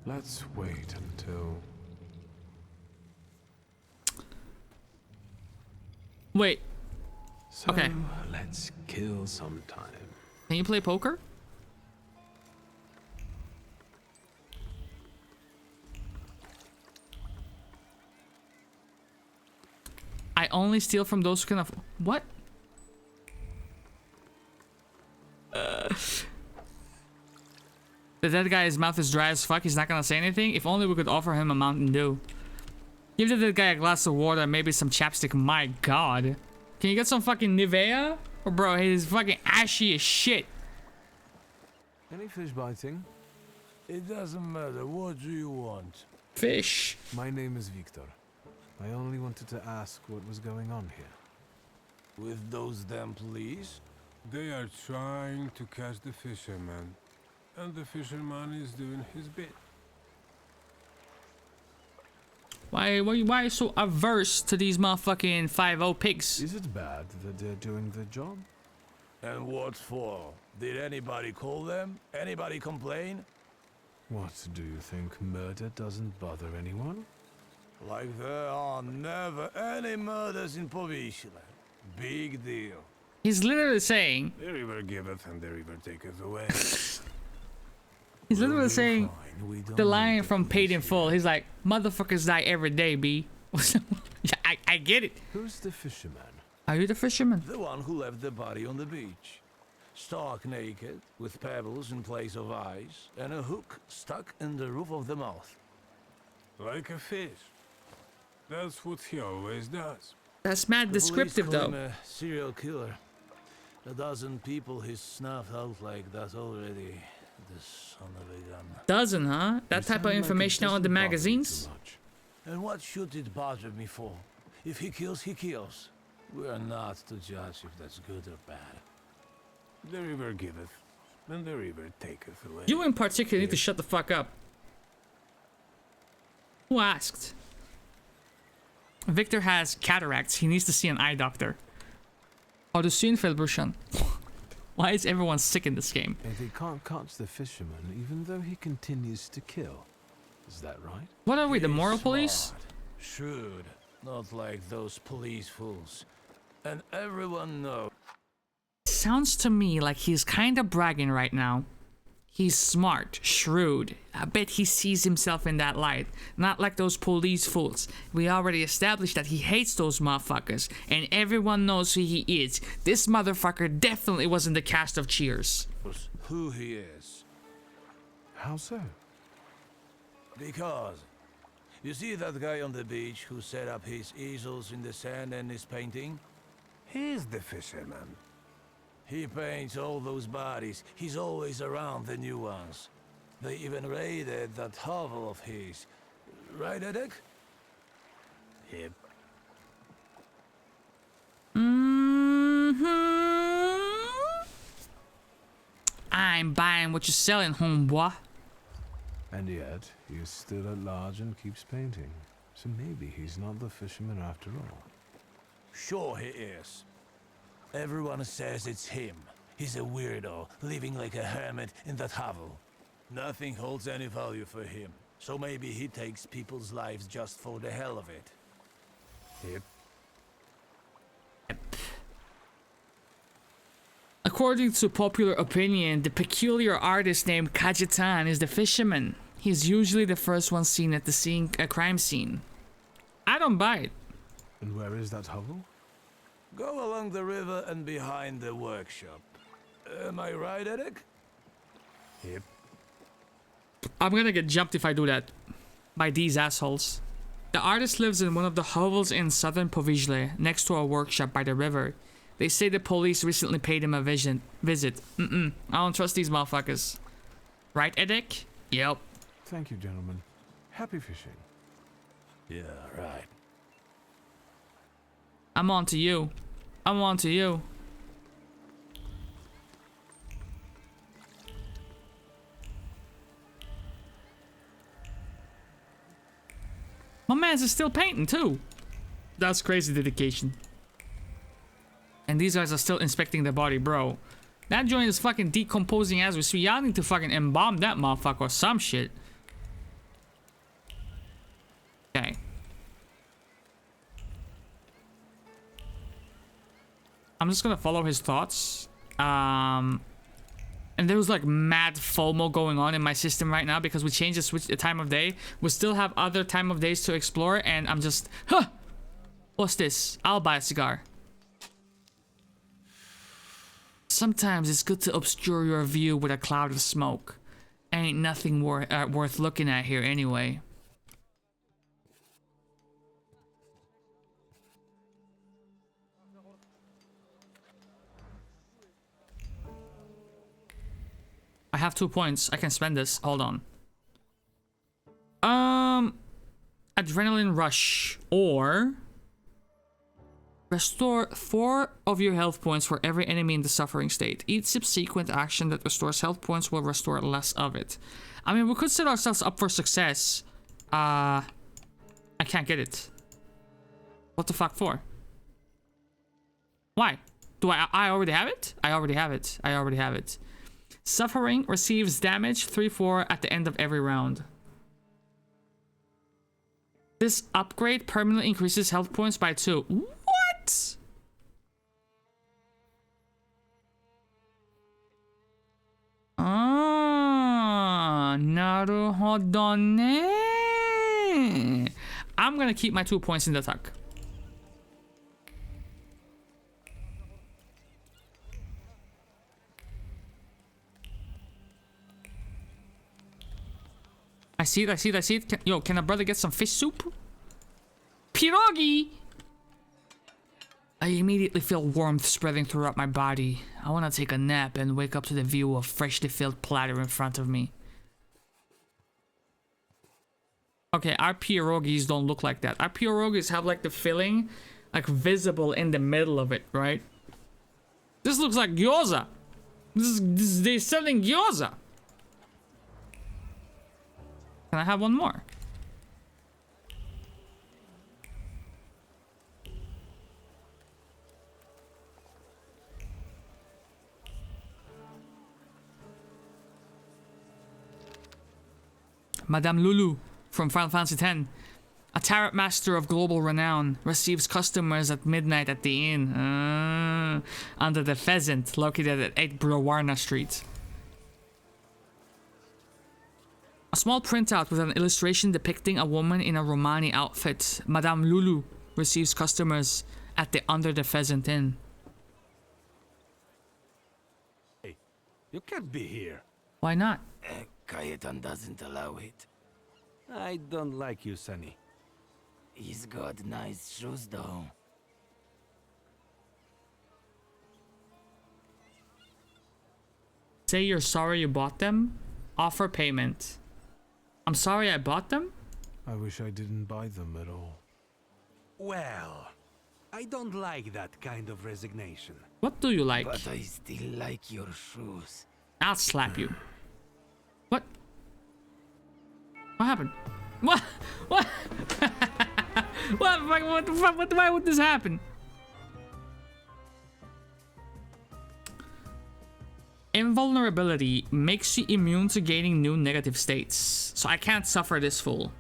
Let's wait until... Wait. So, okay. Let's kill some time. Can you play poker? I only steal from those who can afford. What? The dead guy's mouth is dry as fuck. He's not gonna say anything. If only we could offer him a Mountain Dew. Give the dead guy a glass of water and maybe some chapstick. My god. Can you get some fucking Nivea? Or bro, he's fucking ashy as shit. Any fish biting? It doesn't matter. What do you want? Fish. My name is Victor. I only wanted to ask what was going on here. With those damn police? They are trying to catch the fisherman. And the fisherman is doing his bit. Why are you so averse to these motherfucking 5-0 pigs? Is it bad that they're doing the job? And what for? Did anybody call them? Anybody complain? What, do you think murder doesn't bother anyone? Like there are never any murders in Povizhle. Big deal. He's literally saying... The river giveth and the river taketh away. He's literally saying the line from Paid in Full. He's like, motherfuckers die every day, B. I get it. Who's the fisherman? Are you the fisherman? The one who left the body on the beach. Stark naked, with pebbles in place of eyes, and a hook stuck in the roof of the mouth. Like a fish. That's what he always does. That's mad descriptive, though. Him a serial killer. A dozen people he's snuffed out like that already. The son of a gun. Dozen, huh? That type of information out in the magazines? And what should it bother me for? If he kills, he kills. We are not to judge if that's good or bad. The river giveth. and the river taketh away. You in particular need to shut the fuck up. Who asked? Victor has cataracts. He needs to see an eye doctor. Har du synfel, brorsan? Why is everyone sick in this game? If he can't catch the fisherman, even though he continues to kill. Is that right? What are we, the He's moral police? smart, shrewd, not like those police fools. And everyone knows. Sounds to me like he's kind of bragging right now. He's smart, shrewd. I bet he sees himself in that light. Not like those police fools. We already established that he hates those motherfuckers. And everyone knows who he is. This motherfucker definitely wasn't the cast of Cheers. Who he is. How so? Because you see that guy on the beach who set up his easels in the sand and is painting? He's the fisherman. He paints all those bodies. He's always around the new ones. They even raided that hovel of his. Right, Edek? Yep. I'm buying what you're selling, homeboy. And yet, he is still at large and keeps painting. So maybe he's not the fisherman after all. Sure he is. Everyone says it's him. He's a weirdo, living like a hermit in that hovel. Nothing holds any value for him. So maybe he takes people's lives just for the hell of it. Yep. According to popular opinion, the peculiar artist named Kajetan is the fisherman. He's usually the first one seen at the crime scene. I don't buy it. And where is that hovel? Go along the river and behind the workshop. Am I right, Eric? Yep. I'm gonna get jumped if I do that. By these assholes. The artist lives in one of the hovels in southern Povizhle, next to a workshop by the river. They say the police recently paid him a visit. I don't trust these motherfuckers. Right, Edek? Yep. Thank you, gentlemen. Happy fishing. Yeah, right. I'm on to you. I'm on to you. My man's is still painting too. That's crazy dedication. And these guys are still inspecting the body, bro. That joint is fucking decomposing as we speak. Y'all need to fucking embalm that motherfucker or some shit. Okay. I'm just gonna follow his thoughts. And there was like mad FOMO going on in my system right now because we changed the time of day. We still have other time of days to explore, and I'm just, huh? What's this? I'll buy a cigar. Sometimes it's good to obscure your view with a cloud of smoke. Ain't nothing worth looking at here anyway. I have 2 points. I can spend this. Hold on. Adrenaline rush or restore 4 of your health points for every enemy in the suffering state. Each subsequent action that restores health points will restore less of it. I mean, we could set ourselves up for success. I can't get it. What the fuck for? Why? Do I already have it? I already have it. I already have it. Suffering receives damage 3/4 at the end of every round. This upgrade permanently increases health points by 2. What? Ah, naruhodo ne. I'm gonna keep my 2 points in the tuck. I see it, I see it, I see it. Yo, can a brother get some fish soup? Pierogi! I immediately feel warmth spreading throughout my body. I want to take a nap and wake up to the view of freshly filled platter in front of me. Okay, our pierogis don't look like that. Our pierogis have like the filling like visible in the middle of it, right? This looks like gyoza. They're selling gyoza. Can I have one more? Madame Lulu from Final Fantasy X. A tarot master of global renown receives customers at midnight at the inn under the Pheasant, located at 8 Browarna Street. A small printout with an illustration depicting a woman in a Romani outfit. Madame Lulu receives customers at the Under the Pheasant Inn. Hey, you can't be here. Why not? Cayetan doesn't allow it. I don't like you, Sonny. He's got nice shoes, though. Say you're sorry you bought them. Offer payment. I'm sorry I bought them? I wish I didn't buy them at all. Well, I don't like that kind of resignation. What do you like? But I still like your shoes. I'll slap you. What? What happened? What? What? What the fuck? Why would this happen? Invulnerability makes you immune to gaining new negative states. So I can't suffer this fool.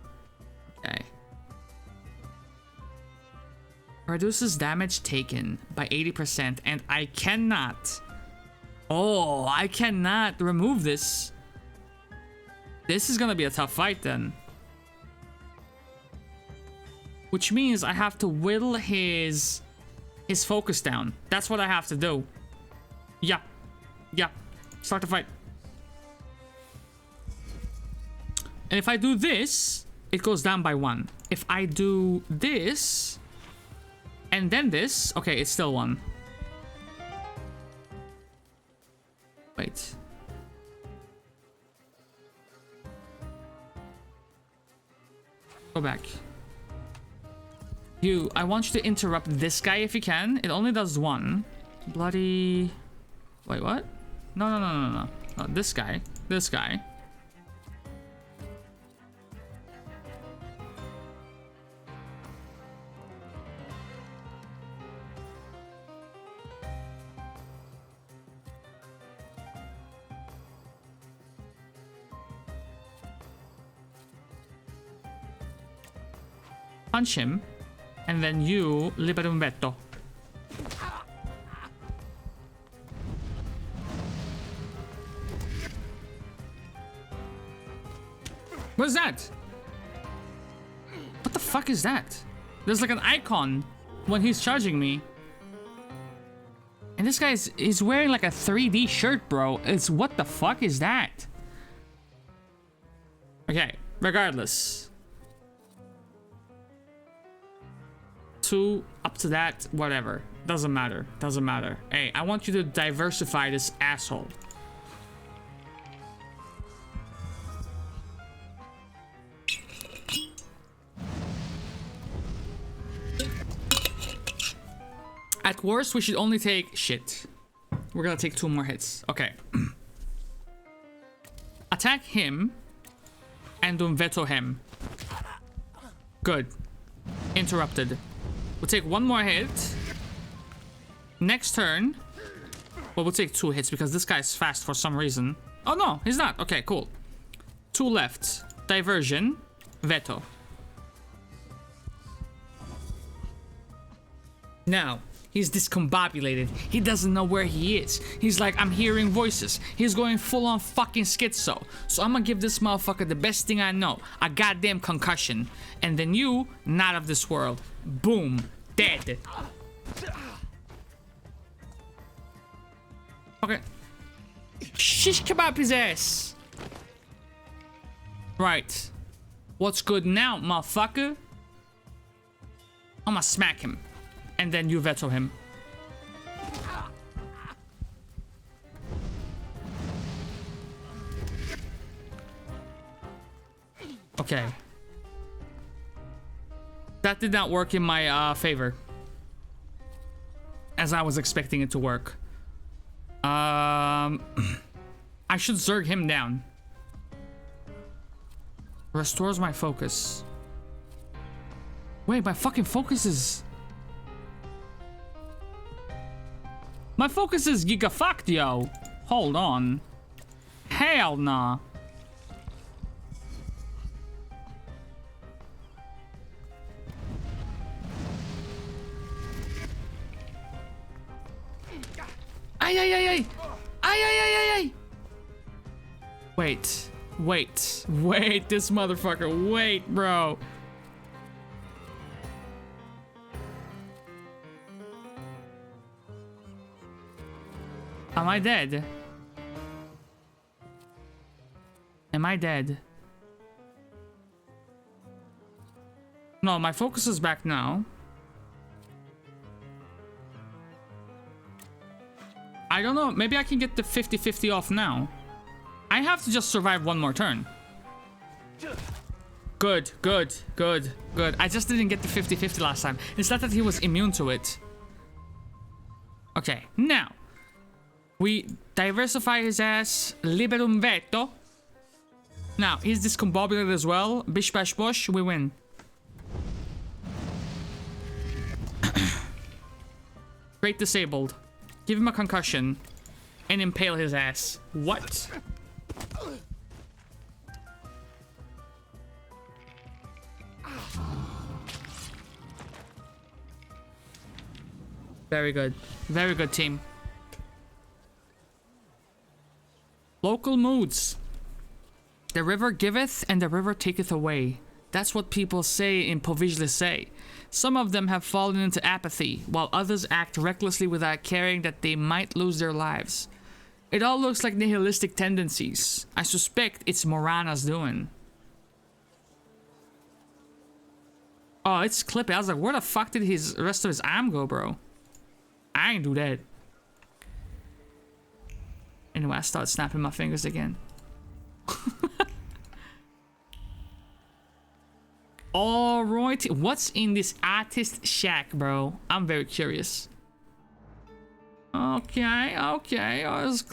Okay. Reduces damage taken by 80%, and I cannot. Oh, I cannot remove this. This is gonna be a tough fight then. Which means I have to whittle his focus down. That's what I have to do. Yeah. Yeah. Start the fight. And if I do this, it goes down by 1. If I do this, and then this, okay, it's still 1. Wait. Go back. I want you to interrupt this guy if you can. It only does 1. Bloody... Wait, what? No. This guy. This guy. Punch him. And then you, Liberum Veto. What's that? What the fuck is that? There's like an icon when he's charging me. And this guy is wearing like a 3D shirt, bro. It's what the fuck is that? Okay, regardless. 2 up to that, whatever. Doesn't matter. Doesn't matter. Hey, I want you to diversify this asshole. At worst, we should only take... Shit. We're gonna take 2 more hits. Okay. Attack him. And then veto him. Good. Interrupted. We'll take 1 more hit. Next turn. Well, we'll take 2 hits because this guy's fast for some reason. Oh, no. He's not. Okay, cool. 2 left. Diversion. Veto. Now, he's discombobulated. He doesn't know where he is. He's like, I'm hearing voices. He's going full on fucking schizo. So I'm gonna give this motherfucker the best thing I know. A goddamn concussion. And then you, not of this world. Boom. Dead. Okay. Shish kebab his ass. Right. What's good now, motherfucker? I'm gonna smack him. And then you veto him. Okay. That did not work in my favor. As I was expecting it to work. I should zerg him down. Restores my focus. Wait, my fucking focus is... My focus is giga fucked, yo. Hold on. Hell nah. Ay, ay, ay, ay. Ay, ay, ay, ay, ay. Wait. Wait. Wait, this motherfucker. Wait, bro. Am I dead? Am I dead? No, my focus is back now. I don't know. Maybe I can get the 50-50 off now. I have to just survive one more turn. Good, good, good, good. I just didn't get the 50-50 last time. It's not that he was immune to it. Okay, now. We diversify his ass. Liberum veto. Now, he's discombobulated as well. Bish bash bosh, we win. Great disabled. Give him a concussion. And impale his ass. What? Very good. Very good, team. Local moods. The river giveth and the river taketh away. That's what people say in Povizhle say. Some of them have fallen into apathy, while others act recklessly without caring that they might lose their lives. It all looks like nihilistic tendencies. I suspect it's Morana's doing. Oh, it's clipping. I was like, where the fuck did his rest of his arm go, bro? I ain't do that. Anyway, I start snapping my fingers again. Alright, what's in this artist shack, bro? I'm very curious. Okay, okay. There's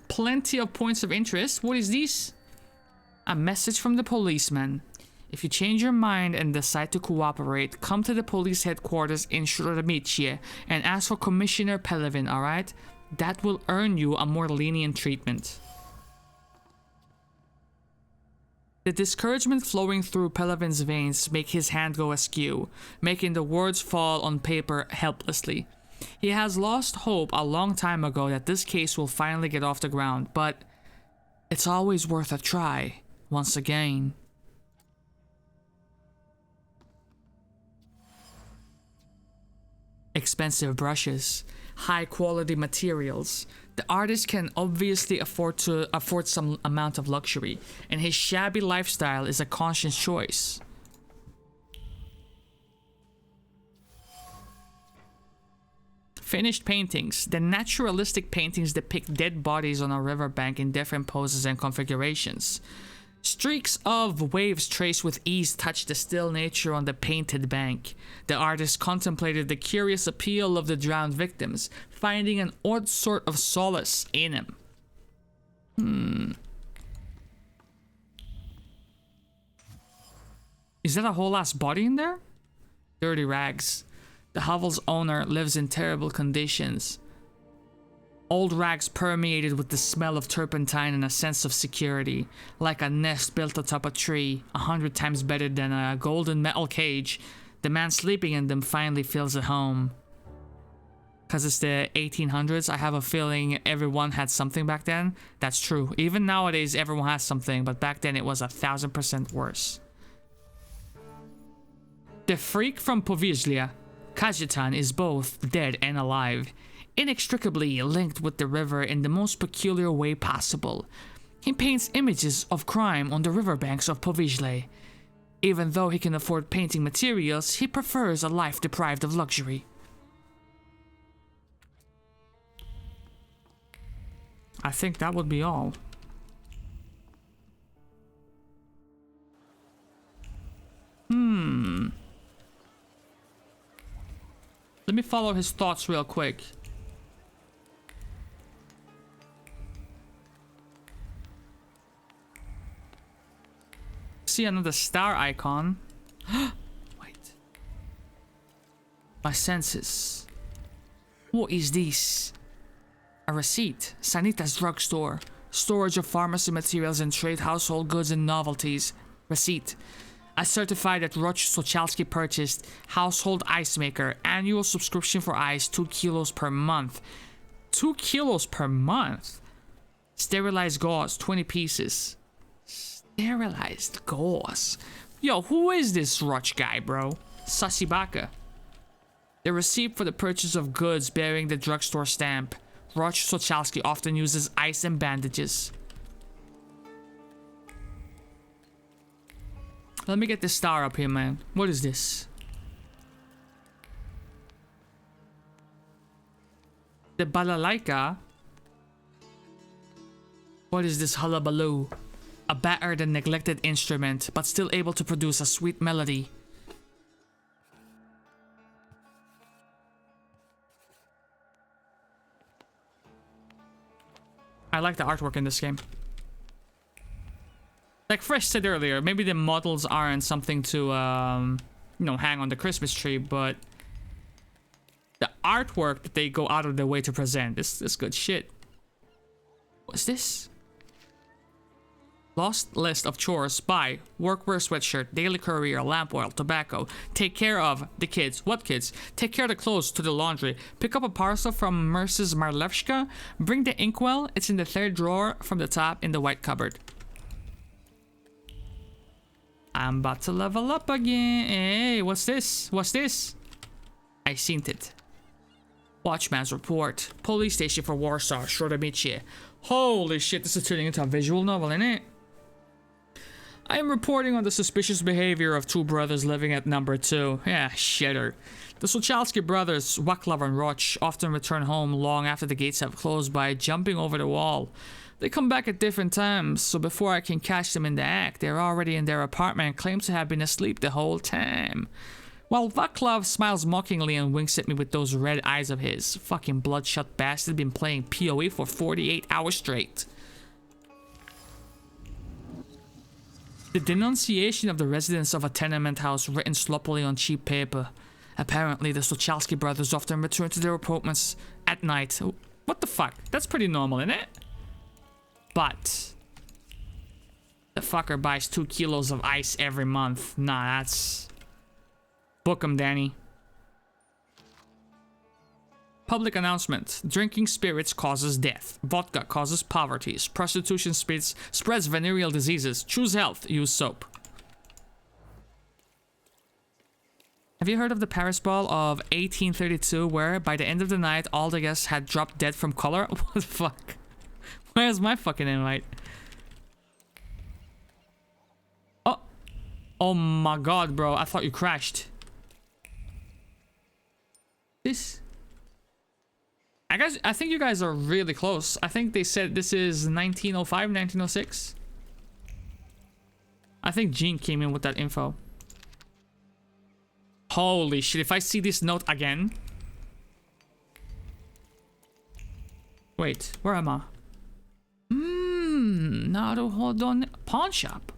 plenty of points of interest. What is this? A message from the policeman. If you change your mind and decide to cooperate, come to the police headquarters in Shrodimitye and ask for Commissioner Pelevin, alright? That will earn you a more lenient treatment. The discouragement flowing through Pelevin's veins make his hand go askew, making the words fall on paper helplessly. He has lost hope a long time ago that this case will finally get off the ground, but it's always worth a try, once again. Expensive brushes, high quality materials. The artist can obviously afford some amount of luxury, and his shabby lifestyle is a conscious choice. Finished paintings. The naturalistic paintings depict dead bodies on a riverbank in different poses and configurations. Streaks of waves traced with ease touch the still nature on the painted bank. The artist contemplated the curious appeal of the drowned victims, finding an odd sort of solace in him. Is that a whole ass body in there? Dirty rags. The hovel's owner lives in terrible conditions. Old rags permeated with the smell of turpentine and a sense of security, like a nest built atop a tree, 100 times better than a golden metal cage. The man sleeping in them finally feels at home. Cause it's the 1800s, I have a feeling everyone had something back then. That's true. Even nowadays, everyone has something, but back then it was 1000% worse. The freak from Povizhlia, Kajetan, is both dead and alive, inextricably linked with the river in the most peculiar way possible. He paints images of crime on the riverbanks of Povizhle. Even though he can afford painting materials, he prefers a life deprived of luxury. I think that would be all. Let me follow his thoughts real quick. see another star icon. Wait. My senses. What is this? A receipt. Sanita's drugstore. Storage of pharmacy materials and trade household goods and novelties. Receipt. I certify that Roch Sochalski purchased household ice maker. Annual subscription for ice 2 kilos per month. 2 kilos per month? Sterilized gauze 20 pieces. Sterilized gauze. Yo, who is this Roch guy, bro? Sasibaka. The receipt for the purchase of goods bearing the drugstore stamp. Roch Sochalski often uses ice and bandages. Let me get this star up here, man. What is this? The balalaika? What is this hullabaloo? A battered and neglected instrument, but still able to produce a sweet melody. I like the artwork in this game. Like Fresh said earlier, maybe the models aren't something to, you know, hang on the Christmas tree, but the artwork that they go out of their way to present is good shit. What's this? Lost list of chores. Buy workwear, sweatshirt, daily courier, lamp oil, tobacco. Take care of the kids. What kids? Take care of the clothes to the laundry. Pick up a parcel from Mrs. Marlevska. Bring the inkwell. It's in the 3rd drawer from the top in the white cupboard. I'm about to level up again. Hey, what's this? What's this? I seen it. Watchman's report. Police station for Warsaw, Shrodomicie. Holy shit, this is turning into a visual novel, isn't it? I am reporting on the suspicious behavior of 2 brothers living at number 2. Yeah, shitter. The Sochalski brothers, Waclav and Roch, often return home long after the gates have closed by jumping over the wall. They come back at different times, so before I can catch them in the act, they're already in their apartment and claim to have been asleep the whole time. While Vaclav smiles mockingly and winks at me with those red eyes of his. Fucking bloodshot bastard been playing PoE for 48 hours straight. The denunciation of the residents of a tenement house written sloppily on cheap paper. Apparently, the Sochalski brothers often return to their apartments at night. What the fuck? That's pretty normal, isn't it? But the fucker buys 2 kilos of ice every month. Nah, that's... Book him, Danny. Public announcement. Drinking spirits causes death. Vodka causes poverty. Prostitution spreads venereal diseases. Choose health. Use soap. Have you heard of the Paris Ball of 1832 where by the end of the night all the guests had dropped dead from cholera? What the fuck? Where's my fucking invite? Oh. Oh my god, bro. I thought you crashed. This... I think you guys are really close. I think they said this is 1905, 1906. I think Gene came in with that info. Holy shit, if I see this note again... Wait, where am I? Naruhodo pawn shop.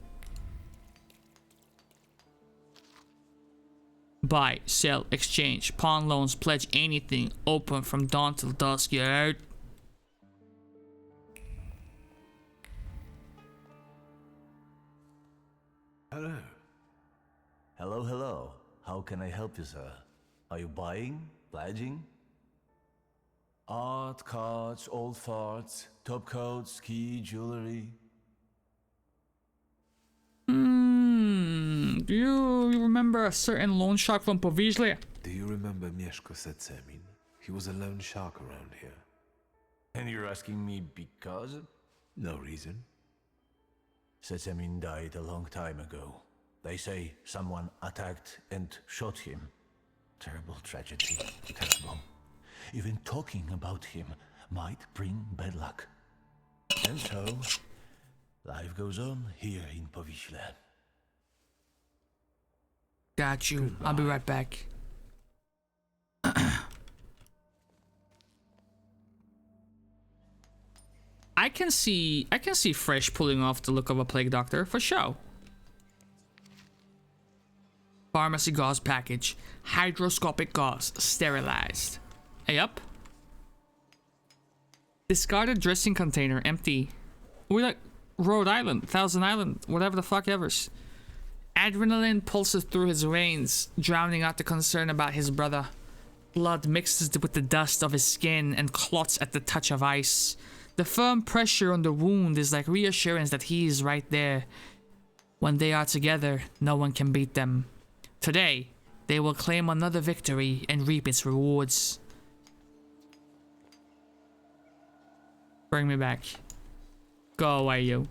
Buy, sell, exchange, pawn loans, pledge anything. Open from dawn till dusk, you heard? Hello. Hello, hello. How can I help you, sir? Are you buying? Pledging? Art, cards, old farts, top coats, ski, jewelry. Do you remember a certain loan shark from Povizhlia? Do you remember Mieszko Setsemin? He was a loan shark around here. And you're asking me because? No reason. Setsemin died a long time ago. They say someone attacked and shot him. Terrible tragedy. Terrible. Even talking about him might bring bad luck. And so, life goes on here in Povizhlia. Got you. Goodbye. I'll be right back. I can see Fresh pulling off the look of a plague doctor for show. Pharmacy gauze package. Hydroscopic gauze. Sterilized. Hey, up. Discarded dressing container. Empty. We're like Rhode Island. Thousand Island. Whatever the fuck ever's. Adrenaline pulses through his veins, drowning out the concern about his brother. Blood mixes with the dust of his skin and clots at the touch of ice. The firm pressure on the wound is like reassurance that he is right there. When they are together, no one can beat them. Today, they will claim another victory and reap its rewards. Bring me back. Go away, you.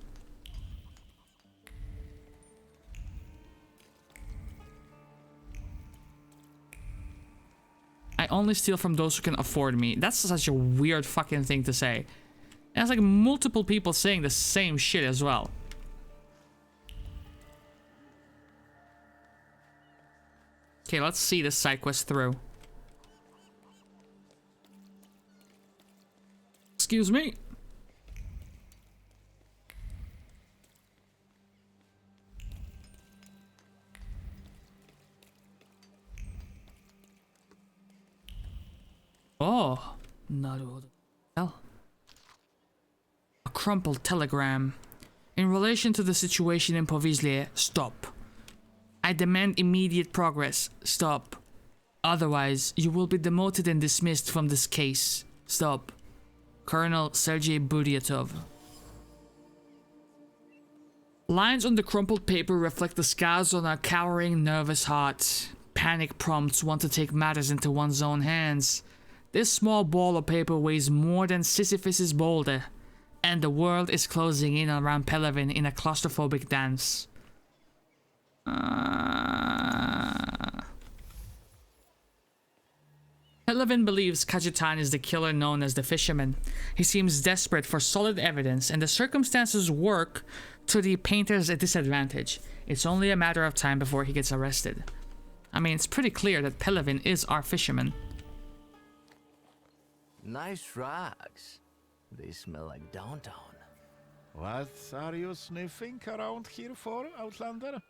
I only steal from those who can afford me. That's such a weird fucking thing to say. And it's like multiple people saying the same shit as well. Okay, let's see this side quest through. Excuse me. Oh, naruhodo. Hell. A crumpled telegram. In relation to the situation in Povislie, stop. I demand immediate progress. Stop. Otherwise, you will be demoted and dismissed from this case. Stop. Colonel Sergei Budyatov. Lines on the crumpled paper reflect the scars on a cowering, nervous heart. Panic prompts one to take matters into one's own hands. This small ball of paper weighs more than Sisyphus's boulder, and the world is closing in around Pelevin in a claustrophobic dance. Pelevin believes Kajetan is the killer known as the Fisherman. He seems desperate for solid evidence, and the circumstances work to the painter's disadvantage. It's only a matter of time before he gets arrested. I mean, it's pretty clear that Pelevin is our fisherman. Nice rocks. They smell like downtown. What are you sniffing around here for, Outlander?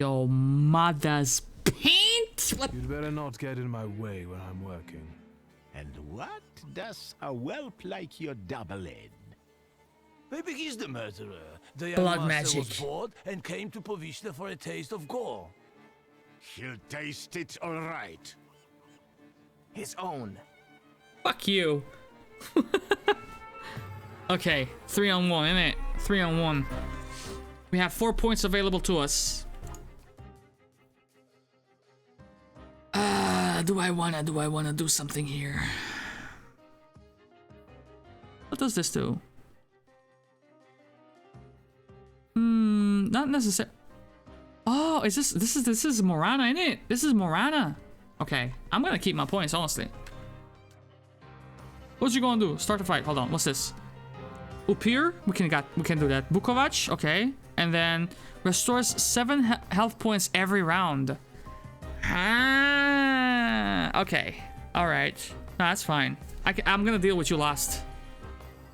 Your mother's paint? What? You'd better not get in my way when I'm working. And what does a whelp like you double in? Maybe he's the murderer. The Blood young master magic. was bored and came to Povislia for a taste of gore. He'll taste it all right. His own. Fuck you. Okay, 3-on-1, innit? 3-on-1. We have 4 points available to us. Do I wanna do something here? What does this do? Not necessarily. Oh, is this is Morana, innit? This is Morana. Okay, I'm gonna keep my points, honestly. What you gonna do? Start a fight. Hold on. What's this? Upir? We can do that. Bukovac? Okay. And then restores 7 health points every round. Okay. All right. No, that's fine. I'm gonna deal with you last.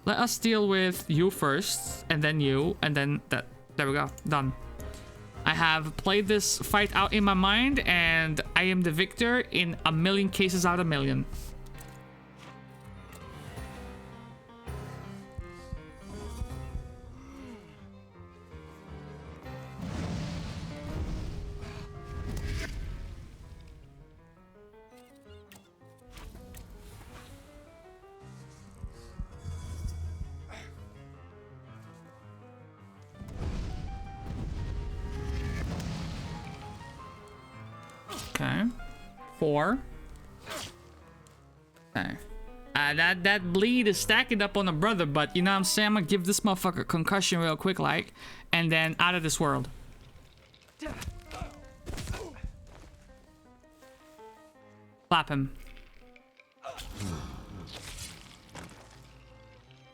Let us deal with you first, and then you, and then that. There we go. Done. I have played this fight out in my mind, and I am the victor in a million cases out of a million. Okay. 4. Okay. That bleed is stacking up on the brother, but you know what I'm saying? I'm gonna give this motherfucker a concussion real quick, like, and then out of this world. Slap him.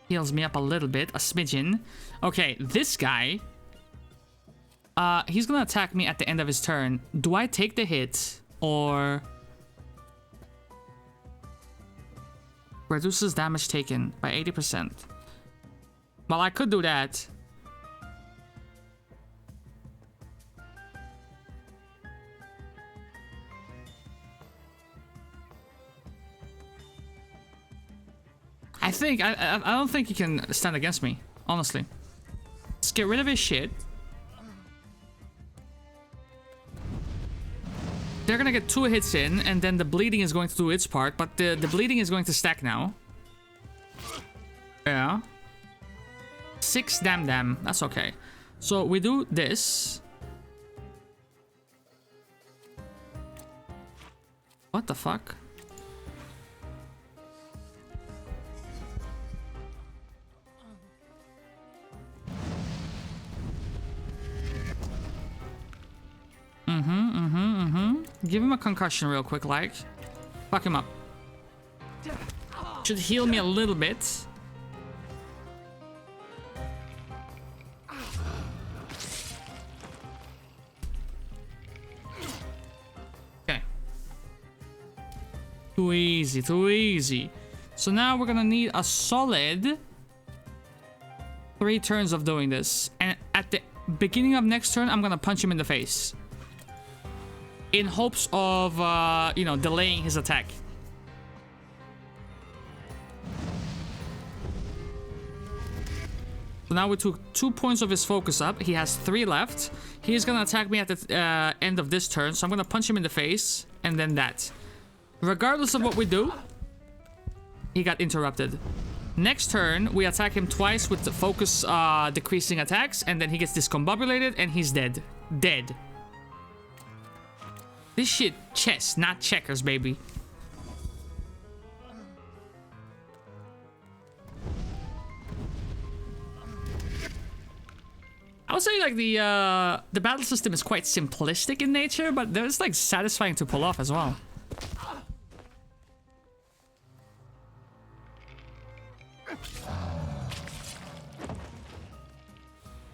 Heals me up a little bit, a smidgen. Okay, this guy. He's gonna attack me at the end of his turn. Do I take the hit or reduces damage taken by 80%? Well, I could do that. think I don't think he can stand against me, honestly. Let's get rid of his shit. They're gonna get 2 hits in, and then the bleeding is going to do its part, but the bleeding is going to stack now. Yeah. 6 damn. That's okay. So we do this. What the fuck? Give him a concussion real quick, like. Fuck him up. Should heal me a little bit. Okay. Too easy, too easy. So now we're gonna need a solid 3 turns of doing this. And at the beginning of next turn, I'm gonna punch him in the face. In hopes of, you know, delaying his attack. So now we took 2 points of his focus up. He has 3 left. He's gonna attack me at the end of this turn. So I'm gonna punch him in the face. And then that. Regardless of what we do, he got interrupted. Next turn, we attack him twice with the focus decreasing attacks. And then he gets discombobulated and he's dead. Dead. This shit chess, not checkers, baby. I would say like the battle system is quite simplistic in nature, but it's like satisfying to pull off as well.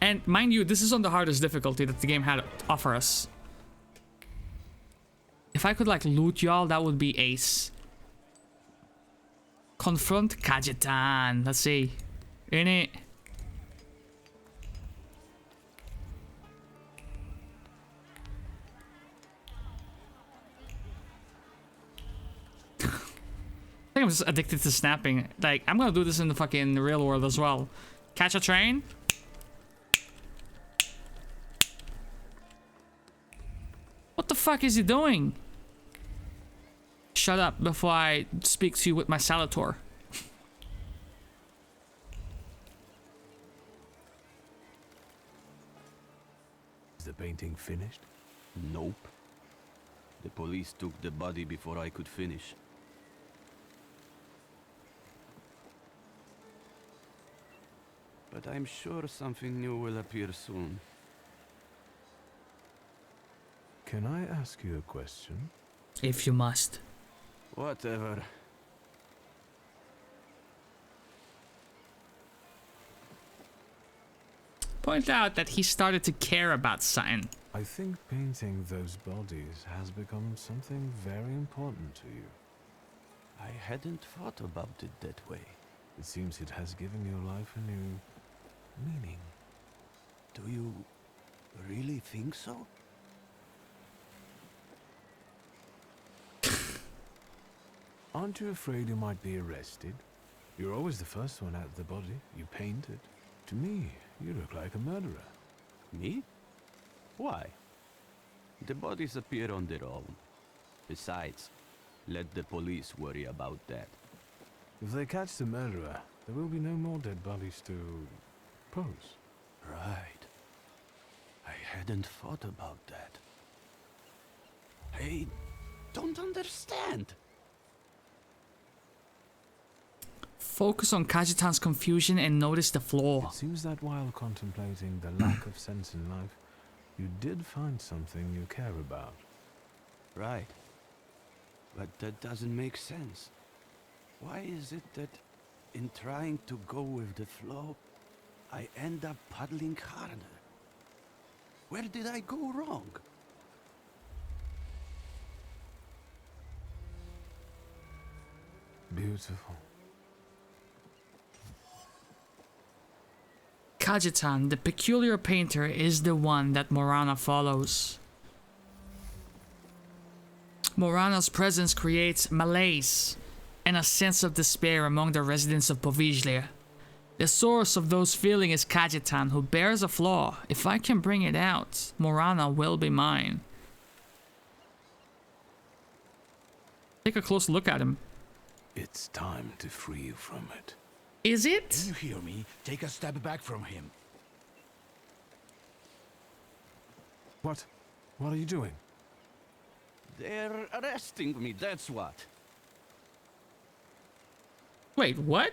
And mind you, this is on the hardest difficulty that the game had to offer us. If I could like loot y'all, that would be ace. Confront Kajetan. Let's see. In it. I think I'm just addicted to snapping. Like, I'm gonna do this in the fucking real world as well. Catch a train. What the fuck is he doing? Shut up before I speak to you with my Salator. Is the painting finished? Nope. The police took the body before I could finish. But I'm sure something new will appear soon. Can I ask you a question? If you must. Whatever. Point out that he started to care about something. I think painting those bodies has become something very important to you. I hadn't thought about it that way. It seems it has given your life a new meaning. Do you really think so? Aren't you afraid you might be arrested? You're always the first one at the body. You painted. To me, you look like a murderer. Me? Why? The bodies appear on their own. Besides, let the police worry about that. If they catch the murderer, there will be no more dead bodies to pose. Right. I hadn't thought about that. I don't understand. Focus on Kajetan's confusion and notice the flaw. It seems that while contemplating the lack of sense in life, you did find something you care about. Right. But that doesn't make sense. Why is it that in trying to go with the flow, I end up paddling harder? Where did I go wrong? Beautiful. Kajetan, the peculiar painter, is the one that Morana follows. Morana's presence creates malaise. and a sense of despair among the residents of Povizhlia. The source of those feelings is Kajetan, who bears a flaw. If I can bring it out, Morana will be mine. Take a close look at him. It's time to free you from it. Is it? Can you hear me? Take a step back from him. What? What are you doing? They're arresting me, that's what. Wait, what?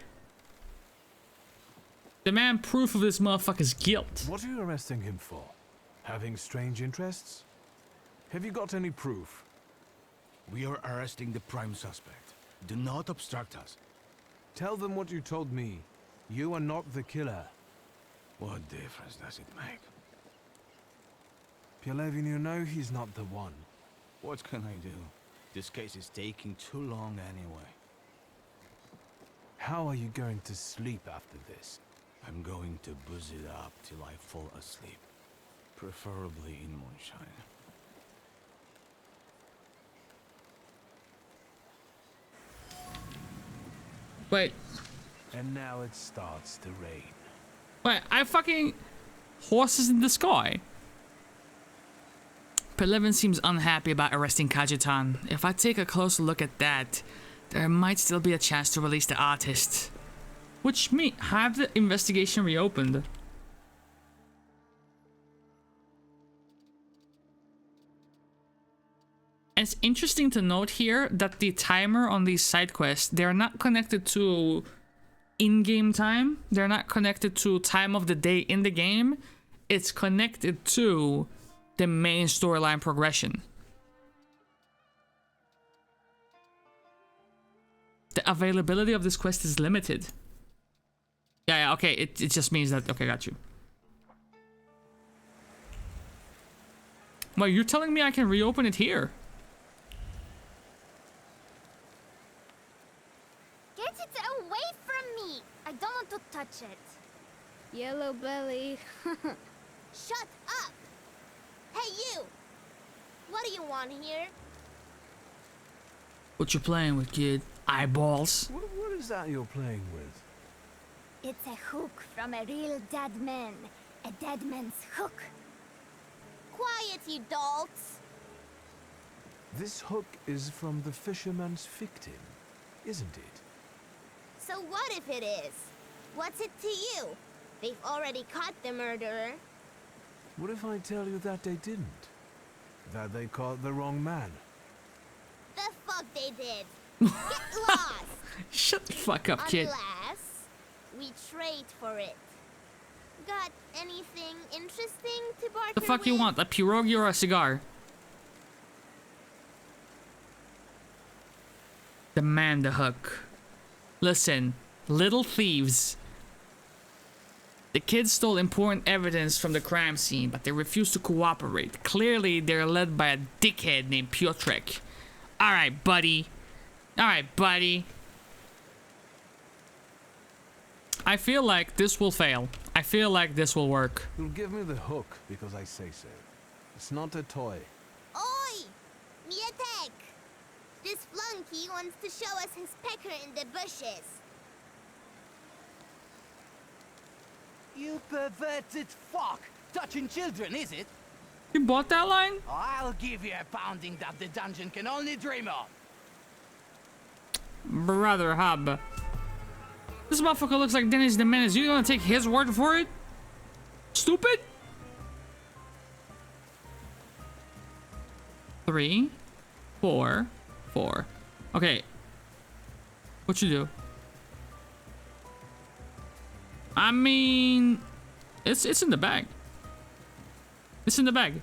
Demand proof of this motherfucker's guilt. What are you arresting him for? Having strange interests? Have you got any proof? We are arresting the prime suspect. Do not obstruct us. Tell them what you told me. You are not the killer. What difference does it make? Pielevin, you know he's not the one. What can I do? This case is taking too long anyway. How are you going to sleep after this? I'm going to booze it up till I fall asleep. Preferably in moonshine. Wait. And now it starts to rain. Wait, I fucking... Horses in the sky? Pielevin seems unhappy about arresting Kajetan. If I take a closer look at that, there might still be a chance to release the artist. Which means have the investigation reopened. And it's interesting to note here that the timer on these side quests, they're not connected to in-game time. They're not connected to time of the day in the game. It's connected to the main storyline progression. The availability of this quest is limited. Yeah, okay, it just means that... Okay, got you. Well, you're telling me I can reopen it here? Get it away from me! I don't want to touch it. Yellow belly. Shut up! Hey, you! What do you want here? What you playing with, kid? Eyeballs? What is that you're playing with? It's a hook from a real dead man. A dead man's hook. Quiet, you dolts! This hook is from the fisherman's victim, isn't it? So what if it is? What's it to you? They've already caught the murderer. What if I tell you that they didn't? That they caught the wrong man? The fuck they did. Get lost! Shut the fuck up, kid. Unless we trade for it. Got anything interesting to barter The fuck you want? A pierogi or a cigar? Demand the hook. Listen, little thieves. The kids stole important evidence from the crime scene, but they refuse to cooperate. Clearly, they're led by a dickhead named Piotrek. Alright, buddy. Alright, buddy. I feel like this will fail. I feel like this will work. You'll give me the hook because I say so. It's not a toy. Oi! Mietek! This flunky wants to show us his pecker in the bushes. You perverted fuck! Touching children, is it? You bought that line? I'll give you a pounding that the dungeon can only dream of. Brother Hub. This motherfucker looks like Dennis the Menace. You gonna take his word for it? Stupid? 3, 4, 4. Okay. What you do? I mean, it's in the bag. It's in the bag.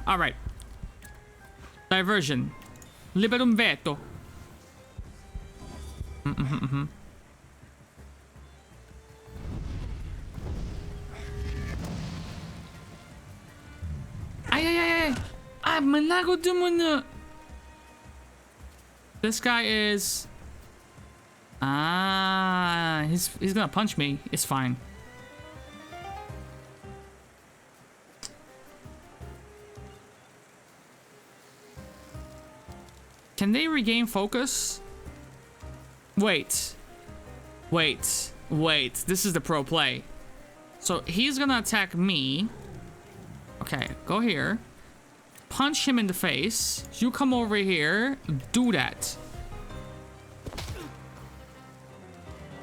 All right. Diversion. Liberum veto. Ay. Ah, managot mo na. This guy is... Ah, he's gonna punch me. It's fine. Can they regain focus? Wait. Wait. Wait. This is the pro play. So he's gonna attack me. Okay, go here. Punch him in the face. You come over here. Do that.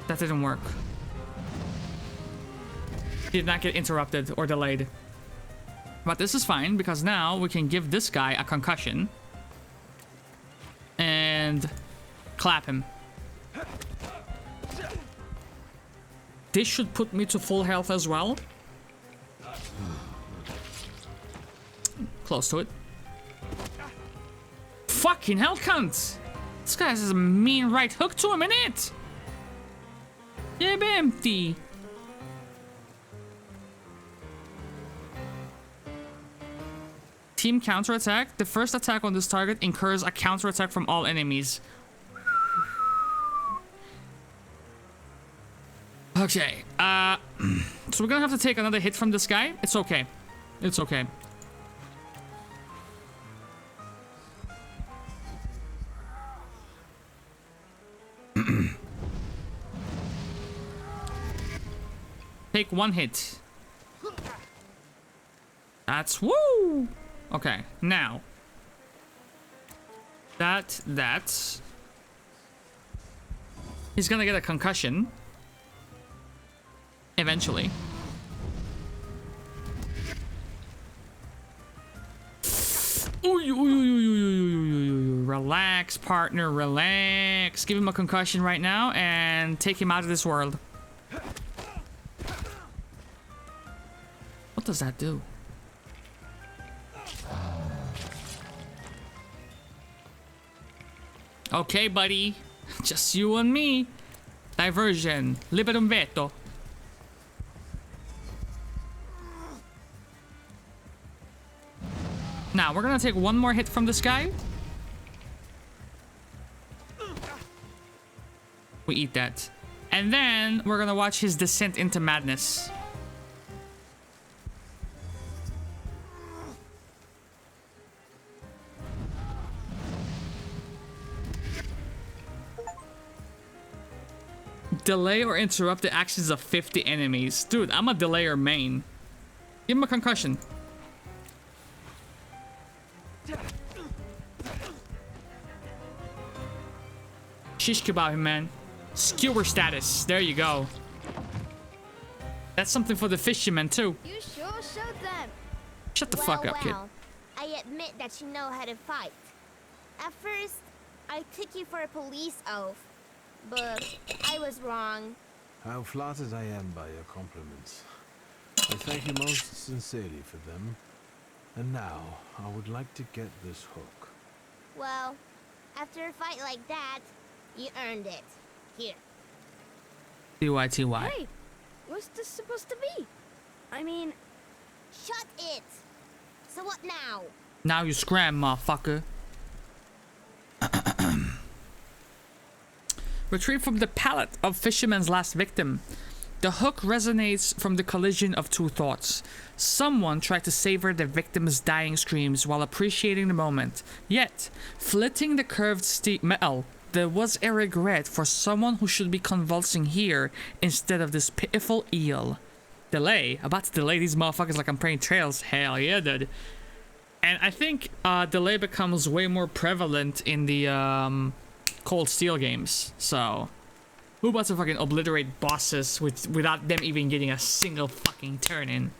That didn't work. Did not get interrupted or delayed. But this is fine because now we can give this guy a concussion. And clap him. This should put me to full health as well. Close to it. Fucking hell, cunt! This guy has a mean right hook to him, innit? Yeah, empty. Team counterattack. The first attack on this target incurs a counterattack from all enemies. Okay. So we're gonna have to take another hit from this guy. It's okay. It's okay. Take one hit. That's woo. Okay, now. That's. He's gonna get a concussion. Eventually. Relax, partner, relax. Give him a concussion right now and take him out of this world. What does that do? Okay, buddy. Just you and me. Diversion. Liberum veto. Now, we're gonna take one more hit from this guy. We eat that. And then we're gonna watch his descent into madness. Delay or interrupt the actions of 50 enemies. Dude, I'm a delayer main. Give him a concussion. Shish kebab him, man. Skewer status. There you go. That's something for the fishermen, too. You sure showed them. Shut the fuck up, kid. I admit that you know how to fight. At first, I took you for a police oath. But I was wrong. How flattered I am by your compliments. I thank you most sincerely for them. And now, I would like to get this hook. Well, after a fight like that, you earned it. Here. TYTY. Hey, what's this supposed to be? I mean... Shut it! So what now? Now you scram, motherfucker. Retrieve from the pallet of Fisherman's last victim. The hook resonates from the collision of two thoughts. Someone tried to savor the victim's dying screams while appreciating the moment. Yet, flitting the curved metal, there was a regret for someone who should be convulsing here instead of this pitiful eel. Delay? About to delay these motherfuckers like I'm praying trails. Hell yeah, dude. And I think delay becomes way more prevalent in the Cold Steel games, so who wants to fucking obliterate bosses without them even getting a single fucking turn in?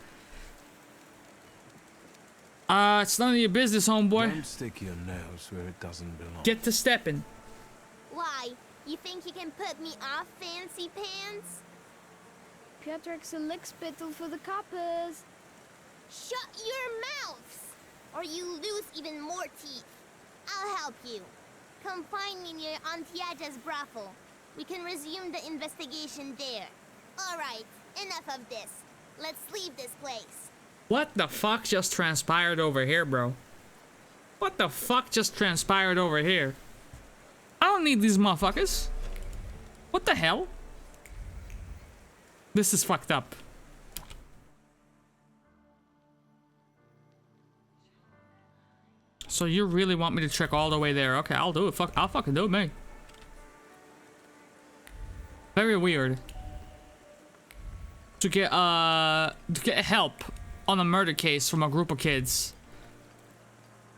It's none of your business, homeboy. Don't stick your nose where it doesn't belong. Get to stepping. Why? You think you can put me off, fancy pants? Piotr's a lick spittle for the coppers. Shut your mouths, or you lose even more teeth. I'll help you. Come find me near Antiaja's brothel. We can resume the investigation there. Alright, enough of this. Let's leave this place. What the fuck just transpired over here, bro? What the fuck just transpired over here? I don't need these motherfuckers. What the hell? This is fucked up. So you really want me to trek all the way there? Okay, I'll do it. I'll fucking do it, mate. Very weird. To get help on a murder case from a group of kids.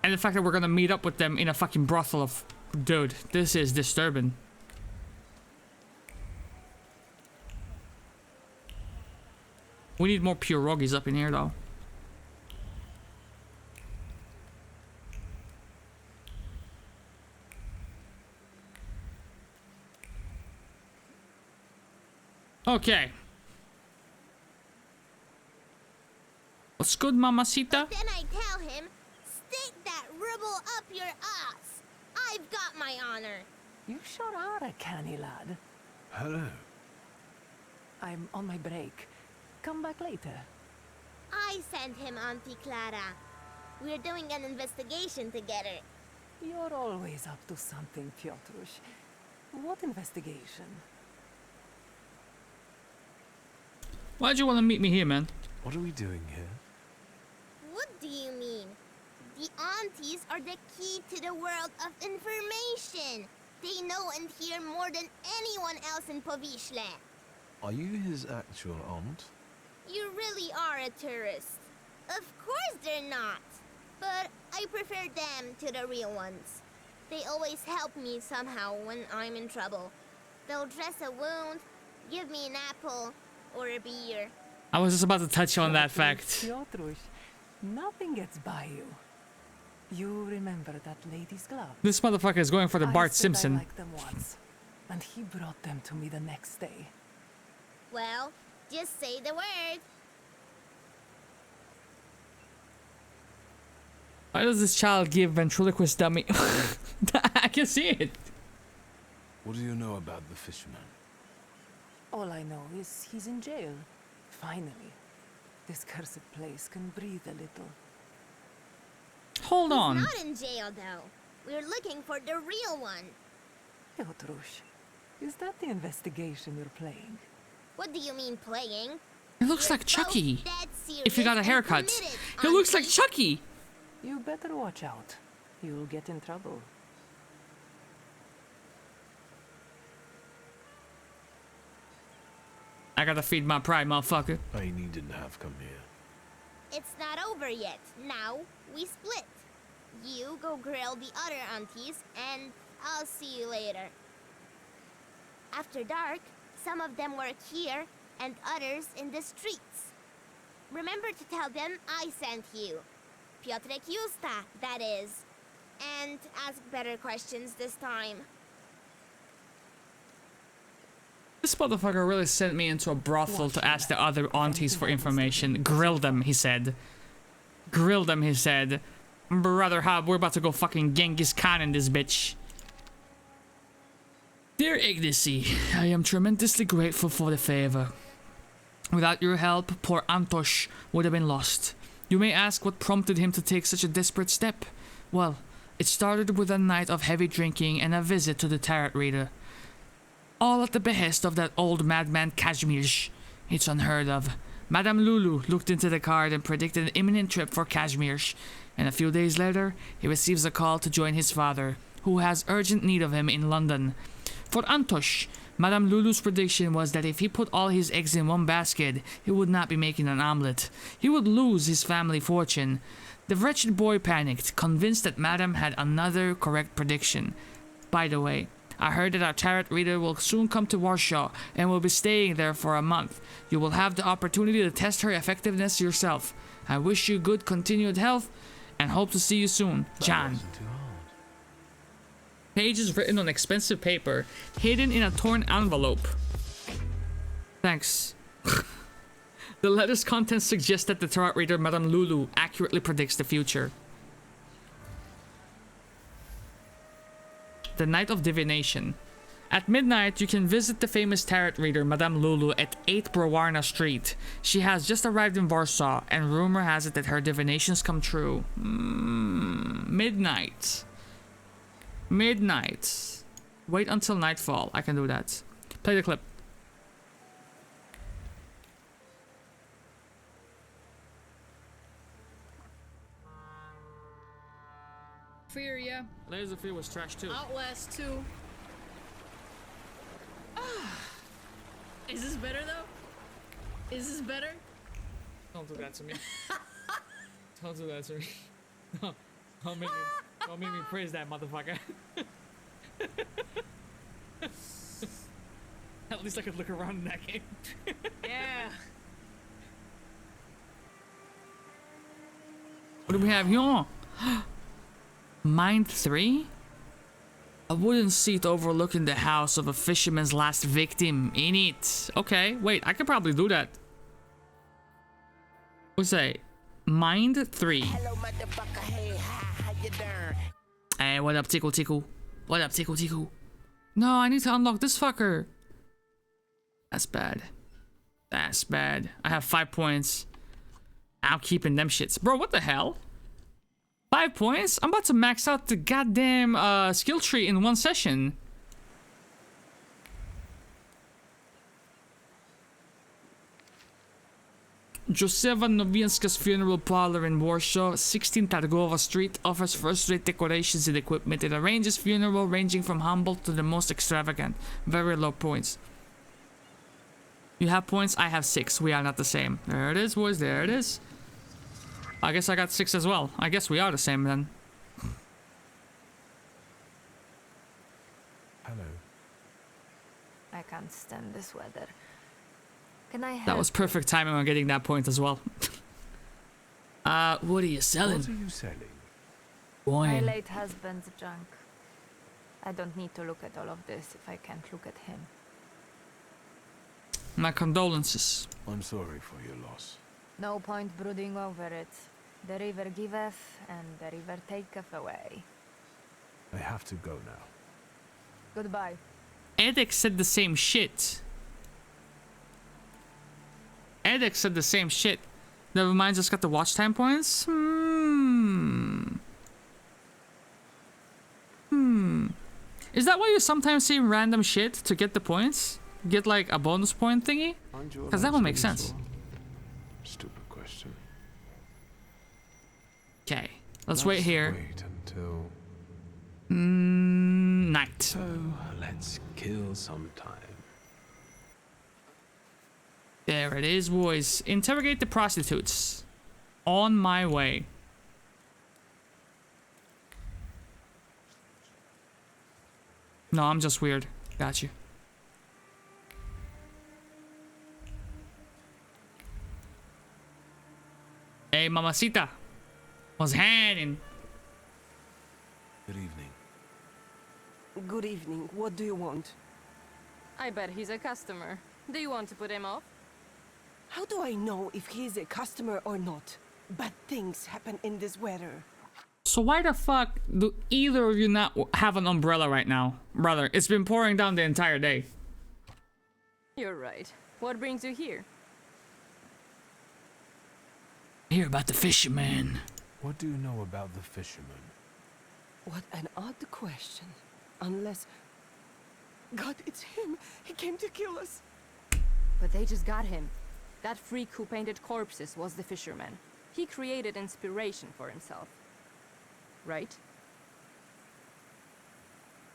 And the fact that we're gonna meet up with them in a fucking brothel of... Dude, this is disturbing. We need more pierogies up in here, though. Okay. What's good, mamacita? Then I tell him, stick that rubble up your ass. I've got my honor. You sure are a canny lad. Hello. I'm on my break. Come back later. I sent him, Auntie Clara. We're doing an investigation together. You're always up to something, Piotrush. What investigation? Why'd you want to meet me here, man? What are we doing here? What do you mean? The aunties are the key to the world of information. They know and hear more than anyone else in Povishle. Are you his actual aunt? You really are a tourist. Of course they're not. But I prefer them to the real ones. They always help me somehow when I'm in trouble. They'll dress a wound, give me an apple, or a beer. I was just about to touch on that fact. Piotrush, nothing gets by you. You remember that lady's glove? This motherfucker is going for the Bart I said Simpson. I liked them once, and he brought them to me the next day. Well, just say the word. Why does this child give ventriloquist dummy? I can see it. What do you know about the fisherman? All I know is he's in jail. Finally. This cursed place can breathe a little. Hold on. He's not in jail, though. We're looking for the real one. Piotrush, is that the investigation you're playing? What do you mean playing? It looks like Chucky. If you got a serious and haircut. committed, It looks like Auntie. Chucky. You better watch out. You'll get in trouble. I gotta feed my pride, motherfucker. I needn't have come here. It's not over yet. Now, we split. You go grill the other aunties, and I'll see you later. After dark, some of them work here, and others in the streets. Remember to tell them I sent you. Piotrek Justa, that is. And ask better questions this time. This motherfucker really sent me into a brothel to ask the other aunties for information. Grill them, he said. Grill them, he said. Brother Hob, we're about to go fucking Genghis Khan in this bitch. Dear Ignacy, I am tremendously grateful for the favor. Without your help, poor Antosh would have been lost. You may ask what prompted him to take such a desperate step. Well, it started with a night of heavy drinking and a visit to the tarot reader. All at the behest of that old madman Kazimierz. It's unheard of. Madame Lulu looked into the card and predicted an imminent trip for Kazimierz, and a few days later, he receives a call to join his father, who has urgent need of him in London. For Antosh, Madame Lulu's prediction was that if he put all his eggs in one basket, he would not be making an omelette. He would lose his family fortune. The wretched boy panicked, convinced that Madame had another correct prediction. By the way, I heard that our tarot reader will soon come to Warsaw and will be staying there for a month. You will have the opportunity to test her effectiveness yourself. I wish you good continued health and hope to see you soon. John. Pages written on expensive paper, hidden in a torn envelope. Thanks. The letter's contents suggest that the tarot reader Madame Lulu accurately predicts the future. The Night of Divination. At midnight, you can visit the famous tarot reader Madame Lulu at 8 Browarna Street. She has just arrived in Warsaw, and rumor has it that her divinations come true. Midnight. Midnight. Wait until nightfall. I can do that. Play the clip. Fear, yeah. Layers of Fear was trash too. Outlast 2. Is this better though? Is this better? Don't do that to me. Don't do that to me. No, don't make me praise that motherfucker. At least I could look around in that game. Yeah. What do we have here? Mind 3? A wooden seat overlooking the house of a fisherman's last victim in it. Okay, wait, I could probably do that. What's that? Mind 3. Hello, motherfucker. Hey, how you doing? Hey, what up, Tickle Tickle? What up, Tickle Tickle? No, I need to unlock this fucker. That's bad. That's bad. I have 5 points. I'm keeping them shits. Bro, what the hell? 5 points? I'm about to max out the goddamn skill tree in one session. Josefa Nowienska's funeral parlor in Warsaw, 16 Targowa Street, offers first-rate decorations and equipment. It arranges funeral ranging from humble to the most extravagant. Very low points. You have points, I have 6. We are not the same. There it is, boys. There it is. I guess I got 6 as well. I guess we are the same then. Hello. I can't stand this weather. Can I help? That was perfect timing on getting that point as well. What are you selling? What are you selling? My Wine. late husband's junk. I don't need to look at all of this if I can't look at him. My condolences. I'm sorry for your loss. No point brooding over it. The river giveth, and the river taketh away. I have to go now. Goodbye. Edek said the same shit. Edek said the same shit. Never mind, just got the watch time points? Is that why you sometimes say random shit to get the points? Get like a bonus point thingy? Because that would make sense. Stupid question. Okay, let's wait here. Wait until night. So let's kill some time. There it is, boys. Interrogate the prostitutes. On my way. No, I'm just weird. Got you. Hey, mamacita. What's happening? Good evening. Good evening. What do you want? I bet he's a customer. Do you want to put him off? How do I know if he's a customer or not? Bad things happen in this weather. So why the fuck do either of you not have an umbrella right now? Brother, it's been pouring down the entire day. You're right. What brings you here? Hear about the fisherman. What do you know about the fisherman? What an odd question. Unless... God, it's him! He came to kill us! But they just got him. That freak who painted corpses was the fisherman. He created inspiration for himself. Right?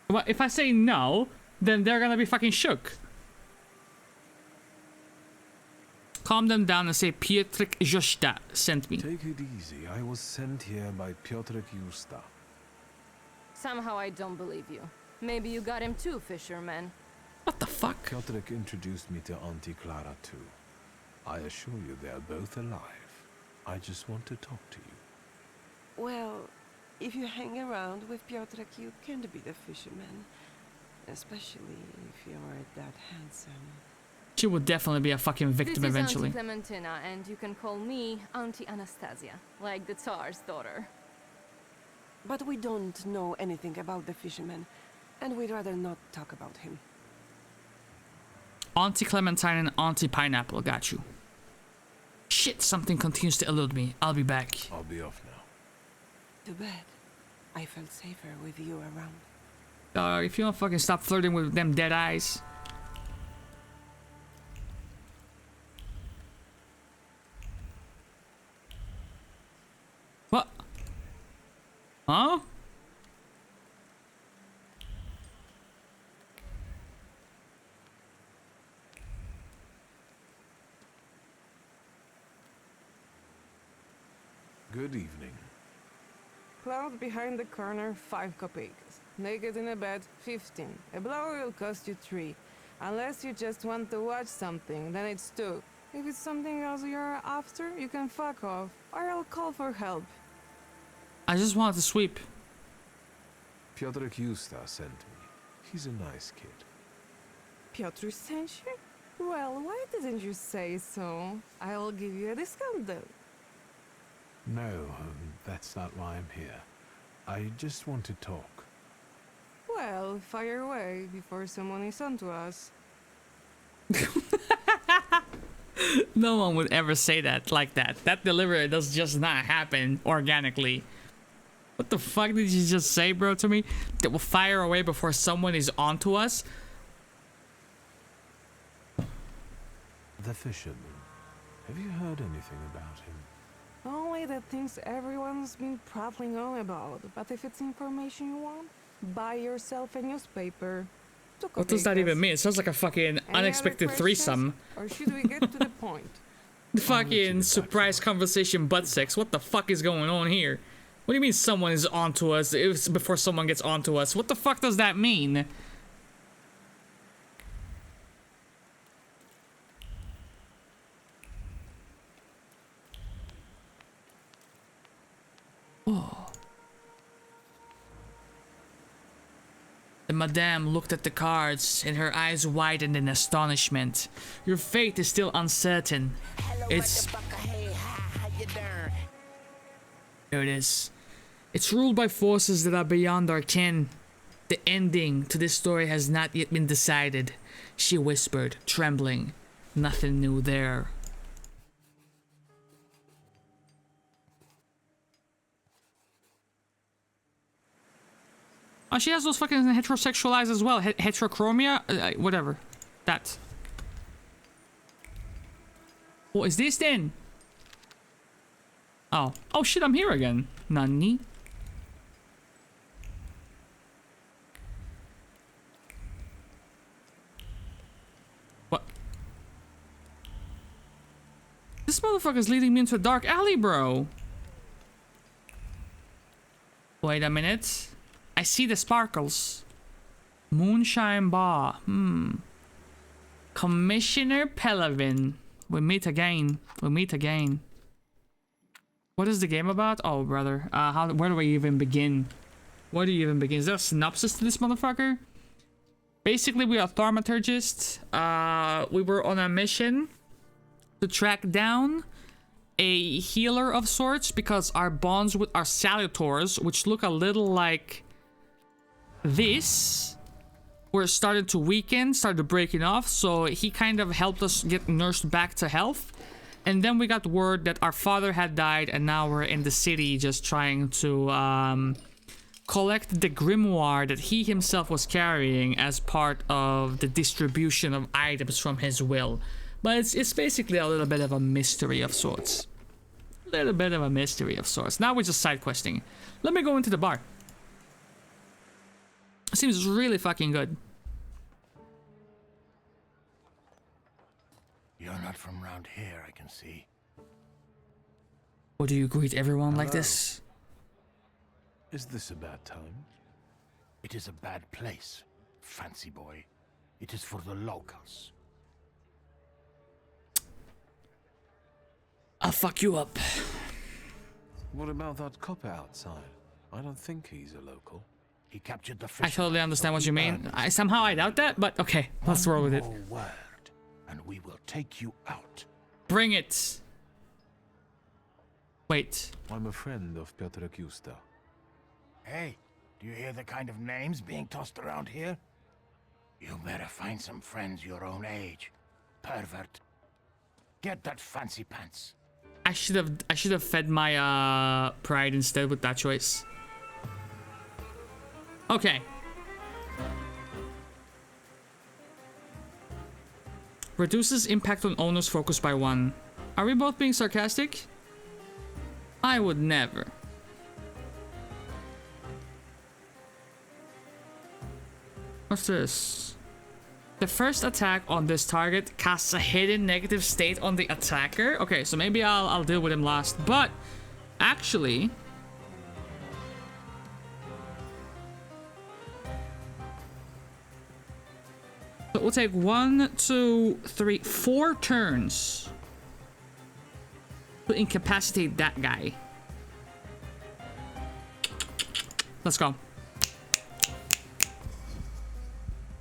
Well, if I say no, then they're gonna be fucking shook. Calm them down and say Pietrek Josta sent me. Take it easy. I was sent here by Piotrek Justa. Somehow I don't believe you. Maybe you got him too, fisherman. What the fuck? Piotrek introduced me to Auntie Clara too. I assure you they are both alive. I just want to talk to you. Well, if you hang around with Piotrek, you can't be the fisherman. Especially if you're that handsome. She would definitely be a fucking victim This is eventually. Auntie Clementina, and you can call me Auntie Anastasia, like the Tsar's daughter. But we don't know anything about the fisherman, and we'd rather not talk about him. Auntie Clementine and Auntie Pineapple, got you. Shit, something continues to elude me. I'll be back. I'll be off now. Too bad. I felt safer with you around. If you don't fucking stop flirting with them dead eyes. What? Huh? Good evening. Cloud behind the corner, 5 kopecks. Naked in a bed, 15. A blow will cost you 3. Unless you just want to watch something, then it's 2. If it's something else you're after, you can fuck off, or I'll call for help. I just wanted to sweep. Piotr Kusta sent me. He's a nice kid. Piotr sent you? Well, why didn't you say so? I will give you a discount though. No, that's not why I'm here. I just want to talk. Well, fire away before someone is onto us. No one would ever say that like that. That delivery does just not happen organically. What the fuck did you just say, bro, to me? That will fire away before someone is onto us? The fisherman. Have you heard anything about him? Only the things everyone's been prattling on about. But if it's information you want, buy yourself a newspaper. What does that even mean? It sounds like a fucking unexpected threesome. Or should we get to the point? The fucking surprise conversation butt sex. What the fuck is going on here? What do you mean someone is onto us before someone gets onto us? What the fuck does that mean? Oh. The madame looked at the cards and her eyes widened in astonishment. Your fate is still uncertain. It's... There it is. It's ruled by forces that are beyond our ken. The ending to this story has not yet been decided, she whispered, trembling. Nothing new there. Oh, she has those fucking heterosexual eyes as well. Heterochromia? Whatever. That. What is this then? Oh. Oh shit, I'm here again. Nani? What? This motherfucker's leading me into a dark alley, bro. Wait a minute. I see the sparkles. Moonshine Bar. Commissioner Pelavin. We meet again. We meet again. What is the game about? Oh, brother. Where do I even begin? Where do you even begin? Is there a synopsis to this motherfucker? Basically, we are thaumaturgists. We were on a mission to track down a healer of sorts because our bonds with our salutors, which look a little like this, were started to weaken, started breaking off, so he kind of helped us get nursed back to health. And then we got word that our father had died, and now we're in the city just trying to collect the grimoire that he himself was carrying as part of the distribution of items from his will. But it's basically a little bit of a mystery of sorts. A little bit of a mystery of sorts. Now we're just side questing. Let me go into the bar. Seems really fucking good. You're not from around here, I can see. Or do you greet everyone like this? Is this a bad time? It is a bad place, fancy boy. It is for the locals. I'll fuck you up. What about that copper outside? I don't think he's a local. He captured the I totally understand what you mean. Somehow I doubt that, but okay, let's roll with it. One more word, and we will take you out. Bring it. Wait. I'm a friend of Piotr Kusta. Hey, do you hear the kind of names being tossed around here? You better find some friends your own age. Pervert. Get that fancy pants. I should have fed my pride instead with that choice. Okay. Reduces impact on owner's focus by 1. Are we both being sarcastic? I would never. What's this? The first attack on this target casts a hidden negative state on the attacker. Okay, so maybe I'll deal with him last, but actually... So it will take 1, 2, 3, 4 turns to incapacitate that guy. Let's go.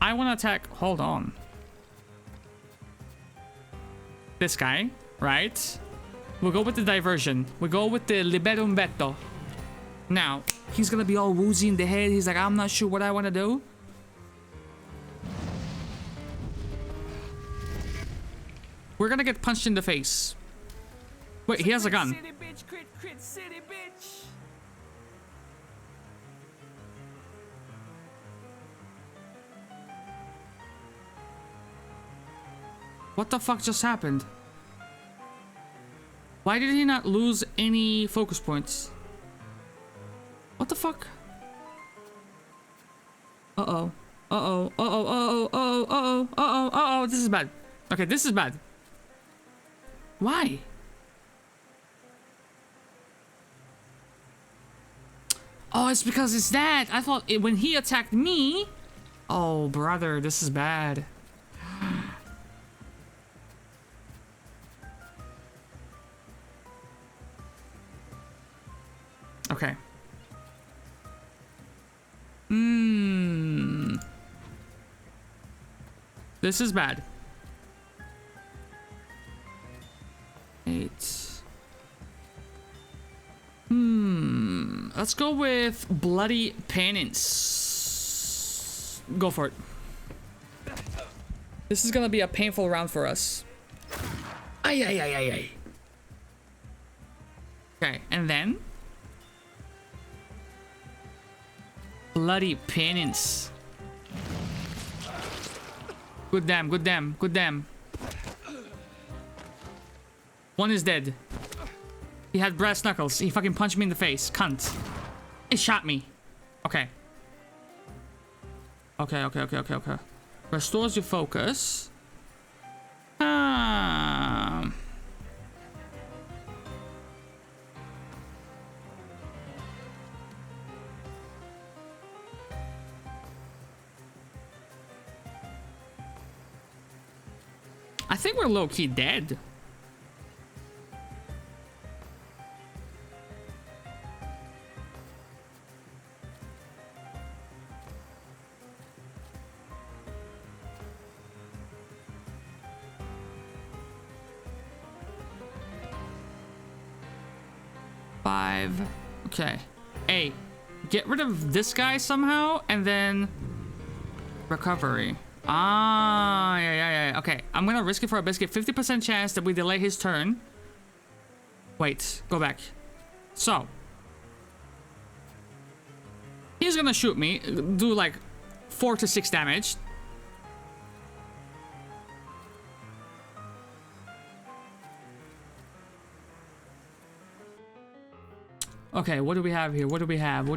I want to attack... Hold on. This guy, right? We'll go with the diversion. We'll go with the Libero Umberto. Now, he's gonna be all woozy in the head. He's like, I'm not sure what I want to do. We're gonna get punched in the face. Wait, he has a gun. City bitch, crit city bitch. What the fuck just happened? Why did he not lose any focus points? What the fuck? Uh-oh. Uh-oh. Uh-oh. Uh-oh. Uh-oh. Uh-oh. Uh-oh. Uh-oh. This is bad. Okay, this is bad. Why? Oh, it's because it's that. I thought when he attacked me... Oh, brother, this is bad. Okay. This is bad. 8. Let's go with Bloody Penance. Go for it. This is gonna be a painful round for us. Ay, ay, ay, ay, ay. Okay, and then... Bloody Penance. Good damn, good damn, good damn. One is dead. He had brass knuckles. He fucking punched me in the face. Cunt. It shot me. Okay. Okay. Restores your focus. I think we're low-key dead. Okay. Hey, get rid of this guy somehow, and then recovery. Ah, yeah. Okay, I'm gonna risk it for a biscuit. 50% chance that we delay his turn. Wait, go back. So, he's gonna shoot me, do like 4 to 6 damage. Okay, what do we have here? What do we have?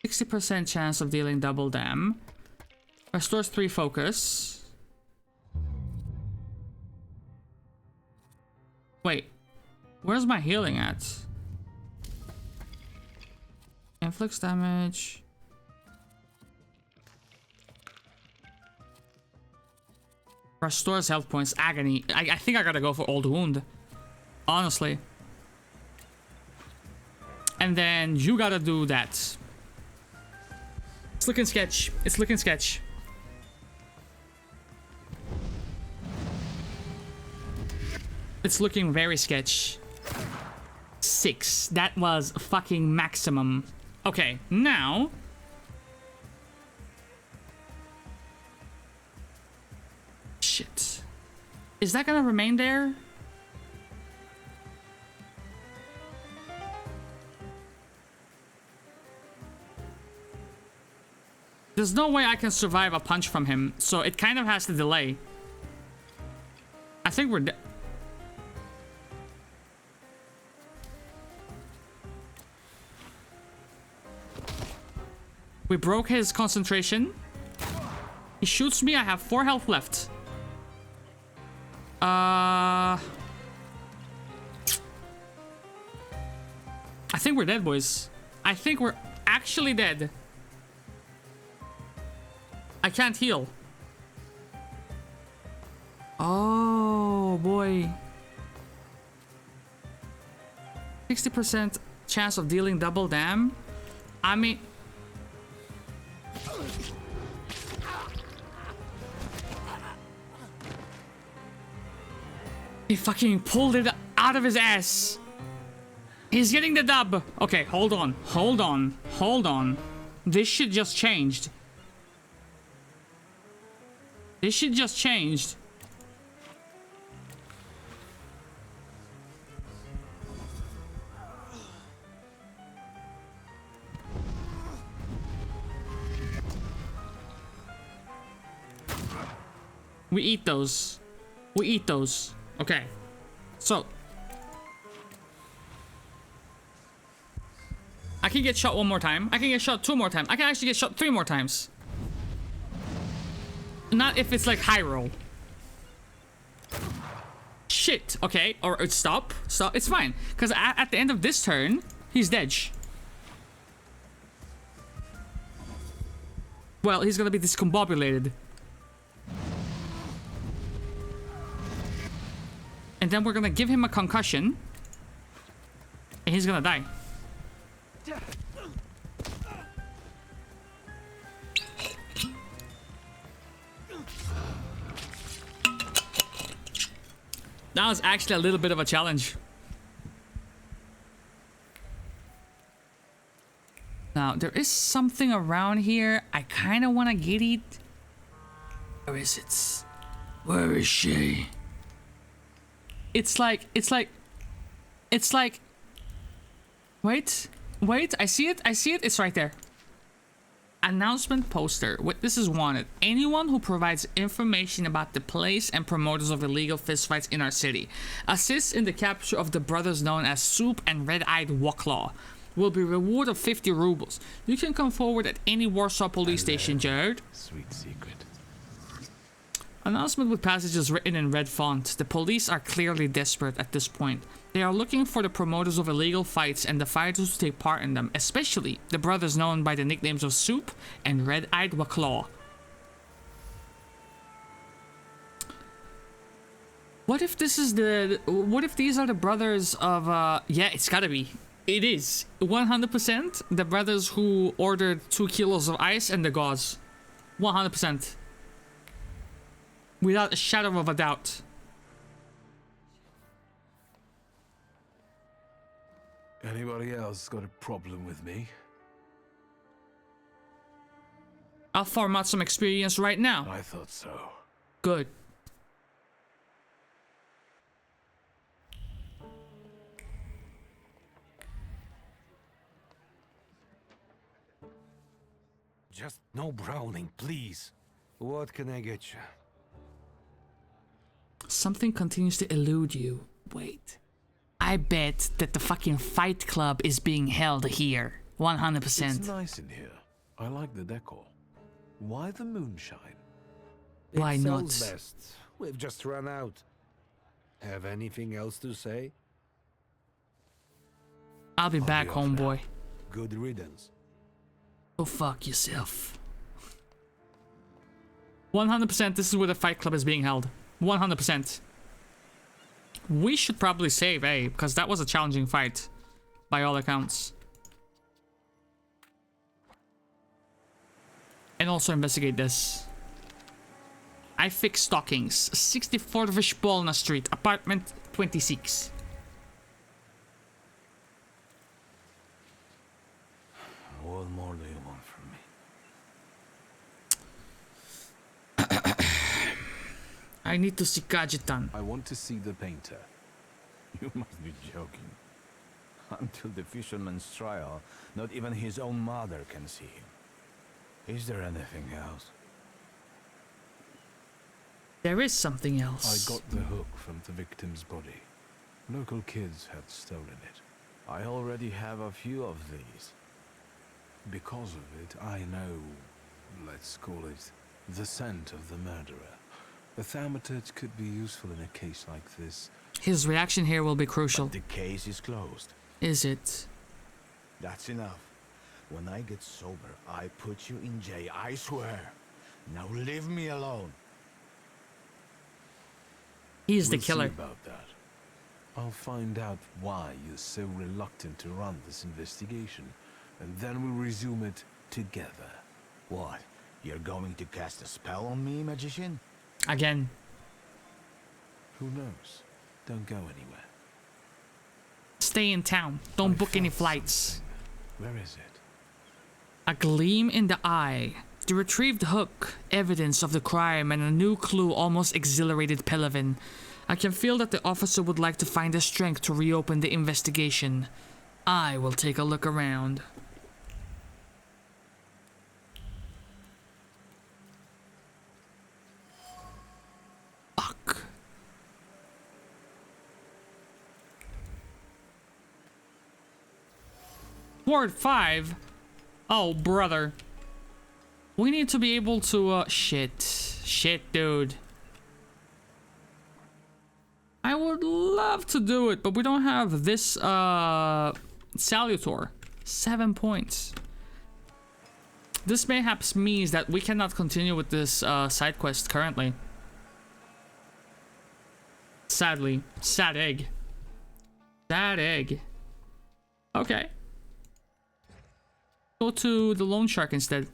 60% chance of dealing double dam. Restores 3 focus. Wait, where's my healing at? Inflicts damage. Restores health points. Agony. I think I gotta go for Old Wound. Honestly. And then you gotta do that. It's looking sketch. It's looking sketch. It's looking very sketch. 6. That was fucking maximum. Okay, now... Shit. Is that gonna remain there? There's no way I can survive a punch from him, so it kind of has to delay. I think we're dead. We broke his concentration. He shoots me, I have 4 health left. I think we're dead, boys. I think we're actually dead. I can't heal. Oh, boy. 60% chance of dealing double dam. I mean... He fucking pulled it out of his ass. He's getting the dub. Okay, hold on. Hold on. Hold on. This shit just changed. This shit just changed. We eat those. We eat those. Okay. So. I can get shot one more time. I can get shot 2 more times. I can actually get shot 3 more times. Not if it's like high roll. Shit. Okay. Or stop. Stop. It's fine. Because at the end of this turn, he's dead. Well, he's gonna be discombobulated. And then we're gonna give him a concussion. And he's gonna die. That was actually a little bit of a challenge. Now, there is something around here. I kind of want to get it. Where is it? Where is she? It's like, wait, I see it, it's right there. Announcement poster, witnesses wanted. Anyone who provides information about the place and promoters of illegal fistfights in our city. Assists in the capture of the brothers known as Soup and Red-Eyed Wacklaw. Will be reward of 50 rubles. You can come forward at any Warsaw police station, Jared. Sweet secret. Announcement with passages written in red font. The police are clearly desperate at this point. They are looking for the promoters of illegal fights and the fighters who take part in them, especially the brothers known by the nicknames of Soup and Red-Eyed Wacklaw. What if this is the... What if these are the brothers of... Yeah, it's gotta be. It is. 100% the brothers who ordered 2 kilos of ice and the gauze. 100%. Without a shadow of a doubt. Anybody else got a problem with me? I'll farm out some experience right now. I thought so. Good. Just no brawling, please. What can I get you? Something continues to elude you. Wait. I bet that the fucking fight club is being held here. 100%. It's nice in here. I like the decor. Why the moonshine? Why it not? Sells best. We've just run out. Have anything else to say? I'll be back, homeboy. Good riddance. Go fuck yourself. 100% this is where the fight club is being held. 100%. We should probably save, because that was a challenging fight. By all accounts. And also investigate this. I fix stockings. 64 Vishpolna Street, apartment 26. What more do you want from me? I need to see Kajetan. I want to see the painter. You must be joking. Until the fisherman's trial, not even his own mother can see him. Is there anything else? There is something else. I got the hook from the victim's body. Local kids had stolen it. I already have a few of these. Because of it, I know, let's call it, the scent of the murderer. The Thaumaturge could be useful in a case like this. His reaction here will be crucial. But the case is closed. Is it? That's enough. When I get sober, I put you in jail, I swear. Now leave me alone. He's the We'll killer. see about that. I'll find out why you're so reluctant to run this investigation, and then we'll resume it together. What? You're going to cast a spell on me, magician? Again. Who knows? Don't go anywhere. Stay in town. Don't book any flights. Where is it? A gleam in the eye. The retrieved hook, evidence of the crime, and a new clue almost exhilarated Pelevin. I can feel that the officer would like to find the strength to reopen the investigation. I will take a look around. Fuck. Ward 5? Oh, brother. We need to be able to, shit. Shit, dude. I would love to do it, but we don't have this, Salutor. 7 points. This mayhaps means that we cannot continue with this, side quest currently. Sadly. Sad egg. Sad egg. Okay. Go to the loan shark instead.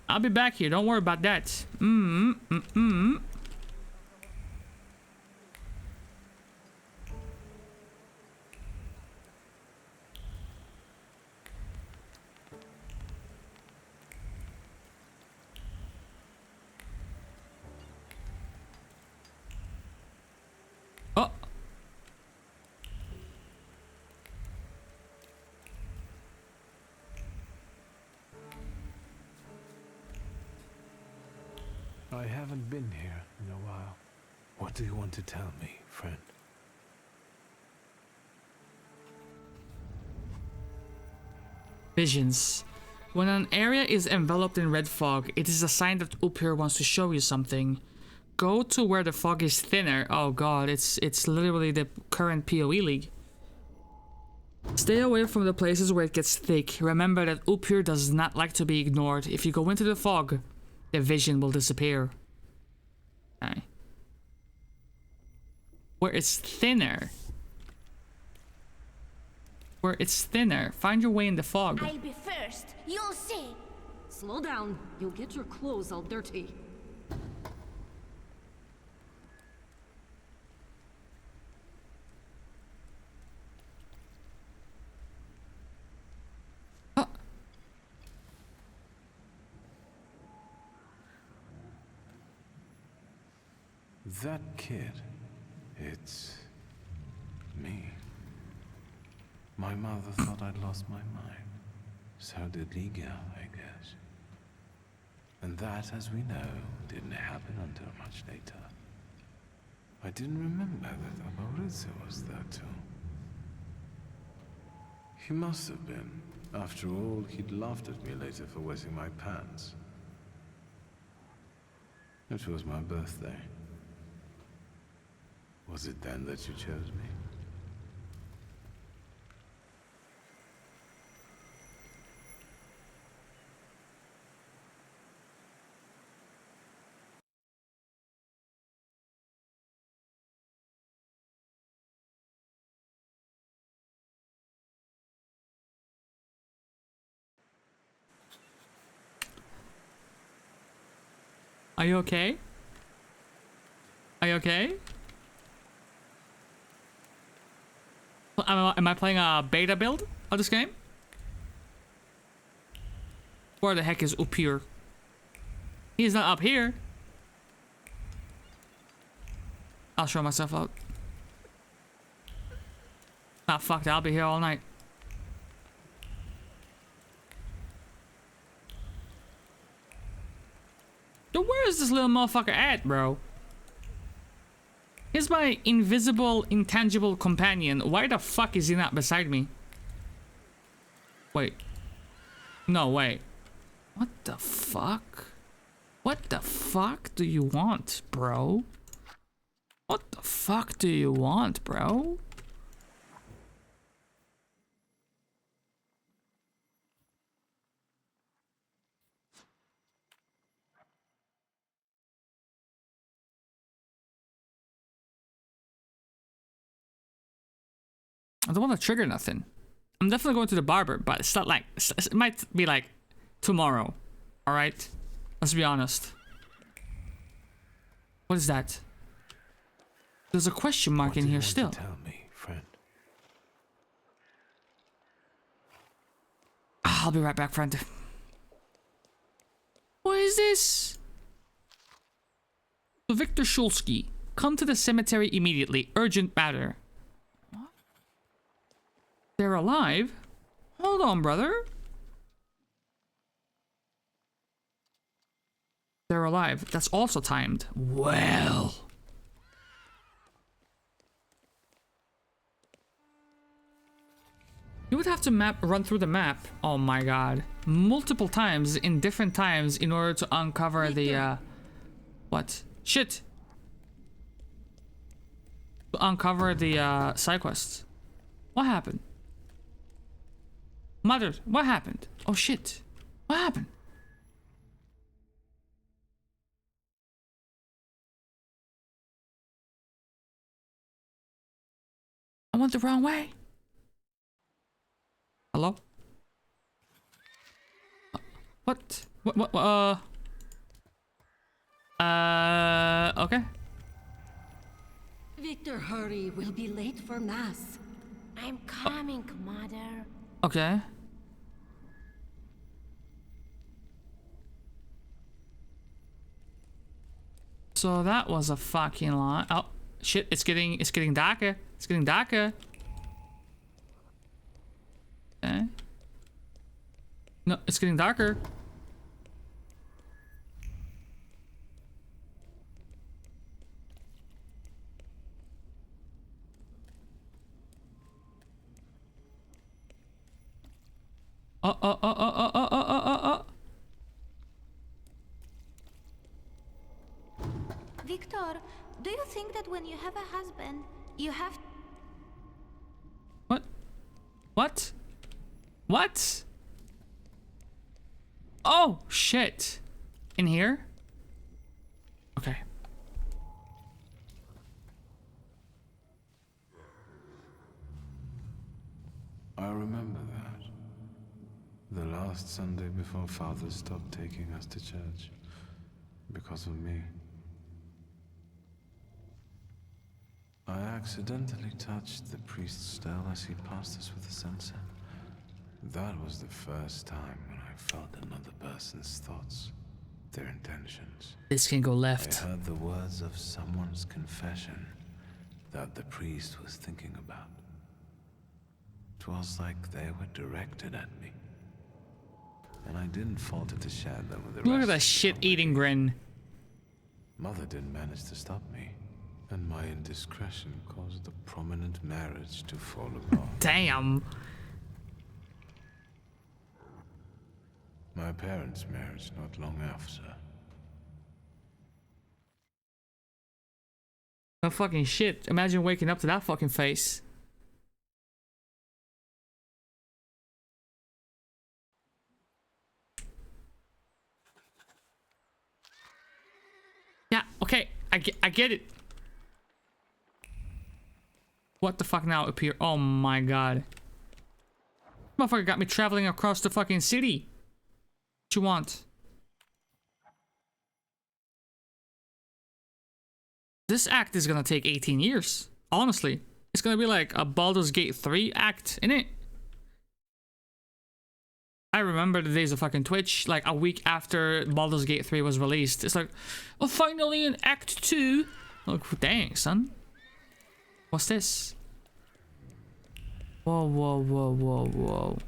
I'll be back here. Don't worry about that. Oh. I haven't been here in a while. What do you want to tell me, friend? Visions. When an area is enveloped in red fog, it is a sign that Upir wants to show you something. Go to where the fog is thinner. Oh god, it's literally the current PoE league. Stay away from the places where it gets thick. Remember that Upir does not like to be ignored. If you go into the fog, the vision will disappear. Okay. Where it's thinner. Where it's thinner. Find your way in the fog. I'll be first. You'll see. Slow down. You'll get your clothes all dirty. That kid, it's me. My mother thought I'd lost my mind. So did Liga, I guess. And that, as we know, didn't happen until much later. I didn't remember that Aboritza was there too. He must have been. After all, he'd laughed at me later for wetting my pants. It was my birthday. Was it then that you chose me? Are you okay? Are you okay? Am I playing a beta build of this game? Where the heck is Upir? He's not up here. I'll show myself out. Ah, fuck that. I'll be here all night. Yo, where is this little motherfucker at, bro? He's my invisible, intangible companion. Why the fuck is he not beside me? Wait. No, wait. What the fuck? What the fuck do you want, bro? What the fuck do you want, bro? I don't want to trigger nothing. I'm definitely going to the barber, but it's not like... It might be like tomorrow. Alright? Let's be honest. What is that? There's a question mark in here still. Tell me, friend. I'll be right back, friend. What is this? Victor Shulsky, come to the cemetery immediately. Urgent matter. What? They're alive? Hold on, brother. They're alive. That's also timed. Well. You would have to run through the map. Oh my god. Multiple times in different times in order to uncover the, what? Shit. To uncover the, side quests. What happened? Mother, what happened? Oh shit. What happened? I went the wrong way. Hello? What? Okay. Victor, hurry. We'll be late for mass. I'm coming, Mother. Okay. So that was a fucking lie. Oh, shit, it's getting darker. It's getting darker. Okay. No, it's getting darker. Victor, do you think that when you have a husband, you have... What? What? What? Oh, shit. In here? Okay. I remember that. The last Sunday before Father stopped taking us to church. Because of me. I accidentally touched the priest's stele as he passed us with the censer. That was the first time when I felt another person's thoughts, their intentions. This can go left. I heard the words of someone's confession that the priest was thinking about. It was like they were directed at me. And I didn't falter to share them with the Look rest. at that shit-eating grin. Mother didn't manage to stop me. And my indiscretion caused the prominent marriage to fall apart. Damn. My parents' marriage not long after. No fucking shit. Imagine waking up to that fucking face. Yeah, okay. I get it. What the fuck now up here? Oh my god. Motherfucker got me traveling across the fucking city. What you want? This act is gonna take 18 years. Honestly. It's gonna be like a Baldur's Gate 3 act, innit? I remember the days of fucking Twitch, like a week after Baldur's Gate 3 was released. It's like, oh, finally in Act 2. Like, dang, son. What's this? Whoa, whoa, whoa, whoa, whoa.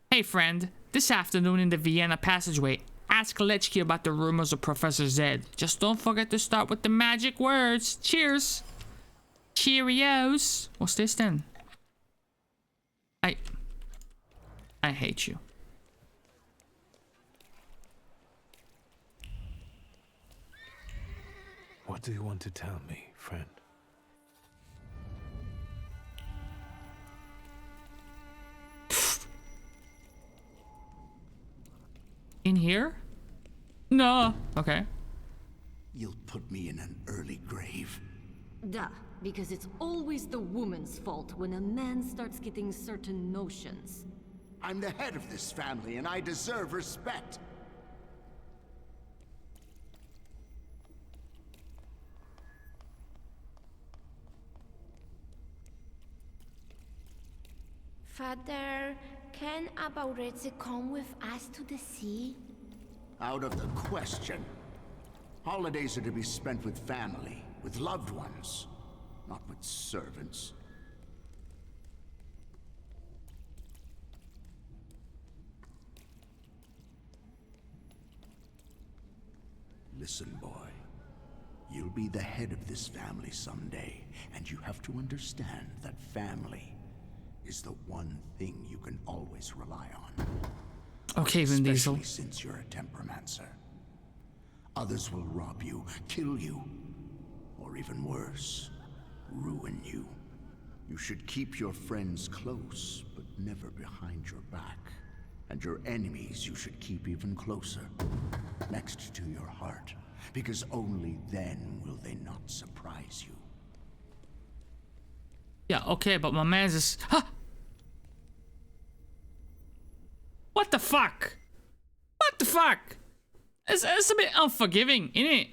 Hey, friend. This afternoon in the Vienna passageway, ask Lechki about the rumors of Professor Zed. Just don't forget to start with the magic words. Cheers. Cheerios. What's this then? I hate you. What do you want to tell me, friend? In here? No. Okay. You'll put me in an early grave. Duh, because it's always the woman's fault when a man starts getting certain notions. I'm the head of this family, and I deserve respect. Father, can Abaureze come with us to the sea? Out of the question. Holidays are to be spent with family, with loved ones, not with servants. Listen, boy. You'll be the head of this family someday, and you have to understand that family is the one thing you can always rely on. Okay, Vin Diesel. Especially since you're a temperancer. Others will rob you, kill you, or even worse, ruin you. You should keep your friends close, but never behind your back. And your enemies you should keep even closer, next to your heart, because only then will they not surprise you. Yeah, okay, but my man's just... Huh! What the fuck? What the fuck? It's a bit unforgiving, innit?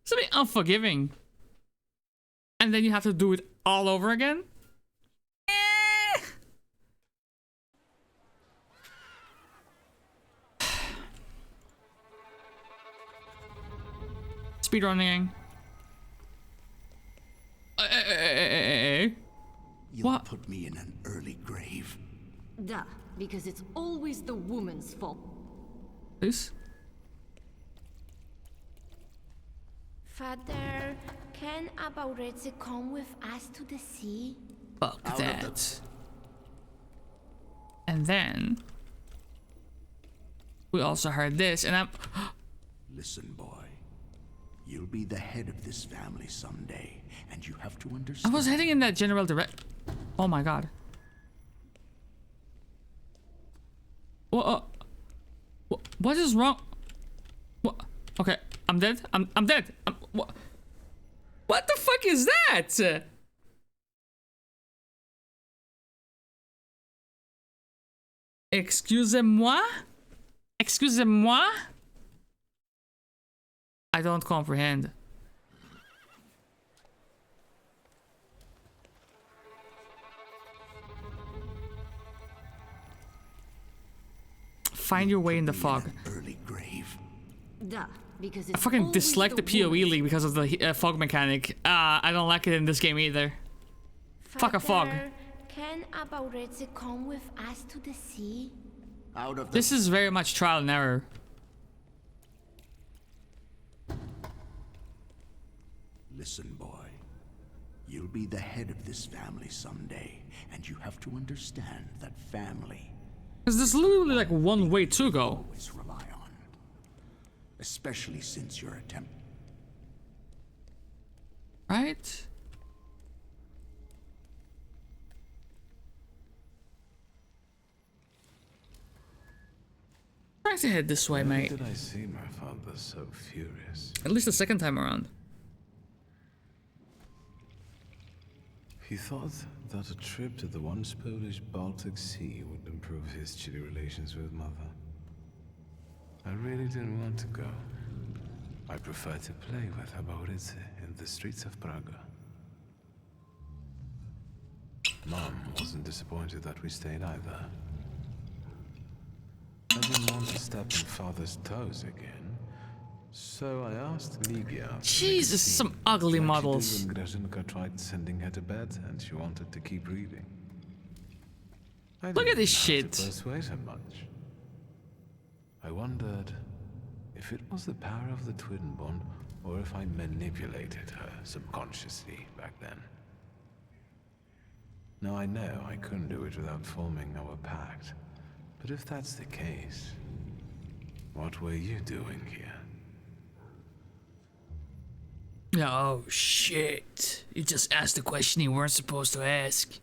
It's a bit unforgiving. And then you have to do it all over again? Speedrunning. You'll put me in an early grave. Duh, because it's always the woman's fault. This? Father, can Abaureze come with us to the sea? Fuck that. And then we also heard this, and I'm... Listen, boy. You'll be the head of this family someday, and you have to understand. I was heading in that general direct. Oh my god. What is wrong? What? Okay, I'm dead. I'm dead. What the fuck is that? Excusez-moi? Excusez-moi? I don't comprehend. Find your way in the fog. Early grave. Duh, because I it's fucking always dislike the PoE woman's League because of the fog mechanic. I don't like it in this game either. Fuck a fog. Can Abaureze come with us to the sea? Out of This is very much trial and error. Listen, boy. You'll be the head of this family someday, and you have to understand that family. Because there's literally like one way to go. Always rely on, especially since you're a temp. Right? Trying to head this way, mate. Why did I see my father so furious? At least the second time around. He thought that a trip to the once Polish Baltic Sea would improve his chilly relations with Mother. I really didn't want to go. I prefer to play with Abaureze in the streets of Praga. Mom wasn't disappointed that we stayed either. I didn't want to step on Father's toes again, so I asked Ligia. Jesus, some ugly models. When Grażynka tried sending her to bed, and she wanted to keep reading. Look at this shit. To persuade her much. I wondered if it was the power of the twin bond, or if I manipulated her subconsciously back then. Now I know I couldn't do it without forming our pact. But if that's the case, what were you doing here? Oh, shit. You just asked a question you weren't supposed to ask.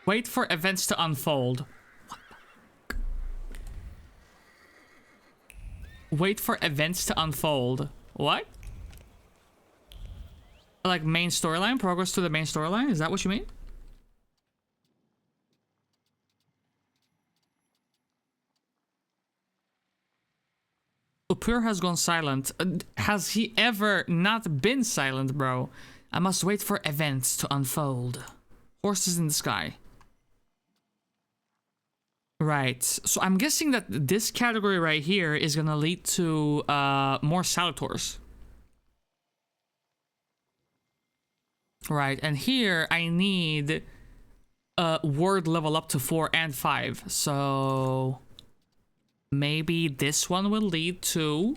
Wait for events to unfold. Wait for events to unfold. What? Like main storyline? Progress to the main storyline? Is that what you mean? Upur has gone silent. Has he ever not been silent, bro? I must wait for events to unfold. Horses in the sky. Right. So I'm guessing that this category right here is gonna lead to more Salvators. Right, and here I need word level up to 4 and 5. So maybe this one will lead to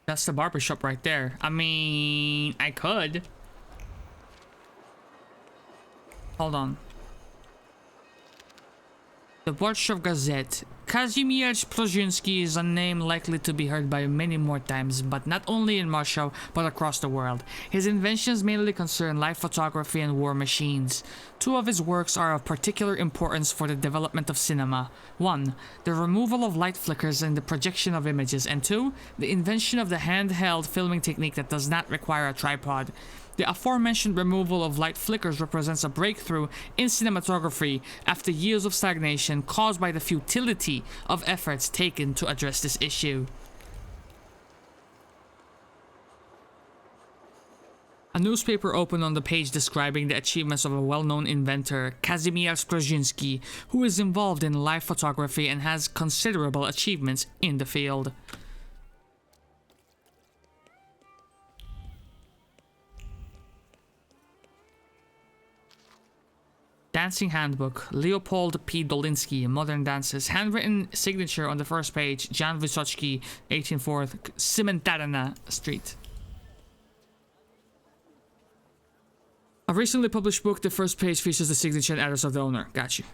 that's the barbershop right there. I mean, I could. Hold on. The Warsaw Gazette. Kazimierz Plozhinsky is a name likely to be heard by many more times, but not only in Moscow, but across the world. His inventions mainly concern live photography and war machines. Two of his works are of particular importance for the development of cinema. 1. The removal of light flickers and the projection of images, and 2. The invention of the handheld filming technique that does not require a tripod. The aforementioned removal of light flickers represents a breakthrough in cinematography after years of stagnation caused by the futility of efforts taken to address this issue. A newspaper opened on the page describing the achievements of a well-known inventor, Kazimierz Plozhinsky, who is involved in live photography and has considerable achievements in the field. Dancing Handbook, Leopold P. Dolinsky, Modern Dances, handwritten signature on the first page, Jan Wysocki, 1804th, Cementarna Street. A recently published book, the first page features the signature and address of the owner. Got you.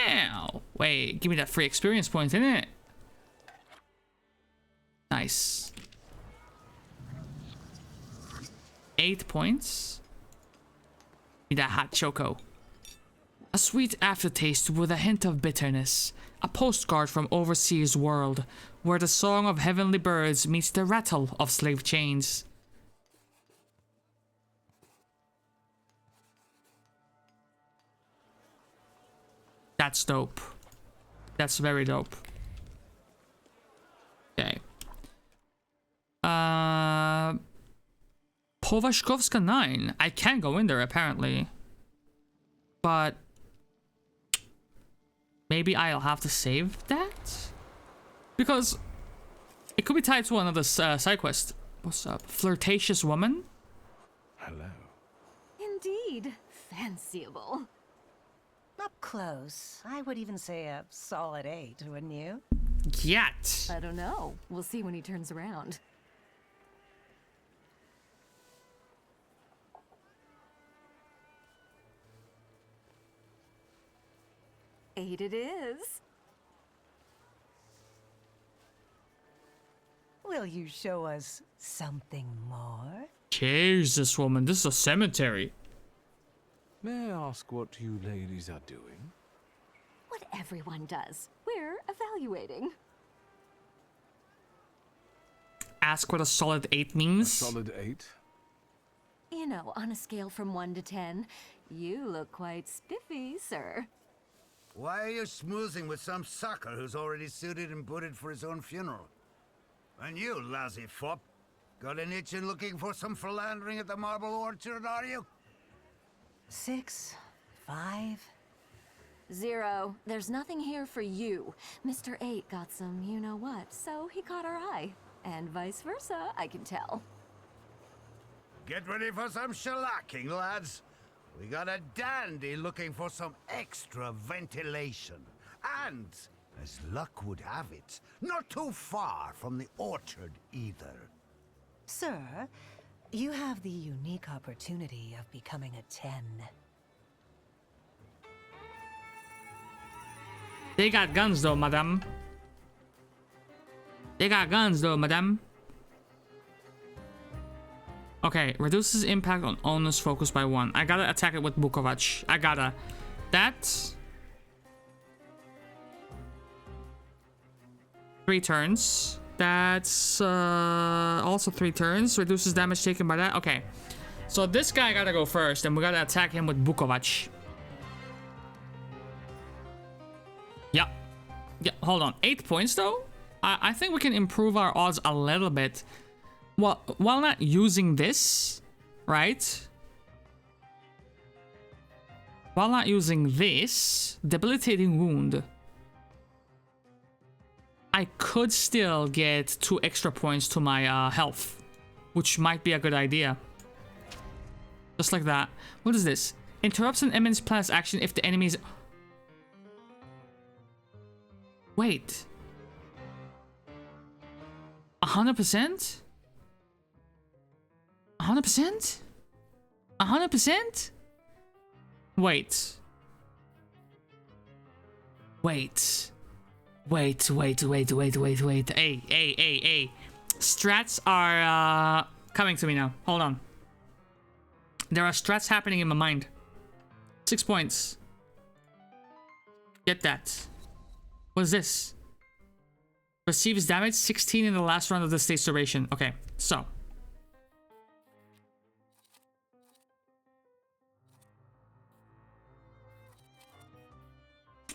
Now, wait, give me that free experience point, innit? Nice. 8 points. That hot choco. A sweet aftertaste with a hint of bitterness. A postcard from overseas world, where the song of heavenly birds meets the rattle of slave chains. That's dope. That's very dope. Okay. Powaszkowska 9. I can go in there apparently. But maybe I'll have to save that? Because it could be tied to another side quest. What's up? Flirtatious woman? Hello. Indeed. Fanciable. Up close. I would even say a solid 8, wouldn't you? Yet. I don't know. We'll see when he turns around. Eight it is. Will you show us something more? Jesus, woman, this is a cemetery. May I ask what you ladies are doing? What everyone does. We're evaluating. Ask what a solid 8 means. A solid 8? You know, on a scale from 1 to 10, you look quite spiffy, sir. Why are you schmoozing with some sucker who's already suited and booted for his own funeral? And you, lousy fop, got an itch in looking for some philandering at the Marble Orchard, are you? 6, 5. 0. There's nothing here for you. Mr. 8 got some you-know-what, so he caught our eye. And vice versa, I can tell. Get ready for some shellacking, lads. We got a dandy looking for some extra ventilation. And, as luck would have it, not too far from the orchard either. Sir, you have the unique opportunity of becoming a 10. They got guns though, madame. They got guns though, madame. Okay, reduces impact on owner's focus by 1. I gotta attack it with Bukovac. I gotta. That. 3 turns. That's also 3 turns. Reduces damage taken by that. Okay. So this guy gotta go first, and we gotta attack him with Bukovac. Yep. Yeah, hold on. 8 points though? I think we can improve our odds a little bit. Well, while not using this, right? While not using this, debilitating wound, I could still get 2 extra points to my health, which might be a good idea. Just like that. What is this? Interrupts an enemy's plan's action if the enemy's... Wait. 100%? 100%? 100%? Wait. Wait. Wait. Hey. Strats are coming to me now. Hold on. There are strats happening in my mind. 6 points. Get that. What is this? Receives damage 16 in the last round of the state's duration. Okay, so.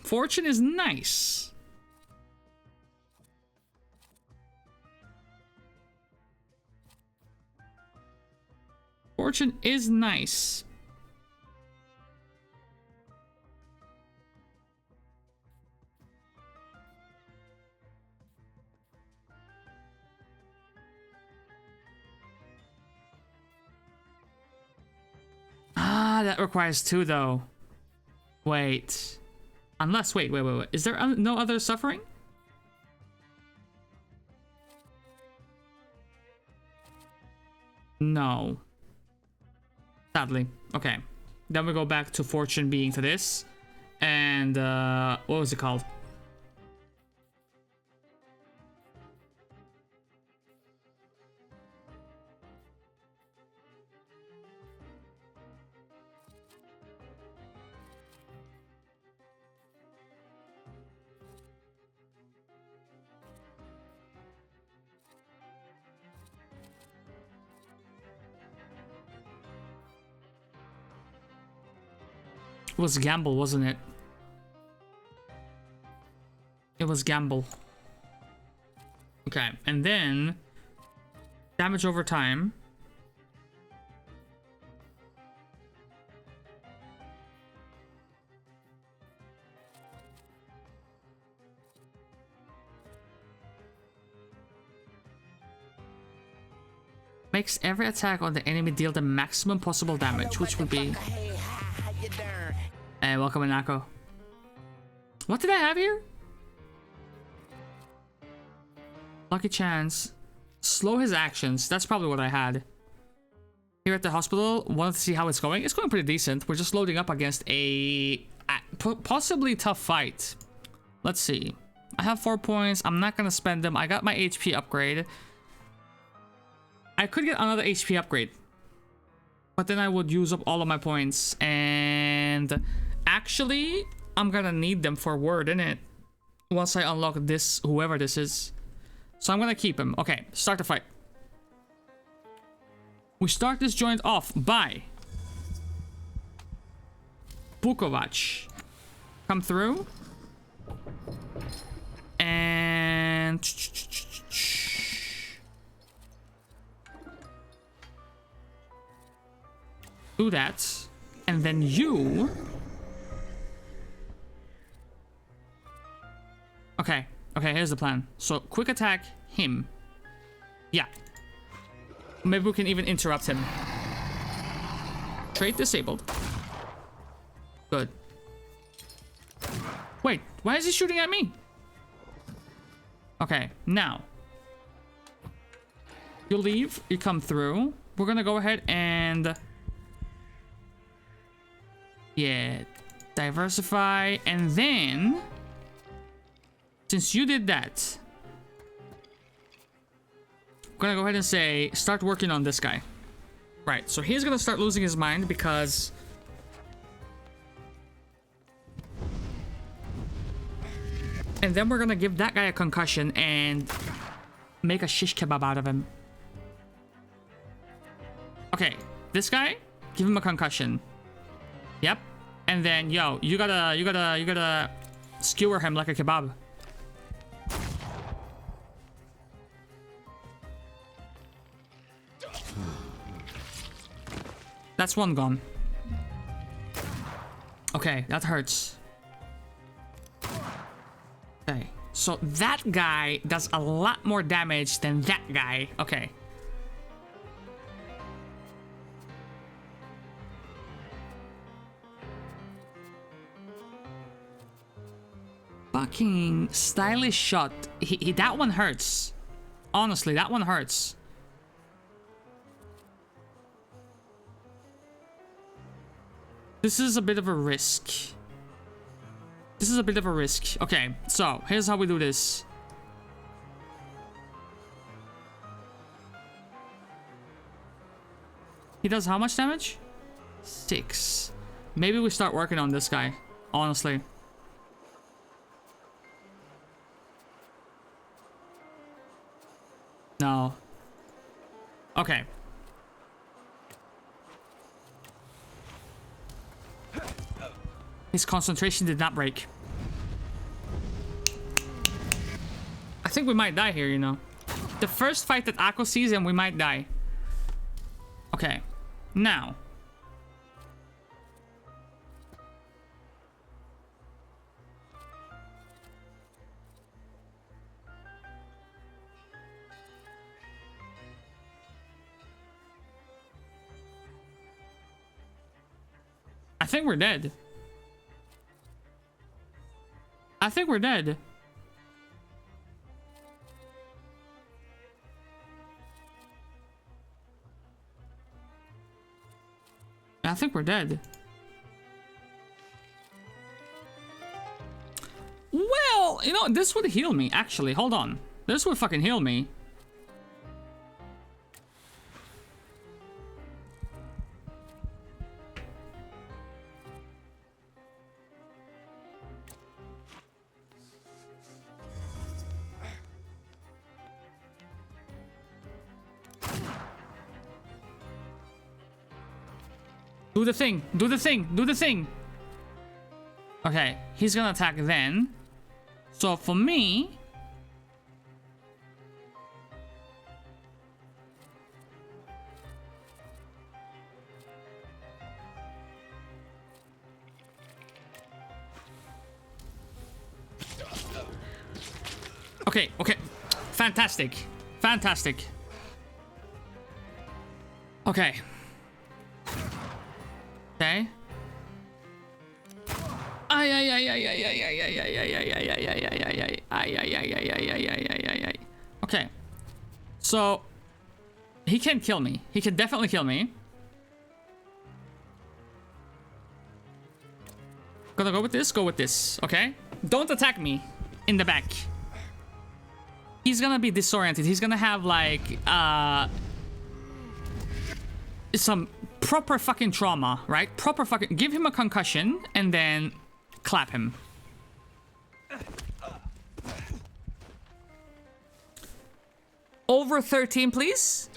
Fortune is nice. Fortune is nice. Ah, that requires 2 though. Wait. Unless, wait. Is there no other suffering? No. Sadly. Okay. Then we go back to Fortune being to this. And, what was it called? It was gamble, wasn't it? It was gamble. Okay, and then damage over time. Makes every attack on the enemy deal the maximum possible damage, which would be... Hey, welcome, Anako. What did I have here? Lucky chance. Slow his actions. That's probably what I had. Here at the hospital, wanted to see how it's going. It's going pretty decent. We're just loading up against a possibly tough fight. Let's see. I have 4 points. I'm not going to spend them. I got my HP upgrade. I could get another HP upgrade. But then I would use up all of my points. And actually, I'm going to need them for word, innit? Once I unlock this, whoever this is. So I'm going to keep him. Okay, start the fight. We start this joint off by Bukovac. Come through. And do that. And then you Okay. Okay, here's the plan. So, quick attack him. Yeah. Maybe we can even interrupt him. Trait disabled. Good. Wait, why is he shooting at me? Okay, now. You leave, you come through. We're gonna go ahead and... yeah, diversify, and then... since you did that... I'm gonna go ahead and say, start working on this guy. Right, so he's gonna start losing his mind because... and then we're gonna give that guy a concussion and make a shish kebab out of him. Okay, this guy, give him a concussion. Yep. And then, yo, you gotta skewer him like a kebab. That's one gone. Okay, that hurts. Okay, so that guy does a lot more damage than that guy. Okay. Fucking stylish shot. That one hurts. Honestly, that one hurts. This is a bit of a risk. This is a bit of a risk. Okay, so here's how we do this. He does how much damage? 6. Maybe we start working on this guy, honestly. No. Okay. His concentration did not break. I think we might die here, you know. The first fight that Akko sees and we might die. Okay. Now. I think we're dead. I think we're dead. I think we're dead. Well, you know, this would heal me, actually. Hold on. This would fucking heal me. Do the thing. Do the thing. Do the thing. Okay. He's gonna attack then. So for me... okay. Okay. Fantastic. Fantastic. Okay. Okay. Okay. So he can kill me. He can definitely kill me. Gonna go with this, go with this, okay? Don't attack me in the back. He's gonna be disoriented. He's gonna have like some proper fucking trauma, right? Proper fucking... give him a concussion and then clap him. Over 13, please.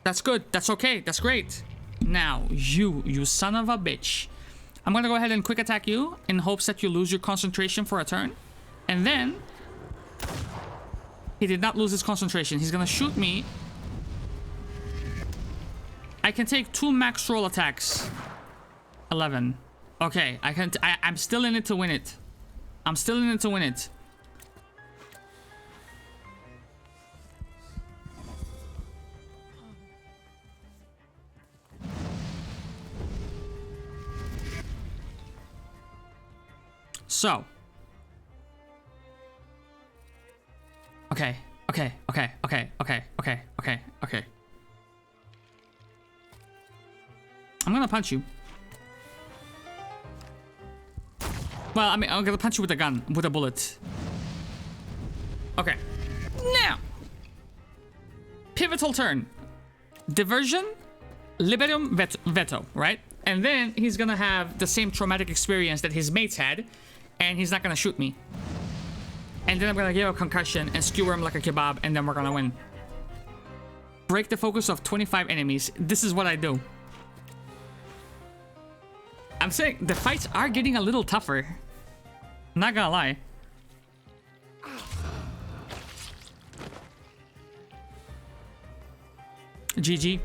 That's good. That's okay. That's great. Now, you son of a bitch. I'm gonna go ahead and quick attack you in hopes that you lose your concentration for a turn. And then... he did not lose his concentration. He's gonna shoot me. I can take 2 max roll attacks. 11. Okay, I'm still in it to win it. I'm still in it to win it. So. Okay. Okay. I'm gonna punch you. Well, I mean, I'm gonna punch you with a gun, with a bullet. Okay. Now. Pivotal turn. Diversion, Liberium, Veto, right? And then he's gonna have the same traumatic experience that his mates had, and he's not gonna shoot me. And then I'm gonna give a concussion and skewer him like a kebab, and then we're gonna win. Break the focus of 25 enemies. This is what I do. I'm saying the fights are getting a little tougher. Not gonna lie. GG.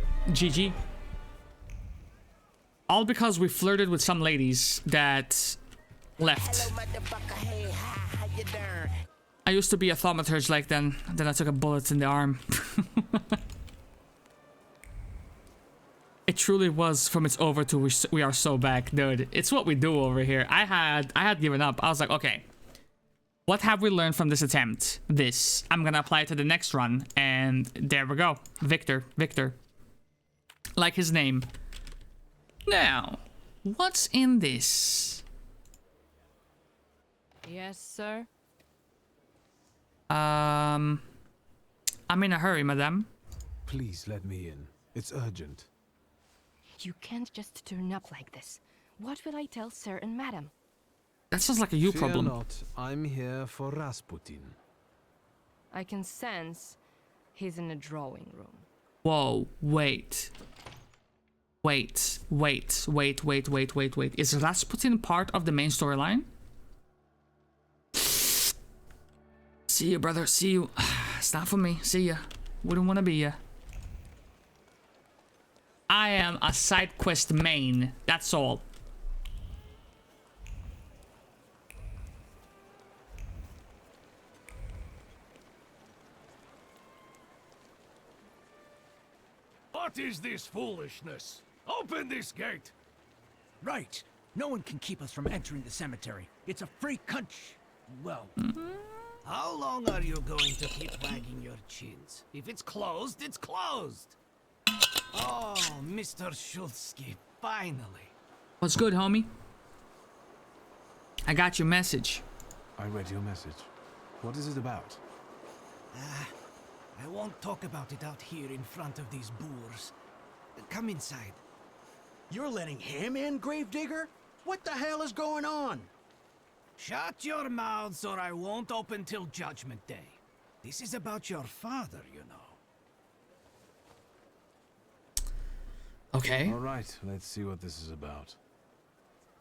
All because we flirted with some ladies that left. I used to be a Thaumaturge like then I took a bullet in the arm. It truly was from it's over to we are so back, dude. It's what we do over here. I had given up. I was like, okay, what have we learned from this attempt? This. I'm gonna apply it to the next run, and there we go. Victor. Like his name. Now, what's in this? Yes, sir. I'm in a hurry, madame. Please let me in. It's urgent. You can't just turn up like this. What will I tell sir and madam? That sounds like a you problem. Fear not, I'm here for Rasputin. I can sense he's in the drawing room. Whoa, wait. Is Rasputin part of the main storyline? See you, brother. See you. It's not for me. See ya. Wouldn't want to be ya. I am a side quest main. That's all. What is this foolishness? Open this gate! Right. No one can keep us from entering the cemetery. It's a free country. Well, How long are you going to keep wagging your chins? If it's closed, it's closed! Oh, Mr. Shulsky, finally. What's good, homie? I got your message. I read your message. What is it about? I won't talk about it out here in front of these boors. Come inside. you're letting him in, Gravedigger? What the hell is going on? Shut your mouths or I won't open till Judgment Day. This is about your father, you know. Okay. All right, let's see what this is about.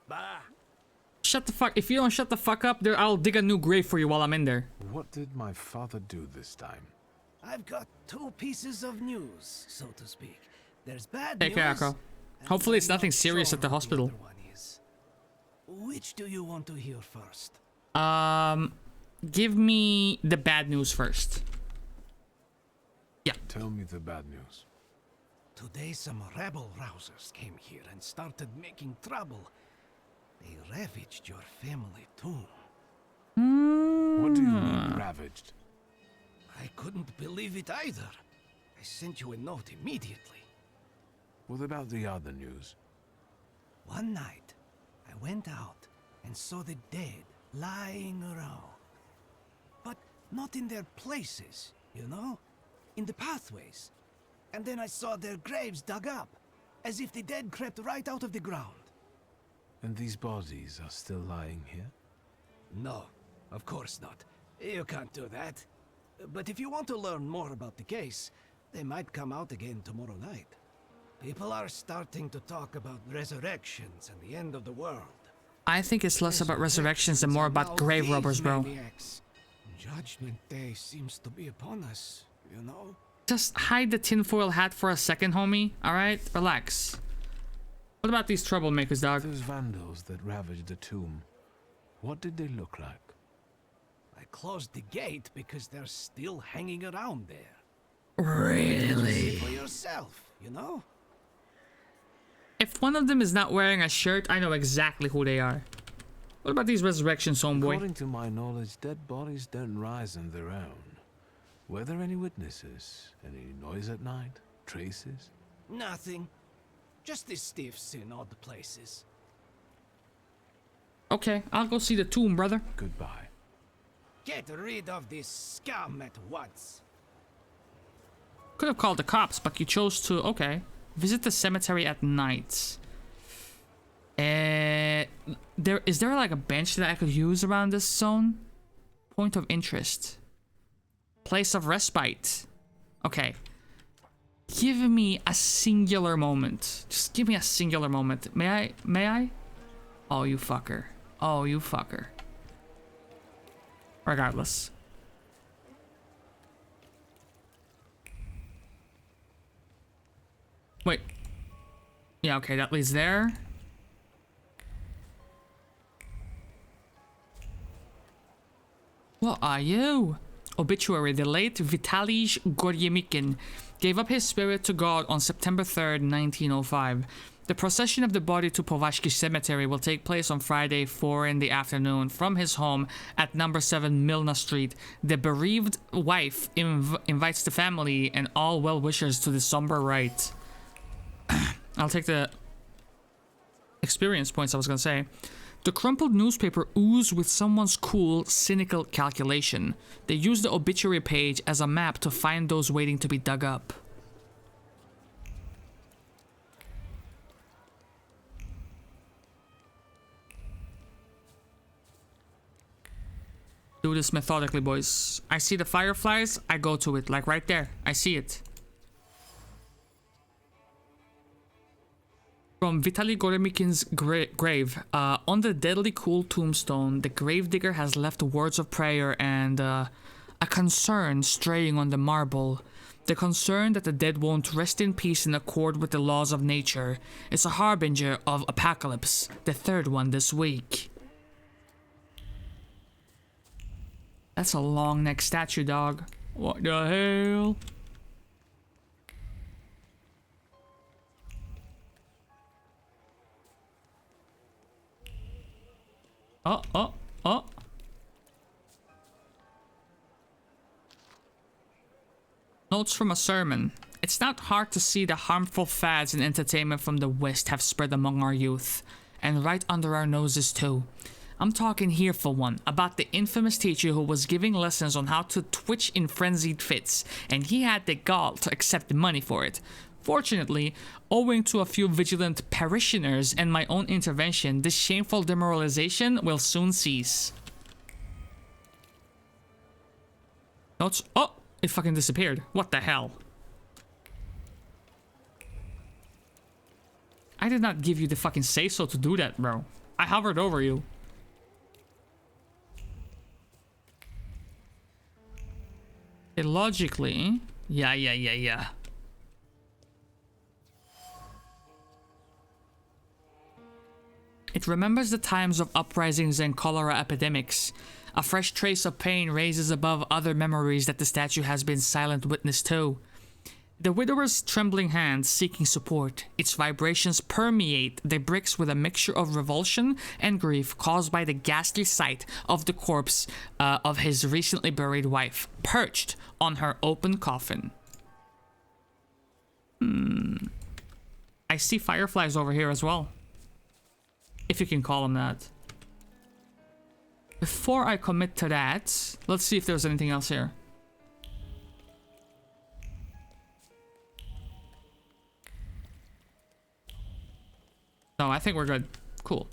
Bah. Shut the fuck. If you don't shut the fuck up, there, I'll dig a new grave for you while I'm in there. What did my father do this time? I've got two pieces of news, so to speak. There's bad Hey, news. Kakko. Hopefully it's nothing serious at the hospital. Which do you want to hear first? Give me the bad news first. Yeah. Tell me the bad news. Today some rebel rousers came here and started making trouble. They ravaged your family tomb. What do you mean, ravaged? I couldn't believe it either. I sent you a note immediately. What about the other news? One night, I went out and saw the dead lying around. But not in their places, you know? In the pathways. And then I saw their graves dug up, as if the dead crept right out of the ground. And these bodies are still lying here? No, of course not. You can't do that. But if you want to learn more about the case, they might come out again tomorrow night. People are starting to talk about resurrections and the end of the world. I think it's less about resurrections and more about grave robbers, bro. Maniacs. Judgment Day seems to be upon us, you know? Just hide the tinfoil hat for a second, homie. Alright? Relax. What about these troublemakers, dog? Those vandals that ravaged the tomb. What did they look like? closed the gate because they're still hanging around there. Really? See for yourself, you know? If one of them is not wearing a shirt, I know exactly who they are. What about these resurrections, homeboy? According to my knowledge, dead bodies don't rise on their own. Were there any witnesses? Any noise at night? Traces? Nothing. Just the stiffs in odd places. Okay, I'll go see the tomb, brother. Goodbye. Get rid of this scum at once. Could have called the cops, but you chose to... Okay. Visit the cemetery at night. Is there like a bench that I could use around this zone? Point of interest. Place of respite. Okay. Give me a singular moment. Just give me a singular moment. May I? May I? Oh, you fucker. Oh, you fucker. Regardless. Wait. Yeah, okay, that leads there. What are you? Obituary. The late Vitalij Goryemykin gave up his spirit to God on September 3rd, 1905. The procession of the body to Povashki Cemetery will take place on Friday, 4 in the afternoon, from his home at number 7 Milna Street. The bereaved wife invites the family and all well-wishers to the somber rite. I'll take the experience points I was gonna say. The crumpled newspaper oozed with someone's cool, cynical calculation. They used the obituary page as a map to find those waiting to be dug up. Do this methodically, boys. I see the fireflies, I go to it, like right there. I see it. From Vitaly Goremykin's grave, on the deadly cool tombstone, the gravedigger has left words of prayer and a concern straying on the marble. The concern that the dead won't rest in peace in accord with the laws of nature. It's a harbinger of apocalypse, the third one this week. That's a long neck statue, dog. What the hell? Oh. Notes from a sermon. It's not hard to see the harmful fads and entertainment from the West have spread among our youth. And right under our noses too. I'm talking here for one, about the infamous teacher who was giving lessons on how to twitch in frenzied fits, and he had the gall to accept money for it. Fortunately, owing to a few vigilant parishioners and my own intervention, this shameful demoralization will soon cease. Notes. Oh, it fucking disappeared. What the hell? I did not give you the fucking say-so to do that, bro. I hovered over you. Okay, logically... Yeah. It remembers the times of uprisings and cholera epidemics. A fresh trace of pain raises above other memories that the statue has been silent witness to. The widower's trembling hand seeking support. Its vibrations permeate the bricks with a mixture of revulsion and grief caused by the ghastly sight of the corpse of his recently buried wife, perched on her open coffin. I see fireflies over here as well. If you can call them that. Before I commit to that, let's see if there's anything else here. No, I think we're good. Cool.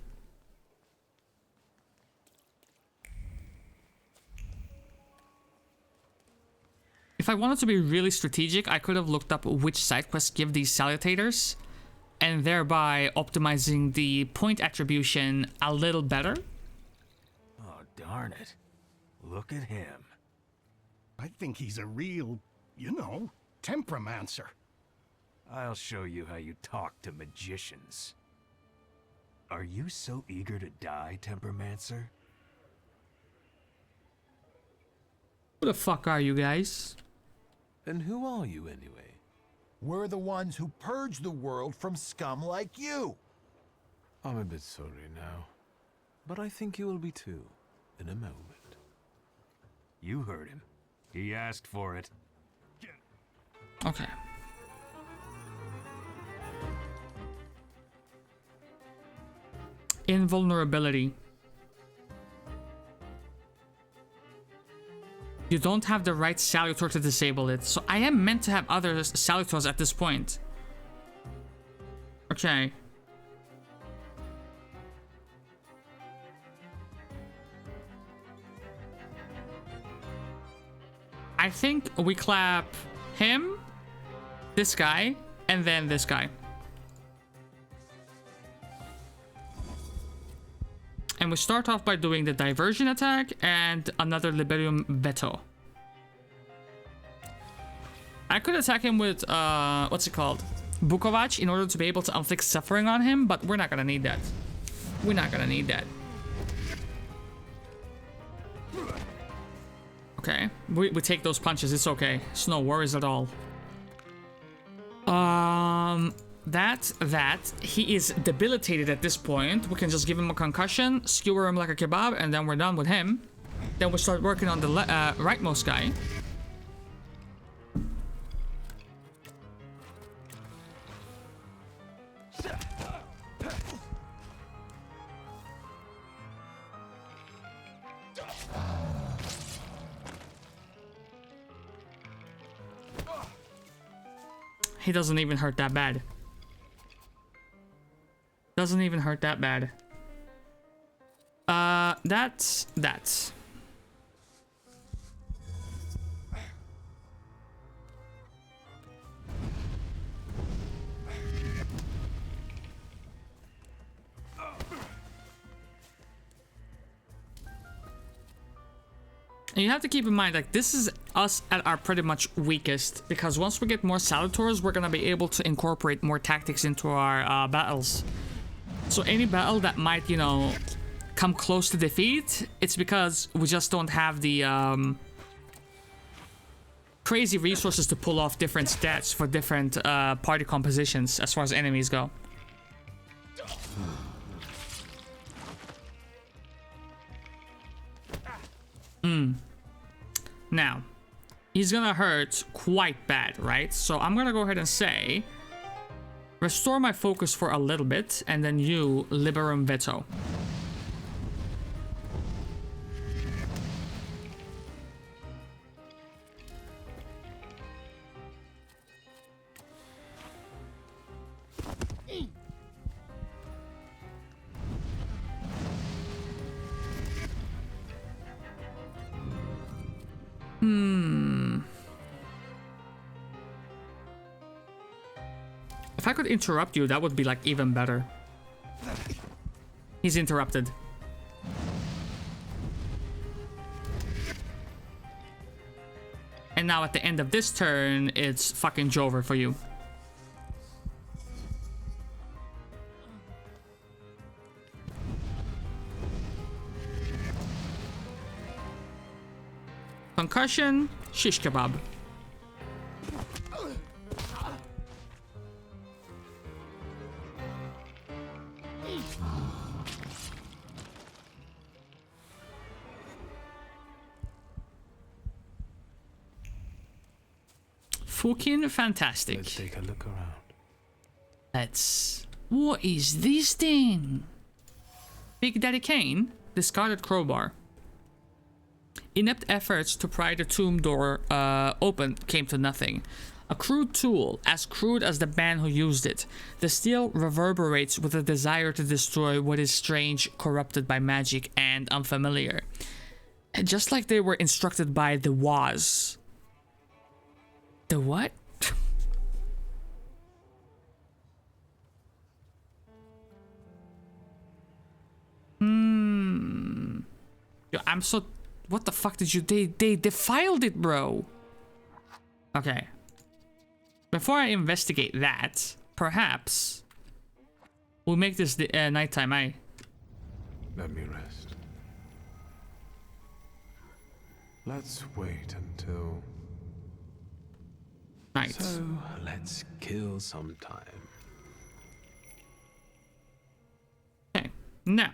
If I wanted to be really strategic, I could have looked up which side quests give these salutators, and thereby optimizing the point attribution a little better. Oh, darn it. Look at him. I think he's a real, temperamencer. I'll show you how you talk to magicians. Are you so eager to die, Tempermancer? Who the fuck are you guys? And who are you anyway? We're the ones who purge the world from scum like you. I'm a bit sorry now. But I think you will be too, in a moment. You heard him. He asked for it. Okay. Invulnerability. You don't have the right Salutor to disable it, so I am meant to have other Salutors at this point. Okay. I think we clap him, this guy, and then this guy. And we start off by doing the diversion attack and another Liberium Veto. I could attack him with, what's it called? Bukovac in order to be able to inflict suffering on him, but we're not gonna need that. We're not gonna need that. Okay, we take those punches, it's okay. It's no worries at all. He is debilitated at this point. We can just give him a concussion, skewer him like a kebab, and then we're done with him. Then we start working on the rightmost guy. He doesn't even hurt that bad. Doesn't even hurt that bad. That's... And you have to keep in mind, like, this is us at our pretty much weakest, because once we get more Salutors, we're gonna be able to incorporate more tactics into our battles. So any battle that might, you know, come close to defeat, it's because we just don't have the crazy resources to pull off different stats for different party compositions as far as enemies go. Now, he's gonna hurt quite bad, right? So I'm gonna go ahead and say, restore my focus for a little bit, and then you Liberum Veto. If I could interrupt you, that would be like even better. He's interrupted. And now at the end of this turn, it's fucking Jover for you. Concussion, shish kebab. Fucking fantastic. Let's take a look around. Let's... What is this thing? Big Daddy Kane, discarded crowbar. Inept efforts to pry the tomb door open came to nothing. A crude tool, as crude as the man who used it. The steel reverberates with a desire to destroy what is strange, corrupted by magic, and unfamiliar. Just like they were instructed by the Waz. The what? Yo, I'm so... What the fuck did you... They defiled it, bro. Okay. Before I investigate that, perhaps... We'll make this the nighttime, Let me rest. Let's wait until... Night. So, let's kill some time. Okay, now.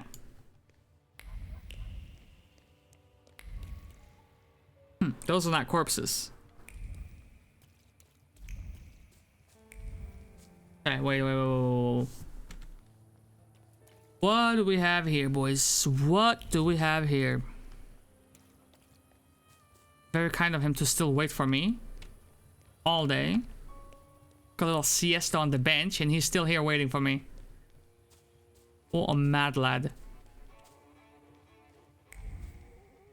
Those are not corpses. Okay, wait. What do we have here, boys? What do we have here? Very kind of him to still wait for me. All day. Got a little siesta on the bench and he's still here waiting for me. What a mad lad.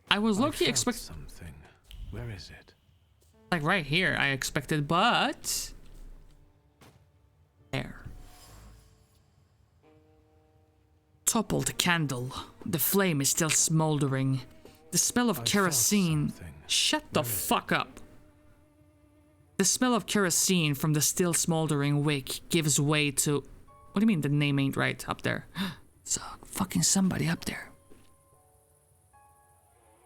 I was low-key expecting something. Where is it? like right here I expected, but there. Toppled candle. The flame is still smoldering. The smell of kerosene. Shut the fuck up. The smell of kerosene from the still smoldering wick gives way to... What do you mean the name ain't right up there? It's fucking somebody up there.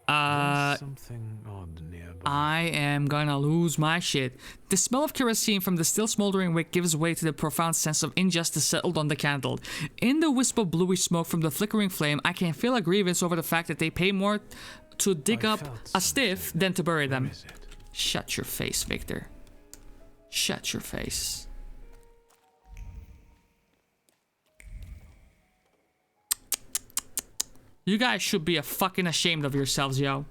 Something odd nearby. I am gonna lose my shit. The smell of kerosene from the still smoldering wick gives way to the profound sense of injustice settled on the candle. In the wisp of bluish smoke from the flickering flame, I can feel a grievance over the fact that they pay more to dig up a stiff than to bury them. Shut your face, Victor. Shut your face. You guys should be fucking ashamed of yourselves, yo.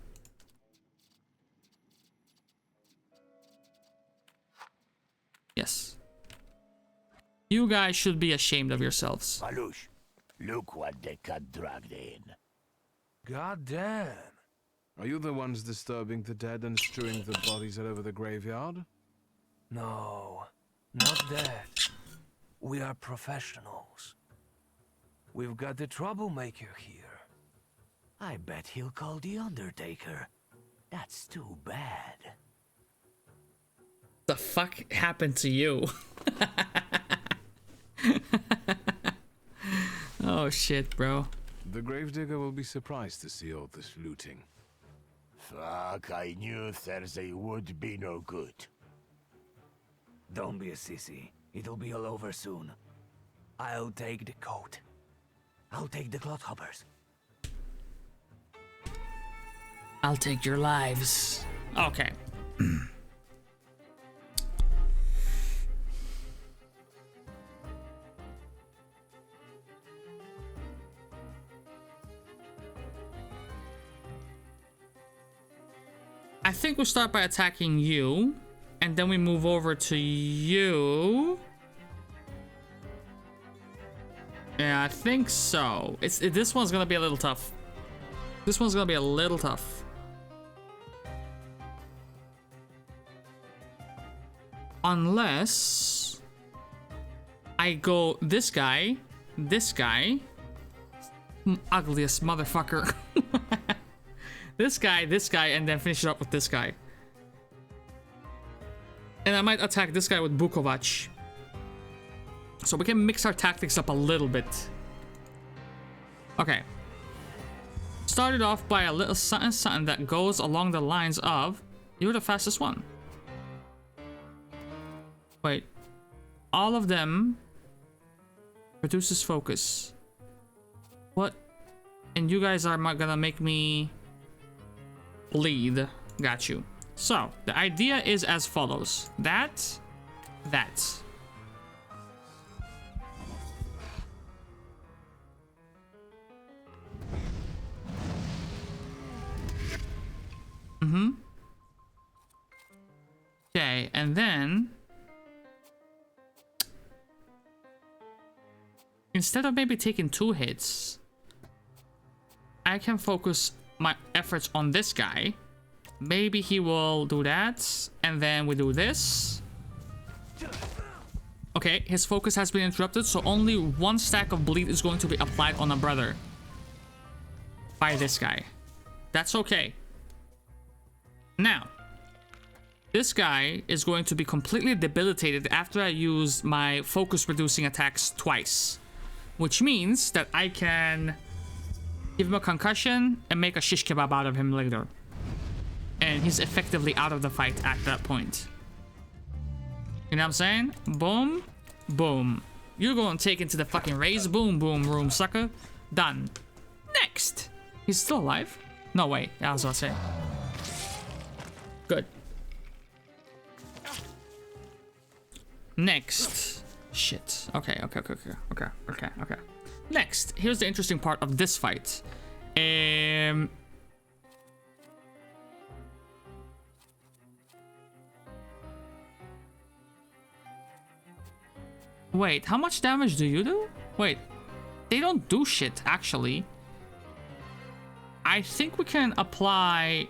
Yes. You guys should be ashamed of yourselves. Malush, look what they got dragged in. God damn. Are you the ones disturbing the dead and strewing the bodies all over the graveyard? No, not that. We are professionals. We've got the troublemaker here. I bet he'll call the Undertaker. That's too bad. The fuck happened to you? Oh shit, bro. The gravedigger will be surprised to see all this looting. Fuck, I knew Thursday would be no good. Don't be a sissy. It'll be all over soon. I'll take the coat. I'll take the clodhoppers. I'll take your lives. Okay. I think we'll start by attacking you, and then we move over to you. Yeah, I think so. This one's gonna be a little tough. This one's gonna be a little tough. Unless I go this guy, ugliest motherfucker. this guy, and then finish it up with this guy. And I might attack this guy with Bukovac. So we can mix our tactics up a little bit. Okay. Started off by a little something that goes along the lines of, you're the fastest one. Wait. All of them reduces focus. What? And you guys are gonna make me bleed. Got you. So, the idea is as follows. That. Okay, and then instead of maybe taking 2 hits, I can focus my efforts on this guy. Maybe he will do that, and then we do this. Okay, his focus has been interrupted, so only 1 stack of bleed is going to be applied on a brother by this guy. That's okay. Now, this guy is going to be completely debilitated after I use my focus reducing attacks twice, which means that I can give him a concussion and make a shish kebab out of him later. and he's effectively out of the fight at that point. You know what I'm saying? Boom, boom. You're going to take into the fucking raise boom boom room, sucker. Done. Next. He's still alive? No, wait. I was about to say. Good. Next. Shit. Okay. Next. Here's the interesting part of this fight. Wait, how much damage do you do? Wait, they don't do shit, actually. I think we can apply...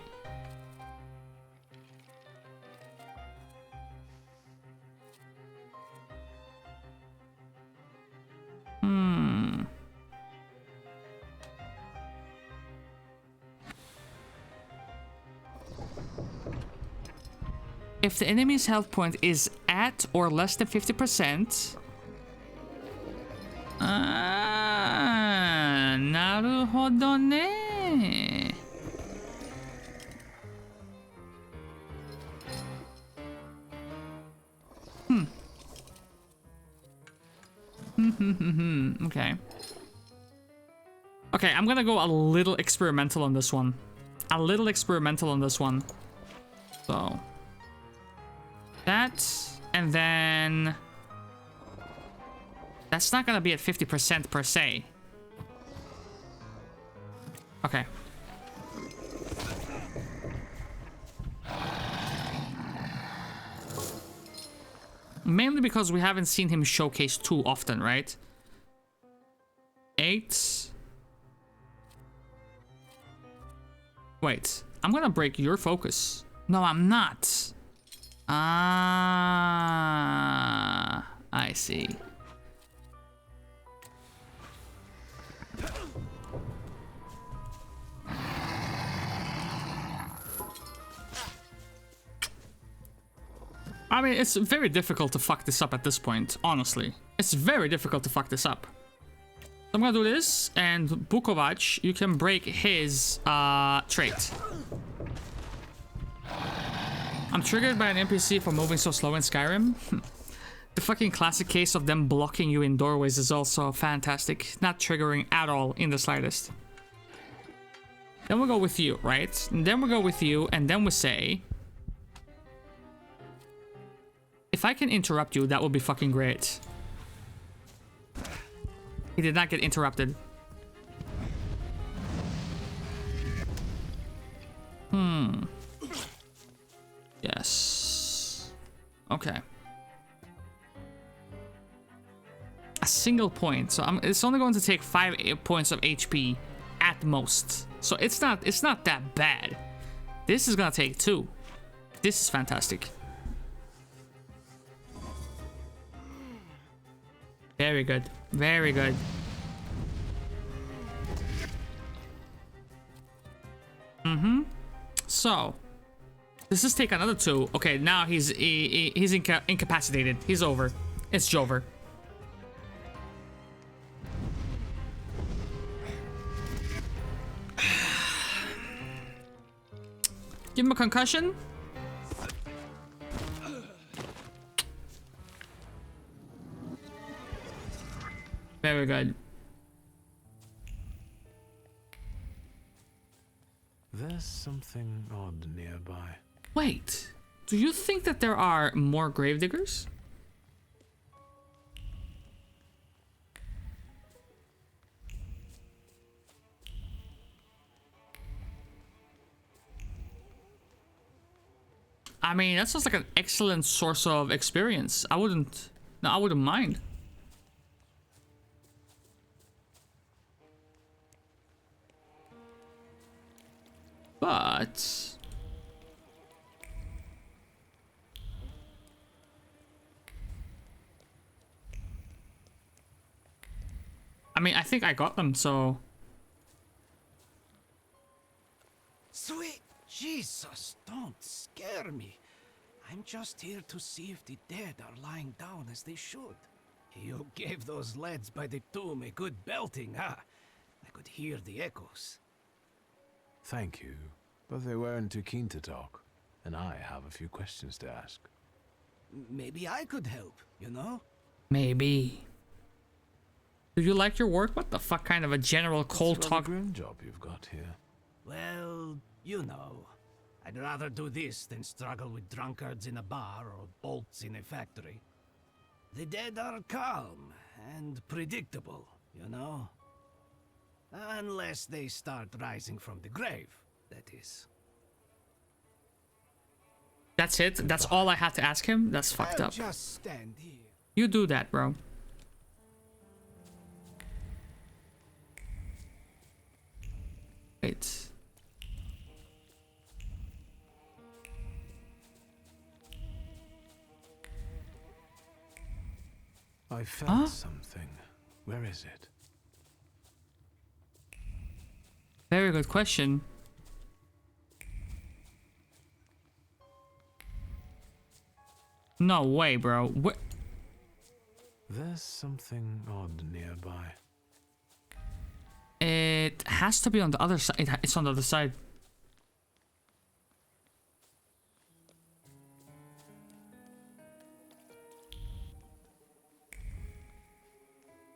If the enemy's health point is at or less than 50%... Ah, naruhodo ne. Okay. Okay, I'm gonna go a little experimental on this one. So... that, and then... that's not gonna be at 50% per se. Okay. Mainly because we haven't seen him showcase too often, right? 8. Wait, I'm gonna break your focus. No, I'm not. Ah, I see. I mean, it's very difficult to fuck this up at this point, honestly. It's very difficult to fuck this up. So I'm gonna do this, and Bukovac, you can break his trait. I'm triggered by an NPC for moving so slow in Skyrim. The fucking classic case of them blocking you in doorways is also fantastic. Not triggering at all in the slightest. Then we'll go with you, right? And then we'll go with you, and then we say... if I can interrupt you, that would be fucking great. He did not get interrupted. Yes. Okay. A single point. So it's only going to take 5 points of HP at most. So it's not that bad. This is gonna take 2. This is fantastic. Very good. Very good. So, does this take another 2? Okay, now he's incapacitated. He's over. It's Jover. Give him a concussion. Very good. There's something odd nearby. Wait, do you think that there are more gravediggers? I mean, that sounds like an excellent source of experience. I wouldn't mind. But I mean, I think I got them, so Sweet Jesus, don't scare me. I'm just here to see if the dead are lying down as they should. You gave those lads by the tomb a good belting, huh? I could hear the echoes. Thank you. but they weren't too keen to talk, and I have a few questions to ask. Maybe I could help, you know? Maybe. Do you like your work? What the fuck kind of a general cold It's a talk? grim job you've got here. Well, you know. I'd rather do this than struggle with drunkards in a bar or bolts in a factory. The dead are calm and predictable, you know? Unless they start rising from the grave, that is. That's it? That's all I had to ask him? That's fucked I'll up. just stand here. You do that, bro. Wait. I felt something. Where is it? Very good question. No way, bro. What? There's something odd nearby. It has to be on the other side. It's on the other side.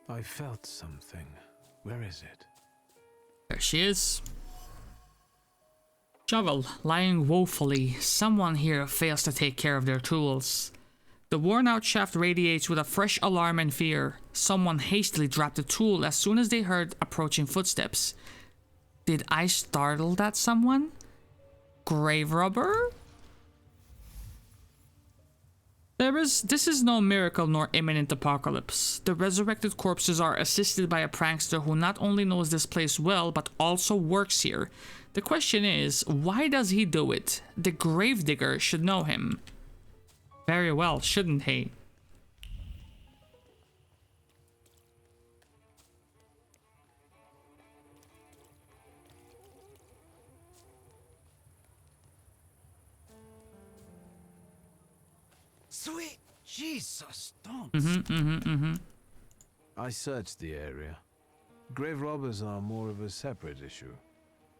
I felt something. Where is it? There she is. Shovel, lying woefully. Someone here fails to take care of their tools. The worn-out shaft radiates with a fresh alarm and fear. Someone hastily dropped the tool as soon as they heard approaching footsteps. Did I startle that someone? Grave robber? This is no miracle nor imminent apocalypse. The resurrected corpses are assisted by a prankster who not only knows this place well, but also works here. The question is, why does he do it? The gravedigger should know him. Very well, shouldn't he? Sweet Jesus, don't. I searched the area. Grave robbers are more of a separate issue,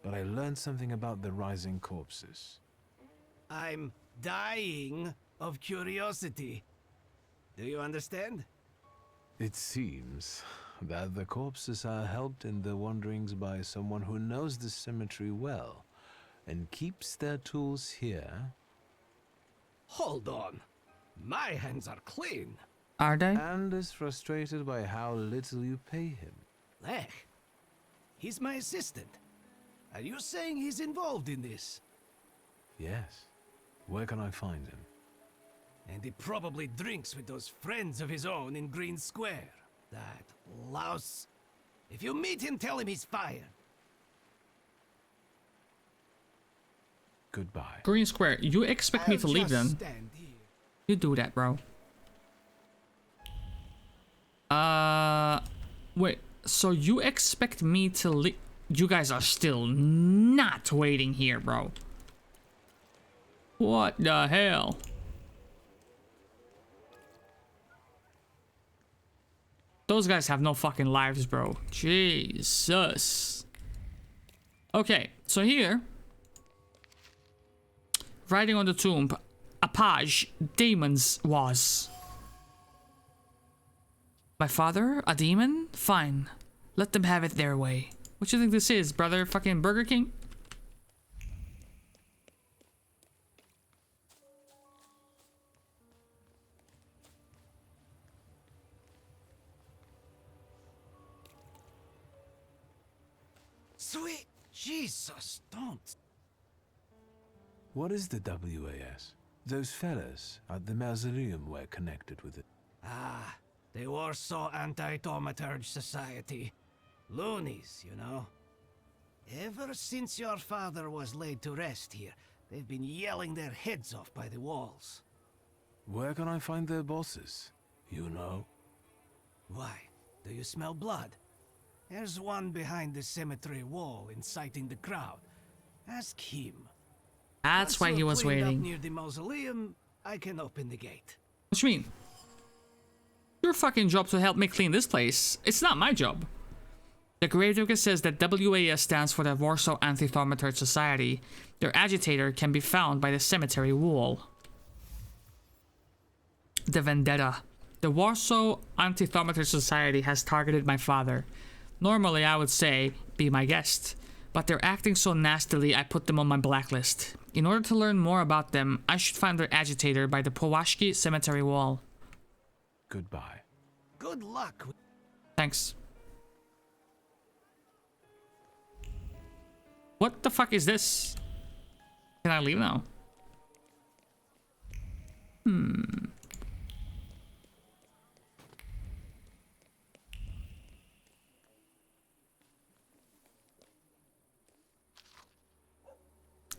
but I learned something about the rising corpses. I'm dying of curiosity. Do you understand? It seems that the corpses are helped in their wanderings by someone who knows the cemetery well and keeps their tools here. Hold on. My hands are clean. Are they? And is frustrated by how little you pay him. Lech, he's my assistant. Are you saying he's involved in this? Yes. Where can I find him? And he probably drinks with those friends of his own in Green Square. That louse. If you meet him, tell him he's fired. Goodbye. Green Square, you expect me to leave then? Stand here. You do that, bro. Wait, so you expect me to leave? You guys are still not waiting here, bro. What the hell? Those guys have no fucking lives, bro. Jesus. Okay, so here, writing on the tomb, a page, demons was. My father, a demon? Fine. Let them have it their way. What you think this is, brother? Fucking Burger King? Sweet Jesus, don't. What is the WAS? Those fellas at the mausoleum were connected with it. Ah, the Warsaw Anti-Thaumaturge Society. Loonies, you know. Ever since your father was laid to rest here, they've been yelling their heads off by the walls. Where can I find their bosses? You know? Why? Do you smell blood? There's one behind the cemetery wall inciting the crowd. Ask him. That's why he was Cleaned up waiting. near the mausoleum, I can open the gate. What you mean? Your fucking job to help me clean this place. It's not my job. The Gravedigger says that WAS stands for the Warsaw Anti-Thaumaturge Society. Their agitator can be found by the cemetery wall. The Vendetta. The Warsaw Anti-Thaumaturge Society has targeted my father. Normally, I would say, be my guest. But they're acting so nastily, I put them on my blacklist. In order to learn more about them, I should find their agitator by the Powashki cemetery wall. Goodbye. Good luck. Thanks. What the fuck is this? Can I leave now?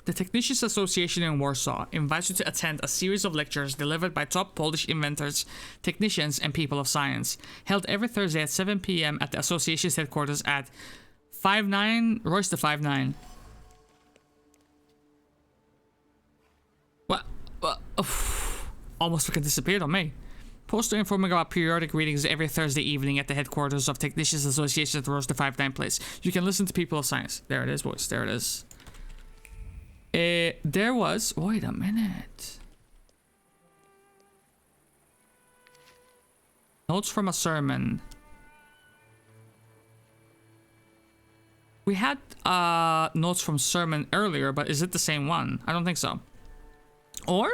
The Technicians Association in Warsaw invites you to attend a series of lectures delivered by top Polish inventors, technicians, and people of science, held every Thursday at 7 p.m. at the association's headquarters at 59 Royster 59. What? Almost fucking disappeared on me. Poster informing about periodic readings every Thursday evening at the headquarters of Technicians Association at the Royster 59 place. You can listen to people of science. There it is, boys. There it is. There was... Wait a minute. Notes from a sermon. We had notes from sermon earlier, but is it the same one? I don't think so. Or?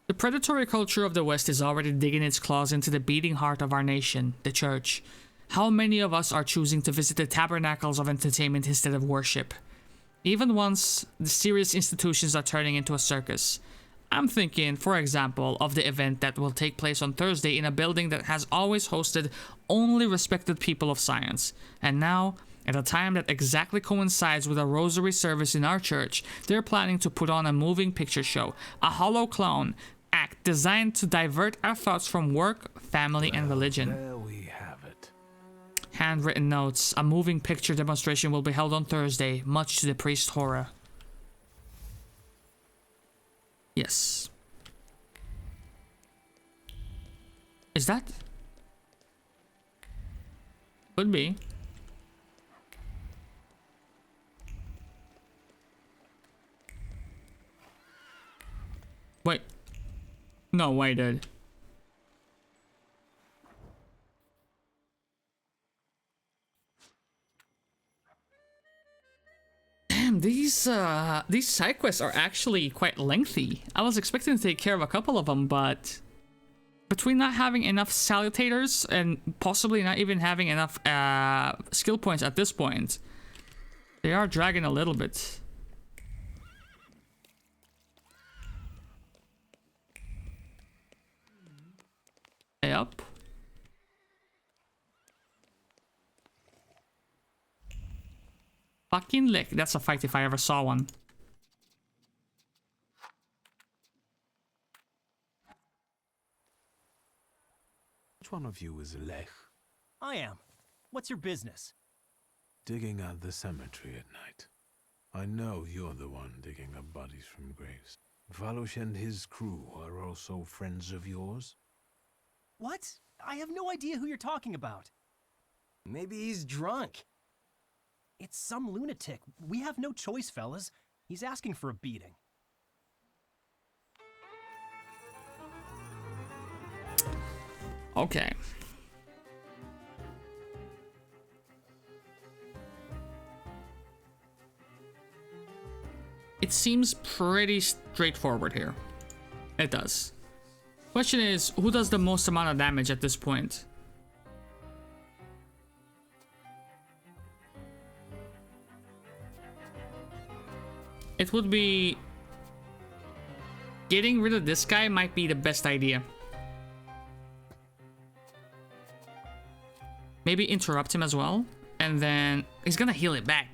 The predatory culture of the West is already digging its claws into the beating heart of our nation, the church. How many of us are choosing to visit the tabernacles of entertainment instead of worship? Even once the serious institutions are turning into a circus. I'm thinking, for example, of the event that will take place on Thursday in a building that has always hosted only respected people of science. And now, at a time that exactly coincides with a rosary service in our church, they're planning to put on a moving picture show, a hollow clown act designed to divert our thoughts from work, family, and religion. There we have it. Handwritten notes. A moving picture demonstration will be held on Thursday, much to the priest's horror. Yes. Is that? Could be. Wait. No way, dude. Damn, these side quests are actually quite lengthy. I was expecting to take care of a couple of them, but between not having enough salutators and possibly not even having enough skill points at this point, they are dragging a little bit. Yep. Fucking lick. That's a fight if I ever saw one. Which one of you is Lech? I am. What's your business? Digging out the cemetery at night. I know you're the one digging up bodies from graves. Valush and his crew are also friends of yours? What? I have no idea who you're talking about. Maybe he's drunk. It's some lunatic. We have no choice, fellas. He's asking for a beating. Okay. It seems pretty straightforward here. It does. Question is, who does the most amount of damage at this point? It would be... Getting rid of this guy might be the best idea. Maybe interrupt him as well. And then he's gonna heal it back.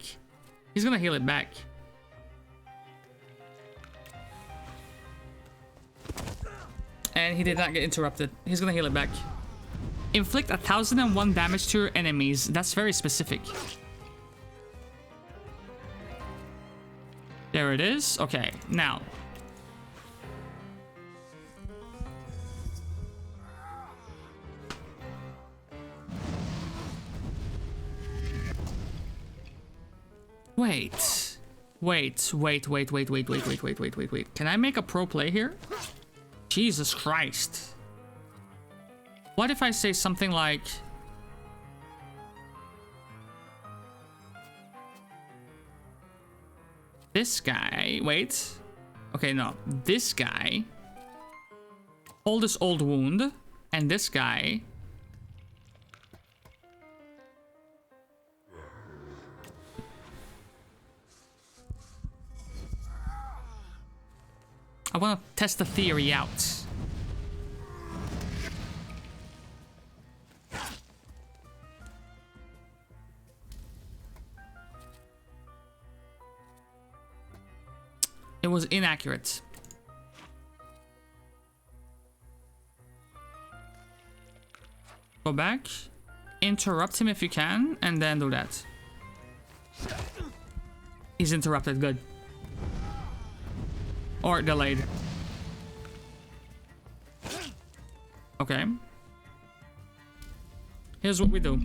He's gonna heal it back. And he did not get interrupted. He's gonna heal it back. Inflict 1001 damage to your enemies. That's very specific. There it is. Okay, now. Wait. Wait. Can I make a pro play here? Jesus Christ. What if I say something like... This guy... Wait. Okay, no. This guy... Hold this old wound. And this guy... I want to test the theory out. It was inaccurate. Go back. Interrupt him if you can, and then do that. He's interrupted, good. Or delayed. Okay. Here's what we do.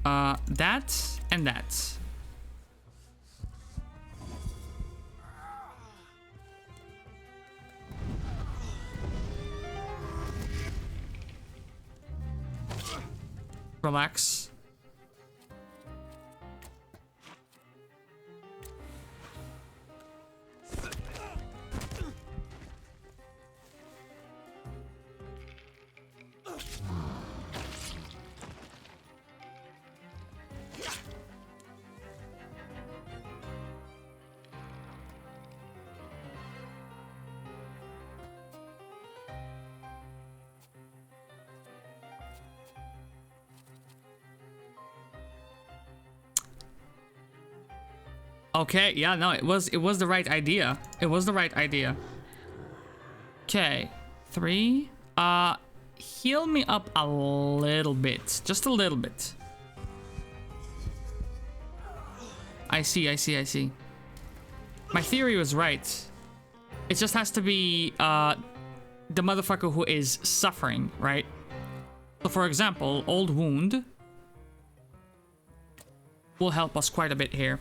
That and that. Relax. Okay, yeah, no, it was the right idea. It was the right idea. Okay, 3. Heal me up a little bit, just a little bit. I see. My theory was right. It just has to be the motherfucker who is suffering, right? So for example, old wound will help us quite a bit here.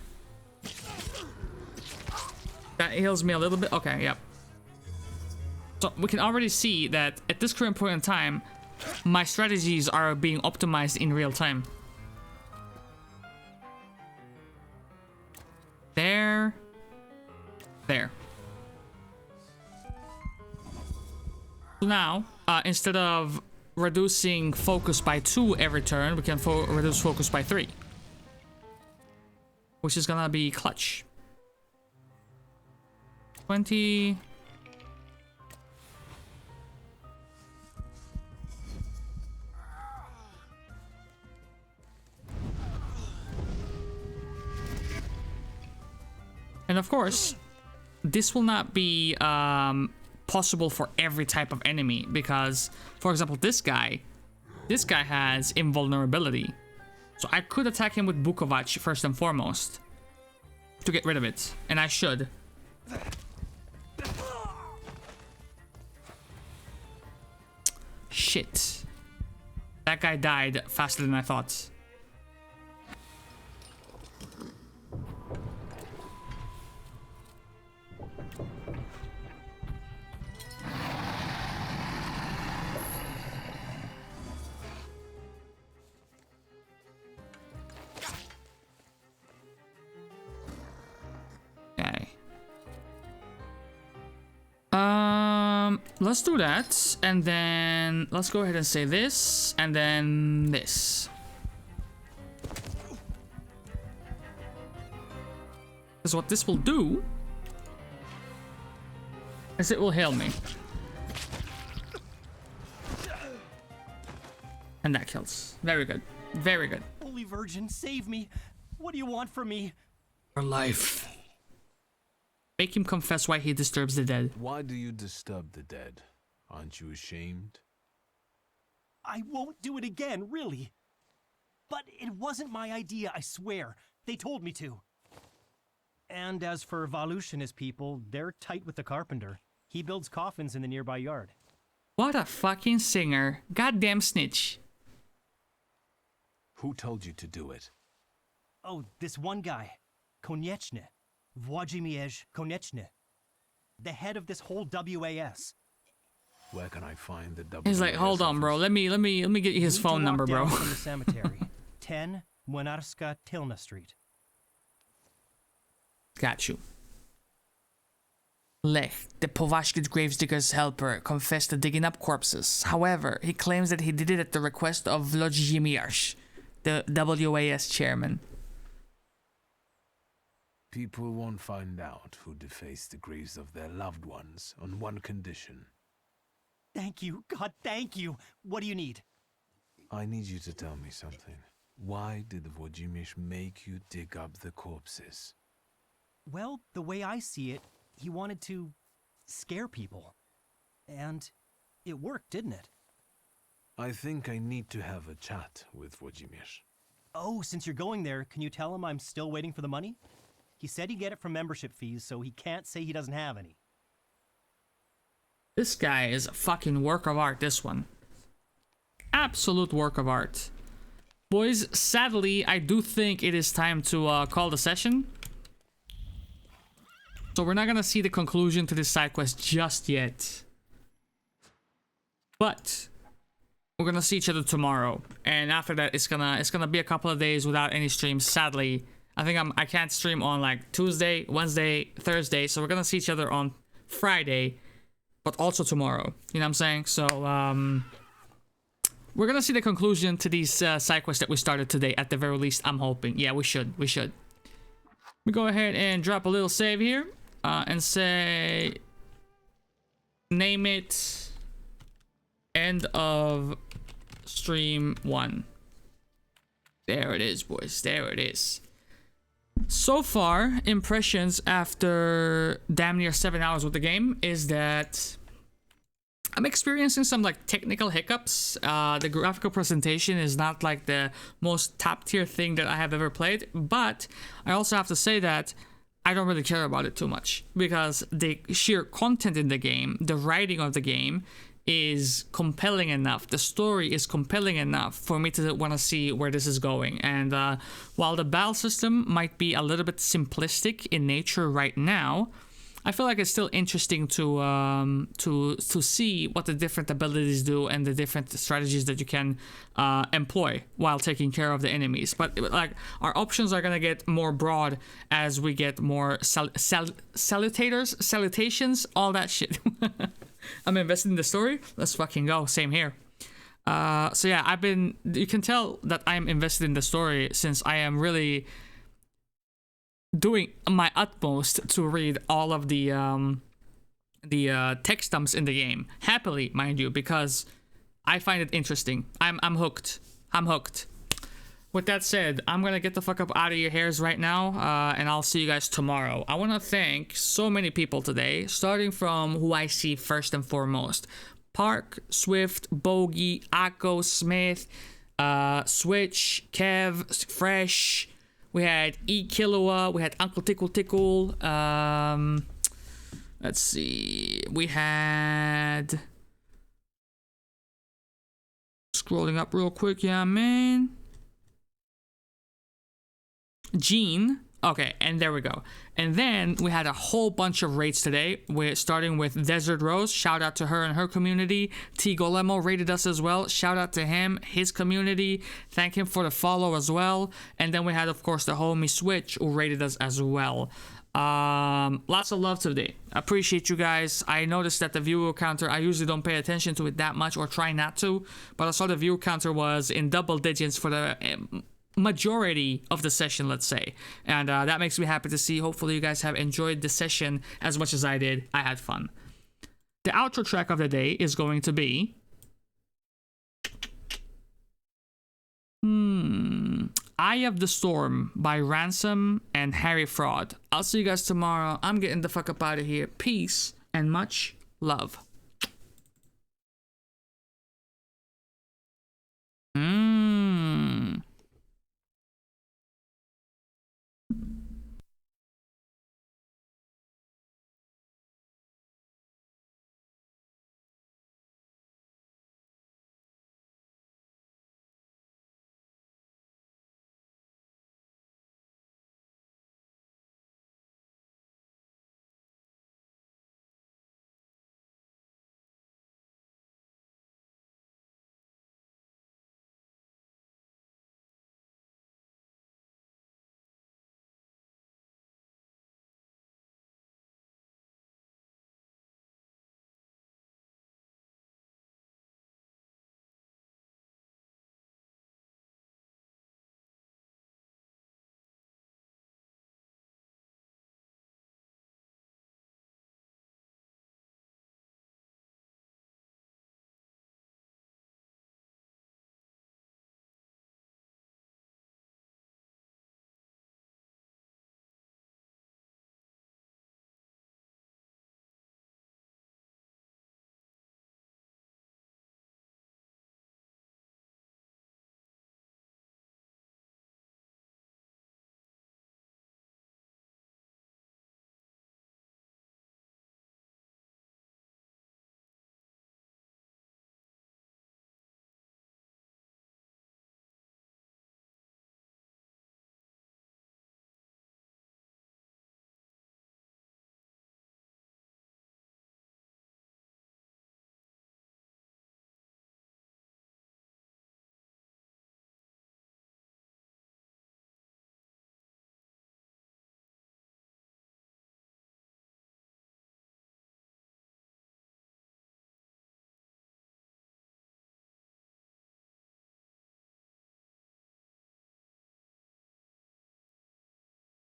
That heals me a little bit. Okay, yep. So we can already see that at this current point in time, my strategies are being optimized in real time. There. So now, instead of reducing focus by 2 every turn, we can reduce focus by 3. Which is gonna be clutch. 20. And of course, this will not be possible for every type of enemy because, for example, this guy has invulnerability. So I could attack him with Bukovac first and foremost to get rid of it, and I should. Shit. That guy died faster than I thought. Let's do that, and then let's go ahead and say this, and then this. Because what this will do is it will heal me. And that kills. Very good. Very good. Holy Virgin, save me. What do you want from me? Your life. Make him confess why he disturbs the dead. Why do you disturb the dead? Aren't you ashamed? I won't do it again, really. But it wasn't my idea, I swear. They told me to. And as for Valush and his people, they're tight with the carpenter. He builds coffins in the nearby yard. What a fucking singer. Goddamn snitch. Who told you to do it? Oh, this one guy. Konieczny. Włodzimierz Konieczny. The head of this whole WAS. Where can I find the WAS? He's like, hold on, bro. Let me get you his phone number, bro. From the cemetery. 10 Młynarska Tylna Street. Got you. Lech, the Powashkid gravedigger's helper, confessed to digging up corpses. However, he claims that he did it at the request of Włodzimierz, the WAS chairman. People won't find out who defaced the graves of their loved ones on one condition. Thank you. God, thank you. What do you need? I need you to tell me something. Why did Włodzimierz make you dig up the corpses? Well, the way I see it, he wanted to scare people. And it worked, didn't it? I think I need to have a chat with Włodzimierz. Oh, since you're going there, can you tell him I'm still waiting for the money? He said he'd get it from membership fees, so he can't say he doesn't have any. This guy is a fucking work of art, this one. Absolute work of art. Boys, sadly, I do think it is time to call the session. So we're not gonna see the conclusion to this side quest just yet. But we're gonna see each other tomorrow. And after that, it's gonna be a couple of days without any streams, sadly. I think I can't stream on like Tuesday, Wednesday, Thursday. So we're gonna see each other on Friday, but also tomorrow. You know what I'm saying? So we're gonna see the conclusion to these side quests that we started today. At the very least, I'm hoping. Yeah, we should. We go ahead and drop a little save here and say, name it end of stream 1. There it is, boys. There it is. So far, impressions after damn near 7 hours with the game is that I'm experiencing some like technical hiccups. The graphical presentation is not like the most top tier thing that I have ever played, but I also have to say that I don't really care about it too much because the sheer content in the game, the writing of the game is compelling enough. The story is compelling enough for me to want to see where this is going. And while the battle system might be a little bit simplistic in nature right now, I feel like it's still interesting to see what the different abilities do and the different strategies that you can employ while taking care of the enemies. But like our options are gonna get more broad as we get more salutations, all that shit. I'm invested in the story. Let's fucking go. Same here. So yeah, you can tell that I'm invested in the story since I am really doing my utmost to read all of the text dumps in the game, happily, mind you, because I find it interesting. I'm hooked. I'm hooked. With that said, I'm gonna get the fuck up out of your hairs right now, and I'll see you guys tomorrow. I want to thank so many people today, starting from who I see first and foremost: Park, Swift, Bogey, Akko, Smith, Switch, Kev, Fresh. We had E Killua, we had Uncle Tickle Tickle, let's see, we had, scrolling up real quick, yeah man, Gene, okay, and there we go. And then we had a whole bunch of raids today. We're starting with Desert Rose. Shout out to her and her community. T Golemo raided us as well. Shout out to him, his community. Thank him for the follow as well. And then we had, of course, the homie Switch who raided us as well. Lots of love today. Appreciate you guys. I noticed that the viewer counter, I usually don't pay attention to it that much or try not to, but I saw the viewer counter was in double digits for the majority of the session, let's say, and that makes me happy to see. Hopefully you guys have enjoyed the session as much as I did. I had fun. The outro track of the day is going to be Eye of the Storm by Ransom and Harry Fraud. I'll see you guys tomorrow. I'm getting the fuck up out of here. Peace and much love.